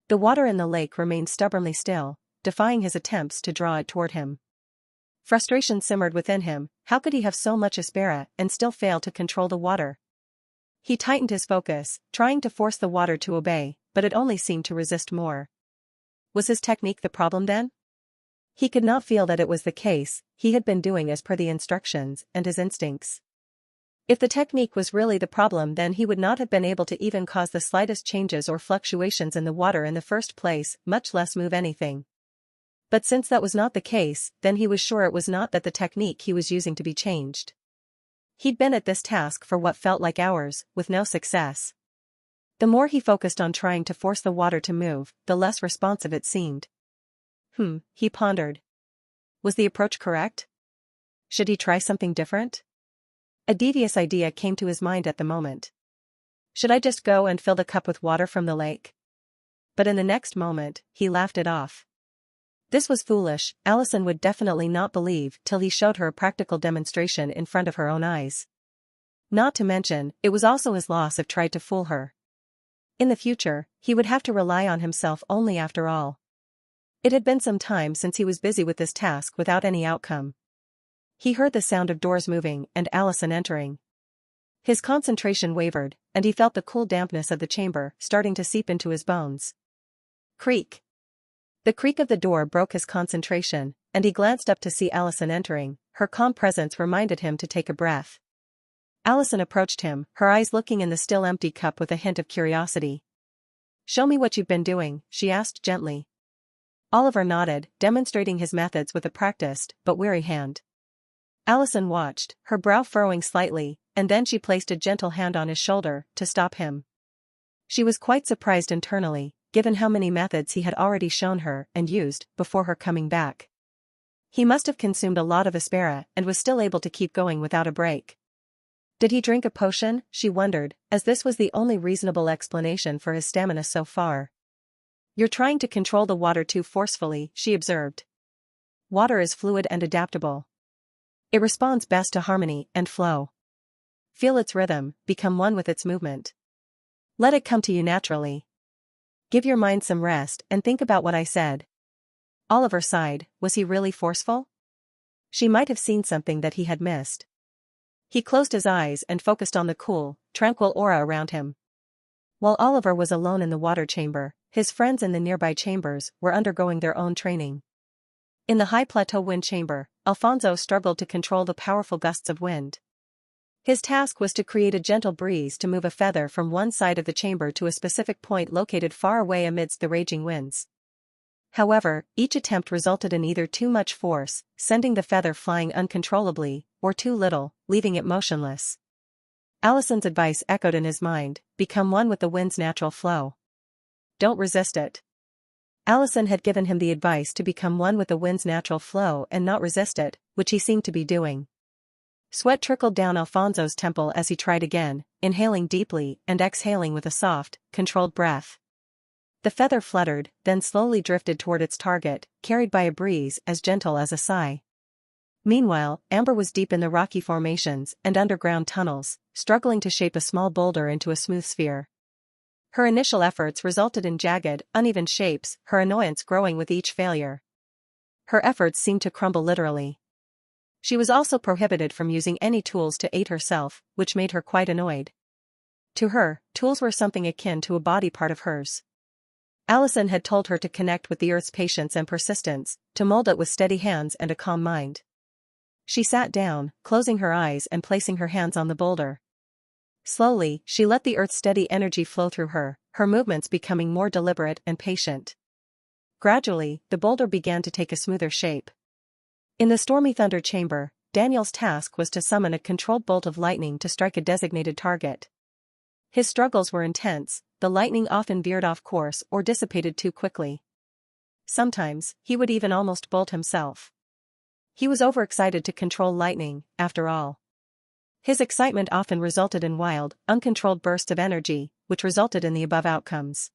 Speaker 1: The water in the lake remained stubbornly still, defying his attempts to draw it toward him. Frustration simmered within him. How could he have so much aspera and still fail to control the water? He tightened his focus, trying to force the water to obey, but it only seemed to resist more. Was his technique the problem then? He could not feel that it was the case. He had been doing as per the instructions and his instincts. If the technique was really the problem, then he would not have been able to even cause the slightest changes or fluctuations in the water in the first place, much less move anything. But since that was not the case, then he was sure it was not that the technique he was using to be changed. He'd been at this task for what felt like hours, with no success. The more he focused on trying to force the water to move, the less responsive it seemed. He pondered. Was the approach correct? Should he try something different? A devious idea came to his mind at the moment. Should I just go and fill the cup with water from the lake? But in the next moment, he laughed it off. This was foolish. Allison would definitely not believe till he showed her a practical demonstration in front of her own eyes. Not to mention, it was also his loss if tried to fool her. In the future, he would have to rely on himself only after all. It had been some time since he was busy with this task without any outcome. He heard the sound of doors moving and Allison entering. His concentration wavered, and he felt the cool dampness of the chamber starting to seep into his bones. Creak. The creak of the door broke his concentration, and he glanced up to see Allison entering. Her calm presence reminded him to take a breath. Allison approached him, her eyes looking in the still empty cup with a hint of curiosity. "Show me what you've been doing," she asked gently. Oliver nodded, demonstrating his methods with a practiced but wary hand. Allison watched, her brow furrowing slightly, and then she placed a gentle hand on his shoulder to stop him. She was quite surprised internally, given how many methods he had already shown her and used before her coming back. He must have consumed a lot of aspera and was still able to keep going without a break. Did he drink a potion, she wondered, as this was the only reasonable explanation for his stamina so far. You're trying to control the water too forcefully, she observed. Water is fluid and adaptable. It responds best to harmony and flow. Feel its rhythm, become one with its movement. Let it come to you naturally. Give your mind some rest and think about what I said. Oliver sighed. Was he really forceful? She might have seen something that he had missed. He closed his eyes and focused on the cool, tranquil aura around him. While Oliver was alone in the water chamber, his friends in the nearby chambers were undergoing their own training. In the high plateau wind chamber, Alfonso struggled to control the powerful gusts of wind. His task was to create a gentle breeze to move a feather from one side of the chamber to a specific point located far away amidst the raging winds. However, each attempt resulted in either too much force, sending the feather flying uncontrollably, or too little, leaving it motionless. Allison's advice echoed in his mind: become one with the wind's natural flow. Don't resist it. Allison had given him the advice to become one with the wind's natural flow and not resist it, which he seemed to be doing. Sweat trickled down Alfonso's temple as he tried again, inhaling deeply and exhaling with a soft, controlled breath. The feather fluttered, then slowly drifted toward its target, carried by a breeze as gentle as a sigh. Meanwhile, Amber was deep in the rocky formations and underground tunnels, struggling to shape a small boulder into a smooth sphere. Her initial efforts resulted in jagged, uneven shapes, her annoyance growing with each failure. Her efforts seemed to crumble literally. She was also prohibited from using any tools to aid herself, which made her quite annoyed. To her, tools were something akin to a body part of hers. Allison had told her to connect with the earth's patience and persistence, to mold it with steady hands and a calm mind. She sat down, closing her eyes and placing her hands on the boulder. Slowly, she let the earth's steady energy flow through her, her movements becoming more deliberate and patient. Gradually, the boulder began to take a smoother shape. In the stormy thunder chamber, Daniel's task was to summon a controlled bolt of lightning to strike a designated target. His struggles were intense. The lightning often veered off course or dissipated too quickly. Sometimes, he would even almost bolt himself. He was overexcited to control lightning, after all. His excitement often resulted in wild, uncontrolled bursts of energy, which resulted in the above outcomes.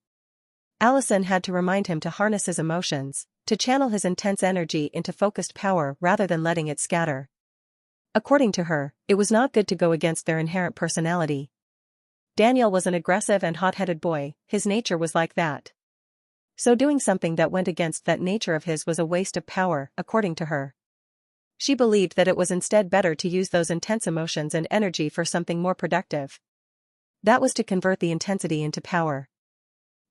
Speaker 1: Allison had to remind him to harness his emotions, to channel his intense energy into focused power rather than letting it scatter. According to her, it was not good to go against their inherent personality. Daniel was an aggressive and hot-headed boy, his nature was like that. So doing something that went against that nature of his was a waste of power, according to her. She believed that it was instead better to use those intense emotions and energy for something more productive. That was to convert the intensity into power.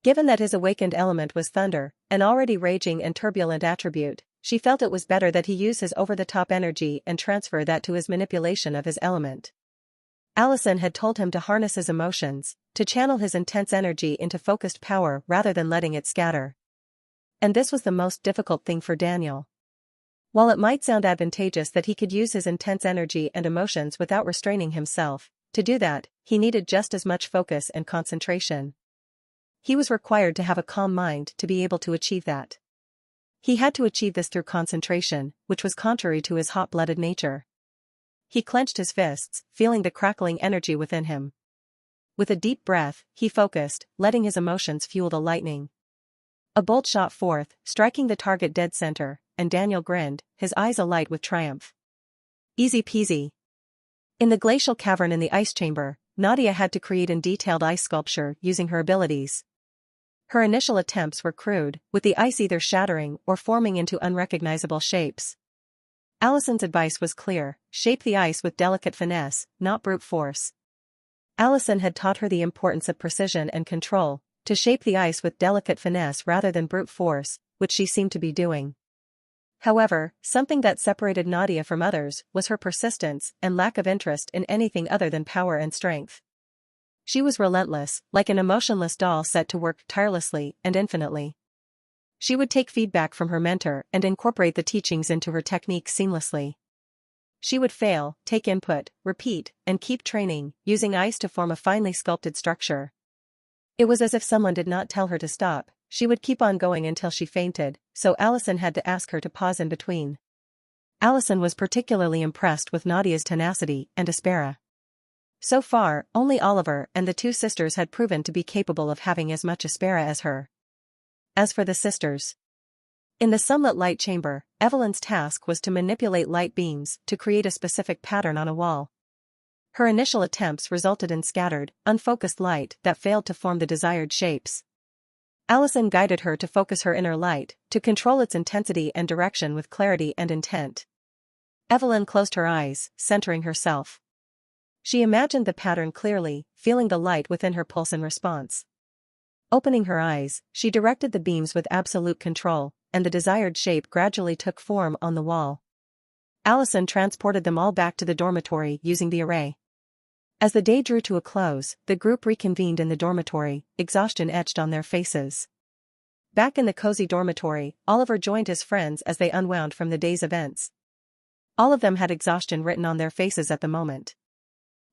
Speaker 1: Given that his awakened element was thunder, an already raging and turbulent attribute, she felt it was better that he use his over-the-top energy and transfer that to his manipulation of his element. Allison had told him to harness his emotions, to channel his intense energy into focused power rather than letting it scatter. And this was the most difficult thing for Daniel. While it might sound advantageous that he could use his intense energy and emotions without restraining himself, to do that, he needed just as much focus and concentration. He was required to have a calm mind to be able to achieve that. He had to achieve this through concentration, which was contrary to his hot-blooded nature. He clenched his fists, feeling the crackling energy within him. With a deep breath, he focused, letting his emotions fuel the lightning. A bolt shot forth, striking the target dead center, and Daniel grinned, his eyes alight with triumph. Easy peasy. In the glacial cavern in the ice chamber, Nadia had to create in detailed ice sculpture using her abilities. Her initial attempts were crude, with the ice either shattering or forming into unrecognizable shapes. Allison's advice was clear: shape the ice with delicate finesse, not brute force. Allison had taught her the importance of precision and control, to shape the ice with delicate finesse rather than brute force, which she seemed to be doing. However, something that separated Nadia from others was her persistence and lack of interest in anything other than power and strength. She was relentless, like an emotionless doll set to work tirelessly and infinitely. She would take feedback from her mentor and incorporate the teachings into her technique seamlessly. She would fail, take input, repeat, and keep training, using ice to form a finely sculpted structure. It was as if someone did not tell her to stop. She would keep on going until she fainted, so Allison had to ask her to pause in between. Allison was particularly impressed with Nadia's tenacity and aspera. So far, only Oliver and the two sisters had proven to be capable of having as much aspera as her. As for the sisters, in the sunlit light chamber, Evelyn's task was to manipulate light beams to create a specific pattern on a wall. Her initial attempts resulted in scattered, unfocused light that failed to form the desired shapes. Allison guided her to focus her inner light, to control its intensity and direction with clarity and intent. Evelyn closed her eyes, centering herself. She imagined the pattern clearly, feeling the light within her pulse in response. Opening her eyes, she directed the beams with absolute control, and the desired shape gradually took form on the wall. Allison transported them all back to the dormitory using the array. As the day drew to a close, the group reconvened in the dormitory, exhaustion etched on their faces. Back in the cozy dormitory, Oliver joined his friends as they unwound from the day's events. All of them had exhaustion written on their faces at the moment.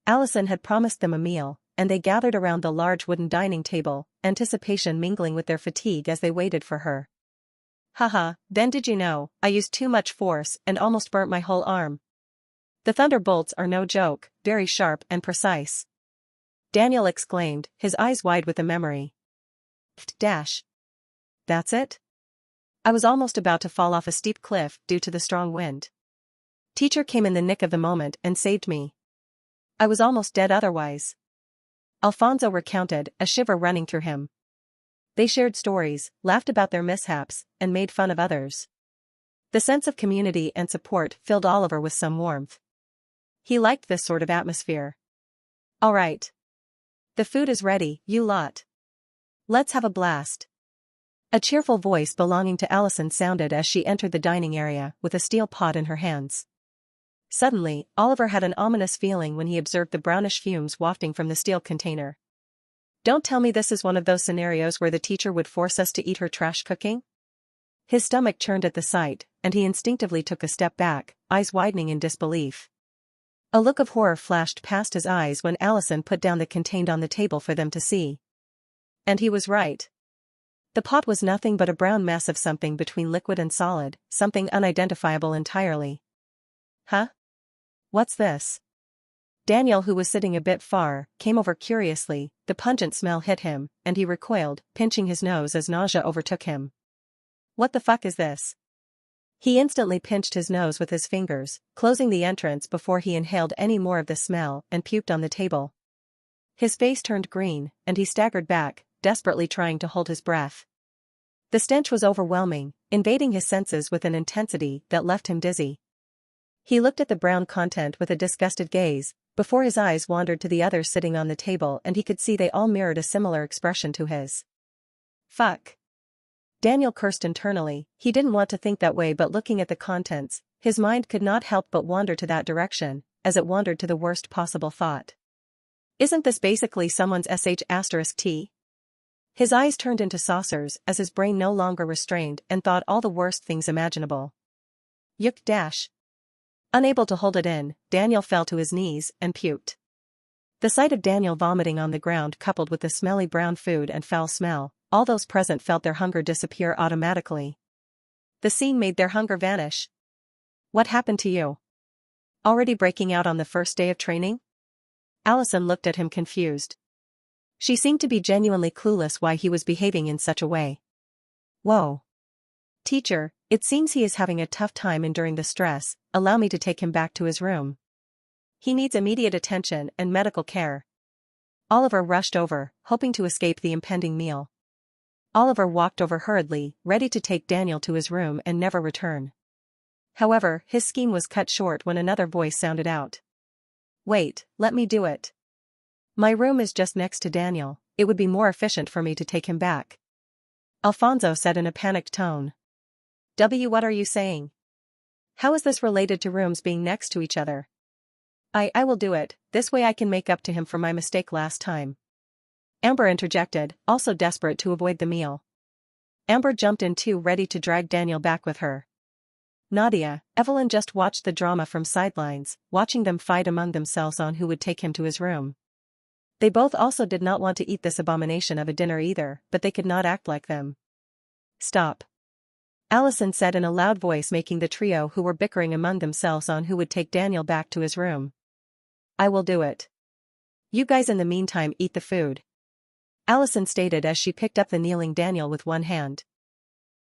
Speaker 1: Allison had promised them a meal, and they gathered around the large wooden dining table, anticipation mingling with their fatigue as they waited for her. Haha, then did you know, I used too much force and almost burnt my whole arm. The thunderbolts are no joke, very sharp and precise. Daniel exclaimed, his eyes wide with the memory. Dash. That's it? I was almost about to fall off a steep cliff due to the strong wind. Teacher came in the nick of the moment and saved me. I was almost dead otherwise. Alfonso recounted, a shiver running through him. They shared stories, laughed about their mishaps, and made fun of others. The sense of community and support filled Oliver with some warmth. He liked this sort of atmosphere. All right. The food is ready, you lot. Let's have a blast. A cheerful voice belonging to Allison sounded as she entered the dining area with a steel pot in her hands. Suddenly, Oliver had an ominous feeling when he observed the brownish fumes wafting from the steel container. Don't tell me this is one of those scenarios where the teacher would force us to eat her trash cooking? His stomach churned at the sight, and he instinctively took a step back, eyes widening in disbelief. A look of horror flashed past his eyes when Allison put down the contained on the table for them to see. And he was right. The pot was nothing but a brown mess of something between liquid and solid, something unidentifiable entirely. Huh? What's this? Daniel, who was sitting a bit far, came over curiously. The pungent smell hit him, and he recoiled, pinching his nose as nausea overtook him. What the fuck is this? He instantly pinched his nose with his fingers, closing the entrance before he inhaled any more of the smell, and puked on the table. His face turned green, and he staggered back, desperately trying to hold his breath. The stench was overwhelming, invading his senses with an intensity that left him dizzy. He looked at the brown content with a disgusted gaze, before his eyes wandered to the others sitting on the table, and he could see they all mirrored a similar expression to his. Fuck. Daniel cursed internally. He didn't want to think that way, but looking at the contents, his mind could not help but wander to that direction, as it wandered to the worst possible thought. Isn't this basically someone's sh*t? His eyes turned into saucers as his brain no longer restrained and thought all the worst things imaginable. Yuck. Unable to hold it in, Daniel fell to his knees and puked. The sight of Daniel vomiting on the ground, coupled with the smelly brown food and foul smell, all those present felt their hunger disappear automatically. The scene made their hunger vanish. What happened to you? Already breaking out on the first day of training? Allison looked at him confused. She seemed to be genuinely clueless why he was behaving in such a way. Whoa. Teacher, it seems he is having a tough time enduring the stress. Allow me to take him back to his room. He needs immediate attention and medical care. Oliver rushed over, hoping to escape the impending meal. Oliver walked over hurriedly, ready to take Daniel to his room and never return. However, his scheme was cut short when another voice sounded out. Wait, let me do it. My room is just next to Daniel. It would be more efficient for me to take him back. Alfonso said in a panicked tone. What are you saying? How is this related to rooms being next to each other? I will do it. This way I can make up to him for my mistake last time. Amber interjected, also desperate to avoid the meal. Amber jumped in too, ready to drag Daniel back with her. Nadia, Evelyn just watched the drama from sidelines, watching them fight among themselves on who would take him to his room. They both also did not want to eat this abomination of a dinner either, but they could not act like them. Stop. Allison said in a loud voice, making the trio who were bickering among themselves on who would take Daniel back to his room. I will do it. You guys in the meantime eat the food. Allison stated as she picked up the kneeling Daniel with one hand.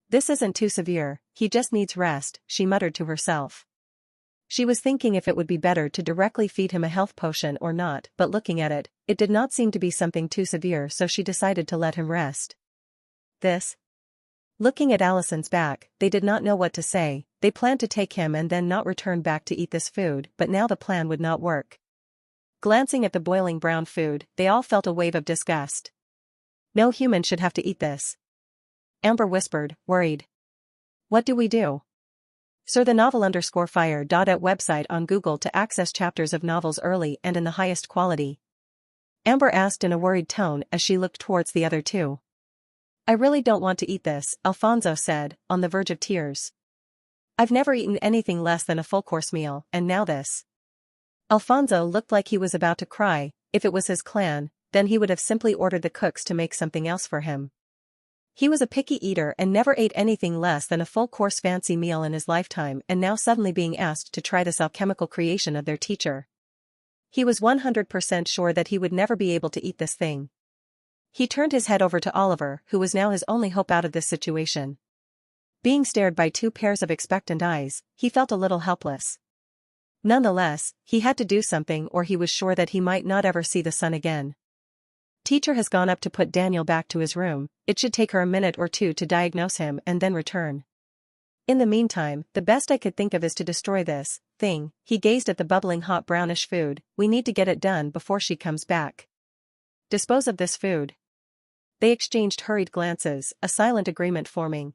Speaker 1: This isn't too severe, he just needs rest, she muttered to herself. She was thinking if it would be better to directly feed him a health potion or not, but looking at it, it did not seem to be something too severe, so she decided to let him rest. This? Looking at Allison's back, they did not know what to say. They planned to take him and then not return back to eat this food, but now the plan would not work. Glancing at the boiling brown food, they all felt a wave of disgust. No human should have to eat this. Amber whispered, worried. What do we do? Search the novel_fire. At website on Google to access chapters of novels early and in the highest quality. Amber asked in a worried tone as she looked towards the other two. I really don't want to eat this, Alfonso said, on the verge of tears. I've never eaten anything less than a full-course meal, and now this. Alfonso looked like he was about to cry. If it was his clan, then he would have simply ordered the cooks to make something else for him. He was a picky eater and never ate anything less than a full-course fancy meal in his lifetime, and now suddenly being asked to try this alchemical creation of their teacher. He was 100% sure that he would never be able to eat this thing. He turned his head over to Oliver, who was now his only hope out of this situation. Being stared by two pairs of expectant eyes, he felt a little helpless. Nonetheless, he had to do something, or he was sure that he might not ever see the sun again. Teacher has gone up to put Daniel back to his room. It should take her a minute or two to diagnose him and then return. In the meantime, the best I could think of is to destroy this thing. He gazed at the bubbling hot brownish food. We need to get it done before she comes back. Dispose of this food. They exchanged hurried glances, a silent agreement forming.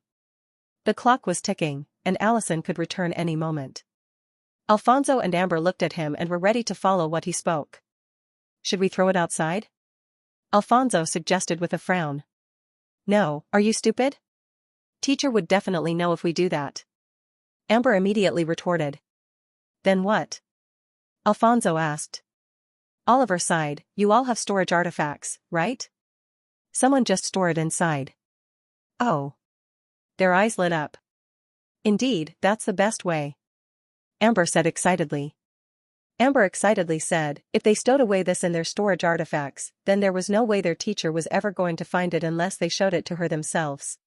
Speaker 1: The clock was ticking, and Allison could return any moment. Alfonso and Amber looked at him and were ready to follow what he spoke. Should we throw it outside? Alfonso suggested with a frown. No, are you stupid? Teacher would definitely know if we do that. Amber immediately retorted. Then what? Alfonso asked. Oliver sighed. You all have storage artifacts, right? Someone just store it inside. Oh. Their eyes lit up. Indeed, that's the best way. Amber said excitedly. Amber excitedly said, if they stowed away this in their storage artifacts, then there was no way their teacher was ever going to find it unless they showed it to her themselves.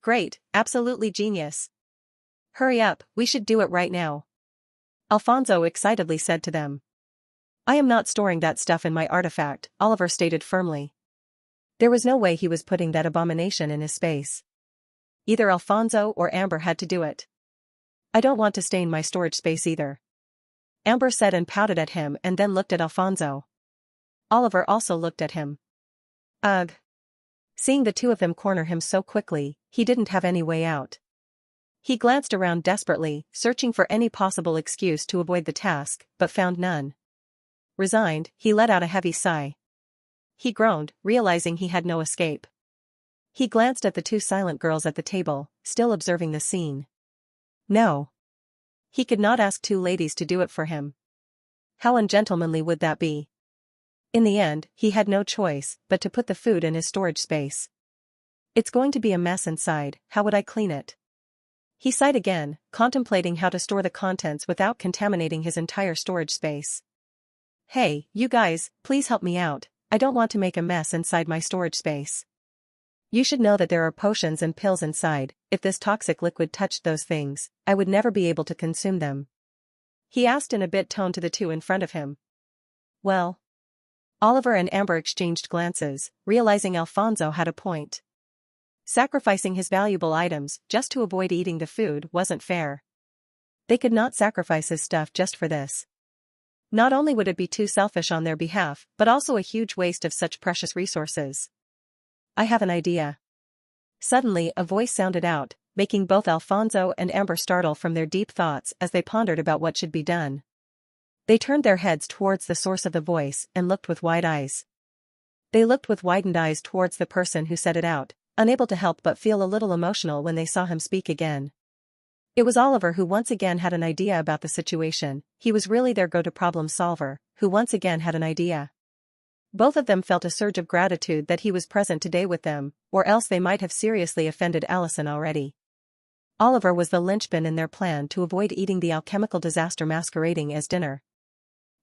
Speaker 1: Great, absolutely genius. Hurry up, we should do it right now. Alfonso excitedly said to them. I am not storing that stuff in my artifact, Oliver stated firmly. There was no way he was putting that abomination in his space. Either Alfonso or Amber had to do it. I don't want to stain my storage space either. Amber said and pouted at him and then looked at Alfonso. Oliver also looked at him. Ugh. Seeing the two of them corner him so quickly, he didn't have any way out. He glanced around desperately, searching for any possible excuse to avoid the task, but found none. Resigned, he let out a heavy sigh. He groaned, realizing he had no escape. He glanced at the two silent girls at the table, still observing the scene. No. He could not ask two ladies to do it for him. How ungentlemanly would that be? In the end, he had no choice but to put the food in his storage space. It's going to be a mess inside, how would I clean it? He sighed again, contemplating how to store the contents without contaminating his entire storage space. Hey, you guys, please help me out, I don't want to make a mess inside my storage space. You should know that there are potions and pills inside, if this toxic liquid touched those things, I would never be able to consume them. He asked in a bit tone to the two in front of him. Well. Oliver and Amber exchanged glances, realizing Alfonso had a point. Sacrificing his valuable items just to avoid eating the food wasn't fair. They could not sacrifice his stuff just for this. Not only would it be too selfish on their behalf, but also a huge waste of such precious resources. I have an idea. Suddenly a voice sounded out, making both Alfonso and Amber startle from their deep thoughts as they pondered about what should be done. They turned their heads towards the source of the voice and looked with wide eyes. They looked with widened eyes towards the person who said it out, unable to help but feel a little emotional when they saw him speak again. It was Oliver who once again had an idea about the situation. He was really their go-to problem solver, who once again had an idea. Both of them felt a surge of gratitude that he was present today with them, or else they might have seriously offended Allison already. Oliver was the linchpin in their plan to avoid eating the alchemical disaster masquerading as dinner.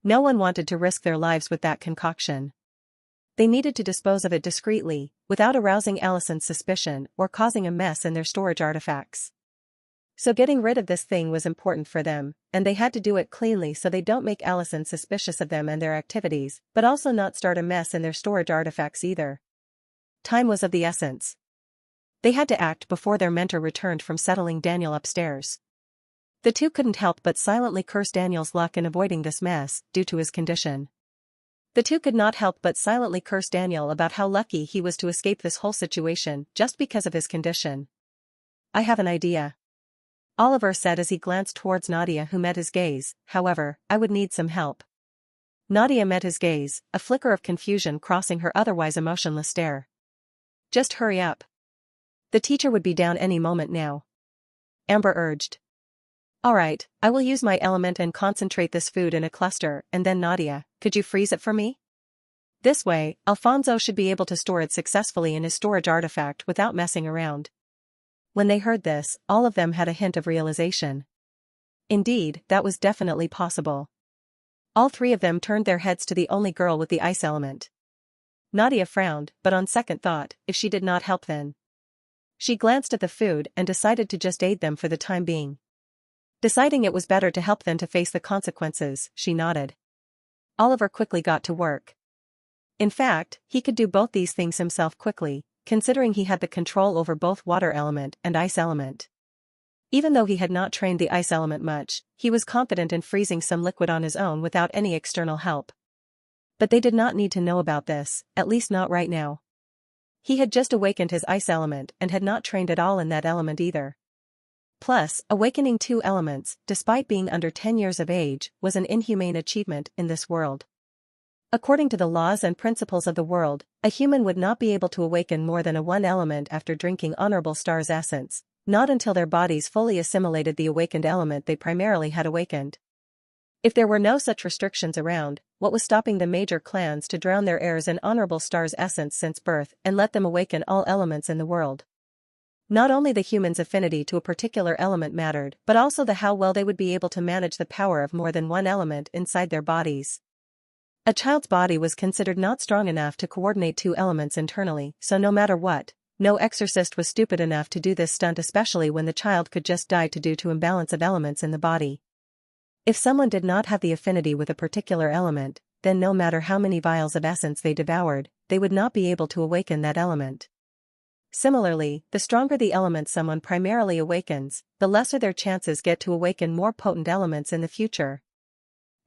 Speaker 1: No one wanted to risk their lives with that concoction. They needed to dispose of it discreetly, without arousing Allison's suspicion or causing a mess in their storage artifacts. So getting rid of this thing was important for them, and they had to do it cleanly so they don't make Allison suspicious of them and their activities, but also not start a mess in their storage artifacts either. Time was of the essence. They had to act before their mentor returned from settling Daniel upstairs. The two couldn't help but silently curse Daniel's luck in avoiding this mess, due to his condition. The two could not help but silently curse Daniel about how lucky he was to escape this whole situation just because of his condition. I have an idea. Oliver said as he glanced towards Nadia, who met his gaze. However, I would need some help. Nadia met his gaze, a flicker of confusion crossing her otherwise emotionless stare. Just hurry up. The teacher would be down any moment now. Amber urged. Alright, I will use my element and concentrate this food in a cluster, and then Nadia, could you freeze it for me? This way, Alfonso should be able to store it successfully in his storage artifact without messing around. When they heard this, all of them had a hint of realization. Indeed, that was definitely possible. All three of them turned their heads to the only girl with the ice element. Nadia frowned, but on second thought, if she did not help then. She glanced at the food and decided to just aid them for the time being. Deciding it was better to help than to face the consequences, she nodded. Oliver quickly got to work. In fact, he could do both these things himself quickly, considering he had the control over both water element and ice element. Even though he had not trained the ice element much, he was confident in freezing some liquid on his own without any external help. But they did not need to know about this, at least not right now. He had just awakened his ice element and had not trained at all in that element either. Plus, awakening two elements, despite being under 10 years of age, was an inhumane achievement in this world. According to the laws and principles of the world, a human would not be able to awaken more than one element after drinking Honorable Star's essence, not until their bodies fully assimilated the awakened element they primarily had awakened. If there were no such restrictions around, what was stopping the major clans to drown their heirs in Honorable Star's essence since birth and let them awaken all elements in the world? Not only the humans' affinity to a particular element mattered, but also how well they would be able to manage the power of more than one element inside their bodies. A child's body was considered not strong enough to coordinate two elements internally, so no matter what, no exorcist was stupid enough to do this stunt, especially when the child could just die due to imbalance of elements in the body. If someone did not have the affinity with a particular element, then no matter how many vials of essence they devoured, they would not be able to awaken that element. Similarly, the stronger the element someone primarily awakens, the lesser their chances get to awaken more potent elements in the future.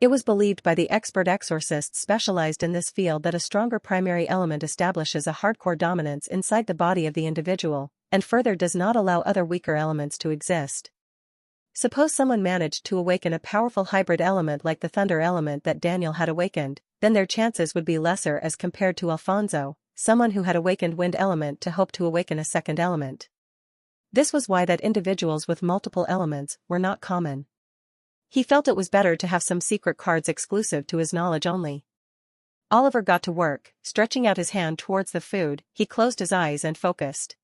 Speaker 1: It was believed by the expert exorcists specialized in this field that a stronger primary element establishes a hardcore dominance inside the body of the individual, and further does not allow other weaker elements to exist. Suppose someone managed to awaken a powerful hybrid element like the thunder element that Daniel had awakened, then their chances would be lesser as compared to Alfonso, someone who had awakened wind element to hope to awaken a second element. This was why that individuals with multiple elements were not common. He felt it was better to have some secret cards exclusive to his knowledge only. Oliver got to work, stretching out his hand towards the food. He closed his eyes and focused.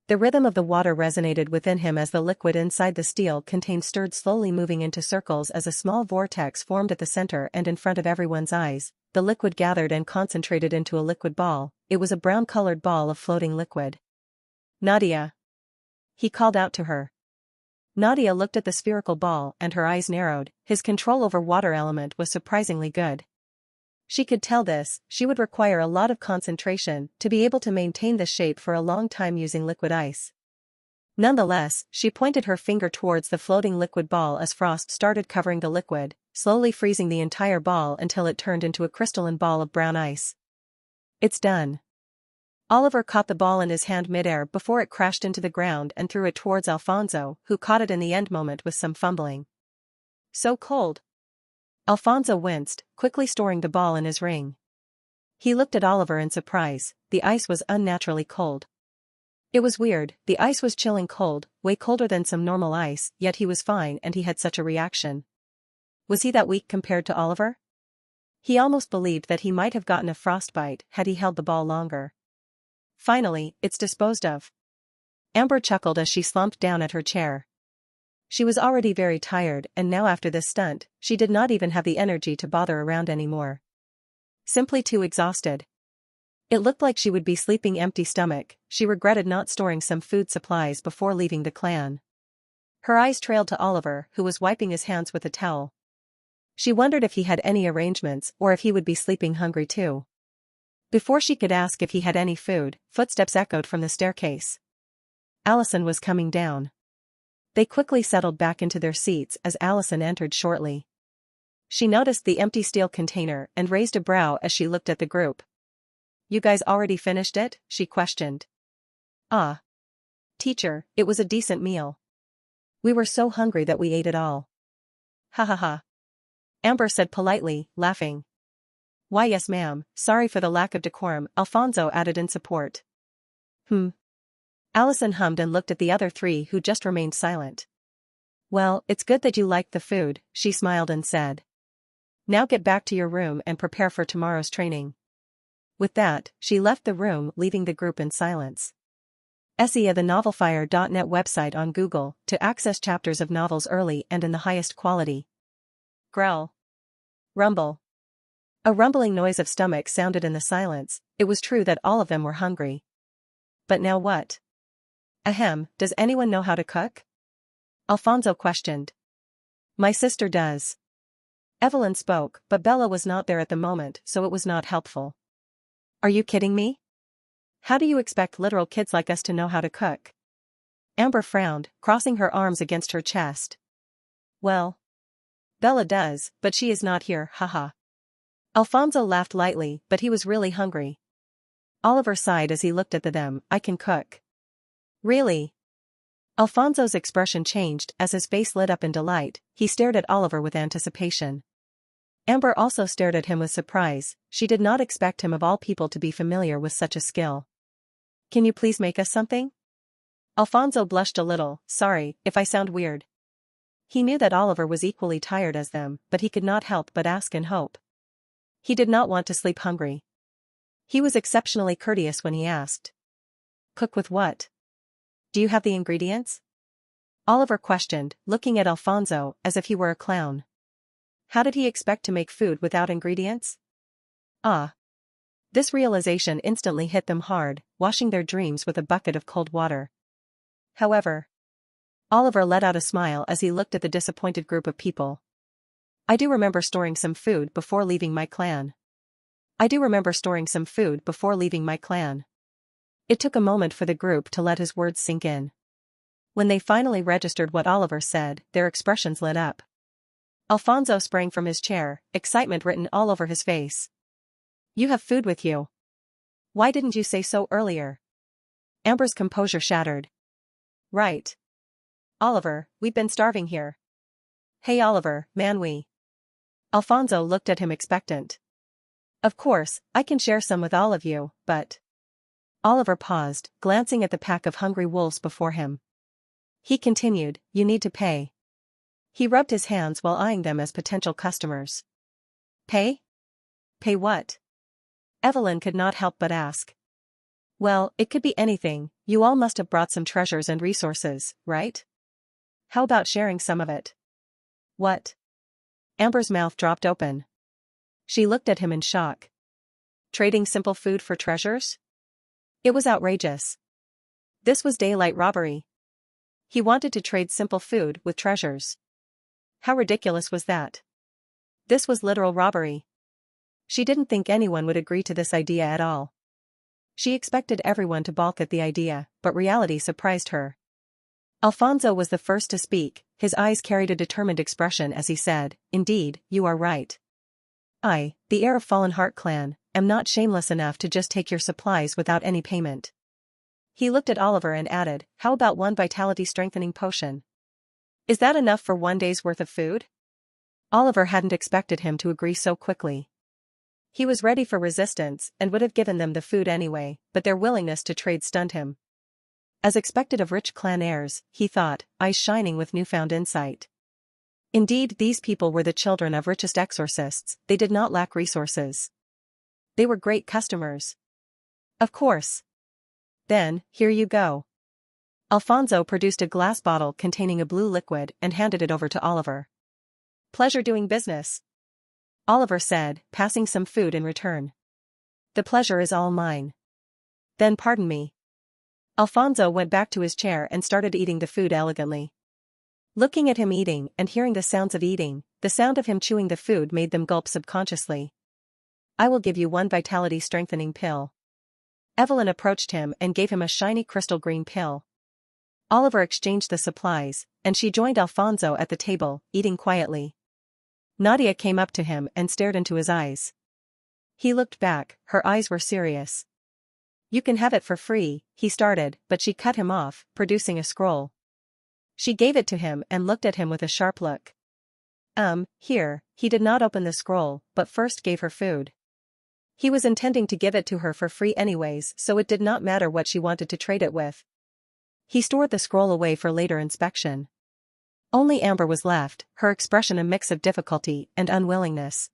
Speaker 1: The rhythm of the water resonated within him as the liquid inside the steel contained stirred, slowly moving into circles as a small vortex formed at the center and in front of everyone's eyes. The liquid gathered and concentrated into a liquid ball. It was a brown-colored ball of floating liquid. "Nadia!" he called out to her. Nadia looked at the spherical ball and her eyes narrowed. His control over water element was surprisingly good. She could tell she would require a lot of concentration to be able to maintain the shape for a long time using liquid ice. Nonetheless, she pointed her finger towards the floating liquid ball as frost started covering the liquid, slowly freezing the entire ball until it turned into a crystalline ball of brown ice. "It's done." Oliver caught the ball in his hand midair before it crashed into the ground and threw it towards Alfonso, who caught it in the end moment with some fumbling. "So cold." Alfonso winced, quickly storing the ball in his ring. He looked at Oliver in surprise. The ice was unnaturally cold. It was weird, the ice was chilling cold, way colder than some normal ice, yet he was fine and he had such a reaction. Was he that weak compared to Oliver? He almost believed that he might have gotten a frostbite had he held the ball longer. "Finally, it's disposed of." Amber chuckled as she slumped down at her chair. She was already very tired, and now after this stunt, she did not even have the energy to bother around anymore. Simply too exhausted. It looked like she would be sleeping empty stomach. She regretted not storing some food supplies before leaving the clan. Her eyes trailed to Oliver, who was wiping his hands with a towel. She wondered if he had any arrangements or if he would be sleeping hungry too. Before she could ask if he had any food, footsteps echoed from the staircase. Allison was coming down. They quickly settled back into their seats as Allison entered shortly. She noticed the empty steel container and raised a brow as she looked at the group. "You guys already finished it?" she questioned. "Ah. Teacher, it was a decent meal. We were so hungry that we ate it all." "Ha ha ha." Amber said politely, laughing. "Why yes ma'am, sorry for the lack of decorum," Alfonso added in support. Allison hummed and looked at the other three who just remained silent. "Well, it's good that you liked the food," she smiled and said. "Now get back to your room and prepare for tomorrow's training." With that, she left the room, leaving the group in silence. SEA the novelfire.net website on Google to access chapters of novels early and in the highest quality. Growl. Rumble. A rumbling noise of stomachs sounded in the silence. It was true that all of them were hungry. But now what? Ahem, does anyone know how to cook? Alfonso questioned. "My sister does." Evelyn spoke, but Bella was not there at the moment, so it was not helpful. "Are you kidding me? How do you expect literal kids like us to know how to cook?" Amber frowned, crossing her arms against her chest. "Well, Bella does, but she is not here, haha." Alfonso laughed lightly, but he was really hungry. Oliver sighed as he looked at them. "I can cook." "Really?" Alfonso's expression changed as his face lit up in delight. He stared at Oliver with anticipation. Amber also stared at him with surprise. She did not expect him of all people to be familiar with such a skill. "Can you please make us something?" Alfonso blushed a little. "Sorry, if I sound weird." He knew that Oliver was equally tired as them, but he could not help but ask in hope. He did not want to sleep hungry. He was exceptionally courteous when he asked. "Cook with what?" Do you have the ingredients? Oliver questioned, looking at Alfonso as if he were a clown. How did he expect to make food without ingredients? Ah. This realization instantly hit them hard, washing their dreams with a bucket of cold water. However, Oliver let out a smile as he looked at the disappointed group of people. I do remember storing some food before leaving my clan. It took a moment for the group to let his words sink in. When they finally registered what Oliver said, their expressions lit up. Alfonso sprang from his chair, excitement written all over his face. You have food with you. Why didn't you say so earlier? Amber's composure shattered. Right. Oliver, we've been starving here. Hey Oliver, man we. Alfonso looked at him expectant. Of course, I can share some with all of you, but... Oliver paused, glancing at the pack of hungry wolves before him. He continued, you need to pay. He rubbed his hands while eyeing them as potential customers. Pay? Pay what? Evelyn could not help but ask. Well, it could be anything, you all must have brought some treasures and resources, right? How about sharing some of it? What? Amber's mouth dropped open. She looked at him in shock. Trading simple food for treasures? It was outrageous. This was daylight robbery. He wanted to trade simple food with treasures. How ridiculous was that? This was literal robbery. She didn't think anyone would agree to this idea at all. She expected everyone to balk at the idea, but reality surprised her. Alfonso was the first to speak, his eyes carried a determined expression as he said, Indeed, you are right. I, the heir of Fallen Heart clan, am not shameless enough to just take your supplies without any payment. He looked at Oliver and added, How about one vitality strengthening potion? Is that enough for one day's worth of food? Oliver hadn't expected him to agree so quickly. He was ready for resistance and would have given them the food anyway, but their willingness to trade stunned him. As expected of rich clan heirs, he thought, eyes shining with newfound insight. Indeed, these people were the children of richest exorcists, they did not lack resources. They were great customers. Of course. Then, here you go. Alfonso produced a glass bottle containing a blue liquid and handed it over to Oliver. Pleasure doing business. Oliver said, passing some food in return. The pleasure is all mine. Then pardon me. Alfonso went back to his chair and started eating the food elegantly. Looking at him eating and hearing the sounds of eating, the sound of him chewing the food made them gulp subconsciously. I will give you one vitality strengthening pill. Evelyn approached him and gave him a shiny crystal green pill. Oliver exchanged the supplies, and she joined Alfonso at the table, eating quietly. Nadia came up to him and stared into his eyes. He looked back, her eyes were serious. You can have it for free, he started, but she cut him off, producing a scroll. She gave it to him and looked at him with a sharp look. Here, he did not open the scroll, but first gave her food. He was intending to give it to her for free anyways, so it did not matter what she wanted to trade it with. He stored the scroll away for later inspection. Only Amber was left, her expression a mix of difficulty and unwillingness.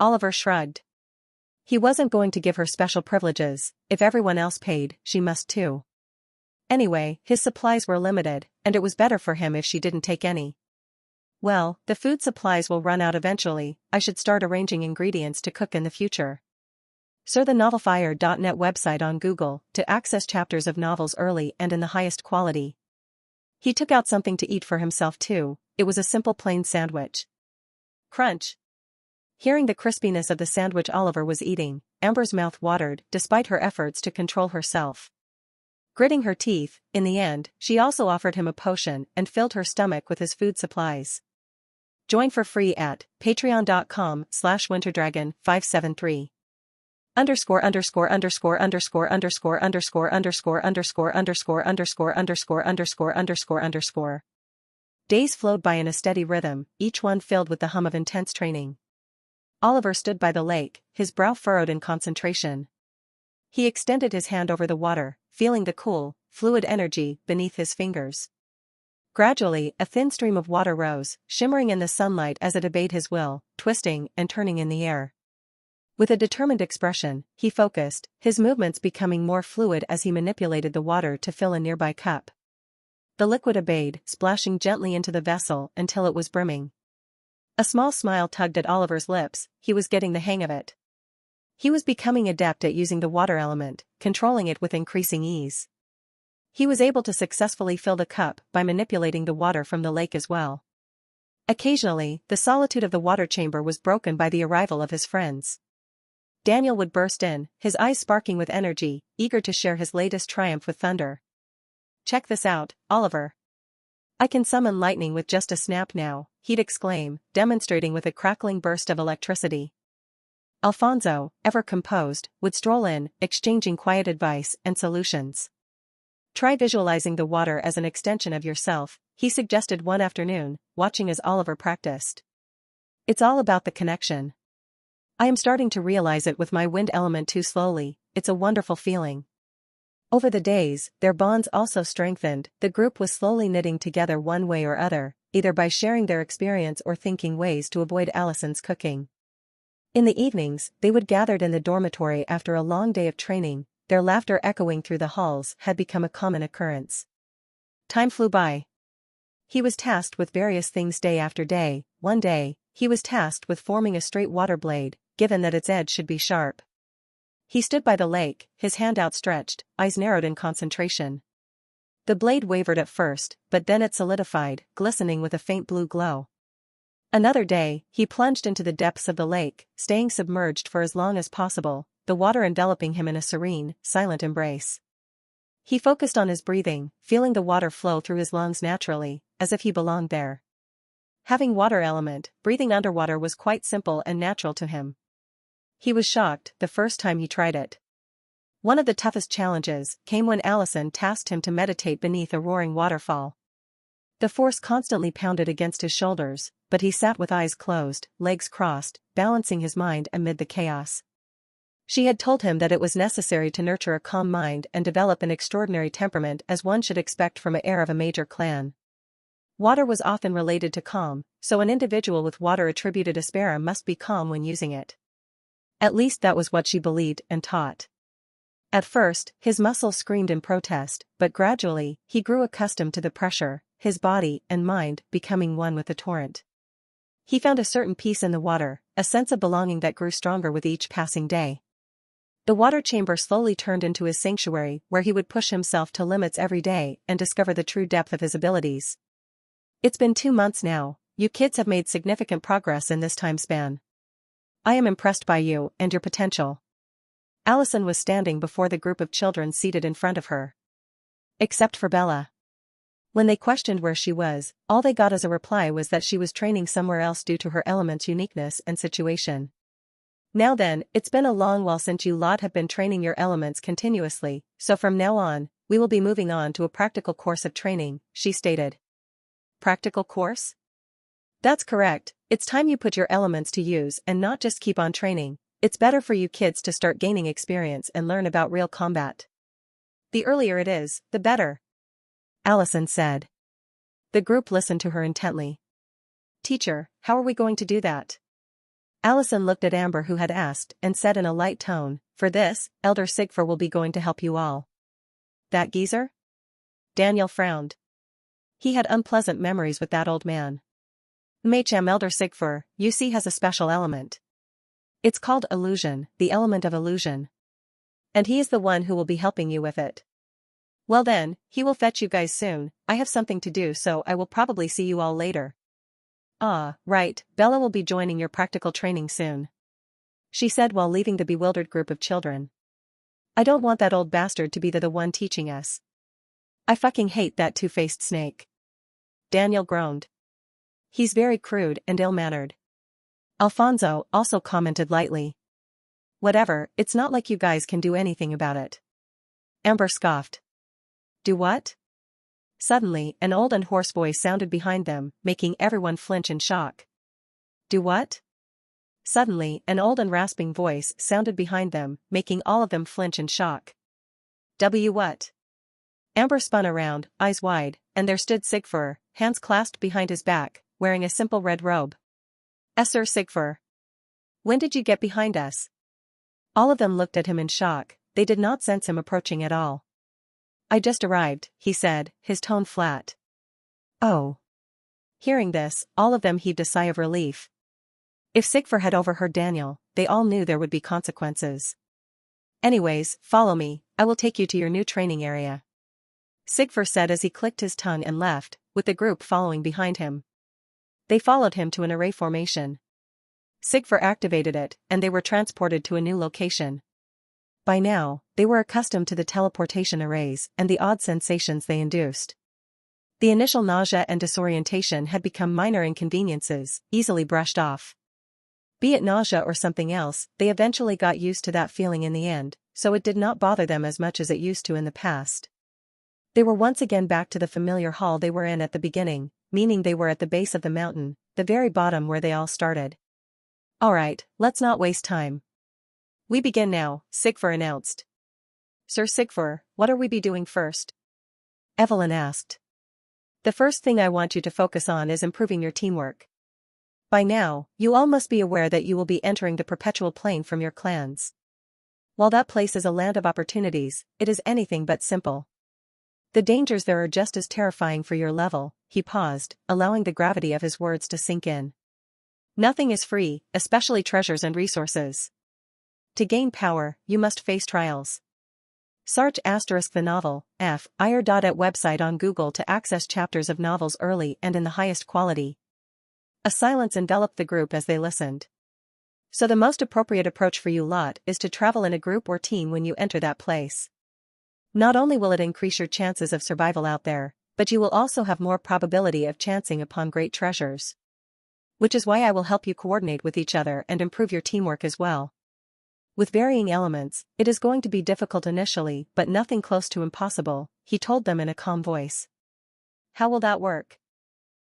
Speaker 1: Oliver shrugged. He wasn't going to give her special privileges, if everyone else paid, she must too. Anyway, his supplies were limited, and it was better for him if she didn't take any. Well, the food supplies will run out eventually, I should start arranging ingredients to cook in the future. Search the novelfire.net website on Google to access chapters of novels early and in the highest quality. He took out something to eat for himself too, it was a simple plain sandwich. Crunch. Hearing the crispiness of the sandwich Oliver was eating, Amber's mouth watered despite her efforts to control herself. Gritting her teeth, in the end, she also offered him a potion and filled her stomach with his food supplies. Join for free at patreon.com/winterdragon573. Underscore underscore underscore underscore underscore underscore underscore underscore underscore underscore underscore underscore underscore underscore. Days flowed by in a steady rhythm, each one filled with the hum of intense training. Oliver stood by the lake, his brow furrowed in concentration. He extended his hand over the water, feeling the cool, fluid energy beneath his fingers. Gradually, a thin stream of water rose, shimmering in the sunlight as it obeyed his will, twisting and turning in the air. With a determined expression, he focused, his movements becoming more fluid as he manipulated the water to fill a nearby cup. The liquid obeyed, splashing gently into the vessel until it was brimming. A small smile tugged at Oliver's lips, he was getting the hang of it. He was becoming adept at using the water element, controlling it with increasing ease. He was able to successfully fill the cup by manipulating the water from the lake as well. Occasionally, the solitude of the water chamber was broken by the arrival of his friends. Daniel would burst in, his eyes sparking with energy, eager to share his latest triumph with Thunder. "Check this out, Oliver. I can summon lightning with just a snap now," he'd exclaim, demonstrating with a crackling burst of electricity. Alfonso, ever composed, would stroll in, exchanging quiet advice and solutions. "Try visualizing the water as an extension of yourself," he suggested one afternoon, watching as Oliver practiced. "It's all about the connection. I am starting to realize it with my wind element too slowly, it's a wonderful feeling." Over the days, their bonds also strengthened, the group was slowly knitting together one way or other, either by sharing their experience or thinking ways to avoid Allison's cooking. In the evenings, they would gather in the dormitory after a long day of training, their laughter echoing through the halls had become a common occurrence. Time flew by. He was tasked with various things day after day. One day, he was tasked with forming a straight water blade, given that its edge should be sharp. He stood by the lake, his hand outstretched, eyes narrowed in concentration. The blade wavered at first, but then it solidified, glistening with a faint blue glow. Another day, he plunged into the depths of the lake, staying submerged for as long as possible, the water enveloping him in a serene, silent embrace. He focused on his breathing, feeling the water flow through his lungs naturally, as if he belonged there. Having water element, breathing underwater was quite simple and natural to him. He was shocked the first time he tried it. One of the toughest challenges came when Allison tasked him to meditate beneath a roaring waterfall. The force constantly pounded against his shoulders, but he sat with eyes closed, legs crossed, balancing his mind amid the chaos. She had told him that it was necessary to nurture a calm mind and develop an extraordinary temperament as one should expect from an heir of a major clan. Water was often related to calm, so an individual with water attributed aspera must be calm when using it. At least that was what she believed and taught. At first, his muscles screamed in protest, but gradually, he grew accustomed to the pressure, his body and mind becoming one with the torrent. He found a certain peace in the water, a sense of belonging that grew stronger with each passing day. The water chamber slowly turned into his sanctuary where he would push himself to limits every day and discover the true depth of his abilities. "It's been 2 months now, you kids have made significant progress in this time span. I am impressed by you and your potential." Allison was standing before the group of children seated in front of her. Except for Bella. When they questioned where she was, all they got as a reply was that she was training somewhere else due to her element's uniqueness and situation. "Now then, it's been a long while since you lot have been training your elements continuously, so from now on, we will be moving on to a practical course of training," she stated. "Practical course?" "That's correct, it's time you put your elements to use and not just keep on training. It's better for you kids to start gaining experience and learn about real combat. The earlier it is, the better," Allison said. The group listened to her intently. "Teacher, how are we going to do that?" Allison looked at Amber who had asked and said in a light tone, "For this, Elder Sigfer will be going to help you all." "That geezer?" Daniel frowned. He had unpleasant memories with that old man. "Macham Elder Sigfer, you see, has a special element. It's called illusion, the element of illusion. And he is the one who will be helping you with it. Well then, he will fetch you guys soon. I have something to do, so I will probably see you all later." "Ah, right, Bella will be joining your practical training soon," she said while leaving the bewildered group of children. "I don't want that old bastard to be the one teaching us. I fucking hate that two-faced snake." Daniel groaned. "He's very crude and ill-mannered." Alfonso also commented lightly. "Whatever, it's not like you guys can do anything about it." Amber scoffed. "Do what?" Suddenly, an old and hoarse voice sounded behind them, making everyone flinch in shock. "Do what?" Suddenly, an old and rasping voice sounded behind them, making all of them flinch in shock. What?" Amber spun around, eyes wide, and there stood Sigfer, hands clasped behind his back, wearing a simple red robe. "Sir Sigfer. When did you get behind us?" All of them looked at him in shock, they did not sense him approaching at all. I just arrived, he said, his tone flat. Oh. Hearing this, all of them heaved a sigh of relief. If Sigfur had overheard Daniel, they all knew there would be consequences. Anyways, follow me, I will take you to your new training area. Sigfur said as he clicked his tongue and left, with the group following behind him. They followed him to an array formation. Sigfur activated it, and they were transported to a new location. By now, they were accustomed to the teleportation arrays and the odd sensations they induced. The initial nausea and disorientation had become minor inconveniences, easily brushed off. Be it nausea or something else, they eventually got used to that feeling in the end, so it did not bother them as much as it used to in the past. They were once again back to the familiar hall they were in at the beginning, meaning they were at the base of the mountain, the very bottom where they all started. Alright, let's not waste time. We begin now, Sigfur announced. Sir Sigfur, what are we be doing first? Evelyn asked. The first thing I want you to focus on is improving your teamwork. By now, you all must be aware that you will be entering the perpetual plane from your clans. While that place is a land of opportunities, it is anything but simple. The dangers there are just as terrifying for your level. He paused, allowing the gravity of his words to sink in. Nothing is free, especially treasures and resources. To gain power, you must face trials. Search *the novel, F.ir.at website on Google to access chapters of novels early and in the highest quality. A silence enveloped the group as they listened. So the most appropriate approach for you lot is to travel in a group or team when you enter that place. Not only will it increase your chances of survival out there, but you will also have more probability of chancing upon great treasures. Which is why I will help you coordinate with each other and improve your teamwork as well. With varying elements, it is going to be difficult initially but nothing close to impossible, he told them in a calm voice. How will that work?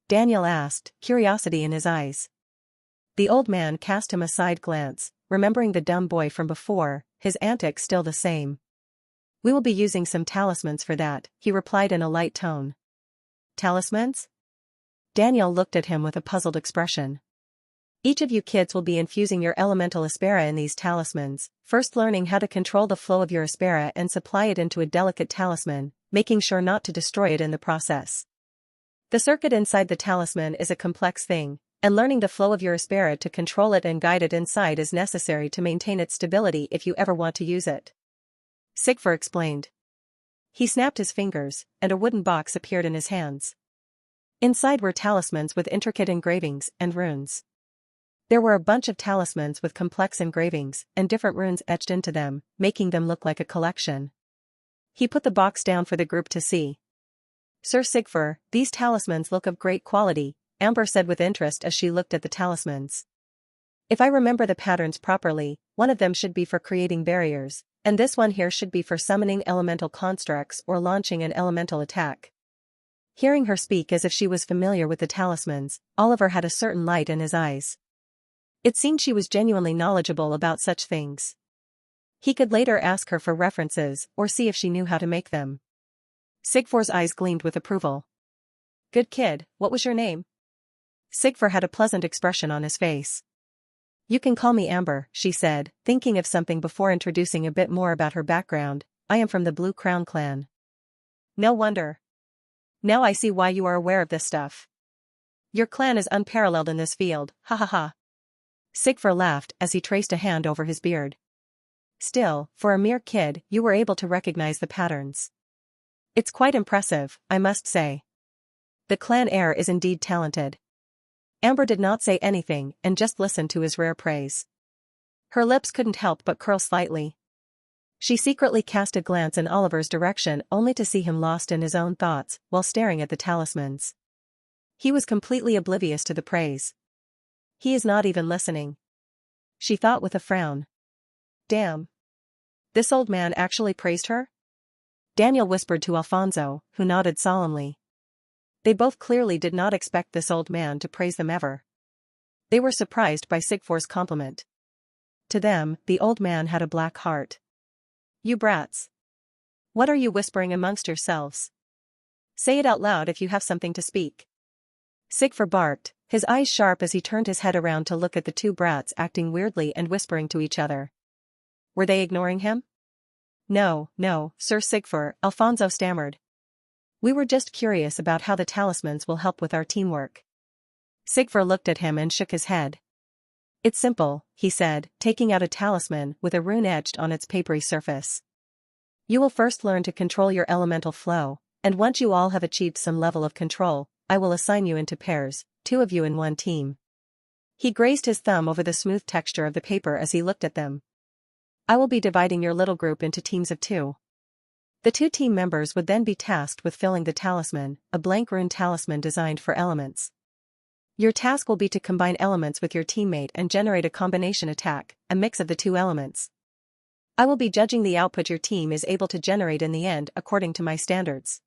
Speaker 1: Daniel asked, curiosity in his eyes. The old man cast him a side glance, remembering the dumb boy from before, his antics still the same. We will be using some talismans for that, he replied in a light tone. Talismans? Daniel looked at him with a puzzled expression. Each of you kids will be infusing your elemental aspera in these talismans, first learning how to control the flow of your aspera and supply it into a delicate talisman, making sure not to destroy it in the process. The circuit inside the talisman is a complex thing, and learning the flow of your aspera to control it and guide it inside is necessary to maintain its stability if you ever want to use it. Sigfur explained. He snapped his fingers, and a wooden box appeared in his hands. Inside were talismans with intricate engravings and runes. There were a bunch of talismans with complex engravings and different runes etched into them, making them look like a collection. He put the box down for the group to see. Sir Sigfur, these talismans look of great quality, Amber said with interest as she looked at the talismans. If I remember the patterns properly, one of them should be for creating barriers, and this one here should be for summoning elemental constructs or launching an elemental attack. Hearing her speak as if she was familiar with the talismans, Oliver had a certain light in his eyes. It seemed she was genuinely knowledgeable about such things. He could later ask her for references or see if she knew how to make them. Sigfur's eyes gleamed with approval. Good kid, what was your name? Sigfur had a pleasant expression on his face. You can call me Amber, she said, thinking of something before introducing a bit more about her background. I am from the Blue Crown clan. No wonder. Now I see why you are aware of this stuff. Your clan is unparalleled in this field, ha ha ha. Sigfur laughed as he traced a hand over his beard. Still, for a mere kid, you were able to recognize the patterns. It's quite impressive, I must say. The clan heir is indeed talented. Amber did not say anything and just listened to his rare praise. Her lips couldn't help but curl slightly. She secretly cast a glance in Oliver's direction only to see him lost in his own thoughts while staring at the talismans. He was completely oblivious to the praise. He is not even listening. She thought with a frown. Damn. This old man actually praised her? Daniel whispered to Alfonso, who nodded solemnly. They both clearly did not expect this old man to praise them ever. They were surprised by Sigfur's compliment. To them, the old man had a black heart. You brats. What are you whispering amongst yourselves? Say it out loud if you have something to speak. Sigfur barked, his eyes sharp as he turned his head around to look at the two brats acting weirdly and whispering to each other. Were they ignoring him? No, no, Sir Sigfur, Alfonso stammered. We were just curious about how the talismans will help with our teamwork. Sigfur looked at him and shook his head. It's simple, he said, taking out a talisman with a rune etched on its papery surface. You will first learn to control your elemental flow, and once you all have achieved some level of control, I will assign you into pairs, 2 of you in one team. He grazed his thumb over the smooth texture of the paper as he looked at them. I will be dividing your little group into teams of 2. The 2 team members would then be tasked with filling the talisman, a blank rune talisman designed for elements. Your task will be to combine elements with your teammate and generate a combination attack, a mix of the 2 elements. I will be judging the output your team is able to generate in the end according to my standards.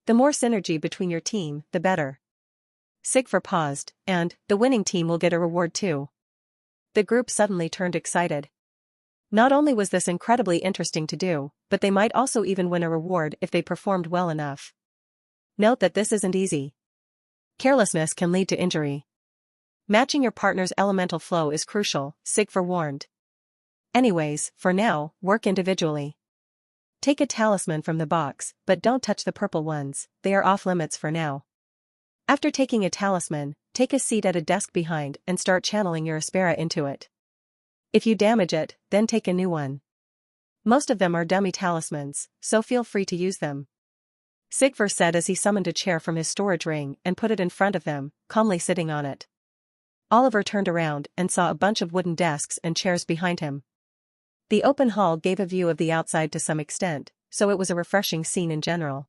Speaker 1: The more synergy between your team, the better. Sigfur paused, and, the winning team will get a reward too. The group suddenly turned excited. Not only was this incredibly interesting to do, but they might also even win a reward if they performed well enough. Note that this isn't easy. Carelessness can lead to injury. Matching your partner's elemental flow is crucial, Sigfur warned. Anyways, for now, work individually. Take a talisman from the box, but don't touch the purple ones, they are off limits for now. After taking a talisman, take a seat at a desk behind and start channeling your Aspera into it. If you damage it, then take a new one. Most of them are dummy talismans, so feel free to use them. Sigfur said as he summoned a chair from his storage ring and put it in front of them, calmly sitting on it. Oliver turned around and saw a bunch of wooden desks and chairs behind him. The open hall gave a view of the outside to some extent, so it was a refreshing scene in general.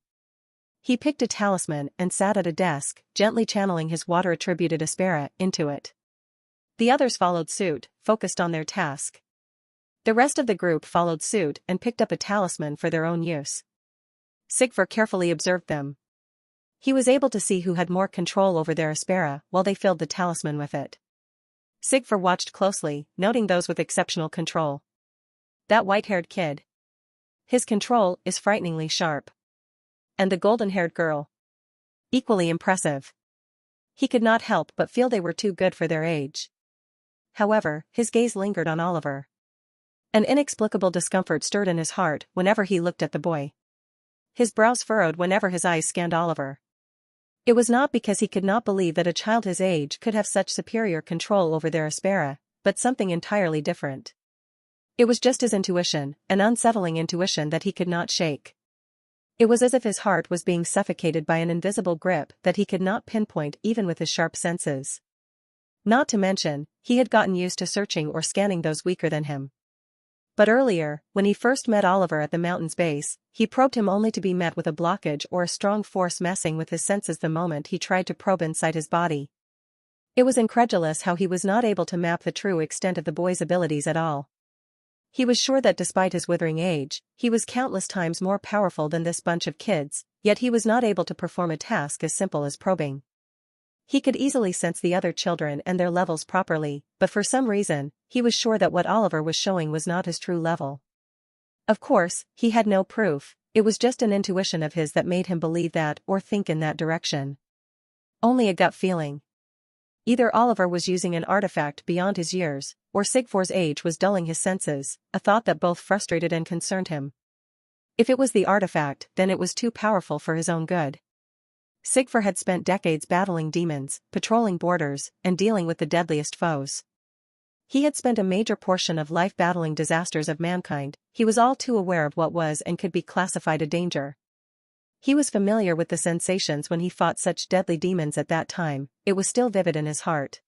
Speaker 1: He picked a talisman and sat at a desk, gently channeling his water-attributed Aspera into it. The others followed suit, focused on their task. The rest of the group followed suit and picked up a talisman for their own use. Sigfur carefully observed them. He was able to see who had more control over their Aspera while they filled the talisman with it. Sigfur watched closely, noting those with exceptional control. That white-haired kid. His control is frighteningly sharp. And the golden-haired girl. Equally impressive. He could not help but feel they were too good for their age. However, his gaze lingered on Oliver. An inexplicable discomfort stirred in his heart whenever he looked at the boy. His brows furrowed whenever his eyes scanned Oliver. It was not because he could not believe that a child his age could have such superior control over their Aspera, but something entirely different. It was just his intuition, an unsettling intuition that he could not shake. It was as if his heart was being suffocated by an invisible grip that he could not pinpoint even with his sharp senses. Not to mention, he had gotten used to searching or scanning those weaker than him. But earlier, when he first met Oliver at the mountain's base, he probed him only to be met with a blockage or a strong force messing with his senses the moment he tried to probe inside his body. It was incredulous how he was not able to map the true extent of the boy's abilities at all. He was sure that despite his withering age, he was countless times more powerful than this bunch of kids, yet he was not able to perform a task as simple as probing. He could easily sense the other children and their levels properly, but for some reason, he was sure that what Oliver was showing was not his true level. Of course, he had no proof, it was just an intuition of his that made him believe that or think in that direction. Only a gut feeling. Either Oliver was using an artifact beyond his years, or Sigfur's age was dulling his senses, a thought that both frustrated and concerned him. If it was the artifact, then it was too powerful for his own good. Sigfur had spent decades battling demons, patrolling borders, and dealing with the deadliest foes. He had spent a major portion of life battling disasters of mankind, he was all too aware of what was and could be classified a danger. He was familiar with the sensations when he fought such deadly demons at that time, it was still vivid in his heart.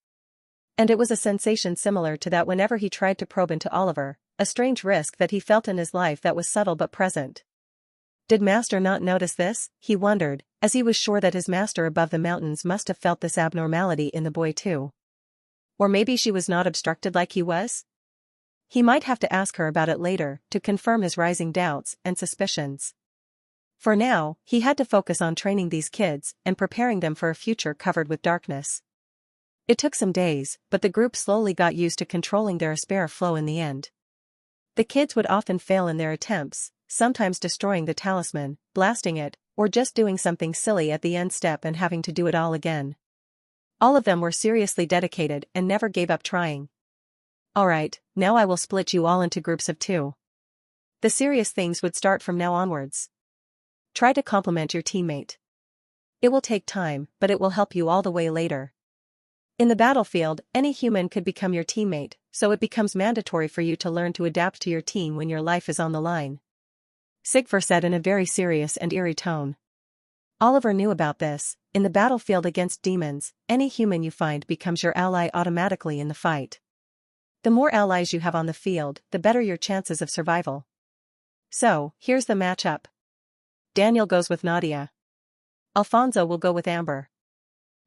Speaker 1: And it was a sensation similar to that whenever he tried to probe into Oliver, a strange risk that he felt in his life that was subtle but present. Did Master not notice this, he wondered, as he was sure that his master above the mountains must have felt this abnormality in the boy too. Or maybe she was not obstructed like he was? He might have to ask her about it later, to confirm his rising doubts and suspicions. For now, he had to focus on training these kids and preparing them for a future covered with darkness. It took some days, but the group slowly got used to controlling their Aspera flow in the end. The kids would often fail in their attempts, sometimes destroying the talisman, blasting it, or just doing something silly at the end step and having to do it all again. All of them were seriously dedicated and never gave up trying. Alright, now I will split you all into groups of 2. The serious things would start from now onwards. Try to compliment your teammate. It will take time, but it will help you all the way later. In the battlefield, any human could become your teammate, so it becomes mandatory for you to learn to adapt to your team when your life is on the line. Sigfur said in a very serious and eerie tone. Oliver knew about this. In the battlefield against demons, any human you find becomes your ally automatically in the fight. The more allies you have on the field, the better your chances of survival. So, here's the matchup. Daniel goes with Nadia. Alfonso will go with Amber.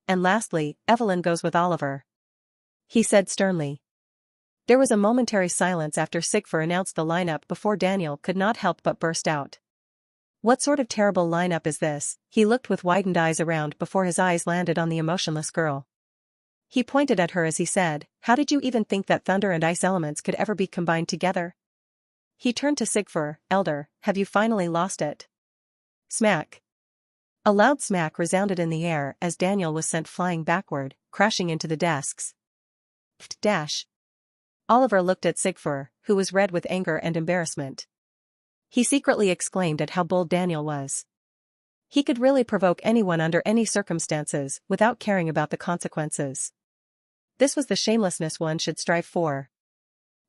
Speaker 1: And lastly, Evelyn goes with Oliver. He said sternly. There was a momentary silence after Sigfur announced the lineup before Daniel could not help but burst out. What sort of terrible lineup is this? He looked with widened eyes around before his eyes landed on the emotionless girl. He pointed at her as he said, "How did you even think that thunder and ice elements could ever be combined together?" He turned to Sigfur. "Elder, have you finally lost it?" Smack. A loud smack resounded in the air as Daniel was sent flying backward, crashing into the desks. Dash. Oliver looked at Sigfur, who was red with anger and embarrassment. He secretly exclaimed at how bold Daniel was. He could really provoke anyone under any circumstances without caring about the consequences. This was the shamelessness one should strive for.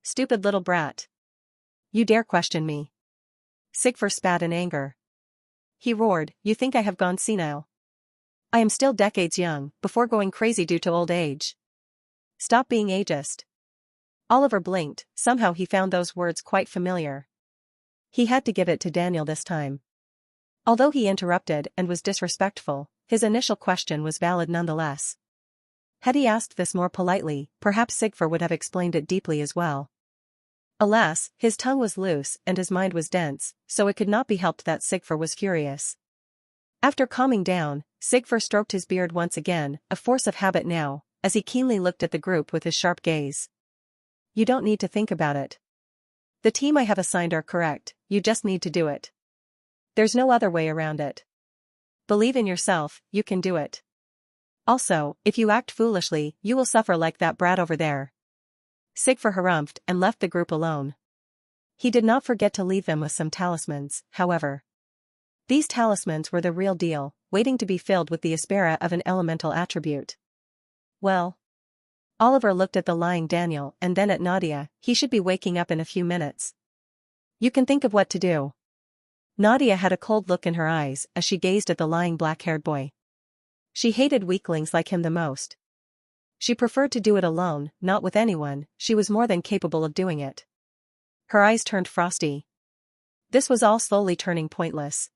Speaker 1: Stupid little brat. You dare question me? Sigfur spat in anger. He roared, "You think I have gone senile? I am still decades young, before going crazy due to old age. Stop being ageist." Oliver blinked, somehow he found those words quite familiar. He had to give it to Daniel this time. Although he interrupted and was disrespectful, his initial question was valid nonetheless. Had he asked this more politely, perhaps Sigfur would have explained it deeply as well. Alas, his tongue was loose and his mind was dense, so it could not be helped that Sigfur was furious. After calming down, Sigfur stroked his beard once again, a force of habit now, as he keenly looked at the group with his sharp gaze. You don't need to think about it. The team I have assigned are correct, you just need to do it. There's no other way around it. Believe in yourself, you can do it. Also, if you act foolishly, you will suffer like that brat over there. Sigfur harumphed and left the group alone. He did not forget to leave them with some talismans, however. These talismans were the real deal, waiting to be filled with the aspera of an elemental attribute. Well. Oliver looked at the lying Daniel and then at Nadia. He should be waking up in a few minutes. You can think of what to do. Nadia had a cold look in her eyes as she gazed at the lying black-haired boy. She hated weaklings like him the most. She preferred to do it alone, not with anyone. She was more than capable of doing it. Her eyes turned frosty. This was all slowly turning pointless.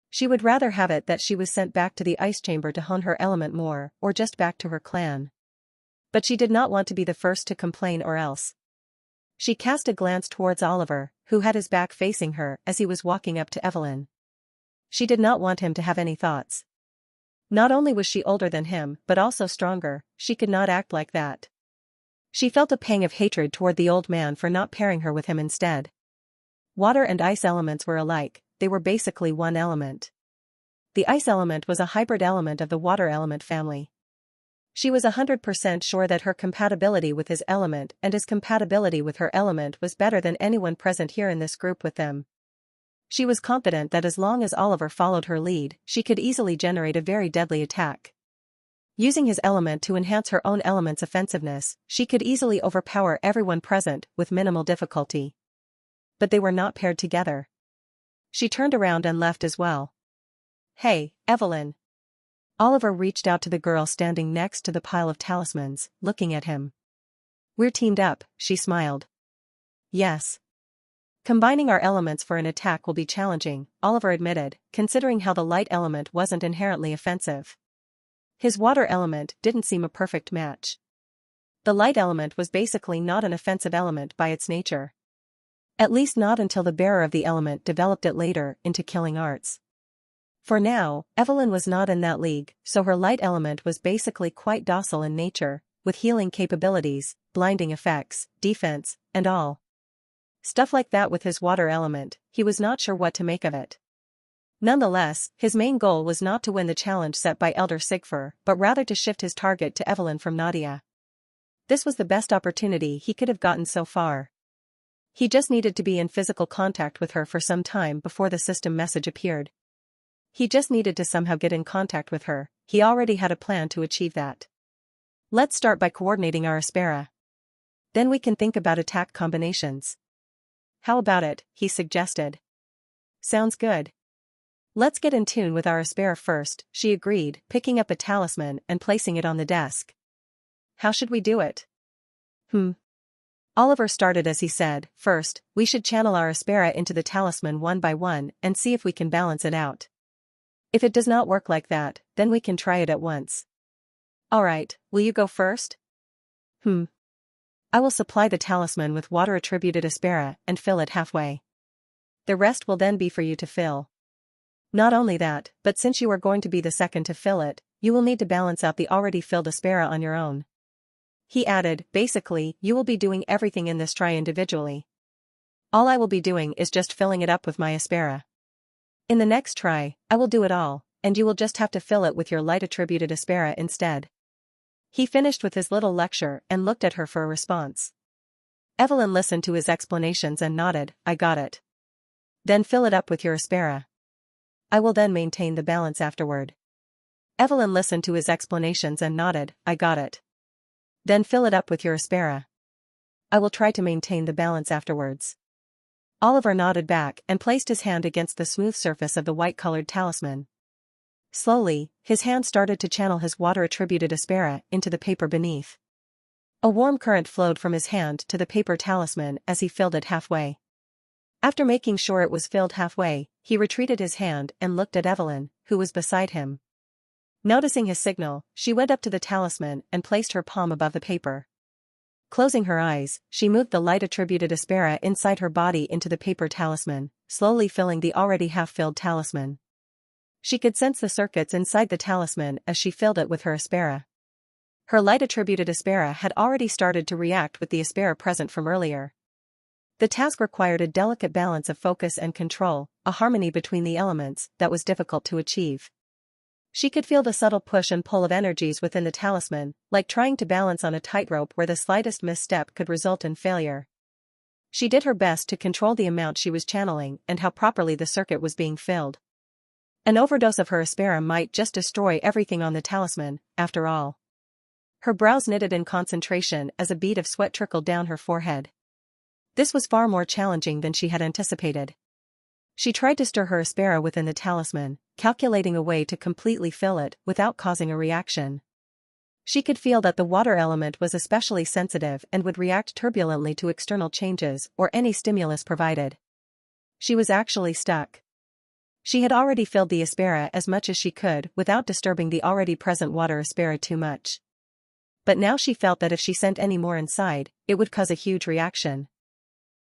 Speaker 1: She would rather have it that she was sent back to the ice chamber to hone her element more, or just back to her clan. But she did not want to be the first to complain or else. She cast a glance towards Oliver, who had his back facing her as he was walking up to Evelyn. She did not want him to have any thoughts. Not only was she older than him, but also stronger. She could not act like that. She felt a pang of hatred toward the old man for not pairing her with him instead. Water and ice elements were alike, they were basically one element. The ice element was a hybrid element of the water element family. She was 100% sure that her compatibility with his element and his compatibility with her element was better than anyone present here in this group with them. She was confident that as long as Oliver followed her lead, she could easily generate a very deadly attack. Using his element to enhance her own element's offensiveness, she could easily overpower everyone present with minimal difficulty. But they were not paired together. She turned around and left as well. Hey, Evelyn. Oliver reached out to the girl standing next to the pile of talismans, looking at him. We're teamed up, she smiled. Yes. Combining our elements for an attack will be challenging, Oliver admitted, considering how the light element wasn't inherently offensive. His water element didn't seem a perfect match. The light element was basically not an offensive element by its nature. At least not until the bearer of the element developed it later into killing arts. For now, Evelyn was not in that league, so her light element was basically quite docile in nature, with healing capabilities, blinding effects, defense, and all. Stuff like that with his water element, he was not sure what to make of it. Nonetheless, his main goal was not to win the challenge set by Elder Sigfur, but rather to shift his target to Evelyn from Nadia. This was the best opportunity he could have gotten so far. He just needed to be in physical contact with her for some time before the system message appeared. He just needed to somehow get in contact with her. He already had a plan to achieve that. Let's start by coordinating our Aspera. Then we can think about attack combinations. How about it, he suggested. Sounds good. Let's get in tune with our Aspera first, she agreed, picking up a talisman and placing it on the desk. How should we do it? Oliver started as he said, first, we should channel our Aspera into the talisman one by one and see if we can balance it out. If it does not work like that, then we can try it at once. Alright, will you go first? I will supply the talisman with water-attributed Aspera and fill it halfway. The rest will then be for you to fill. Not only that, but since you are going to be the second to fill it, you will need to balance out the already filled Aspera on your own. He added, basically, you will be doing everything in this try individually. All I will be doing is just filling it up with my Aspera. In the next try, I will do it all, and you will just have to fill it with your light-attributed Aspera instead. He finished with his little lecture and looked at her for a response. Evelyn listened to his explanations and nodded, I got it. Then fill it up with your Aspera. I will then maintain the balance afterward. Evelyn listened to his explanations and nodded, I got it. Then fill it up with your Aspera. I will try to maintain the balance afterwards. Oliver nodded back and placed his hand against the smooth surface of the white-colored talisman. Slowly, his hand started to channel his water-attributed Aspera into the paper beneath. A warm current flowed from his hand to the paper talisman as he filled it halfway. After making sure it was filled halfway, he retreated his hand and looked at Evelyn, who was beside him. Noticing his signal, she went up to the talisman and placed her palm above the paper. Closing her eyes, she moved the light-attributed Aspera inside her body into the paper talisman, slowly filling the already half-filled talisman. She could sense the circuits inside the talisman as she filled it with her Aspera. Her light-attributed Aspera had already started to react with the Aspera present from earlier. The task required a delicate balance of focus and control, a harmony between the elements that was difficult to achieve. She could feel the subtle push and pull of energies within the talisman, like trying to balance on a tightrope where the slightest misstep could result in failure. She did her best to control the amount she was channeling and how properly the circuit was being filled. An overdose of her Aspera might just destroy everything on the talisman, after all. Her brows knitted in concentration as a bead of sweat trickled down her forehead. This was far more challenging than she had anticipated. She tried to stir her Aspera within the talisman, calculating a way to completely fill it without causing a reaction. She could feel that the water element was especially sensitive and would react turbulently to external changes or any stimulus provided. She was actually stuck. She had already filled the Aspera as much as she could without disturbing the already present water Aspera too much. But now she felt that if she sent any more inside, it would cause a huge reaction.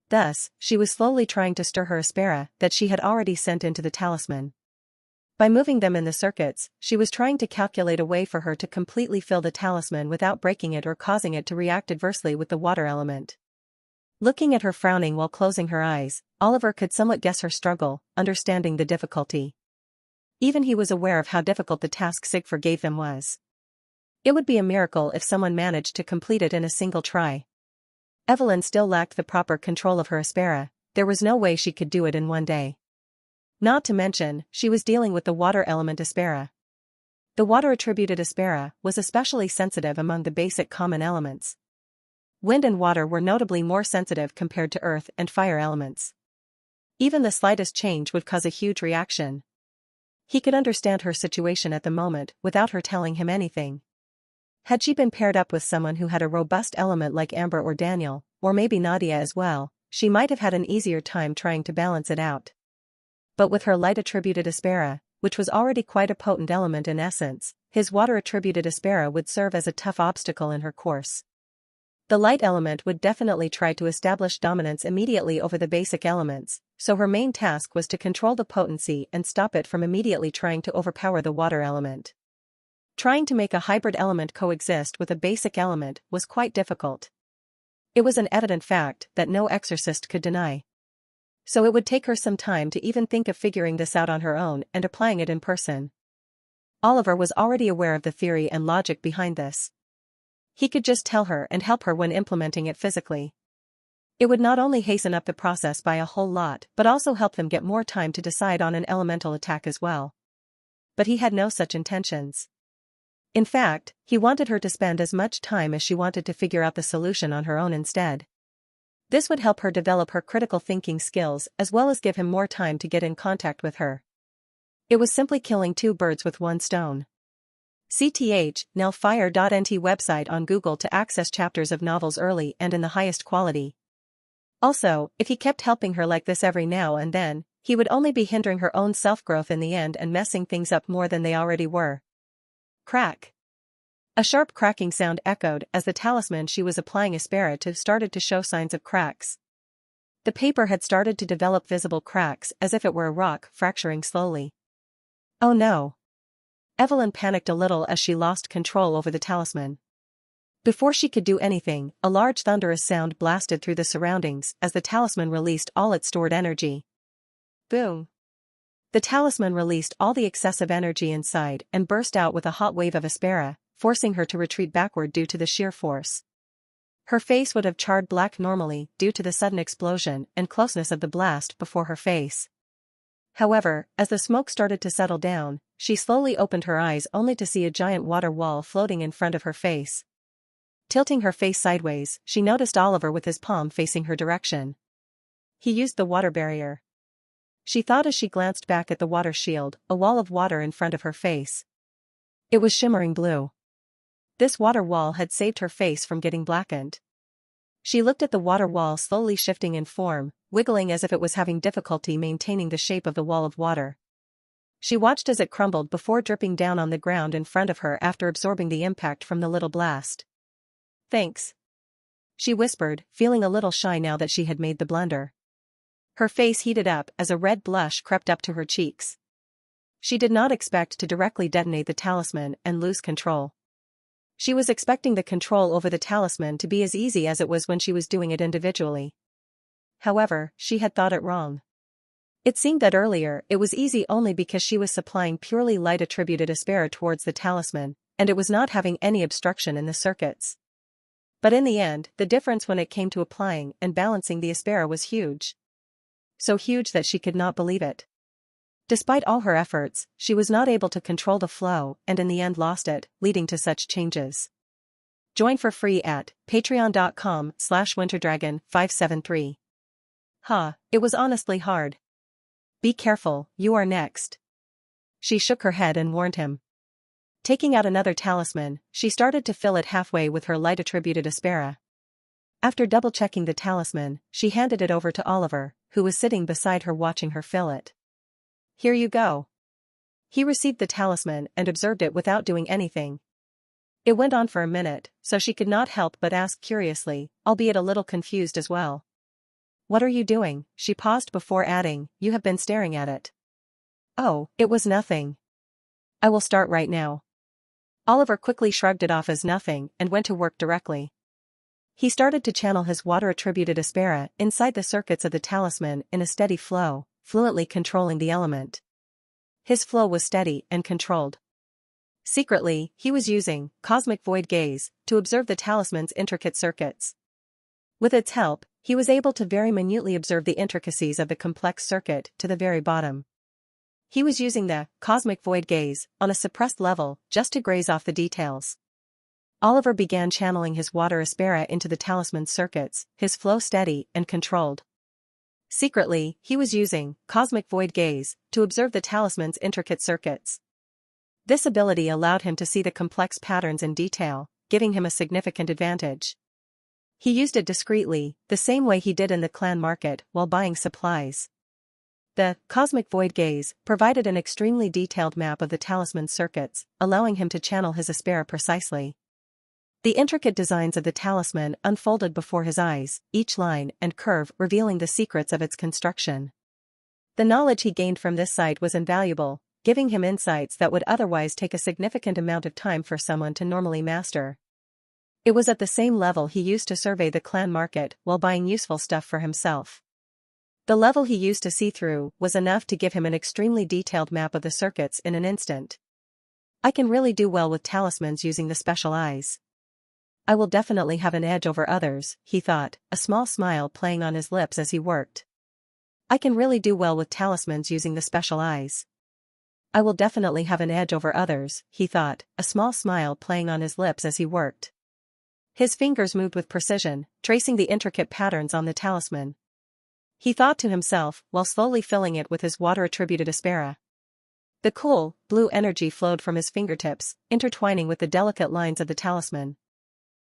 Speaker 1: Thus, she was slowly trying to stir her Aspera that she had already sent into the talisman. By moving them in the circuits, she was trying to calculate a way for her to completely fill the talisman without breaking it or causing it to react adversely with the water element. Looking at her frowning while closing her eyes, Oliver could somewhat guess her struggle, understanding the difficulty. Even he was aware of how difficult the task Sigfrid gave them was. It would be a miracle if someone managed to complete it in a single try. Evelyn still lacked the proper control of her Aspera. There was no way she could do it in one day. Not to mention, she was dealing with the water element Aspera. The water-attributed Aspera was especially sensitive among the basic common elements. Wind and water were notably more sensitive compared to earth and fire elements. Even the slightest change would cause a huge reaction. He could understand her situation at the moment without her telling him anything. Had she been paired up with someone who had a robust element like Amber or Daniel, or maybe Nadia as well, she might have had an easier time trying to balance it out. But with her light-attributed Aspera, which was already quite a potent element in essence, his water-attributed Aspera would serve as a tough obstacle in her course. The light element would definitely try to establish dominance immediately over the basic elements, so her main task was to control the potency and stop it from immediately trying to overpower the water element. Trying to make a hybrid element coexist with a basic element was quite difficult. It was an evident fact that no exorcist could deny. So it would take her some time to even think of figuring this out on her own and applying it in person. Oliver was already aware of the theory and logic behind this. He could just tell her and help her when implementing it physically. It would not only hasten up the process by a whole lot but also help them get more time to decide on an elemental attack as well. But he had no such intentions. In fact, he wanted her to spend as much time as she wanted to figure out the solution on her own instead. This would help her develop her critical thinking skills as well as give him more time to get in contact with her. It was simply killing two birds with one stone. CTH, Nelfire.nt website on Google to access chapters of novels early and in the highest quality. Also, if he kept helping her like this every now and then, he would only be hindering her own self-growth in the end and messing things up more than they already were. Crack. A sharp cracking sound echoed as the talisman she was applying Aspera to started to show signs of cracks. The paper had started to develop visible cracks as if it were a rock fracturing slowly. Oh no. Evelyn panicked a little as she lost control over the talisman. Before she could do anything, a large thunderous sound blasted through the surroundings as the talisman released all its stored energy. Boom. The talisman released all the excessive energy inside and burst out with a hot wave of Aspera, forcing her to retreat backward due to the sheer force. Her face would have charred black normally due to the sudden explosion and closeness of the blast before her face. However, as the smoke started to settle down, she slowly opened her eyes only to see a giant water wall floating in front of her face. Tilting her face sideways, she noticed Oliver with his palm facing her direction. He used the water barrier. She thought as she glanced back at the water shield, a wall of water in front of her face. It was shimmering blue. This water wall had saved her face from getting blackened. She looked at the water wall slowly shifting in form, wiggling as if it was having difficulty maintaining the shape of the wall of water. She watched as it crumbled before dripping down on the ground in front of her after absorbing the impact from the little blast. "Thanks," she whispered, feeling a little shy now that she had made the blunder. Her face heated up as a red blush crept up to her cheeks. She did not expect to directly detonate the talisman and lose control. She was expecting the control over the talisman to be as easy as it was when she was doing it individually. However, she had thought it wrong. It seemed that earlier it was easy only because she was supplying purely light-attributed Aspera towards the talisman, and it was not having any obstruction in the circuits. But in the end, the difference when it came to applying and balancing the Aspera was huge. So huge that she could not believe it. Despite all her efforts, she was not able to control the flow and in the end lost it, leading to such changes. Join for free at patreon.com/winterdragon573. It was honestly hard. Be careful, you are next. She shook her head and warned him. Taking out another talisman, she started to fill it halfway with her light-attributed Aspera. After double-checking the talisman, she handed it over to Oliver, who was sitting beside her watching her fill it. "Here you go." He received the talisman and observed it without doing anything. It went on for a minute, so she could not help but ask curiously, albeit a little confused as well. "What are you doing?" She paused before adding, "You have been staring at it." "Oh, it was nothing. I will start right now." Oliver quickly shrugged it off as nothing and went to work directly. He started to channel his water-attributed Aspera inside the circuits of the talisman in a steady flow, fluently controlling the element. His flow was steady and controlled. Secretly, he was using cosmic void gaze to observe the talisman's intricate circuits. With its help, he was able to very minutely observe the intricacies of the complex circuit to the very bottom. He was using the cosmic void gaze on a suppressed level just to graze off the details. Oliver began channeling his water Aspera into the talisman's circuits, his flow steady and controlled. Secretly, he was using cosmic void gaze to observe the talisman's intricate circuits. This ability allowed him to see the complex patterns in detail, giving him a significant advantage. He used it discreetly, the same way he did in the clan market while buying supplies. The cosmic void gaze provided an extremely detailed map of the talisman's circuits, allowing him to channel his Aspera precisely. The intricate designs of the talisman unfolded before his eyes, each line and curve revealing the secrets of its construction. The knowledge he gained from this sight was invaluable, giving him insights that would otherwise take a significant amount of time for someone to normally master. It was at the same level he used to survey the clan market while buying useful stuff for himself. The level he used to see through was enough to give him an extremely detailed map of the circuits in an instant. "I can really do well with talismans using the special eyes. I will definitely have an edge over others, he thought, a small smile playing on his lips as he worked. I can really do well with talismans using the special eyes. I will definitely have an edge over others, he thought, a small smile playing on his lips as he worked. His fingers moved with precision, tracing the intricate patterns on the talisman. He thought to himself, while slowly filling it with his water-attributed aspera. The cool, blue energy flowed from his fingertips, intertwining with the delicate lines of the talisman.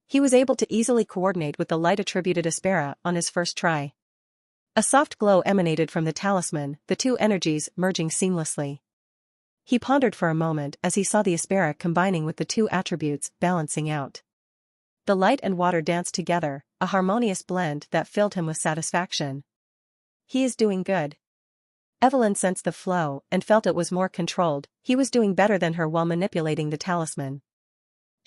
Speaker 1: He was able to easily coordinate with the light-attributed aspera on his first try. A soft glow emanated from the talisman, the two energies merging seamlessly. He pondered for a moment as he saw the aspera combining with the two attributes, balancing out. The light and water danced together, a harmonious blend that filled him with satisfaction. He is doing good. Evelyn sensed the flow and felt it was more controlled. He was doing better than her while manipulating the talisman.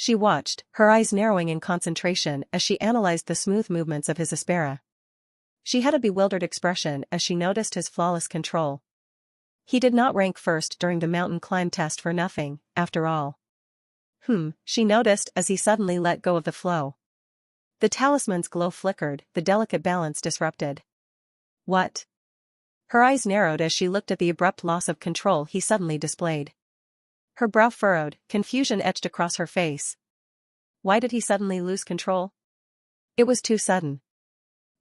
Speaker 1: She watched, her eyes narrowing in concentration as she analyzed the smooth movements of his aspera. She had a bewildered expression as she noticed his flawless control. He did not rank first during the mountain climb test for nothing, after all. She noticed as he suddenly let go of the flow. The talisman's glow flickered, the delicate balance disrupted. What? Her eyes narrowed as she looked at the abrupt loss of control he suddenly displayed. Her brow furrowed, confusion etched across her face. Why did he suddenly lose control? It was too sudden.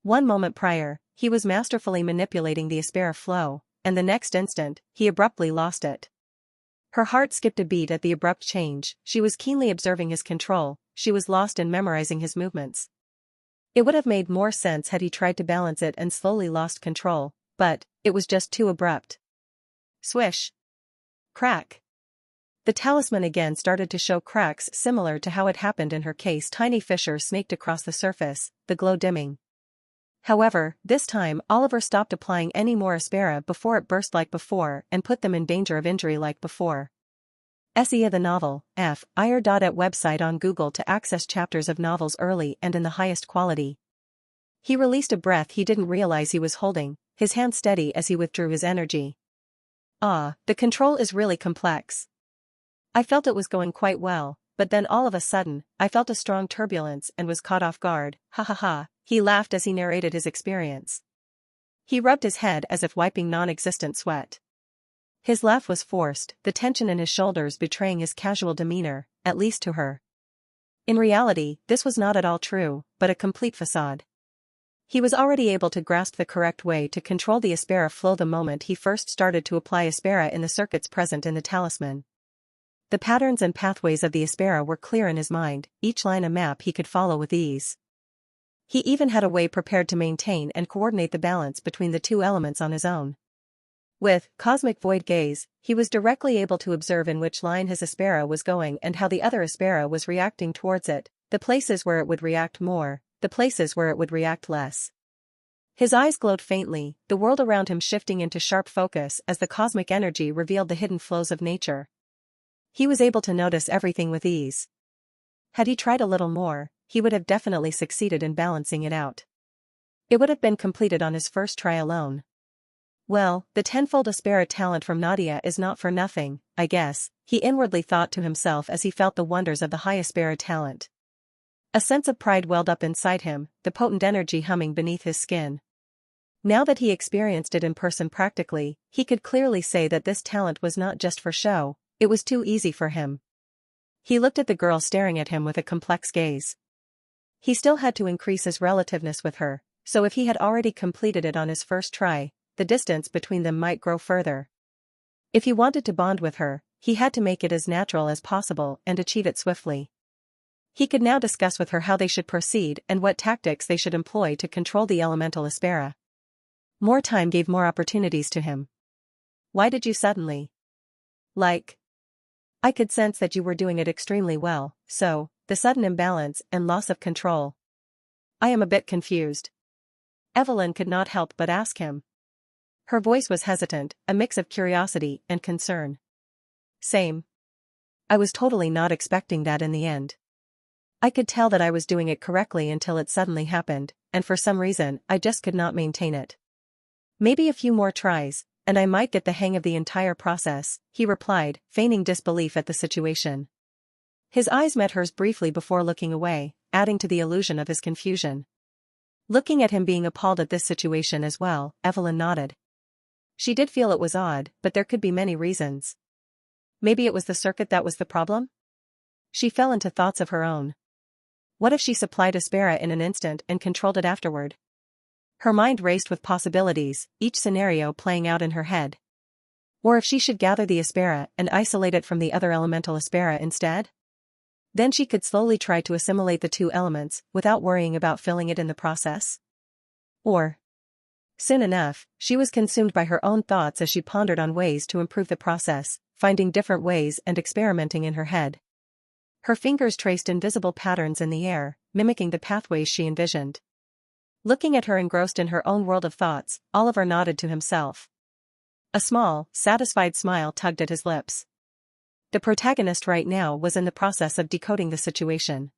Speaker 1: 1 moment prior, he was masterfully manipulating the aspera flow, and the next instant, he abruptly lost it. Her heart skipped a beat at the abrupt change. She was keenly observing his control, she was lost in memorizing his movements. It would have made more sense had he tried to balance it and slowly lost control, but it was just too abrupt. Swish. Crack. The talisman again started to show cracks similar to how it happened in her case. Tiny fissures snaked across the surface, the glow dimming. However, this time Oliver stopped applying any more aspera before it burst like before and put them in danger of injury like before. SEA the novel, F.ir. At website on Google to access chapters of novels early and in the highest quality. He released a breath he didn't realize he was holding, his hand steady as he withdrew his energy. The control is really complex. I felt it was going quite well, but then all of a sudden, I felt a strong turbulence and was caught off guard. Ha ha ha, he laughed as he narrated his experience. He rubbed his head as if wiping non-existent sweat. His laugh was forced, the tension in his shoulders betraying his casual demeanor, at least to her. In reality, this was not at all true, but a complete facade. He was already able to grasp the correct way to control the aspera flow the moment he first started to apply aspera in the circuits present in the talisman. The patterns and pathways of the aspera were clear in his mind, each line a map he could follow with ease. He even had a way prepared to maintain and coordinate the balance between the two elements on his own. With cosmic void gaze, he was directly able to observe in which line his aspera was going and how the other aspera was reacting towards it, the places where it would react more, the places where it would react less. His eyes glowed faintly, the world around him shifting into sharp focus as the cosmic energy revealed the hidden flows of nature. He was able to notice everything with ease. Had he tried a little more, he would have definitely succeeded in balancing it out. It would have been completed on his first try alone. Well, the tenfold aspera talent from Nadia is not for nothing, I guess, he inwardly thought to himself as he felt the wonders of the high aspera talent. A sense of pride welled up inside him, the potent energy humming beneath his skin. Now that he experienced it in person practically, he could clearly say that this talent was not just for show, it was too easy for him. He looked at the girl staring at him with a complex gaze. He still had to increase his relativeness with her, so if he had already completed it on his first try, the distance between them might grow further. If he wanted to bond with her, he had to make it as natural as possible and achieve it swiftly. He could now discuss with her how they should proceed and what tactics they should employ to control the elemental aspera. More time gave more opportunities to him. Why did you suddenly? I could sense that you were doing it extremely well, so, the sudden imbalance and loss of control. I am a bit confused. Evelyn could not help but ask him. Her voice was hesitant, a mix of curiosity and concern. Same. I was totally not expecting that in the end. I could tell that I was doing it correctly until it suddenly happened, and for some reason, I just could not maintain it. Maybe a few more tries, and I might get the hang of the entire process, he replied, feigning disbelief at the situation. His eyes met hers briefly before looking away, adding to the illusion of his confusion. Looking at him being appalled at this situation as well, Evelyn nodded. She did feel it was odd, but there could be many reasons. Maybe it was the circuit that was the problem? She fell into thoughts of her own. What if she supplied Aspera in an instant and controlled it afterward? Her mind raced with possibilities, each scenario playing out in her head. Or if she should gather the Aspera and isolate it from the other elemental Aspera instead? Then she could slowly try to assimilate the two elements without worrying about filling it in the process. Or, soon enough, she was consumed by her own thoughts as she pondered on ways to improve the process, finding different ways and experimenting in her head. Her fingers traced invisible patterns in the air, mimicking the pathways she envisioned. Looking at her engrossed in her own world of thoughts, Oliver nodded to himself. A small, satisfied smile tugged at his lips. The protagonist right now was in the process of decoding the situation.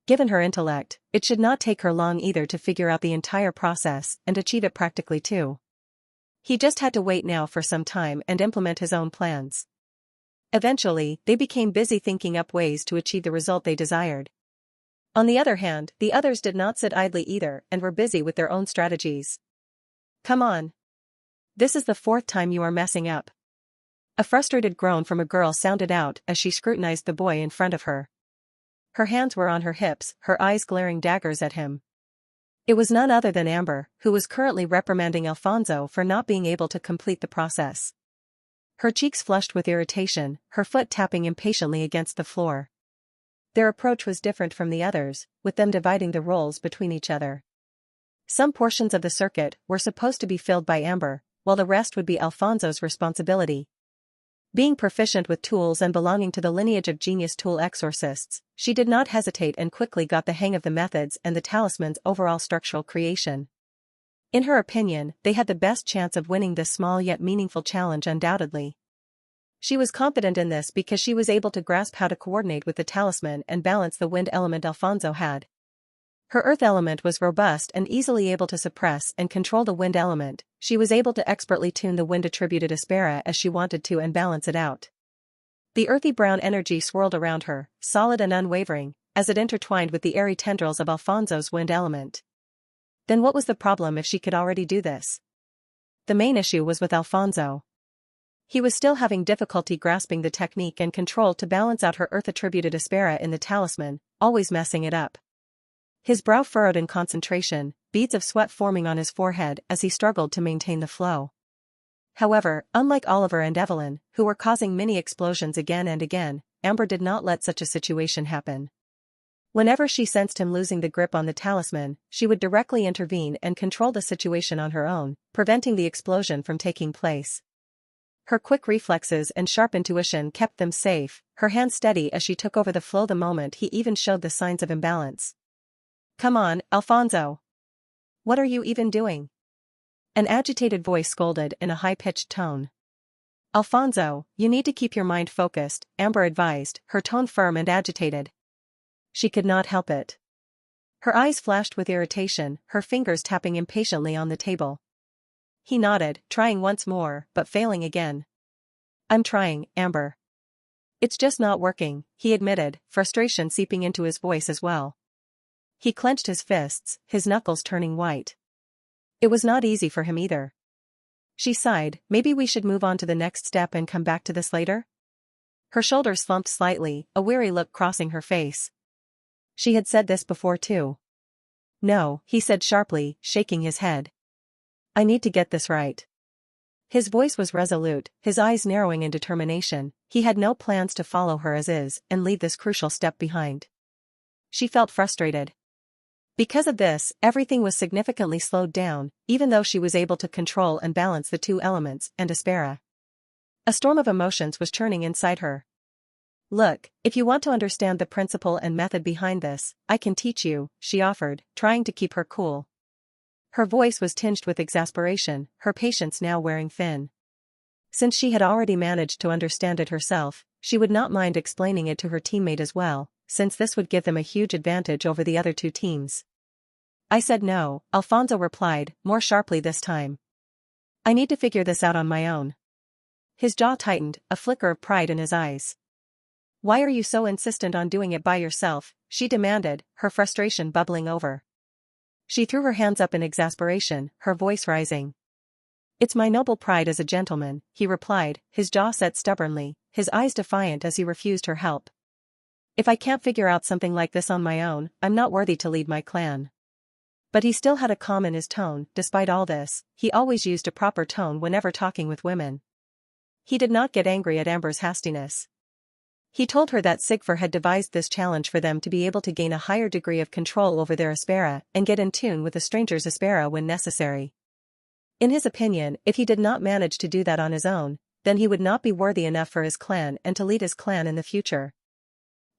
Speaker 1: Given her intellect, it should not take her long either to figure out the entire process and achieve it practically too. He just had to wait now for some time and implement his own plans. Eventually, they became busy thinking up ways to achieve the result they desired. On the other hand, the others did not sit idly either and were busy with their own strategies. Come on. This is the fourth time you are messing up. A frustrated groan from a girl sounded out as she scrutinized the boy in front of her. Her hands were on her hips, her eyes glaring daggers at him. It was none other than Amber, who was currently reprimanding Alfonso for not being able to complete the process. Her cheeks flushed with irritation, her foot tapping impatiently against the floor. Their approach was different from the others, with them dividing the roles between each other. Some portions of the circuit were supposed to be filled by Amber, while the rest would be Alfonso's responsibility. Being proficient with tools and belonging to the lineage of genius tool exorcists, she did not hesitate and quickly got the hang of the methods and the talisman's overall structural creation. In her opinion, they had the best chance of winning this small yet meaningful challenge undoubtedly. She was confident in this because she was able to grasp how to coordinate with the talisman and balance the wind element Alfonso had. Her earth element was robust and easily able to suppress and control the wind element. She was able to expertly tune the wind-attributed Aspera as she wanted to and balance it out. The earthy brown energy swirled around her, solid and unwavering, as it intertwined with the airy tendrils of Alfonso's wind element. Then what was the problem if she could already do this? The main issue was with Alfonso. He was still having difficulty grasping the technique and control to balance out her earth-attributed Aspera in the talisman, always messing it up. His brow furrowed in concentration, beads of sweat forming on his forehead as he struggled to maintain the flow. However, unlike Oliver and Evelyn, who were causing mini explosions again and again, Amber did not let such a situation happen. Whenever she sensed him losing the grip on the talisman, she would directly intervene and control the situation on her own, preventing the explosion from taking place. Her quick reflexes and sharp intuition kept them safe, her hands steady as she took over the flow the moment he even showed the signs of imbalance. Come on, Alfonso. What are you even doing? An agitated voice scolded in a high-pitched tone. Alfonso, you need to keep your mind focused, Amber advised, her tone firm and agitated. She could not help it. Her eyes flashed with irritation, her fingers tapping impatiently on the table. He nodded, trying once more, but failing again. I'm trying, Amber. It's just not working, he admitted, frustration seeping into his voice as well. He clenched his fists, his knuckles turning white. It was not easy for him either. She sighed, maybe we should move on to the next step and come back to this later? Her shoulders slumped slightly, a weary look crossing her face. She had said this before too. No, he said sharply, shaking his head. I need to get this right. His voice was resolute, his eyes narrowing in determination. He had no plans to follow her as is and leave this crucial step behind. She felt frustrated. Because of this, everything was significantly slowed down, even though she was able to control and balance the two elements and Aspera. A storm of emotions was churning inside her. Look, if you want to understand the principle and method behind this, I can teach you, she offered, trying to keep her cool. Her voice was tinged with exasperation, her patience now wearing thin. Since she had already managed to understand it herself, she would not mind explaining it to her teammate as well, since this would give them a huge advantage over the other two teams. I said no, Alfonso replied, more sharply this time. I need to figure this out on my own. His jaw tightened, a flicker of pride in his eyes. Why are you so insistent on doing it by yourself? she demanded, her frustration bubbling over. She threw her hands up in exasperation, her voice rising. "It's my noble pride as a gentleman," he replied, his jaw set stubbornly, his eyes defiant as he refused her help. "If I can't figure out something like this on my own, I'm not worthy to lead my clan." But he still had a calm in his tone. Despite all this, he always used a proper tone whenever talking with women. He did not get angry at Amber's hastiness. He told her that Sigfur had devised this challenge for them to be able to gain a higher degree of control over their Aspera and get in tune with a stranger's Aspera when necessary. In his opinion, if he did not manage to do that on his own, then he would not be worthy enough for his clan and to lead his clan in the future.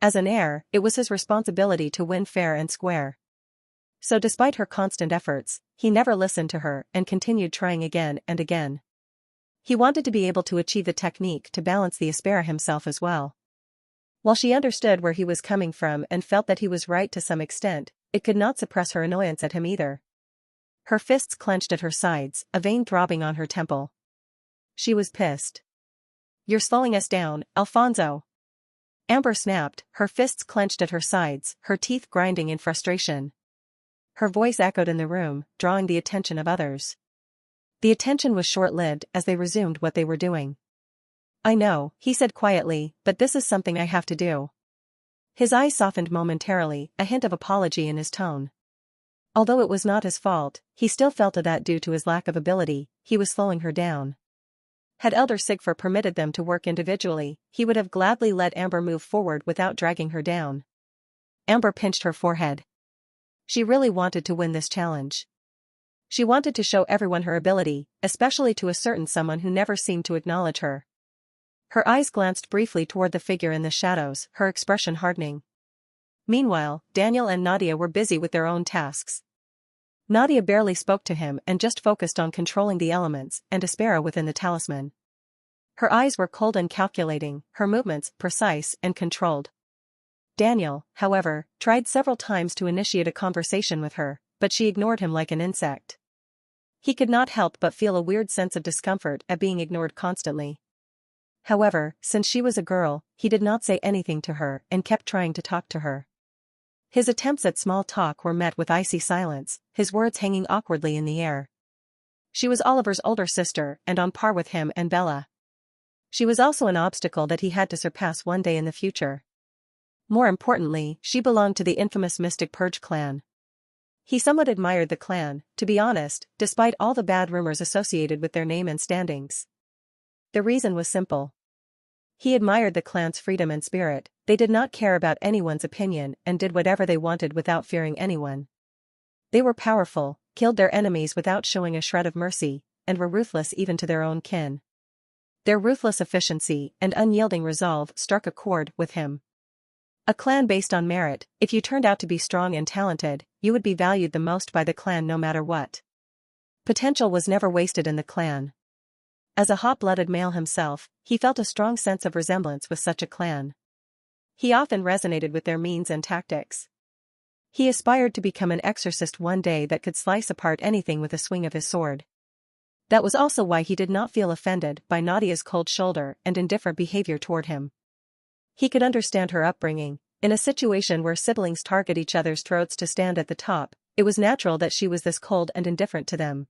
Speaker 1: As an heir, it was his responsibility to win fair and square. So despite her constant efforts, he never listened to her and continued trying again and again. He wanted to be able to achieve the technique to balance the Aspera himself as well. While she understood where he was coming from and felt that he was right to some extent, it could not suppress her annoyance at him either. Her fists clenched at her sides, a vein throbbing on her temple. She was pissed. "You're slowing us down, Alfonso." Amber snapped, her fists clenched at her sides, her teeth grinding in frustration. Her voice echoed in the room, drawing the attention of others. The attention was short-lived as they resumed what they were doing. "I know," he said quietly, "but this is something I have to do." His eyes softened momentarily, a hint of apology in his tone. Although it was not his fault, he still felt that due to his lack of ability, he was slowing her down. Had Elder Sigfur permitted them to work individually, he would have gladly let Amber move forward without dragging her down. Amber pinched her forehead. She really wanted to win this challenge. She wanted to show everyone her ability, especially to a certain someone who never seemed to acknowledge her. Her eyes glanced briefly toward the figure in the shadows, her expression hardening. Meanwhile, Daniel and Nadia were busy with their own tasks. Nadia barely spoke to him and just focused on controlling the elements and Aspera within the talisman. Her eyes were cold and calculating, her movements precise and controlled. Daniel, however, tried several times to initiate a conversation with her, but she ignored him like an insect. He could not help but feel a weird sense of discomfort at being ignored constantly. However, since she was a girl, he did not say anything to her and kept trying to talk to her. His attempts at small talk were met with icy silence, his words hanging awkwardly in the air. She was Oliver's older sister and on par with him and Bella. She was also an obstacle that he had to surpass one day in the future. More importantly, she belonged to the infamous Mystic Purge clan. He somewhat admired the clan, to be honest, despite all the bad rumors associated with their name and standings. The reason was simple. He admired the clan's freedom and spirit. They did not care about anyone's opinion and did whatever they wanted without fearing anyone. They were powerful, killed their enemies without showing a shred of mercy, and were ruthless even to their own kin. Their ruthless efficiency and unyielding resolve struck a chord with him. A clan based on merit. If you turned out to be strong and talented, you would be valued the most by the clan no matter what. Potential was never wasted in the clan. As a hot-blooded male himself, he felt a strong sense of resemblance with such a clan. He often resonated with their means and tactics. He aspired to become an exorcist one day that could slice apart anything with a swing of his sword. That was also why he did not feel offended by Nadia's cold shoulder and indifferent behavior toward him. He could understand her upbringing. In a situation where siblings target each other's throats to stand at the top, it was natural that she was this cold and indifferent to them.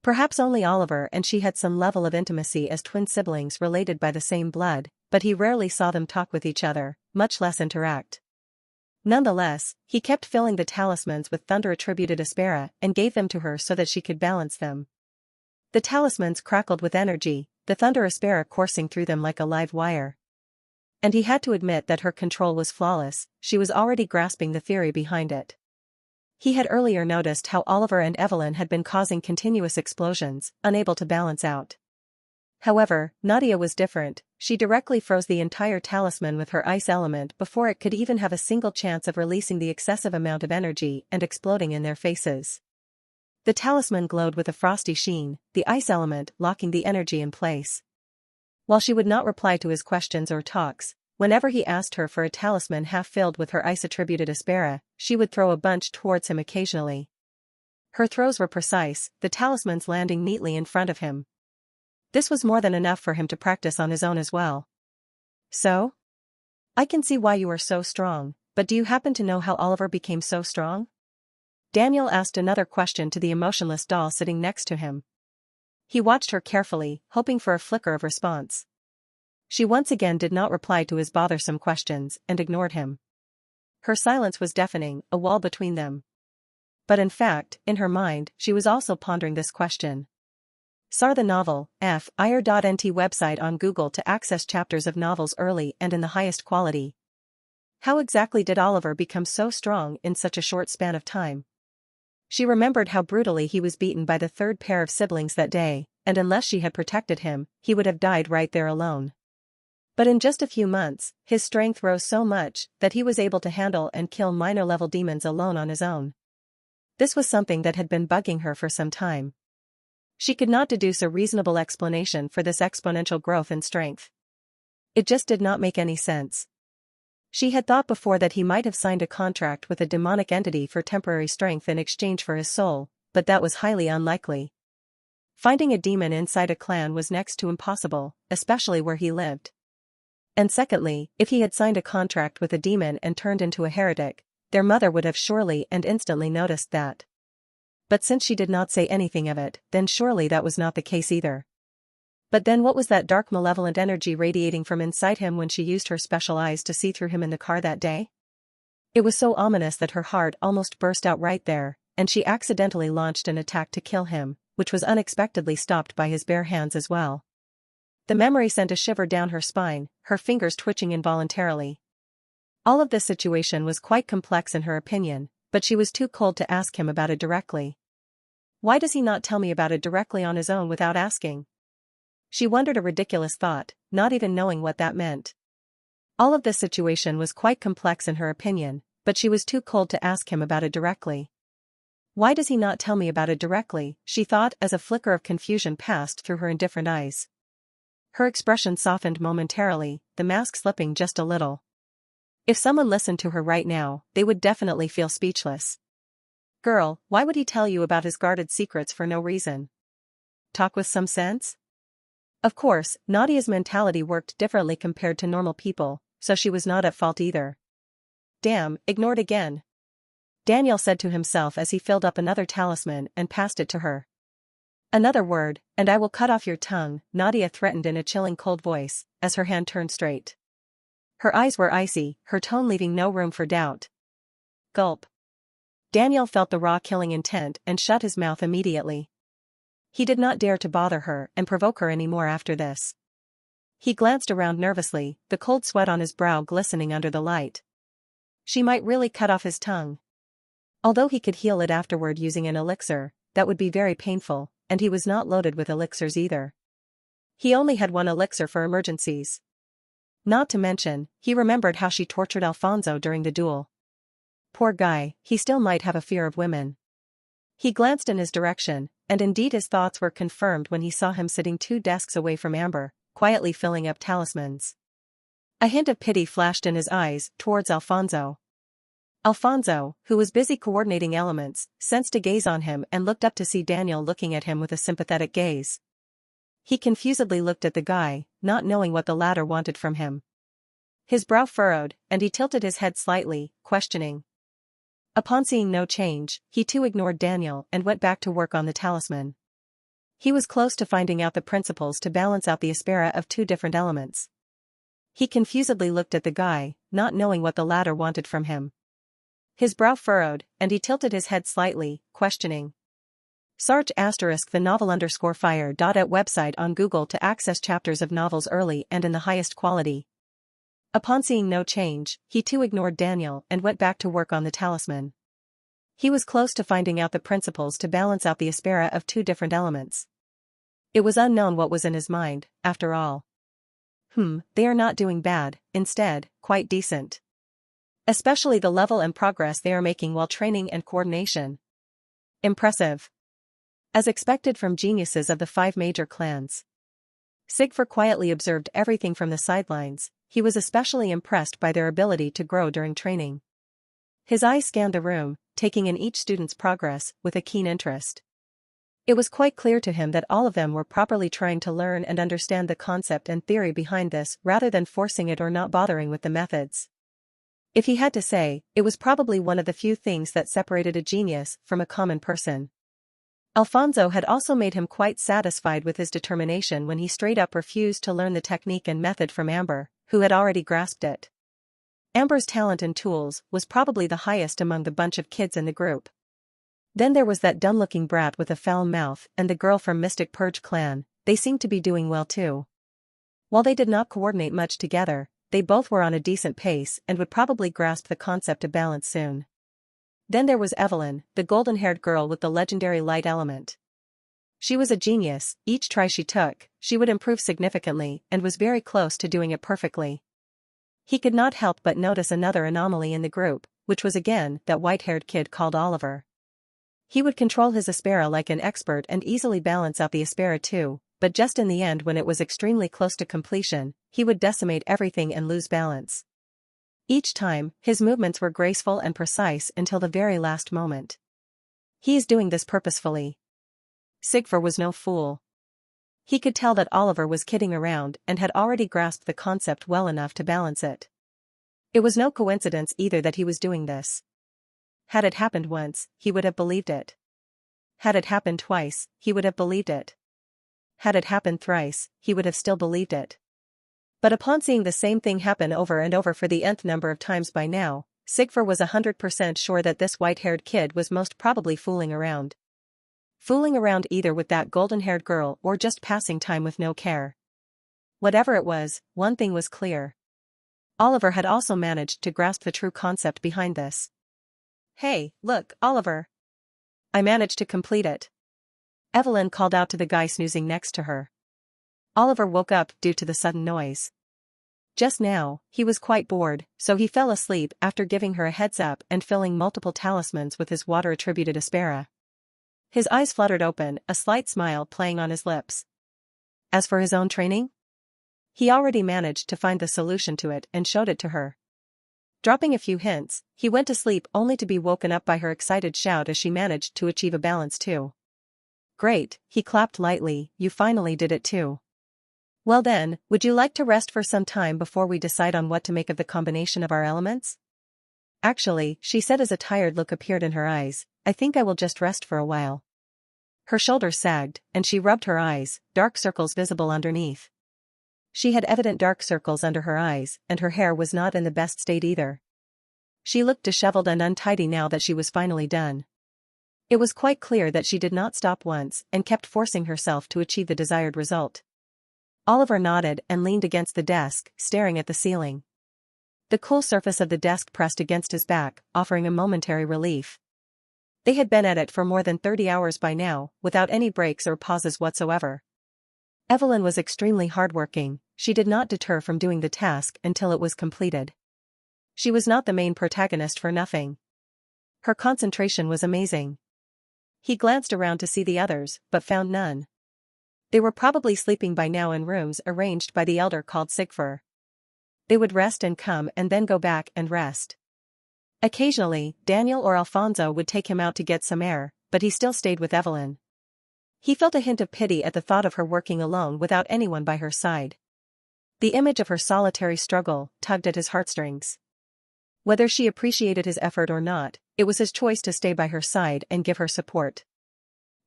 Speaker 1: Perhaps only Oliver and she had some level of intimacy as twin siblings related by the same blood, but he rarely saw them talk with each other, much less interact. Nonetheless, he kept filling the talismans with thunder-attributed Aspera and gave them to her so that she could balance them. The talismans crackled with energy, the thunder Aspera coursing through them like a live wire. And he had to admit that her control was flawless. She was already grasping the theory behind it. He had earlier noticed how Oliver and Evelyn had been causing continuous explosions, unable to balance out. However, Nadia was different. She directly froze the entire talisman with her ice element before it could even have a single chance of releasing the excessive amount of energy and exploding in their faces. The talisman glowed with a frosty sheen, the ice element locking the energy in place. While she would not reply to his questions or talks, whenever he asked her for a talisman half filled with her ice-attributed Aspera, she would throw a bunch towards him occasionally. Her throws were precise, the talismans landing neatly in front of him. This was more than enough for him to practice on his own as well. "So? I can see why you are so strong," but do you happen to know how Oliver became so strong? Daniel asked another question to the emotionless doll sitting next to him. He watched her carefully, hoping for a flicker of response. She once again did not reply to his bothersome questions and ignored him. Her silence was deafening, a wall between them. But in fact, in her mind, she was also pondering this question. Sar the novel, FIR.NT website on Google to access chapters of novels early and in the highest quality. How exactly did Oliver become so strong in such a short span of time? She remembered how brutally he was beaten by the third pair of siblings that day, and unless she had protected him, he would have died right there alone. But in just a few months, his strength rose so much that he was able to handle and kill minor-level demons alone on his own. This was something that had been bugging her for some time. She could not deduce a reasonable explanation for this exponential growth in strength. It just did not make any sense. She had thought before that he might have signed a contract with a demonic entity for temporary strength in exchange for his soul, but that was highly unlikely. Finding a demon inside a clan was next to impossible, especially where he lived. And secondly, if he had signed a contract with a demon and turned into a heretic, their mother would have surely and instantly noticed that. But since she did not say anything of it, then surely that was not the case either. But then what was that dark malevolent energy radiating from inside him when she used her special eyes to see through him in the car that day? It was so ominous that her heart almost burst out right there, and she accidentally launched an attack to kill him, which was unexpectedly stopped by his bare hands as well. The memory sent a shiver down her spine, her fingers twitching involuntarily. All of this situation was quite complex in her opinion, but she was too cold to ask him about it directly. Why does he not tell me about it directly on his own without asking? She wondered, a ridiculous thought, not even knowing what that meant. All of this situation was quite complex in her opinion, but she was too cold to ask him about it directly. Why does he not tell me about it directly, she thought as a flicker of confusion passed through her indifferent eyes. Her expression softened momentarily, the mask slipping just a little. If someone listened to her right now, they would definitely feel speechless. Girl, why would he tell you about his guarded secrets for no reason? Talk with some sense? Of course, Nadia's mentality worked differently compared to normal people, so she was not at fault either. Damn, ignored again. Daniel said to himself as he filled up another talisman and passed it to her. Another word, and I will cut off your tongue, Nadia threatened in a chilling cold voice, as her hand turned straight. Her eyes were icy, her tone leaving no room for doubt. Gulp. Daniel felt the raw killing intent and shut his mouth immediately. He did not dare to bother her and provoke her anymore after this. He glanced around nervously, the cold sweat on his brow glistening under the light. She might really cut off his tongue. Although he could heal it afterward using an elixir, that would be very painful, and he was not loaded with elixirs either. He only had one elixir for emergencies. Not to mention, he remembered how she tortured Alfonso during the duel. Poor guy, he still might have a fear of women. He glanced in his direction, and indeed his thoughts were confirmed when he saw him sitting 2 desks away from Amber, quietly filling up talismans. A hint of pity flashed in his eyes towards Alfonso. Alfonso, who was busy coordinating elements, sensed a gaze on him and looked up to see Daniel looking at him with a sympathetic gaze. He confusedly looked at the guy, not knowing what the latter wanted from him. His brow furrowed, and he tilted his head slightly, questioning. Upon seeing no change, he too ignored Daniel and went back to work on the talisman. He was close to finding out the principles to balance out the aspera of 2 different elements. He confusedly looked at the guy, not knowing what the latter wanted from him. His brow furrowed, and he tilted his head slightly, questioning. Sarge * the novel _fire. At website on Google to access chapters of novels early and in the highest quality. Upon seeing no change, he too ignored Daniel and went back to work on the talisman. He was close to finding out the principles to balance out the aspera of 2 different elements. It was unknown what was in his mind, after all. They are not doing bad, instead, quite decent. Especially the level and progress they are making while training and coordination. Impressive. As expected from geniuses of the 5 major clans. Sigfur quietly observed everything from the sidelines. He was especially impressed by their ability to grow during training. His eyes scanned the room, taking in each student's progress with a keen interest. It was quite clear to him that all of them were properly trying to learn and understand the concept and theory behind this rather than forcing it or not bothering with the methods. If he had to say, it was probably one of the few things that separated a genius from a common person. Alfonso had also made him quite satisfied with his determination when he straight up refused to learn the technique and method from Amber, who had already grasped it. Amber's talent and tools was probably the highest among the bunch of kids in the group. Then there was that dumb-looking brat with a foul mouth and the girl from Mystic Purge clan. They seemed to be doing well too. While they did not coordinate much together, they both were on a decent pace and would probably grasp the concept of balance soon. Then there was Evelyn, the golden-haired girl with the legendary light element. She was a genius. Each try she took, she would improve significantly and was very close to doing it perfectly. He could not help but notice another anomaly in the group, which was again that white-haired kid called Oliver. He would control his Aspera like an expert and easily balance out the Aspera too, but just in the end when it was extremely close to completion, he would decimate everything and lose balance. Each time, his movements were graceful and precise until the very last moment. He is doing this purposefully. Sigfur was no fool. He could tell that Oliver was kidding around and had already grasped the concept well enough to balance it. It was no coincidence either that he was doing this. Had it happened once, he would have believed it. Had it happened twice, he would have believed it. Had it happened thrice, he would have still believed it. But upon seeing the same thing happen over and over for the nth number of times by now, Sigfur was 100% sure that this white-haired kid was most probably fooling around. Fooling around either with that golden-haired girl or just passing time with no care. Whatever it was, one thing was clear. Oliver had also managed to grasp the true concept behind this. "Hey, look, Oliver. I managed to complete it." Evelyn called out to the guy snoozing next to her. Oliver woke up due to the sudden noise. Just now, he was quite bored, so he fell asleep after giving her a heads up and filling multiple talismans with his water-attributed Aspera. His eyes fluttered open, a slight smile playing on his lips. As for his own training? He already managed to find the solution to it and showed it to her. Dropping a few hints, he went to sleep only to be woken up by her excited shout as she managed to achieve a balance too. "Great," he clapped lightly, "you finally did it too. Well then, would you like to rest for some time before we decide on what to make of the combination of our elements?" "Actually," she said as a tired look appeared in her eyes, "I think I will just rest for a while." Her shoulders sagged, and she rubbed her eyes, dark circles visible underneath. She had evident dark circles under her eyes, and her hair was not in the best state either. She looked disheveled and untidy now that she was finally done. It was quite clear that she did not stop once and kept forcing herself to achieve the desired result. Oliver nodded and leaned against the desk, staring at the ceiling. The cool surface of the desk pressed against his back, offering a momentary relief. They had been at it for more than 30 hours by now, without any breaks or pauses whatsoever. Evelyn was extremely hardworking. She did not deter from doing the task until it was completed. She was not the main protagonist for nothing. Her concentration was amazing. He glanced around to see the others, but found none. They were probably sleeping by now in rooms arranged by the elder called Sigfur. They would rest and come and then go back and rest. Occasionally, Daniel or Alfonso would take him out to get some air, but he still stayed with Evelyn. He felt a hint of pity at the thought of her working alone without anyone by her side. The image of her solitary struggle tugged at his heartstrings. Whether she appreciated his effort or not, it was his choice to stay by her side and give her support.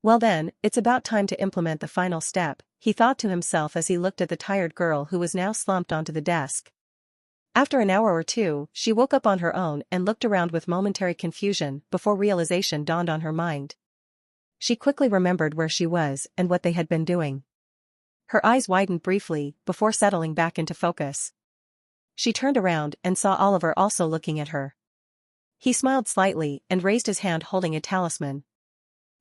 Speaker 1: Well then, it's about time to implement the final step, he thought to himself as he looked at the tired girl who was now slumped onto the desk. After an hour or two, she woke up on her own and looked around with momentary confusion before realization dawned on her mind. She quickly remembered where she was and what they had been doing. Her eyes widened briefly before settling back into focus. She turned around and saw Oliver also looking at her. He smiled slightly and raised his hand holding a talisman.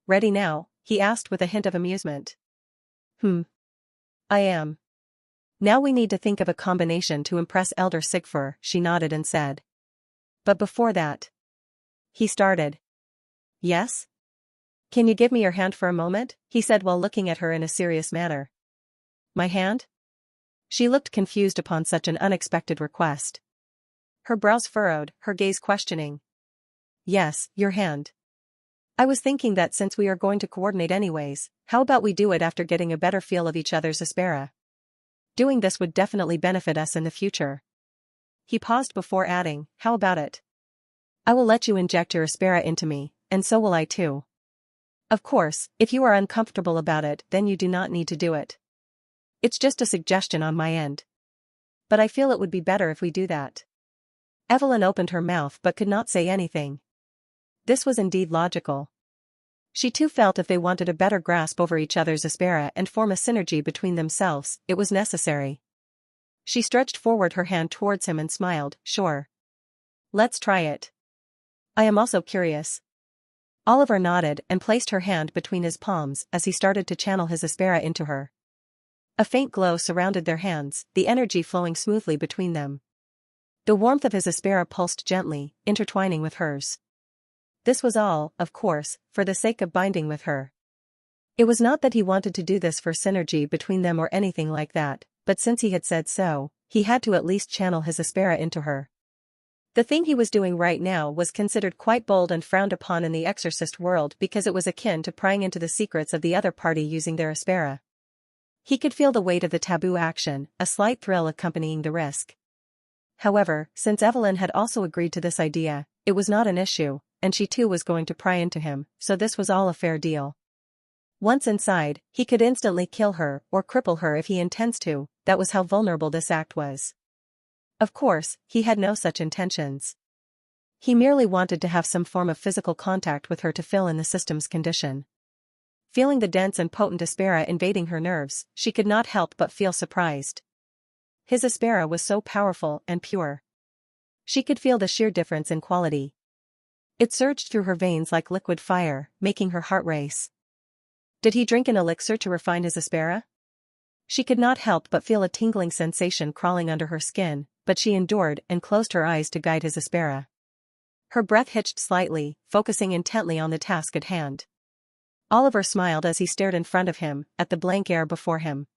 Speaker 1: "Ready now?" he asked with a hint of amusement. I am. Now we need to think of a combination to impress Elder Sigfur," she nodded and said. "But before that." He started. "Yes? Can you give me your hand for a moment?" he said while looking at her in a serious manner. "My hand?" She looked confused upon such an unexpected request. Her brows furrowed, her gaze questioning. "Yes, your hand. I was thinking that since we are going to coordinate anyways, how about we do it after getting a better feel of each other's Aspera? Doing this would definitely benefit us in the future." He paused before adding, how about it? I will let you inject your Aspera into me, and so will I too. Of course, if you are uncomfortable about it, then you do not need to do it. It's just a suggestion on my end. But I feel it would be better if we do that. Evelyn opened her mouth but could not say anything. This was indeed logical. She too felt if they wanted a better grasp over each other's Aspera and form a synergy between themselves, it was necessary. She stretched forward her hand towards him and smiled, sure. Let's try it. I am also curious. Oliver nodded and placed her hand between his palms as he started to channel his Aspera into her. A faint glow surrounded their hands, the energy flowing smoothly between them. The warmth of his Aspera pulsed gently, intertwining with hers. This was all, of course, for the sake of binding with her. It was not that he wanted to do this for synergy between them or anything like that, but since he had said so, he had to at least channel his Aspera into her. The thing he was doing right now was considered quite bold and frowned upon in the exorcist world because it was akin to prying into the secrets of the other party using their Aspera. He could feel the weight of the taboo action, a slight thrill accompanying the risk. However, since Evelyn had also agreed to this idea, it was not an issue, and she too was going to pry into him, so this was all a fair deal. Once inside, he could instantly kill her or cripple her if he intends to, that was how vulnerable this act was. Of course, he had no such intentions. He merely wanted to have some form of physical contact with her to fill in the system's condition. Feeling the dense and potent Aspera invading her nerves, she could not help but feel surprised. His Aspera was so powerful and pure. She could feel the sheer difference in quality. It surged through her veins like liquid fire, making her heart race. Did he drink an elixir to refine his Aspera? She could not help but feel a tingling sensation crawling under her skin, but she endured and closed her eyes to guide his Aspera. Her breath hitched slightly, focusing intently on the task at hand. Oliver smiled as he stared in front of him, at the blank air before him.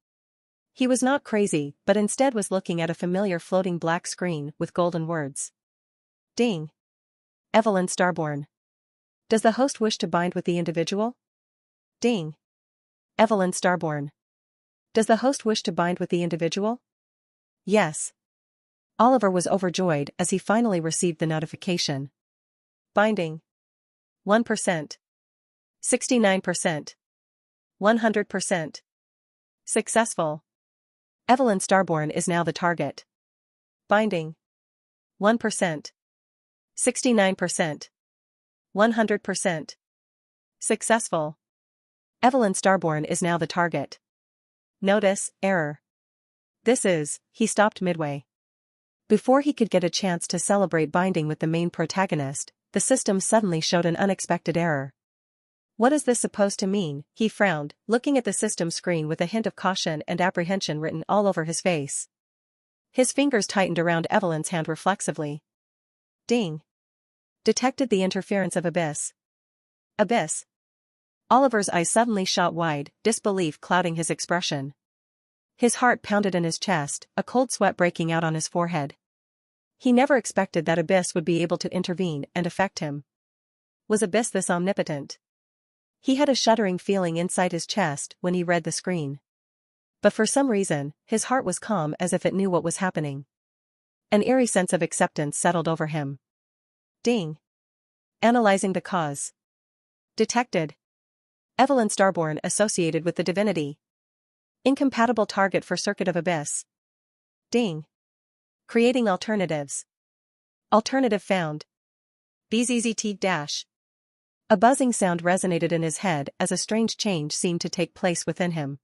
Speaker 1: He was not crazy, but instead was looking at a familiar floating black screen with golden words. Ding. Evelyn Starborn. Does the host wish to bind with the individual? Ding. Evelyn Starborn. Does the host wish to bind with the individual? Yes. Oliver was overjoyed as he finally received the notification. Binding. 1%. 69%. 100%. Successful. Evelyn Starborn is now the target. Binding. 1%. 69%. 100%. Successful. Evelyn Starborn is now the target. Notice, error. He stopped midway. Before he could get a chance to celebrate binding with the main protagonist, the system suddenly showed an unexpected error. What is this supposed to mean? He frowned, looking at the system screen with a hint of caution and apprehension written all over his face. His fingers tightened around Evelyn's hand reflexively. Ding. Detected the interference of Abyss. Abyss. Oliver's eyes suddenly shot wide, disbelief clouding his expression. His heart pounded in his chest, a cold sweat breaking out on his forehead. He never expected that Abyss would be able to intervene and affect him. Was Abyss this omnipotent? He had a shuddering feeling inside his chest when he read the screen. But for some reason, his heart was calm as if it knew what was happening. An eerie sense of acceptance settled over him. Ding. Analyzing the cause. Detected. Evelyn Starborn associated with the divinity. Incompatible target for Circuit of Abyss. Ding. Creating alternatives. Alternative found. BZZT-. A buzzing sound resonated in his head as a strange change seemed to take place within him.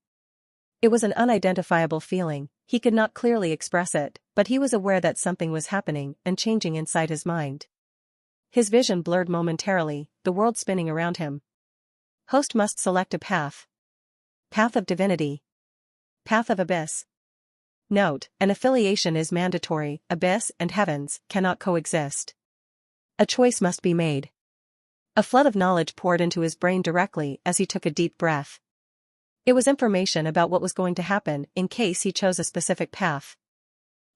Speaker 1: It was an unidentifiable feeling, he could not clearly express it, but he was aware that something was happening and changing inside his mind. His vision blurred momentarily, the world spinning around him. Host must select a path. Path of divinity. Path of Abyss. Note, an affiliation is mandatory, Abyss and Heavens cannot coexist. A choice must be made. A flood of knowledge poured into his brain directly as he took a deep breath. It was information about what was going to happen in case he chose a specific path.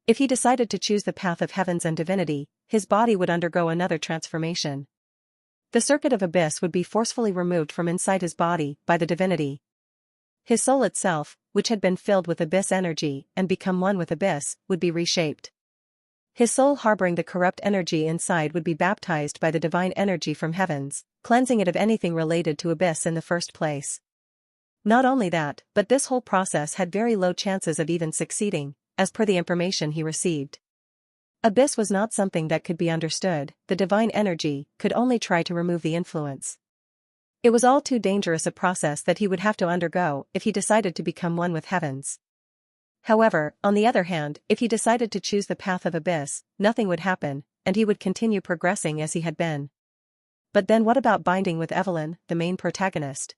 Speaker 1: If he decided to choose the path of Heavens and divinity, his body would undergo another transformation. The Circuit of Abyss would be forcefully removed from inside his body by the divinity. His soul itself, which had been filled with Abyss energy and become one with Abyss, would be reshaped. His soul harboring the corrupt energy inside would be baptized by the divine energy from heavens, cleansing it of anything related to abyss in the first place. Not only that, but this whole process had very low chances of even succeeding, as per the information he received. Abyss was not something that could be understood, the divine energy could only try to remove the influence. It was all too dangerous a process that he would have to undergo if he decided to become one with heavens. However, on the other hand, if he decided to choose the path of abyss, nothing would happen, and he would continue progressing as he had been. But then what about binding with Evelyn, the main protagonist?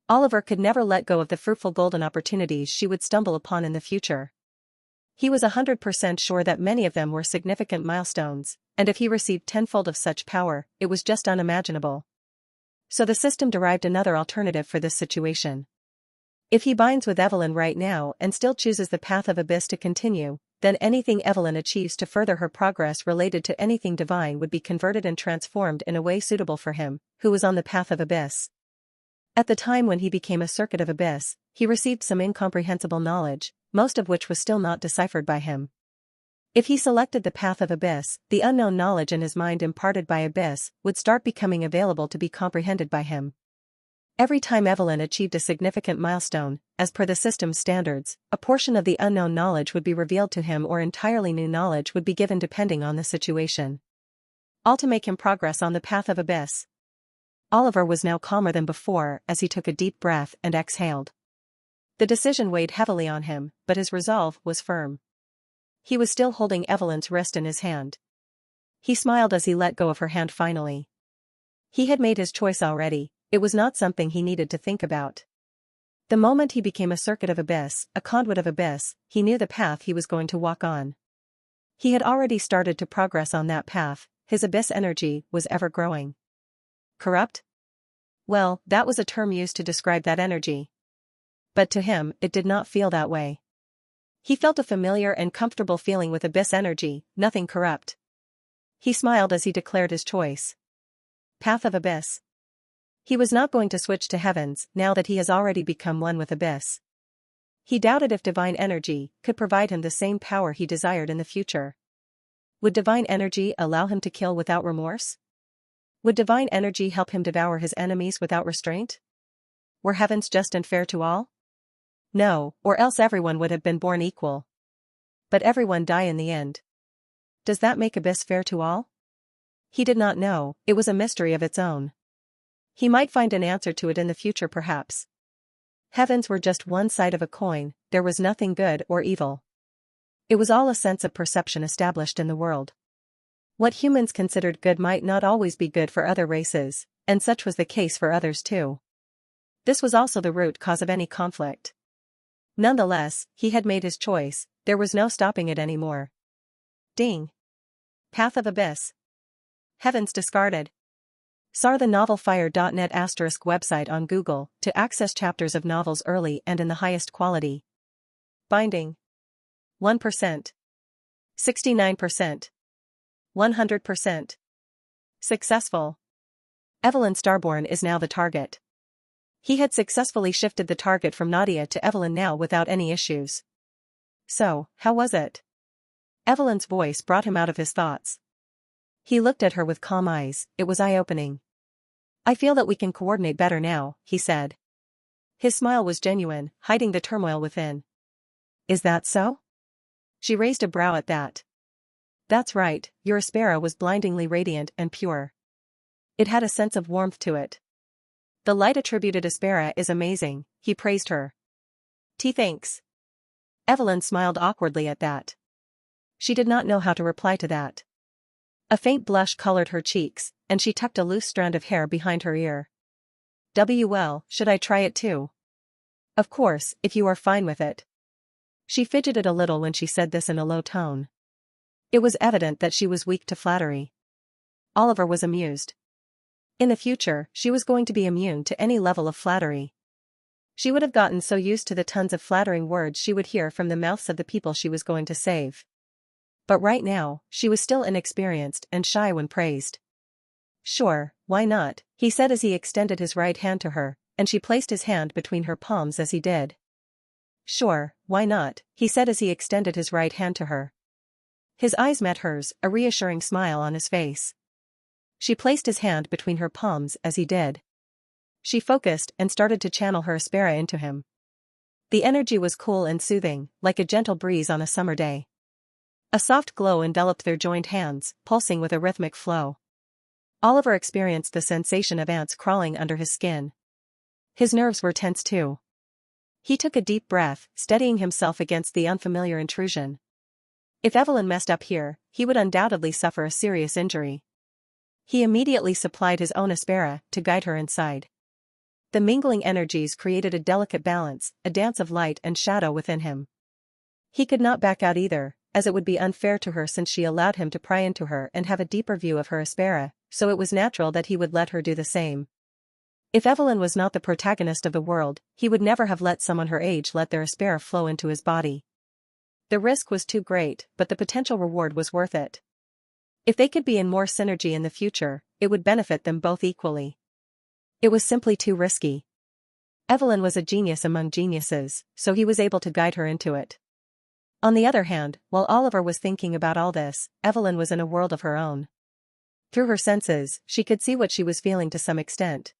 Speaker 1: Oliver could never let go of the fruitful golden opportunities she would stumble upon in the future. He was 100% sure that many of them were significant milestones, and if he received tenfold of such power, it was just unimaginable. So the system derived another alternative for this situation. If he binds with Evelyn right now and still chooses the path of abyss to continue, then anything Evelyn achieves to further her progress related to anything divine would be converted and transformed in a way suitable for him, who was on the path of abyss. At the time when he became a circuit of abyss, he received some incomprehensible knowledge, most of which was still not deciphered by him. If he selected the path of abyss, the unknown knowledge in his mind imparted by abyss would start becoming available to be comprehended by him. Every time Evelyn achieved a significant milestone, as per the system's standards, a portion of the unknown knowledge would be revealed to him or entirely new knowledge would be given depending on the situation. All to make him progress on the path of abyss. Oliver was now calmer than before as he took a deep breath and exhaled. The decision weighed heavily on him, but his resolve was firm. He was still holding Evelyn's wrist in his hand. He smiled as he let go of her hand finally. He had made his choice already, it was not something he needed to think about. The moment he became a circuit of abyss, a conduit of abyss, he knew the path he was going to walk on. He had already started to progress on that path, his abyss energy was ever growing. Corrupt? Well, that was a term used to describe that energy. But to him, it did not feel that way. He felt a familiar and comfortable feeling with abyss energy, nothing corrupt. He smiled as he declared his choice. Path of abyss. He was not going to switch to heavens now that he has already become one with abyss. He doubted if divine energy could provide him the same power he desired in the future. Would divine energy allow him to kill without remorse? Would divine energy help him devour his enemies without restraint? Were heavens just and fair to all? No, or else everyone would have been born equal. But everyone die in the end. Does that make abyss fair to all? He did not know, it was a mystery of its own. He might find an answer to it in the future perhaps. Heavens were just one side of a coin, there was nothing good or evil. It was all a sense of perception established in the world. What humans considered good might not always be good for other races, and such was the case for others too. This was also the root cause of any conflict. Nonetheless, he had made his choice, there was no stopping it anymore. Ding. Path of abyss. Heavens discarded. SAR the novelfire.net ** website on Google to access chapters of novels early and in the highest quality. Binding. 1%. 69%. 100%. Successful. Evelyn Starborn is now the target. He had successfully shifted the target from Nadia to Evelyn now without any issues. So, how was it? Evelyn's voice brought him out of his thoughts. He looked at her with calm eyes, it was eye-opening. I feel that we can coordinate better now, he said. His smile was genuine, hiding the turmoil within. Is that so? She raised a brow at that. That's right, your Aspera was blindingly radiant and pure. It had a sense of warmth to it. The light attributed Aspera is amazing, he praised her. Thanks. Evelyn smiled awkwardly at that. She did not know how to reply to that. A faint blush colored her cheeks, and she tucked a loose strand of hair behind her ear. Well, should I try it too? Of course, if you are fine with it. She fidgeted a little when she said this in a low tone. It was evident that she was weak to flattery. Oliver was amused. In the future, she was going to be immune to any level of flattery. She would have gotten so used to the tons of flattering words she would hear from the mouths of the people she was going to save. But right now, she was still inexperienced and shy when praised. Sure, why not, he said as he extended his right hand to her, and she placed his hand between her palms as he did. Sure, why not, he said as he extended his right hand to her. His eyes met hers, a reassuring smile on his face. She placed his hand between her palms as he did. She focused and started to channel her aspera into him. The energy was cool and soothing, like a gentle breeze on a summer day. A soft glow enveloped their joined hands, pulsing with a rhythmic flow. Oliver experienced the sensation of ants crawling under his skin. His nerves were tense too. He took a deep breath, steadying himself against the unfamiliar intrusion. If Evelyn messed up here, he would undoubtedly suffer a serious injury. He immediately supplied his own aspera to guide her inside. The mingling energies created a delicate balance, a dance of light and shadow within him. He could not back out either, as it would be unfair to her since she allowed him to pry into her and have a deeper view of her aspera, so it was natural that he would let her do the same. If Evelyn was not the protagonist of the world, he would never have let someone her age let their aspera flow into his body. The risk was too great, but the potential reward was worth it. If they could be in more synergy in the future, it would benefit them both equally. It was simply too risky. Evelyn was a genius among geniuses, so he was able to guide her into it. On the other hand, while Oliver was thinking about all this, Evelyn was in a world of her own. Through her senses, she could see what she was feeling to some extent.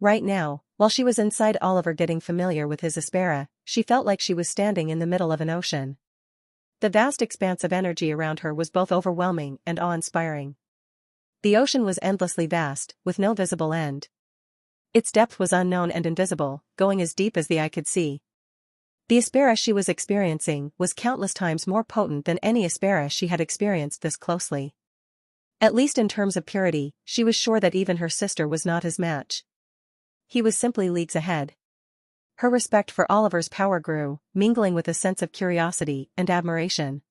Speaker 1: Right now, while she was inside Oliver getting familiar with his aspera, she felt like she was standing in the middle of an ocean. The vast expanse of energy around her was both overwhelming and awe-inspiring. The ocean was endlessly vast, with no visible end. Its depth was unknown and invisible, going as deep as the eye could see. The aspera she was experiencing was countless times more potent than any aspera she had experienced this closely. At least in terms of purity, she was sure that even her sister was not his match. He was simply leagues ahead. Her respect for Oliver's power grew, mingling with a sense of curiosity and admiration.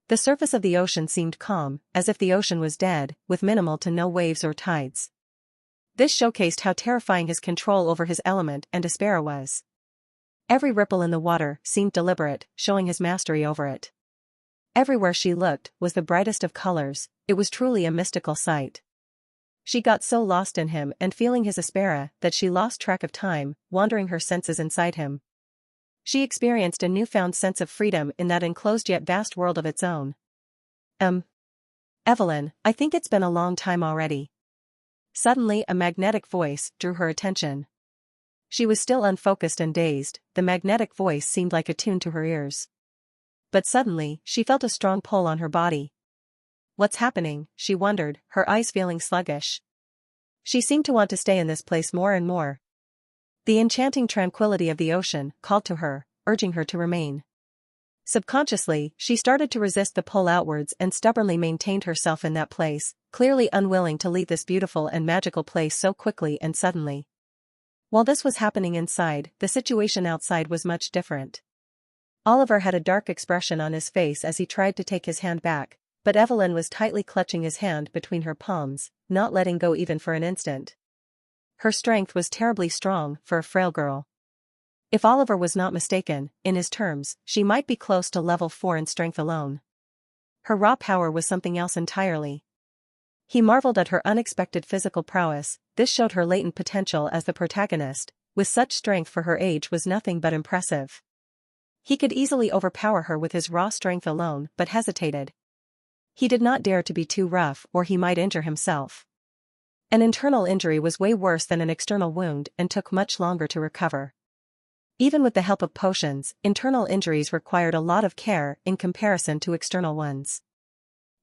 Speaker 1: The surface of the ocean seemed calm, as if the ocean was dead, with minimal to no waves or tides. This showcased how terrifying his control over his element and aspera was. Every ripple in the water seemed deliberate, showing his mastery over it. Everywhere she looked was the brightest of colors. It was truly a mystical sight. She got so lost in him and feeling his aspera that she lost track of time, wandering her senses inside him. She experienced a newfound sense of freedom in that enclosed yet vast world of its own. Evelyn, I think it's been a long time already. Suddenly a magnetic voice drew her attention. She was still unfocused and dazed, the magnetic voice seemed like a tune to her ears. But suddenly, she felt a strong pull on her body. What's happening, she wondered, her eyes feeling sluggish. She seemed to want to stay in this place more and more. The enchanting tranquility of the ocean called to her, urging her to remain. Subconsciously, she started to resist the pull outwards and stubbornly maintained herself in that place, clearly unwilling to leave this beautiful and magical place so quickly and suddenly. While this was happening inside, the situation outside was much different. Oliver had a dark expression on his face as he tried to take his hand back, but Evelyn was tightly clutching his hand between her palms, not letting go even for an instant. Her strength was terribly strong for a frail girl. If Oliver was not mistaken, in his terms, she might be close to level 4 in strength alone. Her raw power was something else entirely. He marveled at her unexpected physical prowess. This showed her latent potential as the protagonist, with such strength for her age was nothing but impressive. He could easily overpower her with his raw strength alone, but hesitated. He did not dare to be too rough or he might injure himself. An internal injury was way worse than an external wound and took much longer to recover. Even with the help of potions, internal injuries required a lot of care in comparison to external ones.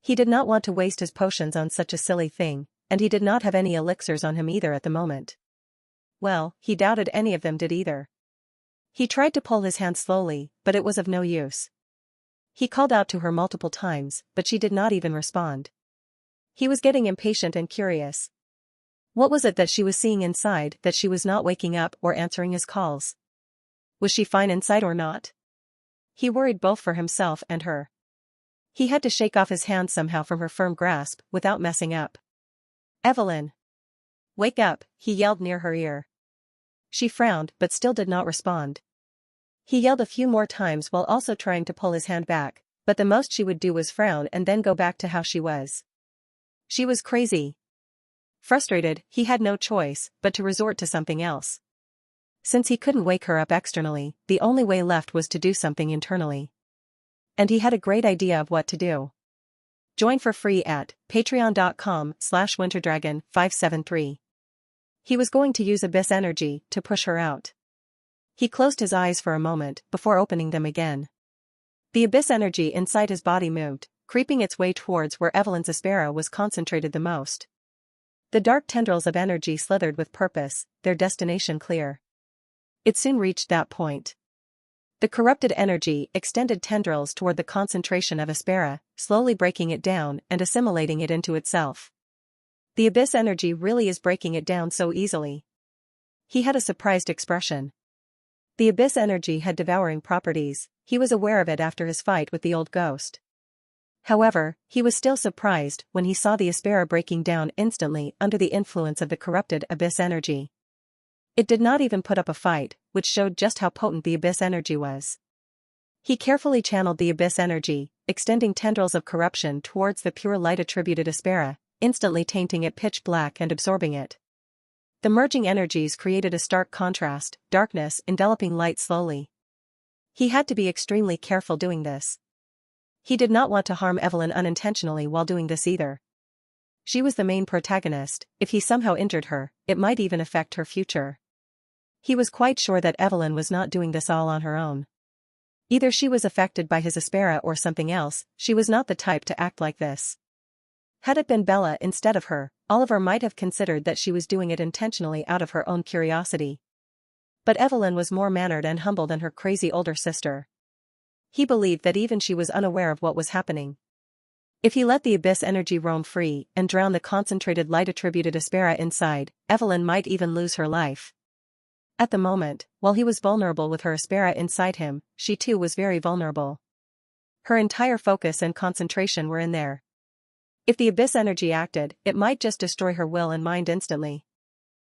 Speaker 1: He did not want to waste his potions on such a silly thing, and he did not have any elixirs on him either at the moment. Well, he doubted any of them did either. He tried to pull his hand slowly, but it was of no use. He called out to her multiple times, but she did not even respond. He was getting impatient and curious. What was it that she was seeing inside that she was not waking up or answering his calls? Was she fine inside or not? He worried both for himself and her. He had to shake off his hand somehow from her firm grasp, without messing up. Evelyn! Wake up, he yelled near her ear. She frowned but still did not respond. He yelled a few more times while also trying to pull his hand back, but the most she would do was frown and then go back to how she was. She was crazy. Frustrated, he had no choice but to resort to something else. Since he couldn't wake her up externally, the only way left was to do something internally. And he had a great idea of what to do. Join for free at patreon.com/winterdragon573. He was going to use abyss energy to push her out. He closed his eyes for a moment before opening them again. The abyss energy inside his body moved, creeping its way towards where Evelyn's Aspera was concentrated the most. The dark tendrils of energy slithered with purpose, their destination clear. It soon reached that point. The corrupted energy extended tendrils toward the concentration of Aspera, slowly breaking it down and assimilating it into itself. The abyss energy really is breaking it down so easily. He had a surprised expression. The abyss energy had devouring properties, he was aware of it after his fight with the old ghost. However, he was still surprised when he saw the Aspera breaking down instantly under the influence of the corrupted abyss energy. It did not even put up a fight, which showed just how potent the abyss energy was. He carefully channeled the abyss energy, extending tendrils of corruption towards the pure light-attributed Aspera, instantly tainting it pitch black and absorbing it. The merging energies created a stark contrast, darkness enveloping light slowly. He had to be extremely careful doing this. He did not want to harm Evelyn unintentionally while doing this either. She was the main protagonist. If he somehow injured her, it might even affect her future. He was quite sure that Evelyn was not doing this all on her own. Either she was affected by his Aspera or something else, she was not the type to act like this. Had it been Bella instead of her, Oliver might have considered that she was doing it intentionally out of her own curiosity. But Evelyn was more mannered and humble than her crazy older sister. He believed that even she was unaware of what was happening. If he let the abyss energy roam free and drown the concentrated light-attributed Aspera inside, Evelyn might even lose her life. At the moment, while he was vulnerable with her Aspera inside him, she too was very vulnerable. Her entire focus and concentration were in there. If the abyss energy acted, it might just destroy her will and mind instantly.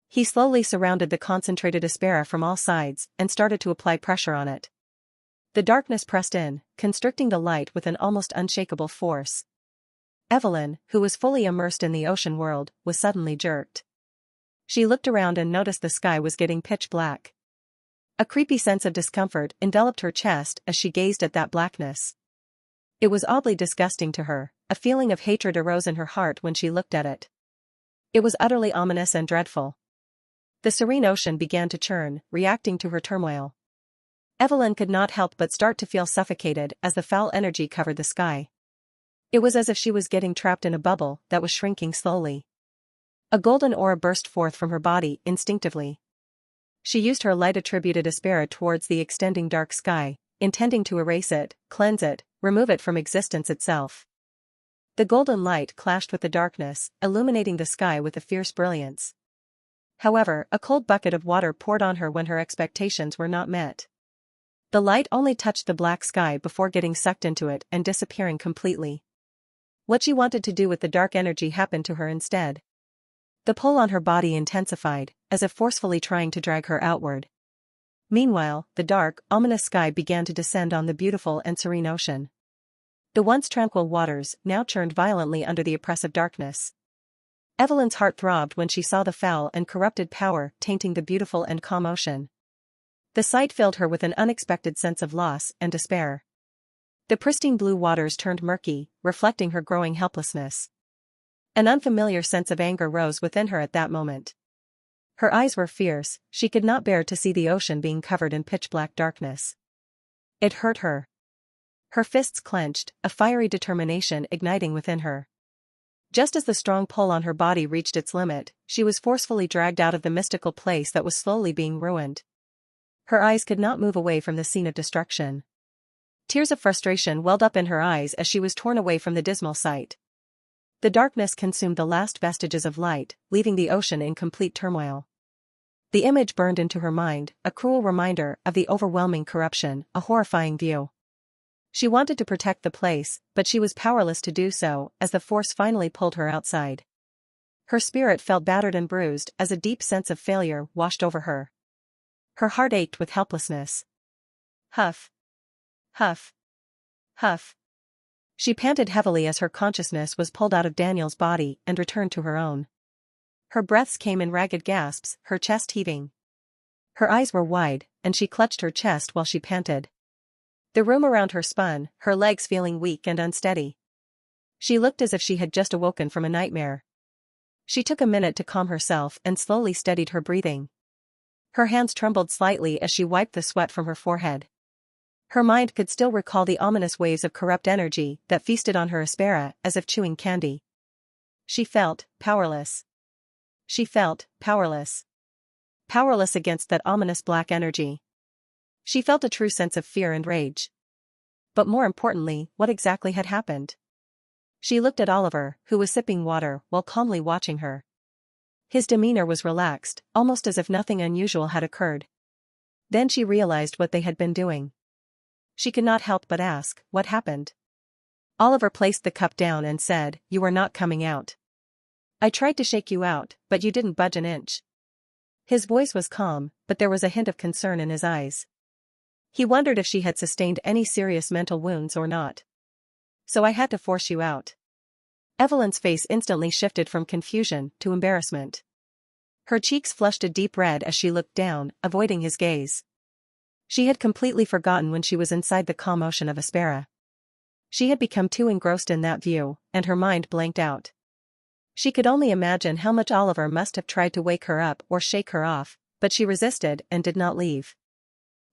Speaker 1: He slowly surrounded the concentrated Aspera from all sides and started to apply pressure on it. The darkness pressed in, constricting the light with an almost unshakable force. Evelyn, who was fully immersed in the ocean world, was suddenly jerked. She looked around and noticed the sky was getting pitch black. A creepy sense of discomfort enveloped her chest as she gazed at that blackness. It was oddly disgusting to her, a feeling of hatred arose in her heart when she looked at it. It was utterly ominous and dreadful. The serene ocean began to churn, reacting to her turmoil. Evelyn could not help but start to feel suffocated as the foul energy covered the sky. It was as if she was getting trapped in a bubble that was shrinking slowly. A golden aura burst forth from her body instinctively. She used her light-attributed Aspera towards the extending dark sky, intending to erase it, cleanse it, remove it from existence itself. The golden light clashed with the darkness, illuminating the sky with a fierce brilliance. However, a cold bucket of water poured on her when her expectations were not met. The light only touched the black sky before getting sucked into it and disappearing completely. What she wanted to do with the dark energy happened to her instead. The pull on her body intensified, as if forcefully trying to drag her outward. Meanwhile, the dark, ominous sky began to descend on the beautiful and serene ocean. The once tranquil waters now churned violently under the oppressive darkness. Evelyn's heart throbbed when she saw the foul and corrupted power tainting the beautiful and calm ocean. The sight filled her with an unexpected sense of loss and despair. The pristine blue waters turned murky, reflecting her growing helplessness. An unfamiliar sense of anger rose within her at that moment. Her eyes were fierce, she could not bear to see the ocean being covered in pitch-black darkness. It hurt her. Her fists clenched, a fiery determination igniting within her. Just as the strong pull on her body reached its limit, she was forcefully dragged out of the mystical place that was slowly being ruined. Her eyes could not move away from the scene of destruction. Tears of frustration welled up in her eyes as she was torn away from the dismal sight. The darkness consumed the last vestiges of light, leaving the ocean in complete turmoil. The image burned into her mind, a cruel reminder of the overwhelming corruption, a horrifying view. She wanted to protect the place, but she was powerless to do so as the force finally pulled her outside. Her spirit felt battered and bruised as a deep sense of failure washed over her. Her heart ached with helplessness. Huff. Huff. Huff. She panted heavily as her consciousness was pulled out of Daniel's body and returned to her own. Her breaths came in ragged gasps, her chest heaving. Her eyes were wide, and she clutched her chest while she panted. The room around her spun, her legs feeling weak and unsteady. She looked as if she had just awoken from a nightmare. She took a minute to calm herself and slowly steadied her breathing. Her hands trembled slightly as she wiped the sweat from her forehead. Her mind could still recall the ominous waves of corrupt energy that feasted on her Aspera as if chewing candy. She felt powerless. She felt powerless. Powerless against that ominous black energy. She felt a true sense of fear and rage. But more importantly, what exactly had happened? She looked at Oliver, who was sipping water while calmly watching her. His demeanor was relaxed, almost as if nothing unusual had occurred. Then she realized what they had been doing. She could not help but ask, what happened? Oliver placed the cup down and said, "You are not coming out. I tried to shake you out, but you didn't budge an inch." His voice was calm, but there was a hint of concern in his eyes. He wondered if she had sustained any serious mental wounds or not. "So I had to force you out." Evelyn's face instantly shifted from confusion to embarrassment. Her cheeks flushed a deep red as she looked down, avoiding his gaze. She had completely forgotten when she was inside the calm ocean of Aspera. She had become too engrossed in that view, and her mind blanked out. She could only imagine how much Oliver must have tried to wake her up or shake her off, but she resisted and did not leave.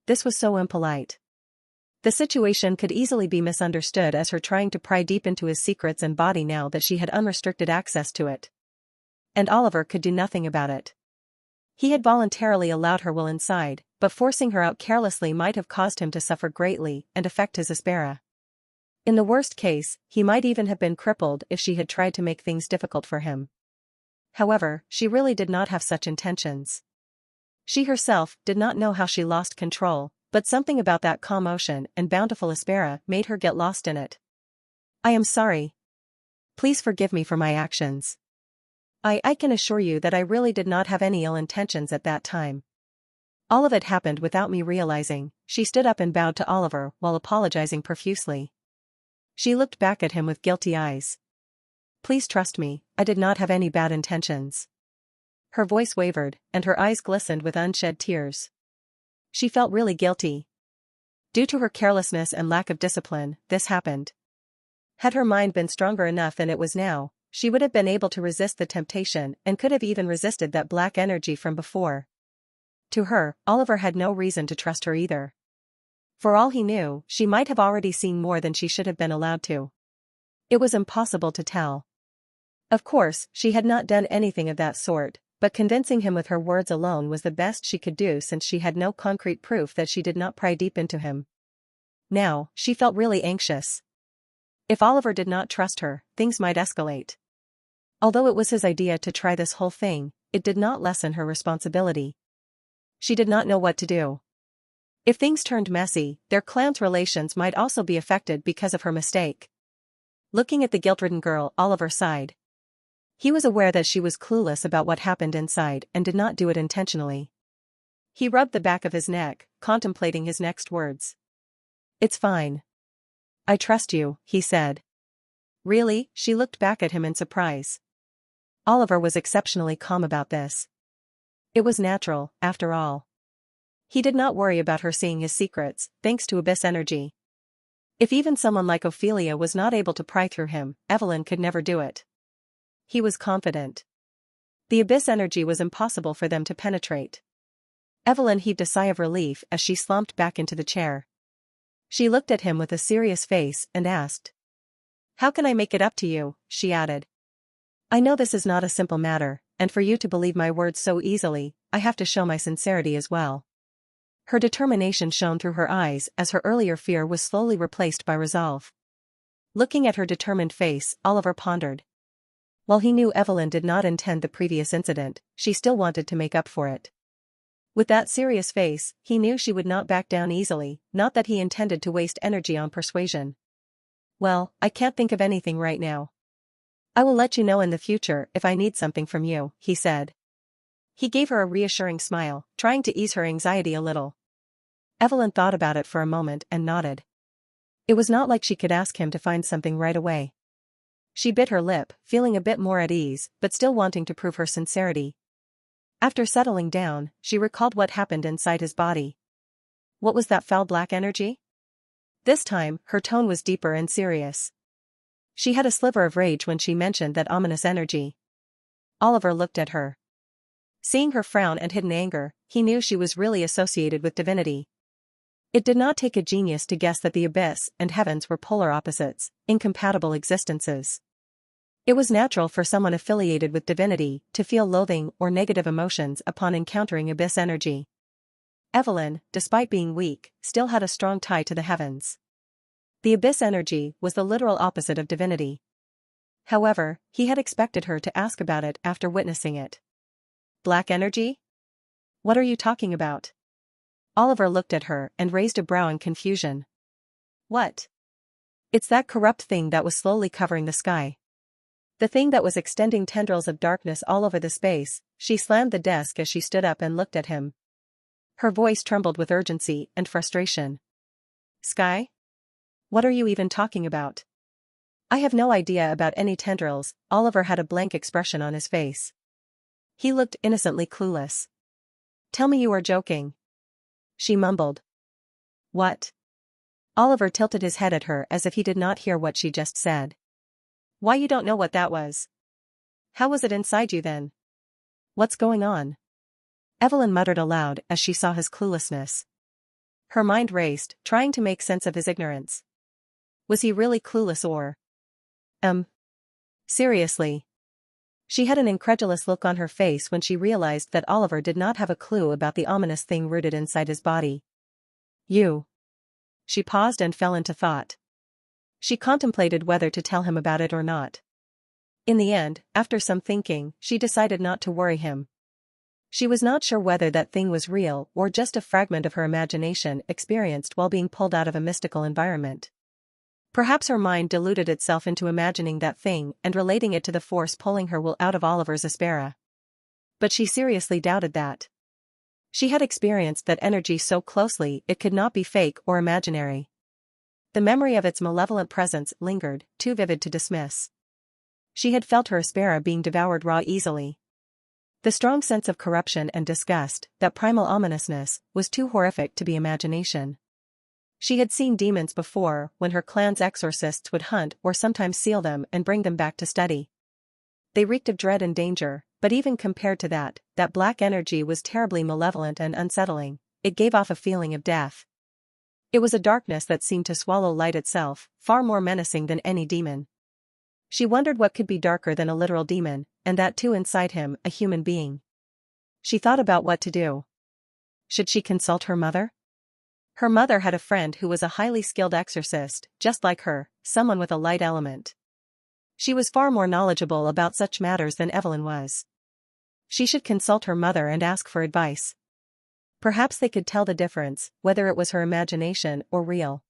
Speaker 1: This was so impolite. The situation could easily be misunderstood as her trying to pry deep into his secrets and body now that she had unrestricted access to it. And Oliver could do nothing about it. He had voluntarily allowed her will inside, but forcing her out carelessly might have caused him to suffer greatly and affect his Aspera. In the worst case, he might even have been crippled if she had tried to make things difficult for him. However, she really did not have such intentions. She herself did not know how she lost control, but something about that calm ocean and bountiful Aspera made her get lost in it. "I am sorry. Please forgive me for my actions. I can assure you that I really did not have any ill intentions at that time. All of it happened without me realizing." She stood up and bowed to Oliver while apologizing profusely. She looked back at him with guilty eyes. "Please trust me, I did not have any bad intentions." Her voice wavered, and her eyes glistened with unshed tears. She felt really guilty. Due to her carelessness and lack of discipline, this happened. Had her mind been stronger enough than it was now, she would have been able to resist the temptation and could have even resisted that black energy from before. To her, Oliver had no reason to trust her either. For all he knew, she might have already seen more than she should have been allowed to. It was impossible to tell. Of course, she had not done anything of that sort, but convincing him with her words alone was the best she could do since she had no concrete proof that she did not pry deep into him. Now, she felt really anxious. If Oliver did not trust her, things might escalate. Although it was his idea to try this whole thing, it did not lessen her responsibility. She did not know what to do. If things turned messy, their clan's relations might also be affected because of her mistake. Looking at the guilt-ridden girl, Oliver sighed. He was aware that she was clueless about what happened inside and did not do it intentionally. He rubbed the back of his neck, contemplating his next words. "It's fine. I trust you," he said. "Really?" She looked back at him in surprise. Oliver was exceptionally calm about this. It was natural, after all. He did not worry about her seeing his secrets, thanks to Abyss energy. If even someone like Ophelia was not able to pry through him, Evelyn could never do it. He was confident. The Abyss energy was impossible for them to penetrate. Evelyn heaved a sigh of relief as she slumped back into the chair. She looked at him with a serious face and asked, "How can I make it up to you?" she added. "I know this is not a simple matter, and for you to believe my words so easily, I have to show my sincerity as well." Her determination shone through her eyes as her earlier fear was slowly replaced by resolve. Looking at her determined face, Oliver pondered. While he knew Evelyn did not intend the previous incident, she still wanted to make up for it. With that serious face, he knew she would not back down easily, not that he intended to waste energy on persuasion. "Well, I can't think of anything right now. I will let you know in the future if I need something from you," he said. He gave her a reassuring smile, trying to ease her anxiety a little. Evelyn thought about it for a moment and nodded. It was not like she could ask him to find something right away. She bit her lip, feeling a bit more at ease, but still wanting to prove her sincerity. After settling down, she recalled what happened inside his body. What was that foul black energy? This time, her tone was deeper and serious. She had a sliver of rage when she mentioned that ominous energy. Oliver looked at her. Seeing her frown and hidden anger, he knew she was really associated with divinity. It did not take a genius to guess that the abyss and heavens were polar opposites, incompatible existences. It was natural for someone affiliated with divinity to feel loathing or negative emotions upon encountering abyss energy. Evelyn, despite being weak, still had a strong tie to the heavens. The abyss energy was the literal opposite of divinity. However, he had expected her to ask about it after witnessing it. Black energy? What are you talking about? Oliver looked at her and raised a brow in confusion. What? It's that corrupt thing that was slowly covering the sky. The thing that was extending tendrils of darkness all over the space. She slammed the desk as she stood up and looked at him. Her voice trembled with urgency and frustration. Sky? What are you even talking about? I have no idea about any tendrils. Oliver had a blank expression on his face. He looked innocently clueless. Tell me you are joking. She mumbled. What? Oliver tilted his head at her as if he did not hear what she just said. Why, you don't know what that was? How was it inside you then? What's going on? Evelyn muttered aloud as she saw his cluelessness. Her mind raced, trying to make sense of his ignorance. Was he really clueless or? Seriously? She had an incredulous look on her face when she realized that Oliver did not have a clue about the ominous thing rooted inside his body. You. She paused and fell into thought. She contemplated whether to tell him about it or not. In the end, after some thinking, she decided not to worry him. She was not sure whether that thing was real or just a fragment of her imagination experienced while being pulled out of a mystical environment. Perhaps her mind deluded itself into imagining that thing and relating it to the force pulling her will out of Oliver's Aspera. But she seriously doubted that. She had experienced that energy so closely it could not be fake or imaginary. The memory of its malevolent presence lingered, too vivid to dismiss. She had felt her Aspera being devoured raw easily. The strong sense of corruption and disgust, that primal ominousness, was too horrific to be imagination. She had seen demons before when her clan's exorcists would hunt or sometimes seal them and bring them back to study. They reeked of dread and danger, but even compared to that black energy was terribly malevolent and unsettling. It gave off a feeling of death. It was a darkness that seemed to swallow light itself, far more menacing than any demon. She wondered what could be darker than a literal demon, and that too inside him, a human being. She thought about what to do. Should she consult her mother? Her mother had a friend who was a highly skilled exorcist, just like her, someone with a light element. She was far more knowledgeable about such matters than Evelyn was. She should consult her mother and ask for advice. Perhaps they could tell the difference, whether it was her imagination or real.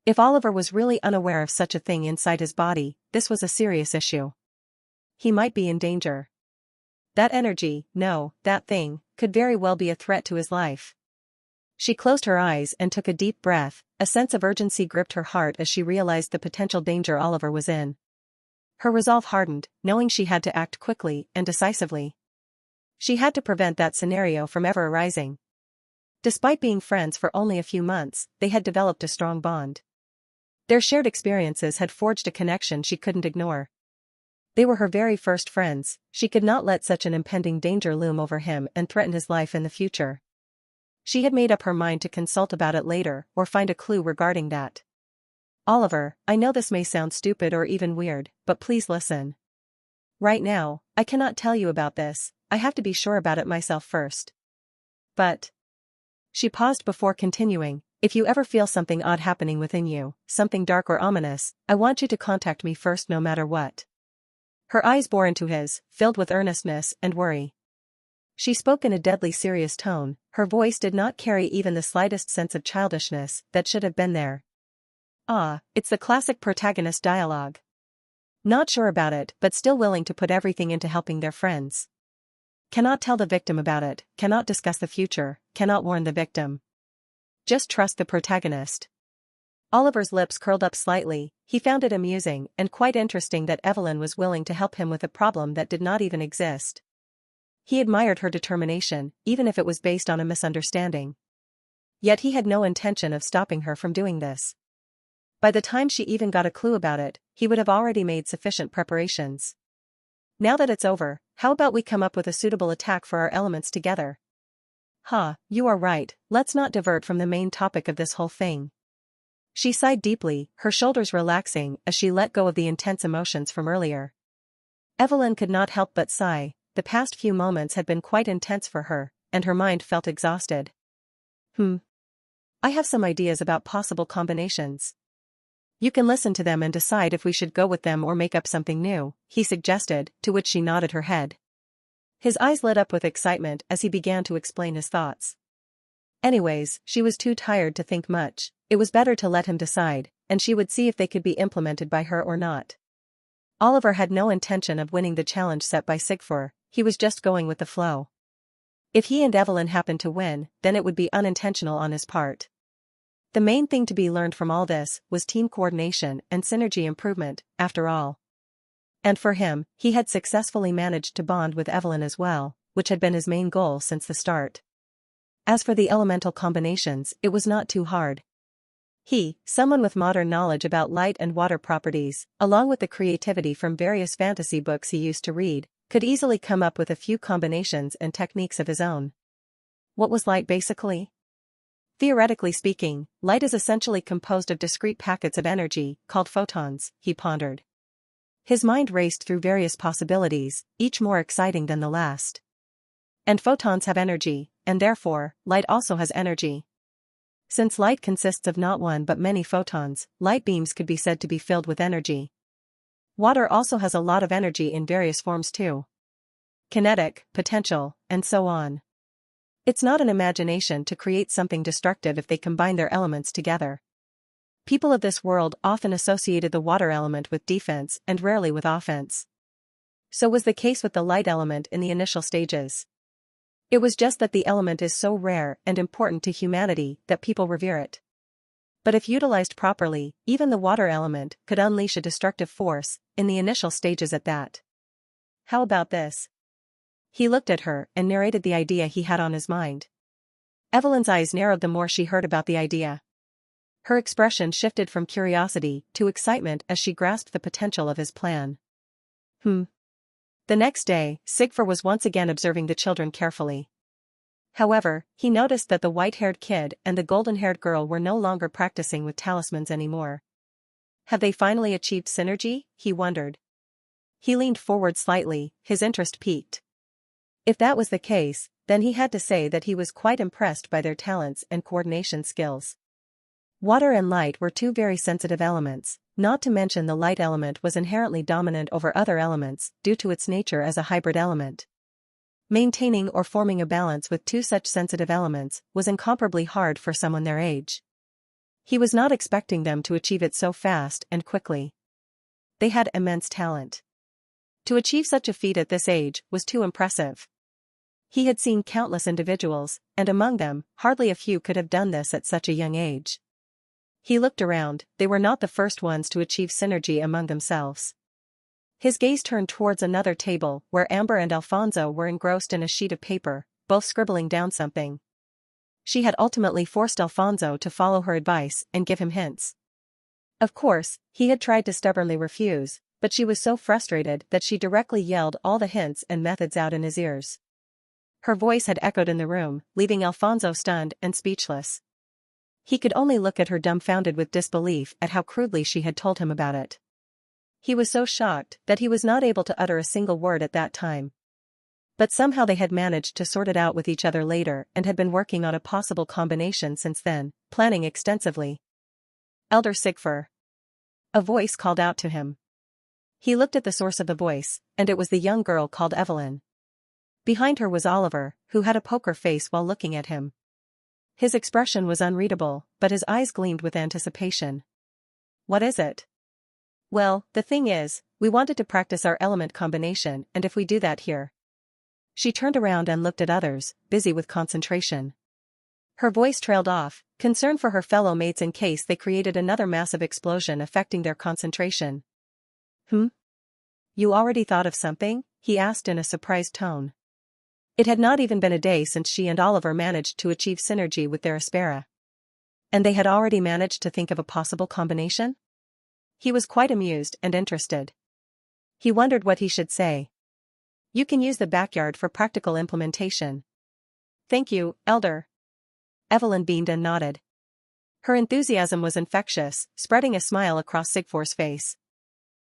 Speaker 1: If Oliver was really unaware of such a thing inside his body, this was a serious issue. He might be in danger. That energy, no, that thing, could very well be a threat to his life. She closed her eyes and took a deep breath. A sense of urgency gripped her heart as she realized the potential danger Oliver was in. Her resolve hardened, knowing she had to act quickly and decisively. She had to prevent that scenario from ever arising. Despite being friends for only a few months, they had developed a strong bond. Their shared experiences had forged a connection she couldn't ignore. They were her very first friends. She could not let such an impending danger loom over him and threaten his life in the future. She had made up her mind to consult about it later or find a clue regarding that. Oliver, I know this may sound stupid or even weird, but please listen. Right now, I cannot tell you about this. I have to be sure about it myself first. But. She paused before continuing, if you ever feel something odd happening within you, something dark or ominous, I want you to contact me first no matter what. Her eyes bore into his, filled with earnestness and worry. She spoke in a deadly serious tone. Her voice did not carry even the slightest sense of childishness that should have been there. It's the classic protagonist dialogue. Not sure about it, but still willing to put everything into helping their friends. Cannot tell the victim about it, cannot discuss the future, cannot warn the victim. Just trust the protagonist. Oliver's lips curled up slightly. He found it amusing and quite interesting that Evelyn was willing to help him with a problem that did not even exist. He admired her determination, even if it was based on a misunderstanding. Yet he had no intention of stopping her from doing this. By the time she even got a clue about it, he would have already made sufficient preparations. Now that it's over, how about we come up with a suitable attack for our elements together? You are right, let's not divert from the main topic of this whole thing. She sighed deeply, her shoulders relaxing as she let go of the intense emotions from earlier. Evelyn could not help but sigh. The past few moments had been quite intense for her, and her mind felt exhausted. I have some ideas about possible combinations. You can listen to them and decide if we should go with them or make up something new, he suggested, to which she nodded her head. His eyes lit up with excitement as he began to explain his thoughts. Anyways, she was too tired to think much. It was better to let him decide, and she would see if they could be implemented by her or not. Oliver had no intention of winning the challenge set by Sigfur, he was just going with the flow. If he and Evelyn happened to win, then it would be unintentional on his part. The main thing to be learned from all this was team coordination and synergy improvement, after all. And for him, he had successfully managed to bond with Evelyn as well, which had been his main goal since the start. As for the elemental combinations, it was not too hard. He, someone with modern knowledge about light and water properties, along with the creativity from various fantasy books he used to read, could easily come up with a few combinations and techniques of his own. What was light basically? Theoretically speaking, light is essentially composed of discrete packets of energy, called photons, he pondered. His mind raced through various possibilities, each more exciting than the last. And photons have energy, and therefore, light also has energy. Since light consists of not one but many photons, light beams could be said to be filled with energy. Water also has a lot of energy in various forms too. Kinetic, potential, and so on. It's not an imagination to create something destructive if they combine their elements together. People of this world often associated the water element with defense and rarely with offense. So was the case with the light element in the initial stages. It was just that the element is so rare and important to humanity that people revere it. But if utilized properly, even the water element could unleash a destructive force, in the initial stages at that. How about this? He looked at her and narrated the idea he had on his mind. Evelyn's eyes narrowed the more she heard about the idea. Her expression shifted from curiosity to excitement as she grasped the potential of his plan. The next day, Sigfur was once again observing the children carefully. However, he noticed that the white-haired kid and the golden-haired girl were no longer practicing with talismans anymore. Have they finally achieved synergy? He wondered. He leaned forward slightly, his interest piqued. If that was the case, then he had to say that he was quite impressed by their talents and coordination skills. Water and light were two very sensitive elements, not to mention the light element was inherently dominant over other elements due to its nature as a hybrid element. Maintaining or forming a balance with two such sensitive elements was incomparably hard for someone their age. He was not expecting them to achieve it so fast and quickly. They had immense talent. To achieve such a feat at this age was too impressive. He had seen countless individuals, and among them, hardly a few could have done this at such a young age. He looked around, they were not the first ones to achieve synergy among themselves. His gaze turned towards another table where Amber and Alfonso were engrossed in a sheet of paper, both scribbling down something. She had ultimately forced Alfonso to follow her advice and give him hints. Of course, he had tried to stubbornly refuse, but she was so frustrated that she directly yelled all the hints and methods out in his ears. Her voice had echoed in the room, leaving Alfonso stunned and speechless. He could only look at her dumbfounded with disbelief at how crudely she had told him about it. He was so shocked that he was not able to utter a single word at that time. But somehow they had managed to sort it out with each other later and had been working on a possible combination since then, planning extensively. Elder Sigfur. A voice called out to him. He looked at the source of the voice, and it was the young girl called Evelyn. Behind her was Oliver, who had a poker face while looking at him. His expression was unreadable, but his eyes gleamed with anticipation. What is it? Well, the thing is, we wanted to practice our element combination, and if we do that here. She turned around and looked at others, busy with concentration. Her voice trailed off, concern for her fellow mates in case they created another massive explosion affecting their concentration. You already thought of something? He asked in a surprised tone. It had not even been a day since she and Oliver managed to achieve synergy with their Aspera. And they had already managed to think of a possible combination? He was quite amused and interested. He wondered what he should say. You can use the backyard for practical implementation. Thank you, Elder. Evelyn beamed and nodded. Her enthusiasm was infectious, spreading a smile across Sigfor's face.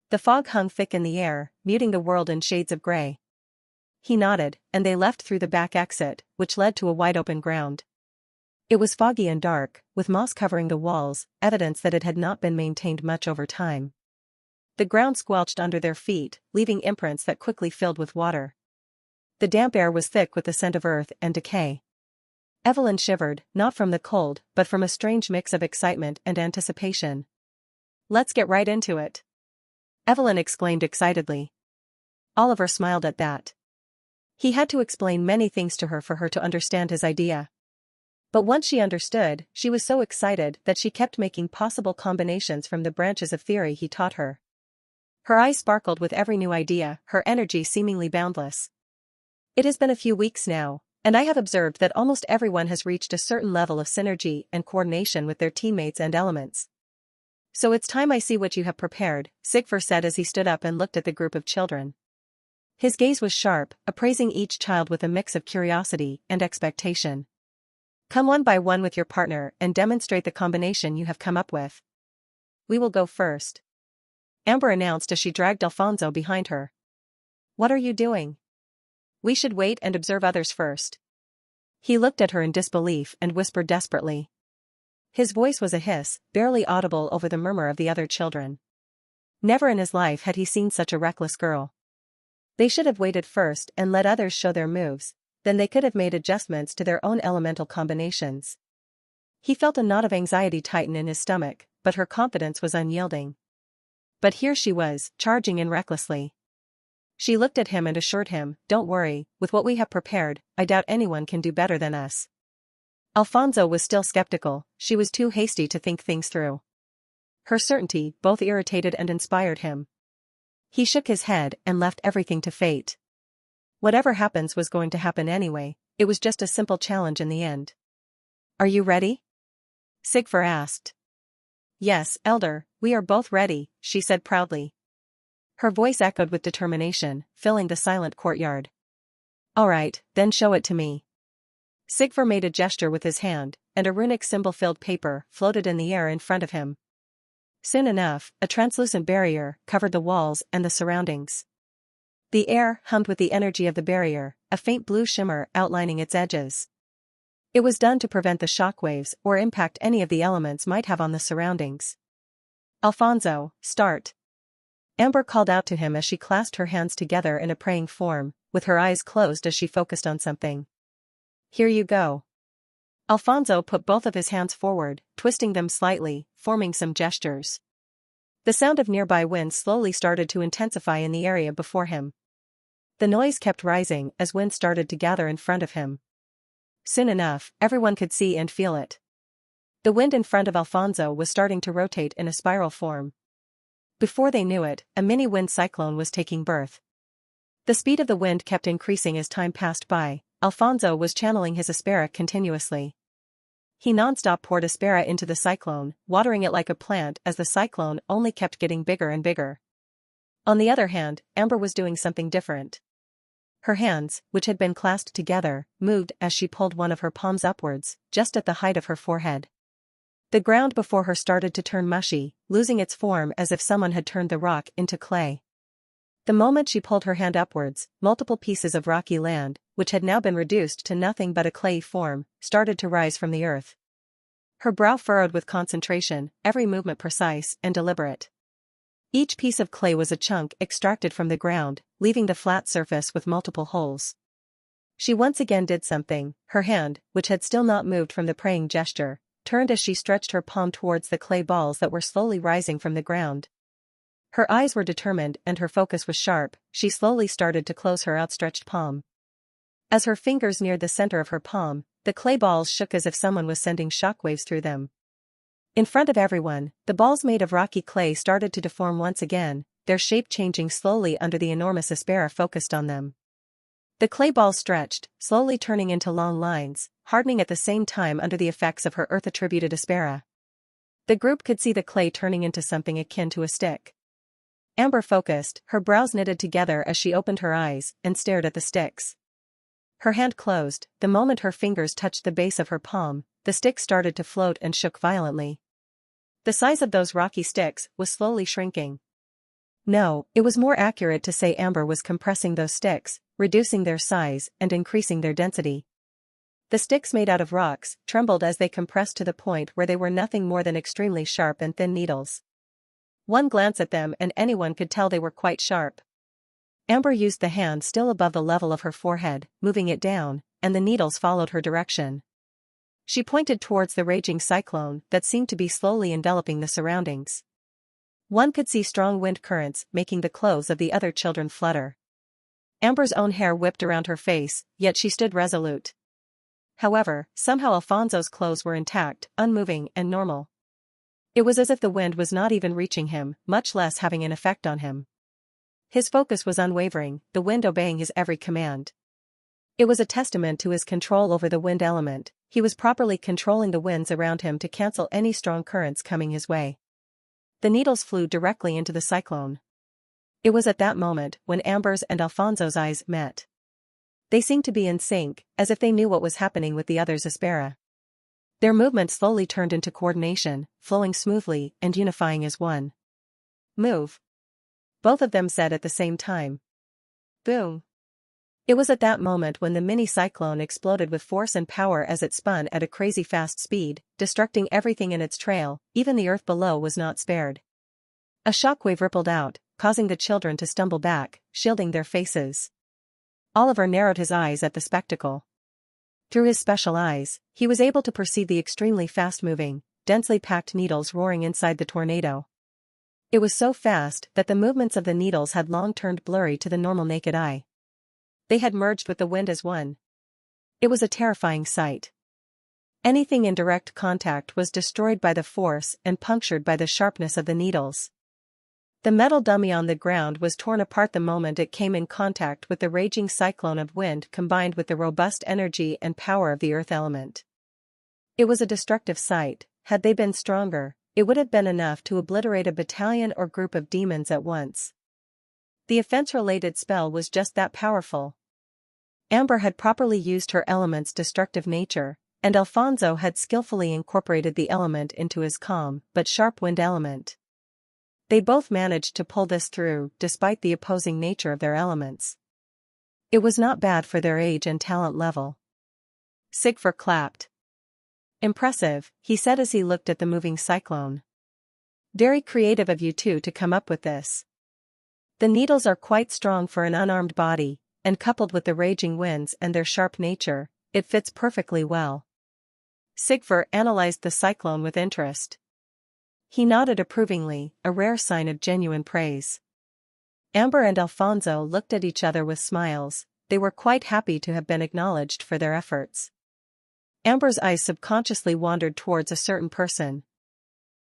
Speaker 1: The fog hung thick in the air, muting the world in shades of gray. He nodded, and they left through the back exit, which led to a wide-open ground. It was foggy and dark, with moss covering the walls, evidence that it had not been maintained much over time. The ground squelched under their feet, leaving imprints that quickly filled with water. The damp air was thick with the scent of earth and decay. Evelyn shivered, not from the cold, but from a strange mix of excitement and anticipation. Let's get right into it. Evelyn exclaimed excitedly. Oliver smiled at that. He had to explain many things to her for her to understand his idea. But once she understood, she was so excited that she kept making possible combinations from the branches of theory he taught her. Her eyes sparkled with every new idea, her energy seemingly boundless. It has been a few weeks now, and I have observed that almost everyone has reached a certain level of synergy and coordination with their teammates and elements. So it's time I see what you have prepared, Sigfor said as he stood up and looked at the group of children. His gaze was sharp, appraising each child with a mix of curiosity and expectation. Come one by one with your partner and demonstrate the combination you have come up with. We will go first. Amber announced as she dragged Alfonso behind her. What are you doing? We should wait and observe others first. He looked at her in disbelief and whispered desperately. His voice was a hiss, barely audible over the murmur of the other children. Never in his life had he seen such a reckless girl. They should have waited first and let others show their moves, then they could have made adjustments to their own elemental combinations. He felt a knot of anxiety tighten in his stomach, but her confidence was unyielding. But here she was, charging in recklessly. She looked at him and assured him, "Don't worry, with what we have prepared, I doubt anyone can do better than us." Alfonso was still skeptical, she was too hasty to think things through. Her certainty both irritated and inspired him. He shook his head and left everything to fate. Whatever happens was going to happen anyway, it was just a simple challenge in the end. Are you ready? Sigfor asked. Yes, Elder, we are both ready, she said proudly. Her voice echoed with determination, filling the silent courtyard. All right, then show it to me. Sigfor made a gesture with his hand, and a runic symbol-filled paper floated in the air in front of him. Soon enough, a translucent barrier covered the walls and the surroundings. The air hummed with the energy of the barrier, a faint blue shimmer outlining its edges. It was done to prevent the shockwaves or impact any of the elements might have on the surroundings. Alfonso, start. Amber called out to him as she clasped her hands together in a praying form, with her eyes closed as she focused on something. Here you go. Alfonso put both of his hands forward, twisting them slightly, forming some gestures. The sound of nearby wind slowly started to intensify in the area before him. The noise kept rising as wind started to gather in front of him. Soon enough, everyone could see and feel it. The wind in front of Alfonso was starting to rotate in a spiral form. Before they knew it, a mini wind cyclone was taking birth. The speed of the wind kept increasing as time passed by. Alfonso was channeling his Aspera continuously. He non-stop poured Aspera into the cyclone, watering it like a plant as the cyclone only kept getting bigger and bigger. On the other hand, Amber was doing something different. Her hands, which had been clasped together, moved as she pulled one of her palms upwards, just at the height of her forehead. The ground before her started to turn mushy, losing its form as if someone had turned the rock into clay. The moment she pulled her hand upwards, multiple pieces of rocky land, which had now been reduced to nothing but a clayey form, started to rise from the earth. Her brow furrowed with concentration, every movement precise and deliberate. Each piece of clay was a chunk extracted from the ground, leaving the flat surface with multiple holes. She once again did something, her hand, which had still not moved from the praying gesture, turned as she stretched her palm towards the clay balls that were slowly rising from the ground. Her eyes were determined and her focus was sharp, she slowly started to close her outstretched palm. As her fingers neared the center of her palm, the clay balls shook as if someone was sending shockwaves through them. In front of everyone, the balls made of rocky clay started to deform once again, their shape changing slowly under the enormous Aspera focused on them. The clay balls stretched, slowly turning into long lines, hardening at the same time under the effects of her earth-attributed aspera. The group could see the clay turning into something akin to a stick. Amber focused, her brows knitted together as she opened her eyes and stared at the sticks. Her hand closed. The moment her fingers touched the base of her palm, the stick started to float and shook violently. The size of those rocky sticks was slowly shrinking. No, it was more accurate to say Amber was compressing those sticks, reducing their size and increasing their density. The sticks made out of rocks trembled as they compressed to the point where they were nothing more than extremely sharp and thin needles. One glance at them and anyone could tell they were quite sharp. Amber used the hand still above the level of her forehead, moving it down, and the needles followed her direction. She pointed towards the raging cyclone that seemed to be slowly enveloping the surroundings. One could see strong wind currents making the clothes of the other children flutter. Amber's own hair whipped around her face, yet she stood resolute. However, somehow Alfonso's clothes were intact, unmoving and normal. It was as if the wind was not even reaching him, much less having an effect on him. His focus was unwavering, the wind obeying his every command. It was a testament to his control over the wind element. He was properly controlling the winds around him to cancel any strong currents coming his way. The needles flew directly into the cyclone. It was at that moment when Amber's and Alfonso's eyes met. They seemed to be in sync, as if they knew what was happening with the other's aspera. Their movement slowly turned into coordination, flowing smoothly and unifying as one. "Move," both of them said at the same time. Boom. It was at that moment when the mini-cyclone exploded with force and power as it spun at a crazy fast speed, destructing everything in its trail. Even the earth below was not spared. A shockwave rippled out, causing the children to stumble back, shielding their faces. Oliver narrowed his eyes at the spectacle. Through his special eyes, he was able to perceive the extremely fast-moving, densely packed needles roaring inside the tornado. It was so fast that the movements of the needles had long turned blurry to the normal naked eye. They had merged with the wind as one. It was a terrifying sight. Anything in direct contact was destroyed by the force and punctured by the sharpness of the needles. The metal dummy on the ground was torn apart the moment it came in contact with the raging cyclone of wind combined with the robust energy and power of the earth element. It was a destructive sight. Had they been stronger, it would have been enough to obliterate a battalion or group of demons at once. The offense-related spell was just that powerful. Amber had properly used her element's destructive nature, and Alfonso had skillfully incorporated the element into his calm but sharp wind element. They both managed to pull this through despite the opposing nature of their elements. It was not bad for their age and talent level. Sigfur clapped. "Impressive," he said as he looked at the moving cyclone. "Very creative of you two to come up with this. The needles are quite strong for an unarmed body, and coupled with the raging winds and their sharp nature, it fits perfectly well." Sigfur analyzed the cyclone with interest. He nodded approvingly, a rare sign of genuine praise. Amber and Alfonso looked at each other with smiles. They were quite happy to have been acknowledged for their efforts. Amber's eyes subconsciously wandered towards a certain person.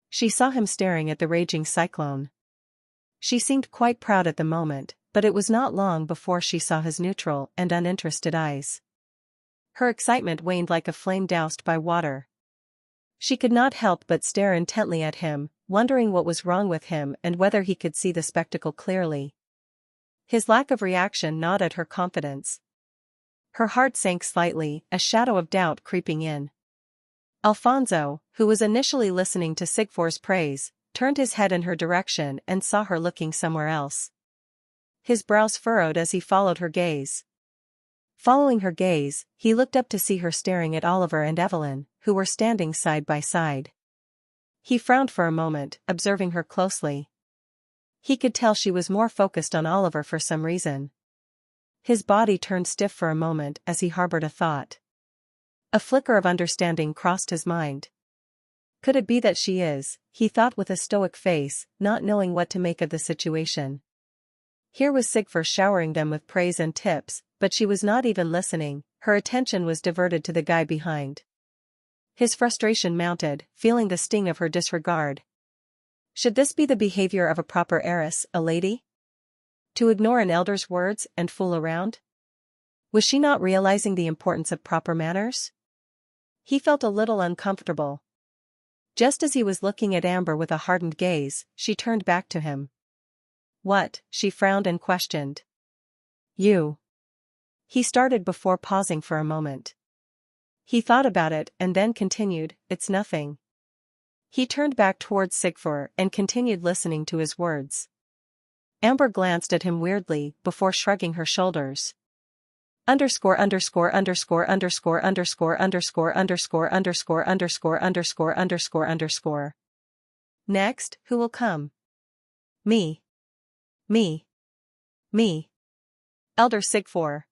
Speaker 1: She saw him staring at the raging cyclone. She seemed quite proud at the moment, but it was not long before she saw his neutral and uninterested eyes. Her excitement waned like a flame doused by water. She could not help but stare intently at him, wondering what was wrong with him and whether he could see the spectacle clearly. His lack of reaction gnawed at her confidence. Her heart sank slightly, a shadow of doubt creeping in. Alfonso, who was initially listening to Sigfur's praise, turned his head in her direction and saw her looking somewhere else. His brows furrowed as he followed her gaze. Following her gaze, he looked up to see her staring at Oliver and Evelyn, who were standing side by side. He frowned for a moment, observing her closely. He could tell she was more focused on Oliver for some reason. His body turned stiff for a moment as he harbored a thought. A flicker of understanding crossed his mind. Could it be that she is, he thought with a stoic face, not knowing what to make of the situation. Here was Sigfur showering them with praise and tips, but she was not even listening. Her attention was diverted to the guy behind. His frustration mounted, feeling the sting of her disregard. Should this be the behavior of a proper heiress, a lady? To ignore an elder's words and fool around? Was she not realizing the importance of proper manners? He felt a little uncomfortable. Just as he was looking at Amber with a hardened gaze, she turned back to him. What? She frowned and questioned. You. He started before pausing for a moment. He thought about it and then continued, It's nothing. He turned back towards Sigfur and continued listening to his words. Amber glanced at him weirdly before shrugging her shoulders. Underscore underscore underscore underscore underscore underscore underscore underscore underscore underscore underscore underscore. Next, who will come? Me. Me. Me. Elder Sigfur.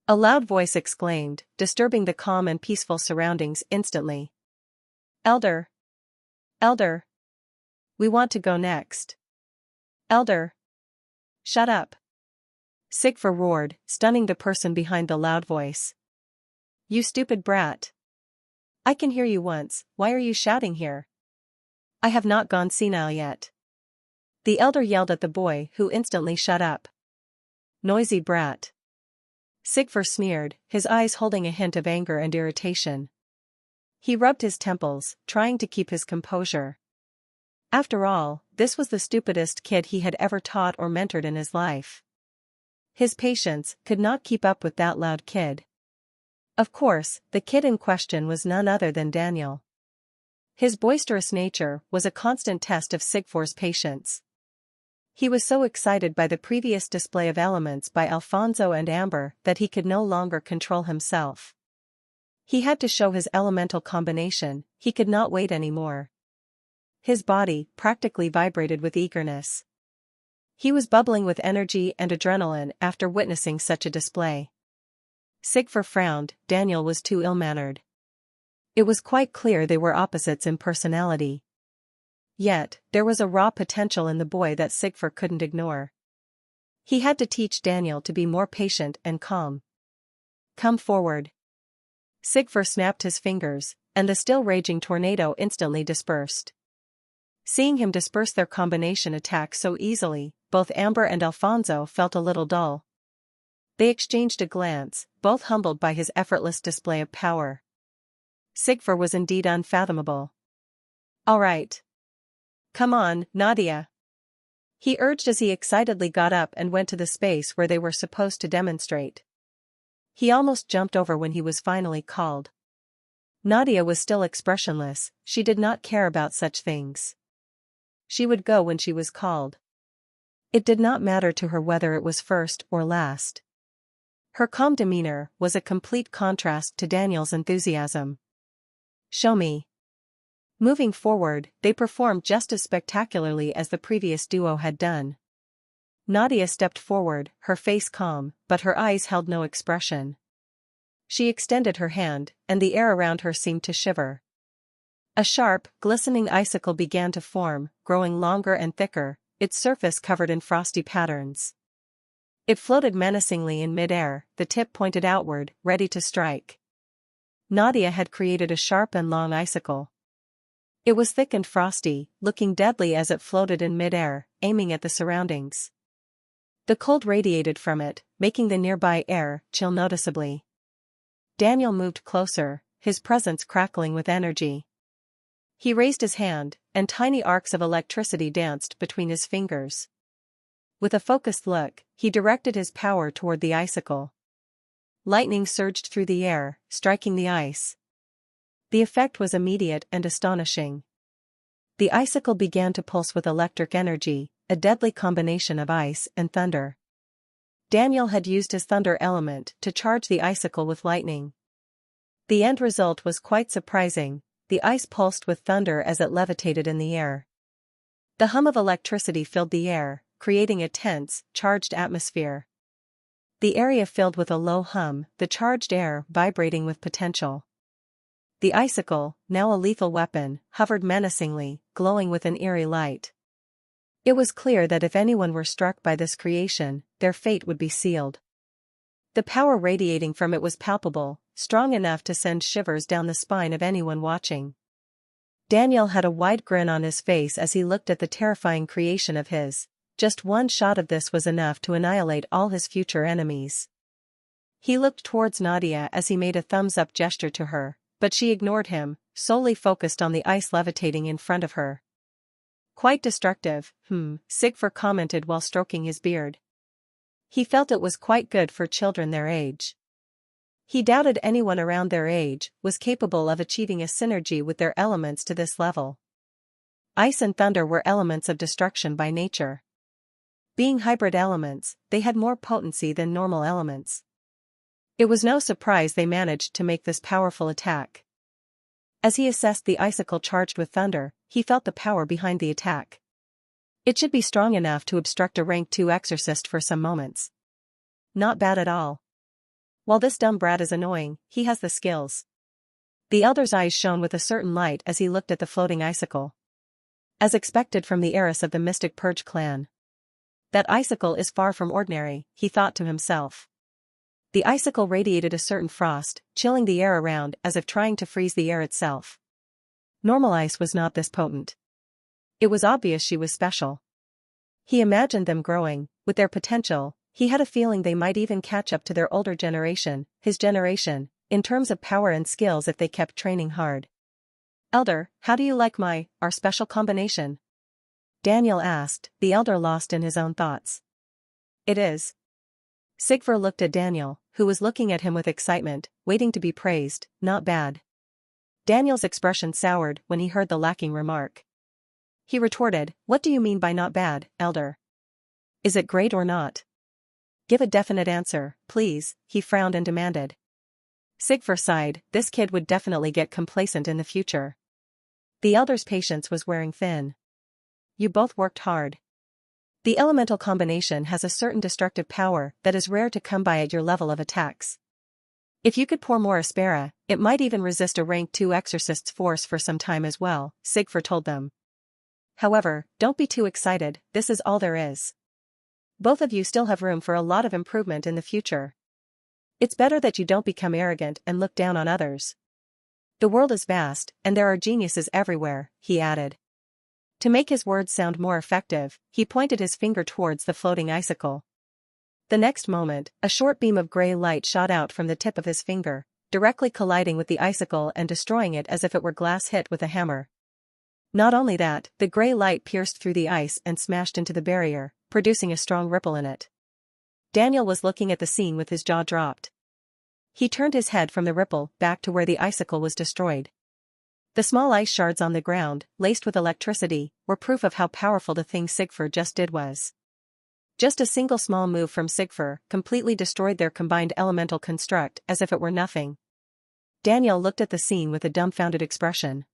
Speaker 1: A loud voice exclaimed, disturbing the calm and peaceful surroundings instantly. Elder. Elder. We want to go next. Elder. Shut up. Sigfur roared, stunning the person behind the loud voice. You stupid brat. I can hear you once, why are you shouting here? I have not gone senile yet. The elder yelled at the boy, who instantly shut up. Noisy brat. Sigfur sneered, his eyes holding a hint of anger and irritation. He rubbed his temples, trying to keep his composure. After all, this was the stupidest kid he had ever taught or mentored in his life. His patience could not keep up with that loud kid. Of course, the kid in question was none other than Daniel. His boisterous nature was a constant test of Sigfur's patience. He was so excited by the previous display of elements by Alfonso and Amber that he could no longer control himself. He had to show his elemental combination, he could not wait anymore. His body practically vibrated with eagerness. He was bubbling with energy and adrenaline after witnessing such a display. Sigfur frowned, Daniel was too ill-mannered. It was quite clear they were opposites in personality. Yet, there was a raw potential in the boy that Sigfur couldn't ignore. He had to teach Daniel to be more patient and calm. Come forward. Sigfur snapped his fingers, and the still raging tornado instantly dispersed. Seeing him disperse their combination attack so easily, both Amber and Alfonso felt a little dull. They exchanged a glance, both humbled by his effortless display of power. Sigfur was indeed unfathomable. All right. Come on, Nadia. He urged as he excitedly got up and went to the space where they were supposed to demonstrate. He almost jumped over when he was finally called. Nadia was still expressionless, she did not care about such things. She would go when she was called. It did not matter to her whether it was first or last. Her calm demeanor was a complete contrast to Daniel's enthusiasm. Show me. Moving forward, they performed just as spectacularly as the previous duo had done. Nadia stepped forward, her face calm, but her eyes held no expression. She extended her hand, and the air around her seemed to shiver. A sharp, glistening icicle began to form, growing longer and thicker, its surface covered in frosty patterns. It floated menacingly in mid-air, the tip pointed outward, ready to strike. Nadia had created a sharp and long icicle. It was thick and frosty, looking deadly as it floated in mid-air, aiming at the surroundings. The cold radiated from it, making the nearby air chill noticeably. Daniel moved closer, his presence crackling with energy. He raised his hand, and tiny arcs of electricity danced between his fingers. With a focused look, he directed his power toward the icicle. Lightning surged through the air, striking the ice. The effect was immediate and astonishing. The icicle began to pulse with electric energy, a deadly combination of ice and thunder. Daniel had used his thunder element to charge the icicle with lightning. The end result was quite surprising, the ice pulsed with thunder as it levitated in the air. The hum of electricity filled the air, creating a tense, charged atmosphere. The area filled with a low hum, the charged air vibrating with potential. The icicle, now a lethal weapon, hovered menacingly, glowing with an eerie light. It was clear that if anyone were struck by this creation, their fate would be sealed. The power radiating from it was palpable, strong enough to send shivers down the spine of anyone watching. Daniel had a wide grin on his face as he looked at the terrifying creation of his. Just one shot of this was enough to annihilate all his future enemies. He looked towards Nadia as he made a thumbs-up gesture to her, but she ignored him, solely focused on the ice levitating in front of her. Quite destructive, Sigfur commented while stroking his beard. He felt it was quite good for children their age. He doubted anyone around their age was capable of achieving a synergy with their elements to this level. Ice and thunder were elements of destruction by nature. Being hybrid elements, they had more potency than normal elements. It was no surprise they managed to make this powerful attack. As he assessed the icicle charged with thunder, he felt the power behind the attack. It should be strong enough to obstruct a rank 2 exorcist for some moments. Not bad at all. While this dumb brat is annoying, he has the skills. The elder's eyes shone with a certain light as he looked at the floating icicle. As expected from the heiress of the Mystic Purge clan. That icicle is far from ordinary, he thought to himself. The icicle radiated a certain frost, chilling the air around as if trying to freeze the air itself. Normal ice was not this potent. It was obvious she was special. He imagined them growing, with their potential. He had a feeling they might even catch up to their older generation, his generation, in terms of power and skills if they kept training hard. Elder, how do you like our special combination? Daniel asked, the elder lost in his own thoughts. It is. Sigfur looked at Daniel, who was looking at him with excitement, waiting to be praised. Not bad. Daniel's expression soured when he heard the lacking remark. He retorted, what do you mean by not bad, elder? Is it great or not? Give a definite answer, please, he frowned and demanded. Sigfur sighed, this kid would definitely get complacent in the future. The elder's patience was wearing thin. You both worked hard. The elemental combination has a certain destructive power that is rare to come by at your level of attacks. If you could pour more aspera, it might even resist a rank 2 exorcist's force for some time as well, Sigfur told them. However, don't be too excited, this is all there is. Both of you still have room for a lot of improvement in the future. It's better that you don't become arrogant and look down on others. The world is vast, and there are geniuses everywhere, he added. To make his words sound more effective, he pointed his finger towards the floating icicle. The next moment, a short beam of gray light shot out from the tip of his finger, directly colliding with the icicle and destroying it as if it were glass hit with a hammer. Not only that, the gray light pierced through the ice and smashed into the barrier, producing a strong ripple in it. Daniel was looking at the scene with his jaw dropped. He turned his head from the ripple back to where the icicle was destroyed. The small ice shards on the ground, laced with electricity, were proof of how powerful the thing Sigfur just did was. Just a single small move from Sigfur completely destroyed their combined elemental construct as if it were nothing. Daniel looked at the scene with a dumbfounded expression.